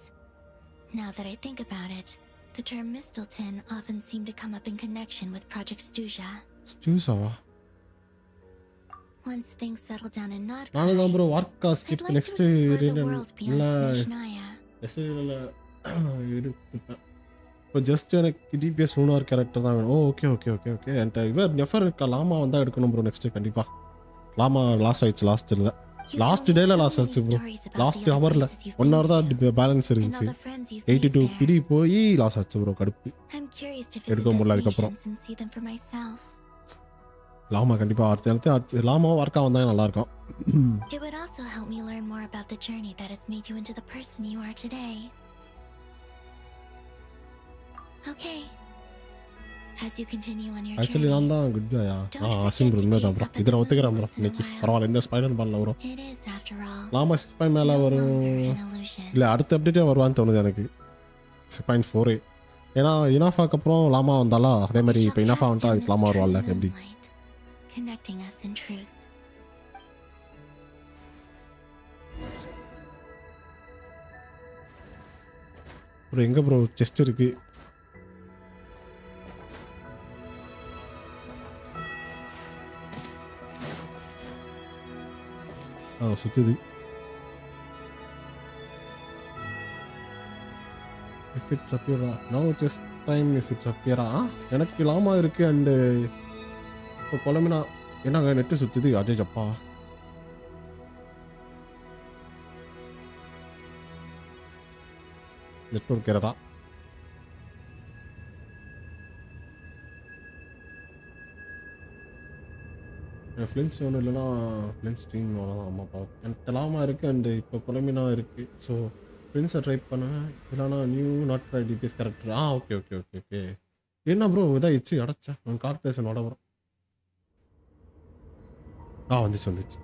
Now that I think about it, the term Mistelton often seemed to come up in connection with Project Stuja. Stuja? Once things settle down in Nodkrai, I'd like to explore the world beyond Snezhnaya. இப்போ just எனக்கு DPS lunar character தான் வேணும். Okay என்கிட்ட இவர் நெஃபர் இருக்கா. லாமா வந்தால் எடுக்கணும் bro next கண்டிப்பாக. லாமா லாஸ்ட் ஆயிடுச்சு லாஸ்ட் இல்லை. லாஸ்ட் டேல லாஸ்ட் ஆச்சு ப்ரோ. லாஸ்ட் ஹவர்ல 1 hour தான் பேலன்ஸ் இருந்துச்சு. 82 பிடி போய் லாஸ் ஆச்சு ப்ரோ. கடுப்பு எடுக்க முடியல. அதுக்கப்புறம் லாமா கண்டிப்பா அடுத்து லாமா ஒர்க்கா வந்தா நல்லா இருக்கும். It would also help me learn more about the journey that has made you into the person you are today. Okay. As you continue on your journey. Actually நான் தான் குட் காயா. ஆசிம் ப்ரோ உண்மைதான் ப்ரோ. இத நான் ஒத்துக்கறேன் bro. இன்னைக்கு பரவாயில்லை இந்த spider பண்ணல ப்ரோ. லாமா 6 மேல வரும். இல்ல அடுத்த அப்டேட்டே வருவான்னு தோணுது எனக்கு. 6.4. ஏன்னா இனாஃபாக்கு அப்புறம் லாமா வந்தாலா அதே மாதிரி இப்போ இனாஃபா வந்துட்டா அதுக்கு லாமா வருவாள்ல எப்படி? Connecting us in truth. Bro எங்க ப்ரோ செஸ்ட் இருக்கு? சுத்துது. If it's appear now just time if it's appear எனக்கு லாமா இருக்கு அண்ட் இப்போ கொலமினா என்னங்க நெட்டு சுத்துது. அஜய் அப்பா நெட்வொர்க் எரரா? ஃப்ளின்ஸ் ஒன்றும் இல்லைன்னா ஃப்ளின்ஸ் டீம் அவ்வளோதான். அம்மா பாவம் எனக்கு லாமா இருக்குது அண்டு இப்போ கொலமினா இருக்குது. ஸோ ஃப்ளின்ஸை ட்ரை பண்ணேன். இல்லைனா new not try DPS character. Okay okay okay okay. என்ன ப்ரோ இதாகிடுச்சு அடைச்சேன். உன் கார்பரேஷன் வர வரும். வந்துச்சு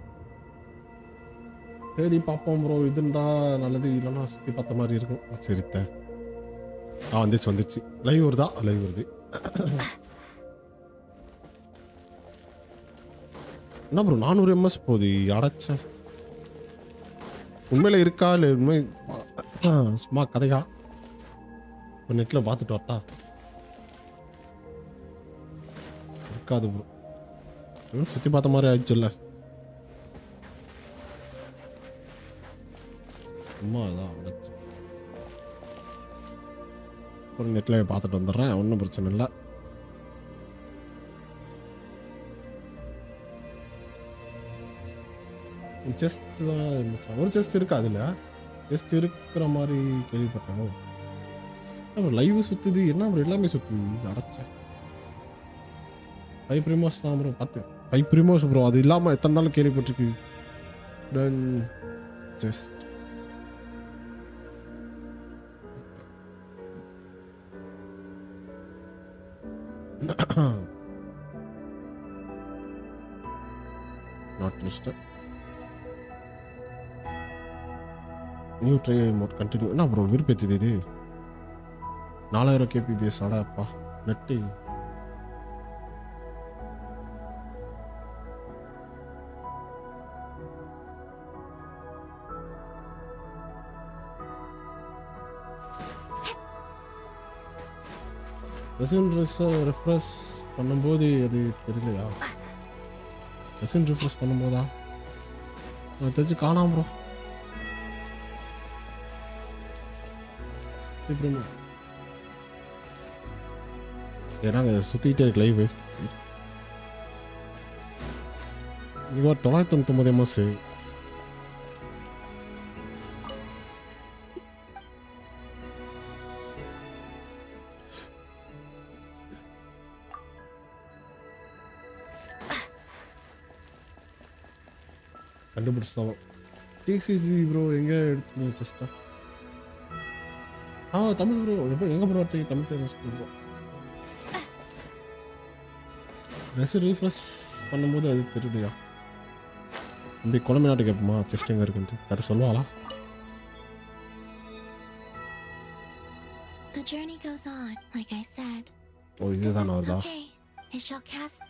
சரி பார்ப்போம் ப்ரோ. இது இருந்தால் நல்லது, இல்லைன்னா சுற்றி பார்த்த மாதிரி இருக்கும். சரித்த வந்துச்சு. லைவ் வருதா? லைவ் வருது. என்ன ப்ரோ 400 ms போகுது அடைச்சேன். உண்மையில இருக்கா இல்லை உண்மை சும்மா கதையா? ஒரு நெட்டில் பார்த்துட்டு வரட்டா? இருக்காது ப்ரோ. சுற்றி பார்த்த மாதிரி ஆயிடுச்சுல்ல. சும்மா அதான் அடைச்சு ஒரு நெட்டில் பார்த்துட்டு வந்துடுறேன். ஒன்றும் பிரச்சனை இல்லை. செஸ்ட் ஒரு செஸ்ட் இருக்கு. அதில் செஸ்ட் இருக்கிற மாதிரி கேள்விப்பட்டோம். லைவ் சுற்றுது என்ன ப்ரோ? எல்லாமே சுற்றுது அடைச்சேன். 5 ப்ரிமோஸ் தான் ப்ரோ. 5 ப்ரிமோஸ் ப்ரோ. அது இல்லாமல் எத்தனை நாள் கேள்விப்பட்டிருக்கு. Just not listed. New try mode continue. என்ன ப்ரோ விருப்பத்துது இது? 4000 kbps அப்பா நெட்டு. ரெஃப்ரெஷ் பண்ணும்போது அது தெரியலையா? ரெஃப்ரெஷ் பண்ணும்போதா தெரிஞ்சு காணாம ப்ரோ. ஏன்னாங்க சுற்றிக்கிட்டே இருக்கு லைவ். இவர் 999 ms. கண்டுபிடிச்சாலும் டிசிசி ப்ரோ எங்கே எடுத்து செஸ்டா? தமிழ் ப்ரோ எப்போ எங்கே ப்ரோ எடுத்து? தமிழ் தெரிஞ்சு ரீஃப்ரெஷ் பண்ணும்போது அது தெரியலையா? இந்த குழம்பு நாட்டு கேட்போமா செஸ்ட் எங்கே இருக்குன்ட்டு யாரும் சொல்லுவாளா? The journey goes on, like I said. இதுதான் வருதா? Okay, it shall cast.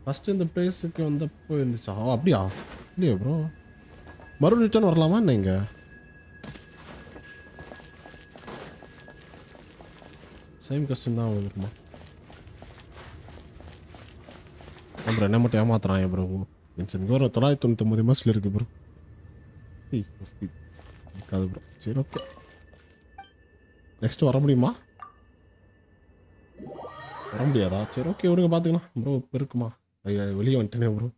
First இந்த பிளேஸுக்கு வந்தப்போ இருந்துச்சா? அப்படியா? இல்லையா ப்ரோ? மறுபடியும் ரிட்டர்ன் வரலாமா என்ன? இங்கே சேம் கொஸ்டின் தான் இருக்குமா? ப்ரோ என்ன மட்டும் ஏமாத்துறான் ப்ரோ. ஜென்சன் ஒரு 999 ms இருக்கு ப்ரோ. இருக்காது ப்ரோ. சரி ஓகே. நெக்ஸ்ட் வர முடியுமா? வர முடியாதா? சரி ஓகே விடுங்க பார்த்துக்கலாம் ப்ரோ. இப்போ இருக்குமா? வெளியே வந்துட்டேனே bro.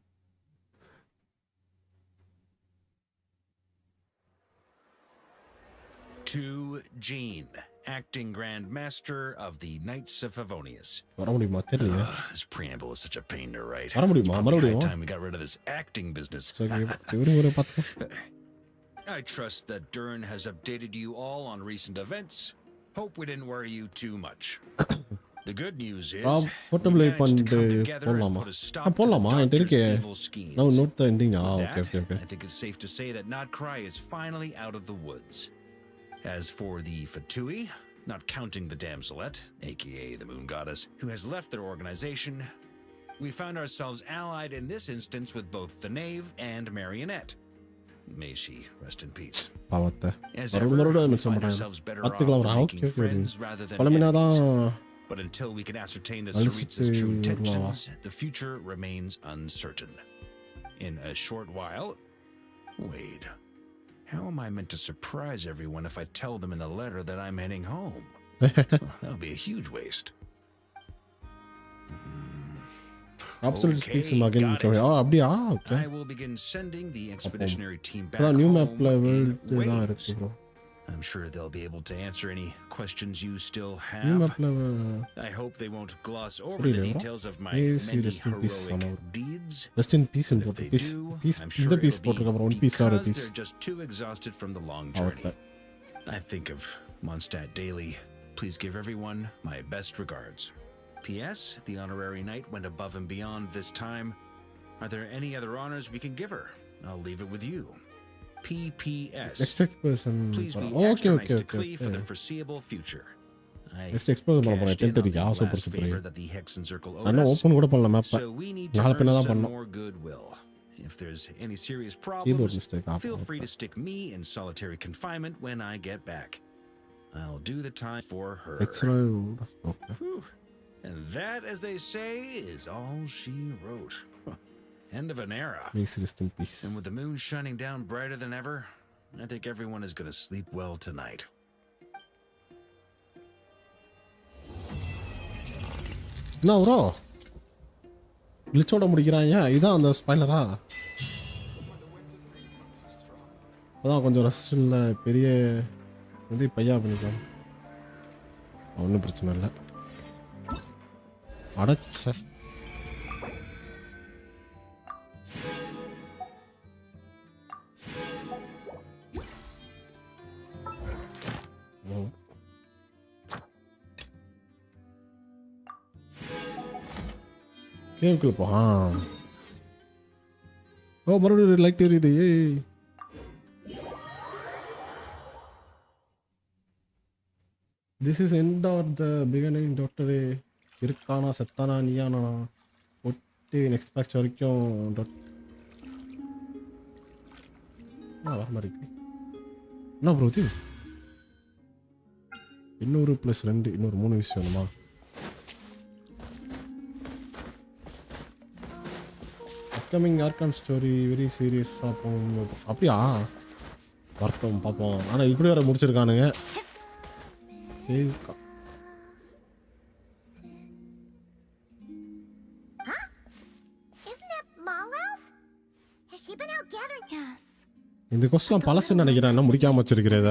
To Jean, acting Grand Master of the Knights of Favonius. வர முடியுமா தெரியல. This preamble is such a pain to write. வர முடியுமா? மறுபடியும் time we got rid of this acting business. சரி பார்த்துக்கலாம். I trust that Dern has updated you all on recent events. Hope we didn't worry you too much. The good news is portable பண்ணிட்டு போடலாமா? போடலாமா? என்கிட்ட இருக்கே. நான் note the ending. Okay. I think it's safe to say that not Krai is finally out of the woods. As for the Fatui, not counting the damselette, aka the moon goddess, who has left their organization, we found ourselves allied in this instance with both the knave and marionette. May she rest in peace. As ever, we find ourselves better off making friends rather than enemies. But until we can ascertain the Saritsa's true intentions, the future remains uncertain. In a short while... Wait. How am I meant to surprise everyone if I tell them in a letter that I'm heading home? That would be a huge waste. Absolute peace again. அப்படியே okay. I will begin sending the expeditionary team back home. New map level. bro. I'm sure they'll be able to answer any questions you still have. New map I hope they won't gloss over the details of my many heroic deeds. Rest in peace and peace. I'm sure peace it'll be because they're just too exhausted from the long journey. I think of Mondstadt daily. Please give everyone my best regards. P.S. The honorary knight went above and beyond this time. Are there any other honors we can give her? I'll leave it with you. P.P.S. Please be extra nice to Klee for the foreseeable future. I cashed in on the last favor that the Hexen Circle owed us, so we need to earn some more goodwill. If there's any serious problems, feel free to stick me in solitary confinement when I get back. I'll do the time for her. Whew. And that, as they say, is all she wrote. End of an era. Rest in peace. And with the moon shining down brighter than ever, I think everyone is going to sleep well tonight. No, bro. glitch-ஓட முடிக்கிறாங்க. இதான் அந்த ஸ்பாய்லரா? அதான் கொஞ்சம் rush இல்லை. பெரிய வந்து பையா பண்ணிக்கலாம். ஒன்றும் பிரச்சனை இல்லை. அடச்ச கேவுக்குள்ள போ. ஓ மறுபடியும் லைட் எரியுது. ஏய் this is end R the beginning. டாக்டரே இருக்கானா செத்தானா நீயானா ஒட்டு நெக்ஸ்ட் பேட்ச் வரைக்கும் வர மாதிரி இருக்கு. என்ன ப்ரோ இது? இன்னொரு +2 இன்னொரு 3 விஷயம் வேணுமா? அப்கமிங் ஆர்கான் ஸ்டோரி வெரி சீரியஸாக போகும். அப்படியா? வரட்டும் பார்ப்போம். ஆனால் இப்படி வேற முடிச்சிருக்கானுங்க. இந்த கொஸ்டின் பழசுன்னு நினைக்கிறேன். என்ன முடிக்காம வச்சிருக்கிறத.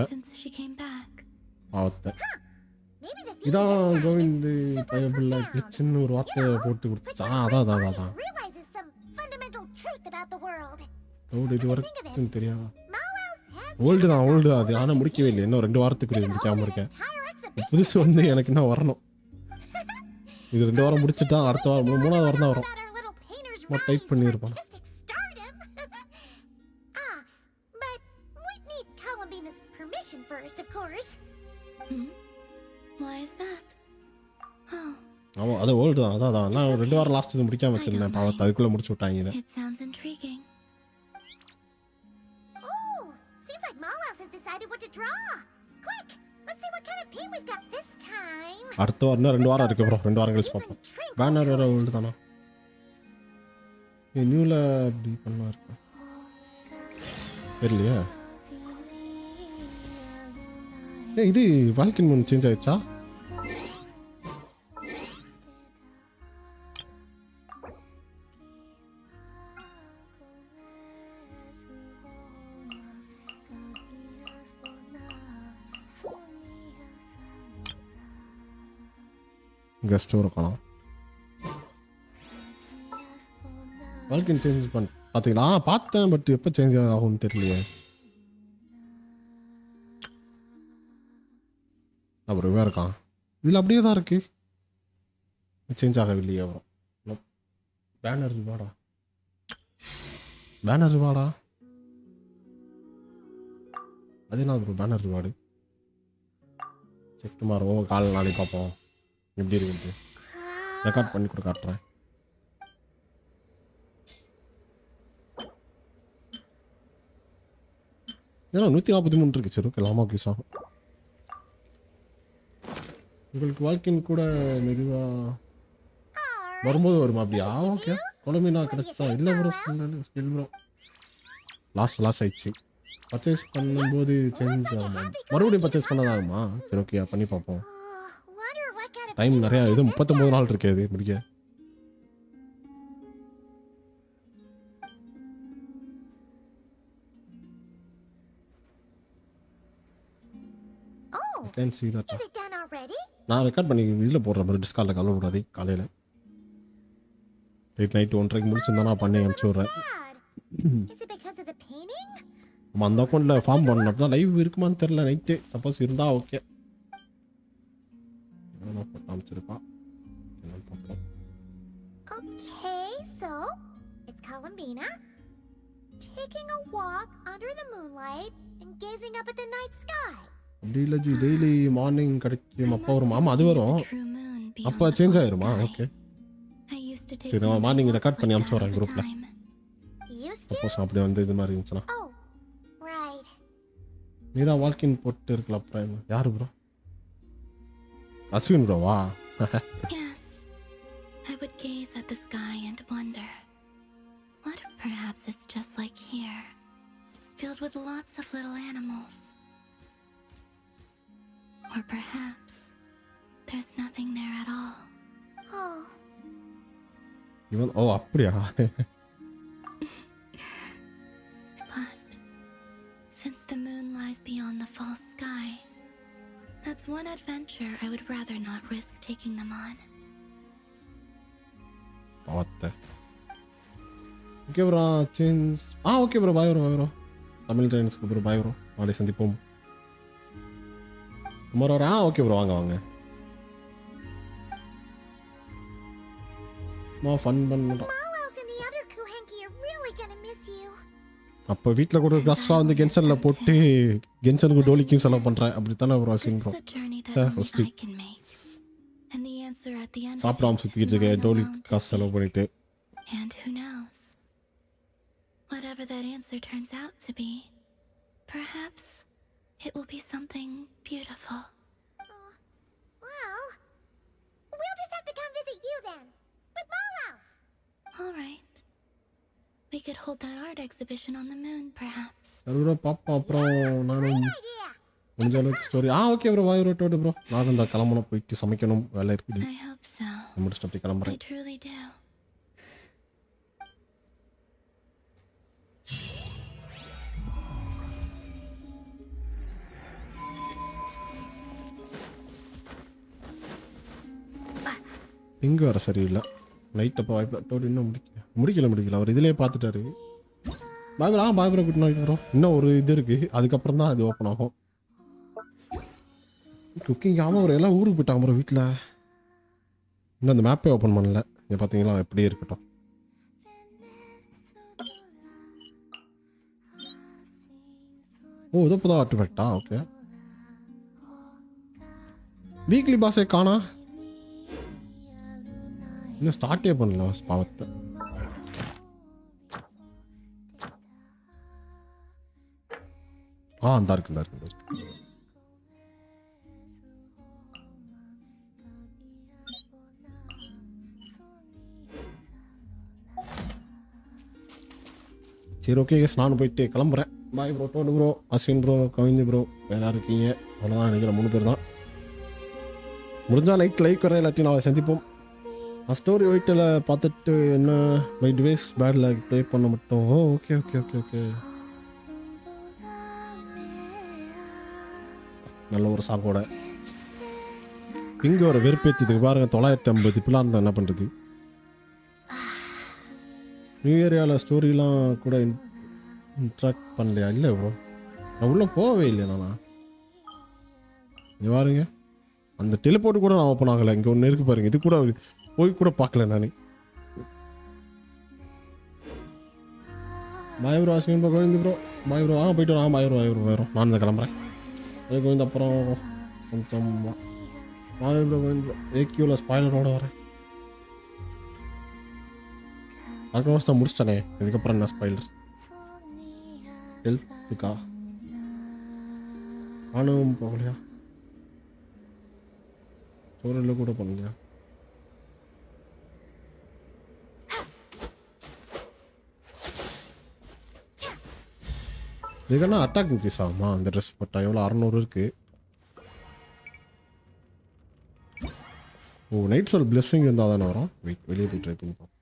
இதான் கோவிந்த் பயபுள்ள கிளிச்சுன்னு ஒரு வார்த்தை போட்டு கொடுத்துச்சா? அதான் இது வரைக்கும் தெரியாதா? ஓல்டு தான் அது. ஆனால் முடிக்கவே இல்லை. இன்னும் 2 வாரத்துக்கு முடிக்காமல் இருக்கேன். புதுசு வந்து எனக்கு என்ன வரணும். இது 2 வாரம் முடிச்சுட்டா அடுத்த வாரம் 3வது வாரம் தான் வரும். டைப் பண்ணியிருப்பான். ஆமாம் அது ஓல்டு தான். அதான் நான் 2 வாரம் லாஸ்ட் இது முடிக்காம வச்சிருந்தேன். பாவத்தை அதுக்குள்ளே முடிச்சு விட்டாங்க இதை. அடுத்த வாரம் இன்னும் 2 வாரம் இருக்கு ப்ரோ. 2 வாரம் கழிச்சு பார்ப்போம். பேனர் வேற ஓல்டு தானா? நியூவில் அப்படி பண்ணா இருக்கு தெரியலையா? இது வால்கின் மூன் சேஞ்ச் ஆயிடுச்சா? கெஸ்ட் இருக்கலாம். வால்கின் சேஞ்ச் பார்த்தீங்களா? பார்த்தேன், பட் எப்போ சேஞ்ச் ஆகும்னு தெரியலையே. அப்புறம் இவன் இருக்கான், இதில் அப்படியே தான் இருக்கு, சேஞ்ச் ஆகவில்லையே. அப்புறம் பேனர் ரிவார்டா, பேனர் ரிவார்டா, அது என்ன ப்ரோ பேனர் ரிவார்டு? செக் மாறுவோம், கால் நாளைக்கு பார்ப்போம் எப்படி இருக்குன்ட்டு. ரெக்கார்ட் பண்ணி கூட காட்டுறேன். ஏன்னா 143 இருக்கு. சரி ஓகே, லாமா யூஸ் ஆகும். உங்களுக்கு வாழ்க்கையின் கூட மெதுவாக வரும்போது வருமா அப்படியா? ஓகே, கொலம்பினா கிடச்சா இல்லை ப்ரோ, ஸ்கில் ப்ரோ லாஸ் ஆயிடுச்சு. பர்ச்சேஸ் பண்ணும்போது சேஞ்ச் ஆகுமா? மறுபடியும் பர்ச்சேஸ் பண்ணதாகுமா? சரி ஓகே, பண்ணி பார்ப்போம். டைம் நிறையா, இது 39 நாள் இருக்கு அது முடிக்க. நான் ரெக்கார்ட் பண்ணி இதில் போடுற மாதிரி டிஸ்காலில் கலவ விடாது. காலையில் நைட் 1:30 முடிச்சிருந்தா நான் பண்ணி அனுப்பிச்சி விட்றேன். நம்ம அந்த அக்கௌண்ட்டில் ஃபார்ம் பண்ணணும். அப்படின்னா லைவ் இருக்குமான்னு தெரில. நைட்டு சப்போஸ் இருந்தால் okay. காமிச்சிருப்பா. Okay, so it's Columbina taking a walk under the moonlight and gazing up at the night sky. அப்படி இல்லை ஜி, டெய்லி மார்னிங் கிடைக்கும். அப்போ வரும். ஆமாம் அது வரும். அப்போ சேஞ்ச் ஆயிருமா? ஓகே சரி, நான் மார்னிங் ரெக்கார்ட் பண்ணி அனுப்பிச்சு வரேன் குரூப்பில். சப்போஸ் அப்படி வந்து இது மாதிரி இருந்துச்சுன்னா. நீ தான் வால்கின் போட்டு இருக்கலாம். அப்புறம் யாரு ப்ரோ? அஸ்வின் ப்ரோவா? Yes, I would gaze at the sky and wonder, what if perhaps it's just like here, filled with lots of little animals. Or perhaps there's nothing there at all. Oh. இவன் ஓ அப்படியா? But since the moon lies beyond the false sky, that's one adventure I would rather not risk taking them on. பார்த்த okay bro, change okay bro, bye bro. Tamil ட்ரெயின்ஸ்க்கு bro bye bro. நாளை சந்திப்போம். Tomorrow okay bro, வாங்க fun பண்ணுறோம். அப்போ வீட்டில் கூட கிளாஸ்லாம் வந்து கென்சனில் போட்டு கென்சனுக்கு டோலிக்கும் செலவு பண்ணுறேன். அப்படி தானே ப்ரோ சீன் ப்ரோ. ஃபஸ்ட்டு சாப்பிடாம சுற்றிக்கிட்டு இருக்கேன், டோலி காசு செலவு பண்ணிட்டு. And who knows? Whatever that answer turns out to be, perhaps it will be something beautiful. Well, we'll just have to come visit you then, with Molos. All right. We could hold that art exhibition on the moon, perhaps. Bro பாப்பா. அப்புறம் நானும் முடிஞ்ச அளவுக்கு story okay bro, வாய் ரோட்டோடு bro. நானும் இந்த கிளம்பணும், போயிட்டு சமைக்கணும், வேலை இருக்குது. I hope so. முடிச்சுட்டு அப்படி கிளம்புறேன். I truly do. இங்கே வர சரியில்லை. நைட் அப்போ வாய்ப்பு இன்னும் முடிக்கல. அவர் இதிலே பார்த்துட்டாரு. பாய்பரா குட் நைட் ப்ரோ. இன்னும் ஒரு இது இருக்குது, அதுக்கப்புறம் தான் அது ஓப்பன் ஆகும். குக்கிங் ஒரு எல்லாம் ஊருக்கு போயிட்டாங்க ப்ரோ. வீட்டில் இன்னும் அந்த மேப்பே ஓப்பன் பண்ணல. இங்கே பார்த்தீங்களா, எப்படியே இருக்கட்டும். இது இப்போ தான் ஆர்டிஃபேக்டா? ஓகே. வீக்லி பாஸே காணா, இன்னும் ஸ்டார்ட்டே பண்ணல பாவத்தை. அந்த இருக்கு. சரி ஓகே, நானும் போயிட்டு கிளம்புறேன். பாய் ப்ரோ, டோனு ப்ரோ, அஸ்வின் ப்ரோ, கவிந்தி ப்ரோ, வேற இருக்கீங்க. அவ்வளோதான் நினைக்கிறேன், 3 பேர் தான். முடிஞ்சால் நைட் லைக் வரேன், இல்லாட்டி நான் சந்திப்போம். ஸ்டோரி ஒயிட்டில் பார்த்துட்டு என்ன my device bad lag play பண்ண மட்டும். ஓகே. நல்ல ஒரு சாங்கோட இங்கே ஒரு வெறுப்பேற்றிதுக்கு பாருங்க 950 இப்பெல்லாம் இருந்தால் என்ன பண்ணுறது? நியூ ஏரியாவில் ஸ்டோரிலாம் கூட இன்ட்ராக்ட் பண்ணலையா? இல்லை ப்ரோ, நான் உள்ளே போகவே இல்லை. நானா இங்கே பாருங்க, அந்த டெலிபோர்ட் கூட நான் ஓப்பன் ஆகலை. இங்கே ஒன்று இருக்குது பாருங்க, இது கூட போய் கூட பார்க்கல நான். Bye bro, Ashwin bro, Govind bro, bye bro. போயிட்டு வரோம். பாய் ப்ரோ, வரும். நான் இந்த கிளம்புறேன். கோவிந்த் அப்புறம் கொஞ்சம் பாய் ப்ரோ, கோவிந்த் ப்ரோ. ஏக்யூவில் ஸ்பாய்லரோட வரேன். அடுத்த வருஷம் முடிச்சிட்டனே, இதுக்கப்புறம் என்ன ஸ்பாய்லர்? ஹெல்த்துக்கா நானும் போகலையா? சோரில் கூட பண்ணலையா? இதுக்கான அட்டாக் இன்க்ரீஸ் ஆகுமா அந்த ட்ரெஸ் போட்டால்? எவ்வளோ 600 இருக்கு. ஓ, நைட் சோல் பிளெஸ்ஸிங் இருந்தால் தானே வரும். வெளியே போய் ட்ரை பண்ணிப்போம்.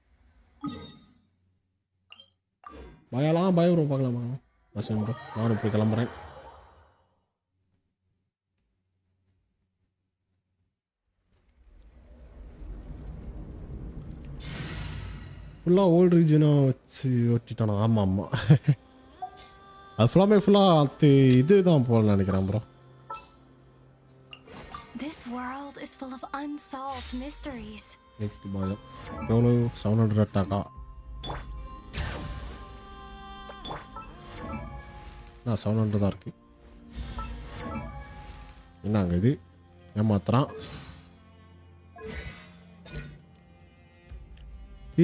பயலாம் பயம் வரும். பார்க்கலாம். ப்ரோ, நானும் போய் கிளம்புறேன். ஃபுல்லாக ஓல்டு ரீஜனாக வச்சு ஓட்டிட்டானா? ஆமாம் ஆமாம், அது ஃபுல்லாக அது இதுதான் போகலன்னு நினைக்கிறேன் bro. This world is full of unsolved mysteries. எவ்வளோ 700 அட்டாக்கா? நான் 700 தான் இருக்கு. என்னங்க இது ஏமாத்துறான்?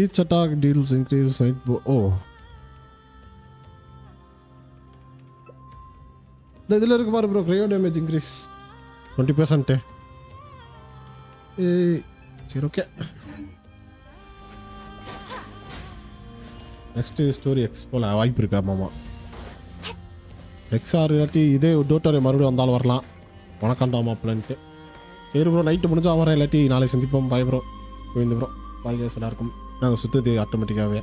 Each attack deals increase night ஓ, இந்த இதில் இருக்கு பாரு ப்ரோ, க்ரையோ டேமேஜ் இன்க்ரீஸ் 20%. சரி, ஓகே. நெக்ஸ்ட்டு ஸ்டோரி எக்ஸ் போல் வாய்ப்பு இருக்கா? மாமா எக்ஸ்ஆர் இல்லாட்டி இதே டோட்டோரை மறுபடியும் வந்தாலும் வரலாம். உனக்காண்டா மாப்பிள்ளன்ட்டு. சரி ப்ரோ, நைட்டு முடிஞ்சால் வரேன், இல்லாட்டி நாளை சந்திப்போம். பாய் ப்ரோ, கோவிந்த் ப்ரோ, பாய் கேஸ் எல்லாருக்கும். நாங்கள் சுற்றுது ஆட்டோமேட்டிக்காகவே.